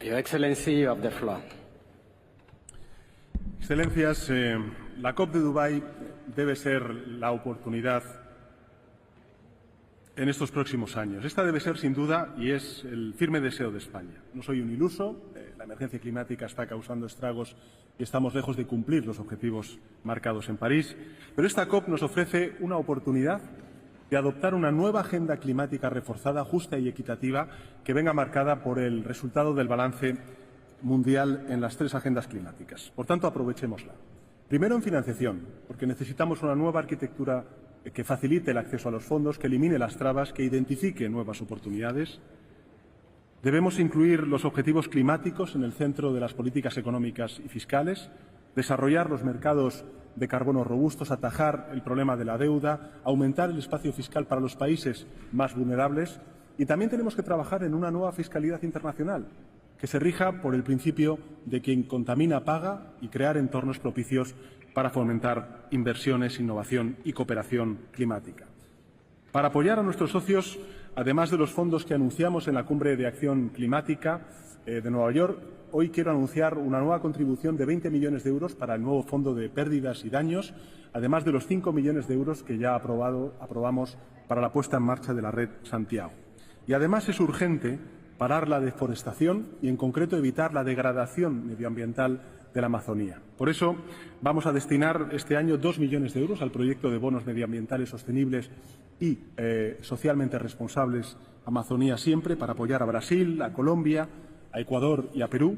Your Excellency, you have the floor. Excelencias, la COP de Dubái debe ser la oportunidad en estos próximos años. Esta debe ser, sin duda, y es el firme deseo de España. No soy un iluso, la emergencia climática está causando estragos y estamos lejos de cumplir los objetivos marcados en París, pero esta COP nos ofrece una oportunidad de adoptar una nueva agenda climática reforzada, justa y equitativa que venga marcada por el resultado del balance mundial en las 3 agendas climáticas. Por tanto, aprovechémosla. Primero, en financiación, porque necesitamos una nueva arquitectura que facilite el acceso a los fondos, que elimine las trabas, que identifique nuevas oportunidades. Debemos incluir los objetivos climáticos en el centro de las políticas económicas y fiscales, desarrollar los mercados de carbono robustos, atajar el problema de la deuda, aumentar el espacio fiscal para los países más vulnerables y también tenemos que trabajar en una nueva fiscalidad internacional que se rija por el principio de quien contamina paga y crear entornos propicios para fomentar inversiones, innovación y cooperación climática. Para apoyar a nuestros socios, además de los fondos que anunciamos en la Cumbre de Acción Climática de Nueva York, hoy quiero anunciar una nueva contribución de 20 millones de euros para el nuevo Fondo de Pérdidas y Daños, además de los 5 millones de euros que ya aprobamos para la puesta en marcha de la red Santiago. Y además es urgente parar la deforestación y, en concreto, evitar la degradación medioambiental de la Amazonía. Por eso, vamos a destinar este año 2 millones de euros al proyecto de bonos medioambientales sostenibles y socialmente responsables Amazonía Siempre, para apoyar a Brasil, a Colombia, a Ecuador y a Perú.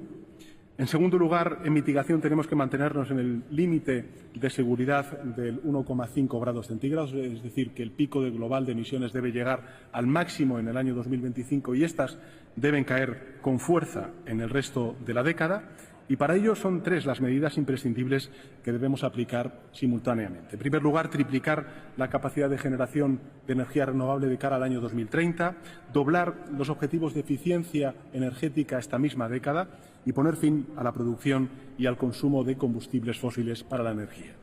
En segundo lugar, en mitigación tenemos que mantenernos en el límite de seguridad del 1,5 grados centígrados, es decir, que el pico global de emisiones debe llegar al máximo en el año 2025 y estas deben caer con fuerza en el resto de la década. Y para ello son 3 las medidas imprescindibles que debemos aplicar simultáneamente. En primer lugar, triplicar la capacidad de generación de energía renovable de cara al año 2030, doblar los objetivos de eficiencia energética esta misma década y poner fin a la producción y al consumo de combustibles fósiles para la energía.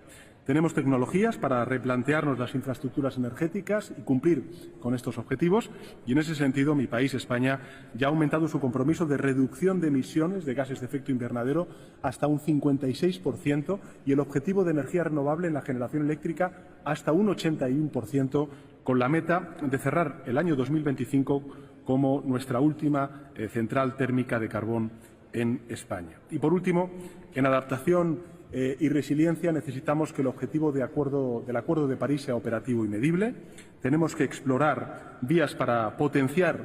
Tenemos tecnologías para replantearnos las infraestructuras energéticas y cumplir con estos objetivos y, en ese sentido, mi país, España, ya ha aumentado su compromiso de reducción de emisiones de gases de efecto invernadero hasta un 56% y el objetivo de energía renovable en la generación eléctrica hasta un 81%, con la meta de cerrar el año 2025 como nuestra última central térmica de carbón en España. Y, por último, en adaptación y resiliencia necesitamos que el objetivo del Acuerdo de París sea operativo y medible. Tenemos que explorar vías para potenciar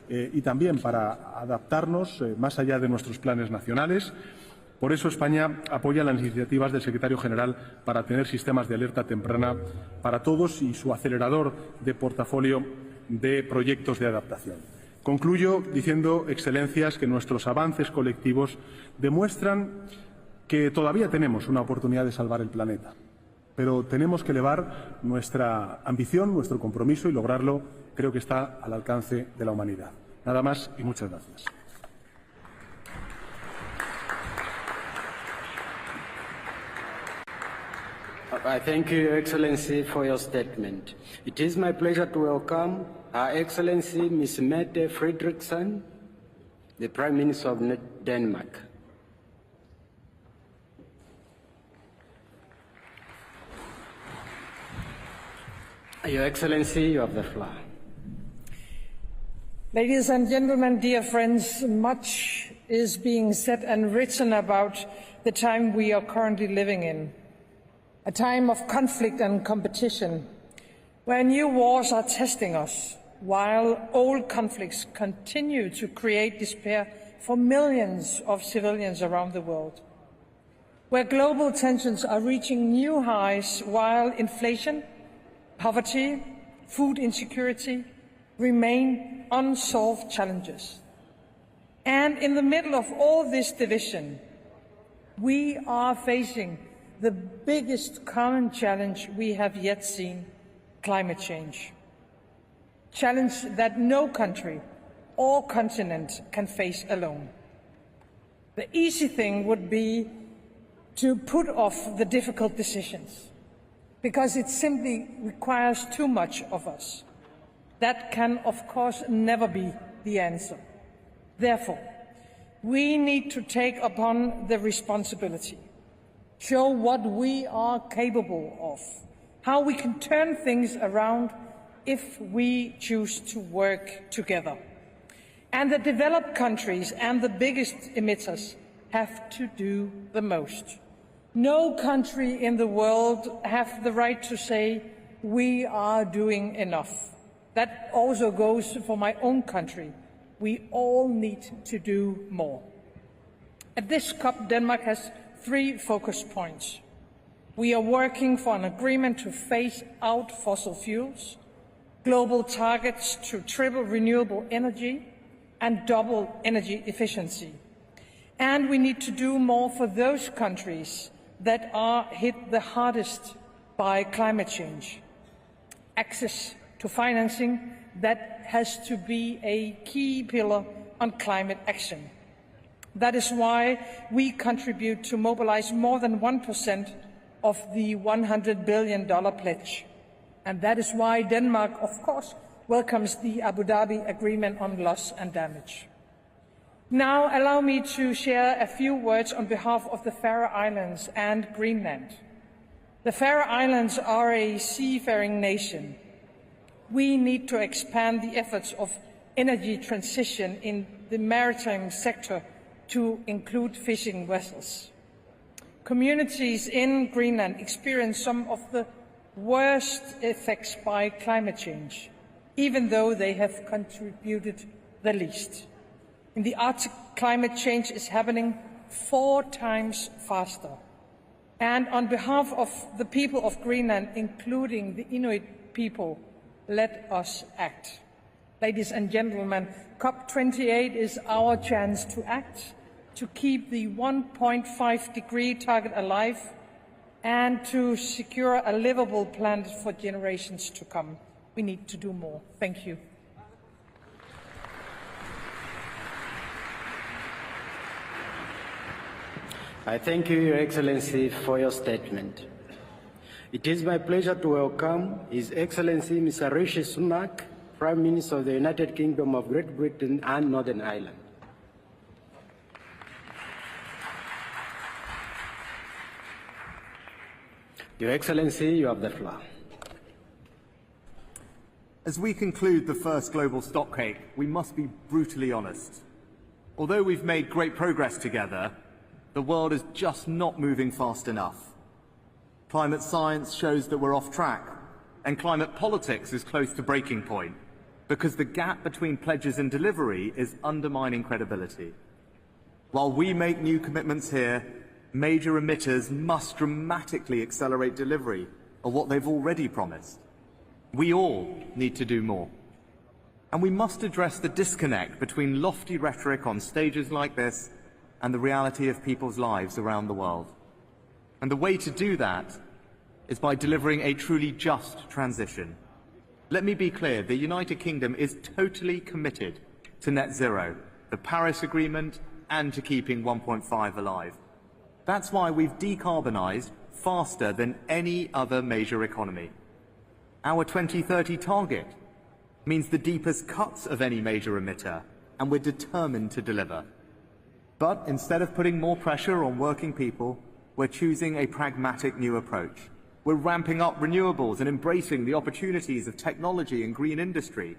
y también para adaptarnos más allá de nuestros planes nacionales. Por eso España apoya las iniciativas del Secretario General para tener sistemas de alerta temprana para todos y su acelerador de portafolio de proyectos de adaptación. Concluyo diciendo, Excelencias, que nuestros avances colectivos demuestran que todavía tenemos una oportunidad de salvar el planeta, pero tenemos que elevar nuestra ambición, nuestro compromiso y lograrlo creo que está al alcance de la humanidad. Nada más y muchas gracias. I thank you, Your Excellency, for your statement. It is my pleasure to welcome Her Excellency Ms. Mette Frederiksen, the Prime Minister of Denmark. Your Excellency, you have the floor. Ladies and gentlemen, dear friends, much is being said and written about the time we are currently living in. A time of conflict and competition, where new wars are testing us, while old conflicts continue to create despair for millions of civilians around the world. Where global tensions are reaching new highs, while inflation, poverty, food insecurity remain unsolved challenges. And in the middle of all this division, we are facing the biggest common challenge we have yet seen, climate change. Challenge that no country or continent can face alone. The easy thing would be to put off the difficult decisions, because it simply requires too much of us. That can, of course, never be the answer. Therefore, we need to take upon the responsibility, show what we are capable of, how we can turn things around if we choose to work together. And the developed countries and the biggest emitters have to do the most. No country in the world has the right to say, we are doing enough. That also goes for my own country. We all need to do more. At this COP, Denmark has 3 focus points. We are working for an agreement to phase out fossil fuels, global targets to triple renewable energy and double energy efficiency. And we need to do more for those countries that are hit the hardest by climate change. Access to financing, that has to be a key pillar on climate action. That is why we contribute to mobilize more than 1% of the $100 billion pledge. And that is why Denmark, of course, welcomes the Abu Dhabi Agreement on Loss and Damage. Now, allow me to share a few words on behalf of the Faroe Islands and Greenland. The Faroe Islands are a seafaring nation. We need to expand the efforts of energy transition in the maritime sector to include fishing vessels. Communities in Greenland experience some of the worst effects by climate change, even though they have contributed the least. In the Arctic, climate change is happening 4 times faster. And on behalf of the people of Greenland, including the Inuit people, let us act. Ladies and gentlemen, COP28 is our chance to act, to keep the 1.5-degree target alive, and to secure a livable planet for generations to come. We need to do more. Thank you. I thank you, Your Excellency, for your statement. It is my pleasure to welcome His Excellency Mr. Rishi Sunak, Prime Minister of the United Kingdom of Great Britain and Northern Ireland. Your Excellency, you have the floor. As we conclude the first global stocktake, we must be brutally honest. Although we've made great progress together, the world is just not moving fast enough. Climate science shows that we're off track, and climate politics is close to breaking point, because the gap between pledges and delivery is undermining credibility. While we make new commitments here, major emitters must dramatically accelerate delivery of what they've already promised. We all need to do more. And we must address the disconnect between lofty rhetoric on stages like this and the reality of people's lives around the world. And the way to do that is by delivering a truly just transition. Let me be clear, the United Kingdom is totally committed to net zero, the Paris Agreement, and to keeping 1.5 alive. That's why we've decarbonised faster than any other major economy. Our 2030 target means the deepest cuts of any major emitter, and we're determined to deliver. But instead of putting more pressure on working people, we're choosing a pragmatic new approach. We're ramping up renewables and embracing the opportunities of technology and green industry,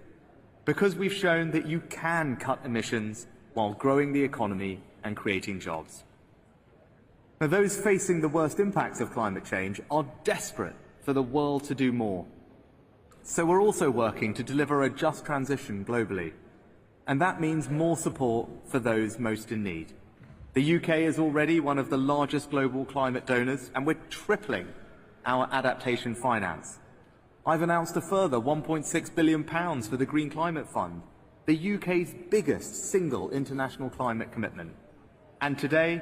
because we've shown that you can cut emissions while growing the economy and creating jobs. Now, those facing the worst impacts of climate change are desperate for the world to do more. So we're also working to deliver a just transition globally. And that means more support for those most in need. The UK is already one of the largest global climate donors, and we're tripling our adaptation finance. I've announced a further £1.6 billion for the Green Climate Fund, the UK's biggest single international climate commitment. And today,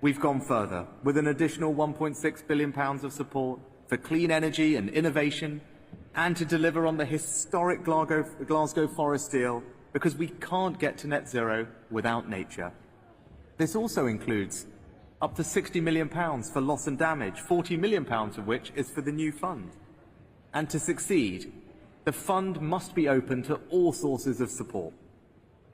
we've gone further with an additional £1.6 billion of support for clean energy and innovation, and to deliver on the historic Glasgow Forest deal, because we can't get to net zero without nature. This also includes up to £60 million for loss and damage, £40 million of which is for the new fund. And to succeed, the fund must be open to all sources of support.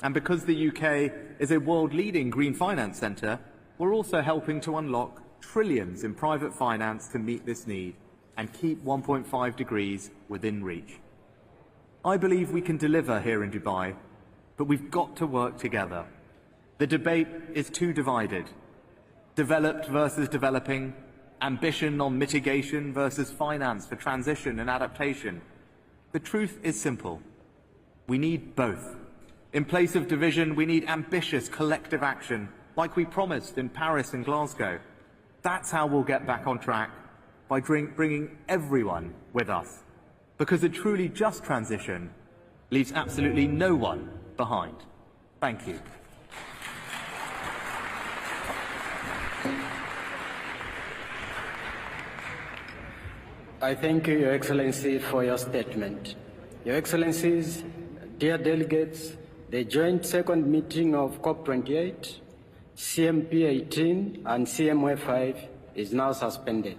And because the UK is a world-leading green finance centre, we're also helping to unlock trillions in private finance to meet this need and keep 1.5 degrees within reach. I believe we can deliver here in Dubai, but we've got to work together. The debate is too divided. Developed versus developing, ambition on mitigation versus finance for transition and adaptation. The truth is simple. We need both. In place of division, we need ambitious collective action, like we promised in Paris and Glasgow. That's how we'll get back on track by bringing everyone with us, because a truly just transition leaves absolutely no one behind. Thank you. I thank you, Your Excellency, for your statement. Your Excellencies, dear delegates, the joint second meeting of COP28, CMP 18 and CMO 5 is now suspended.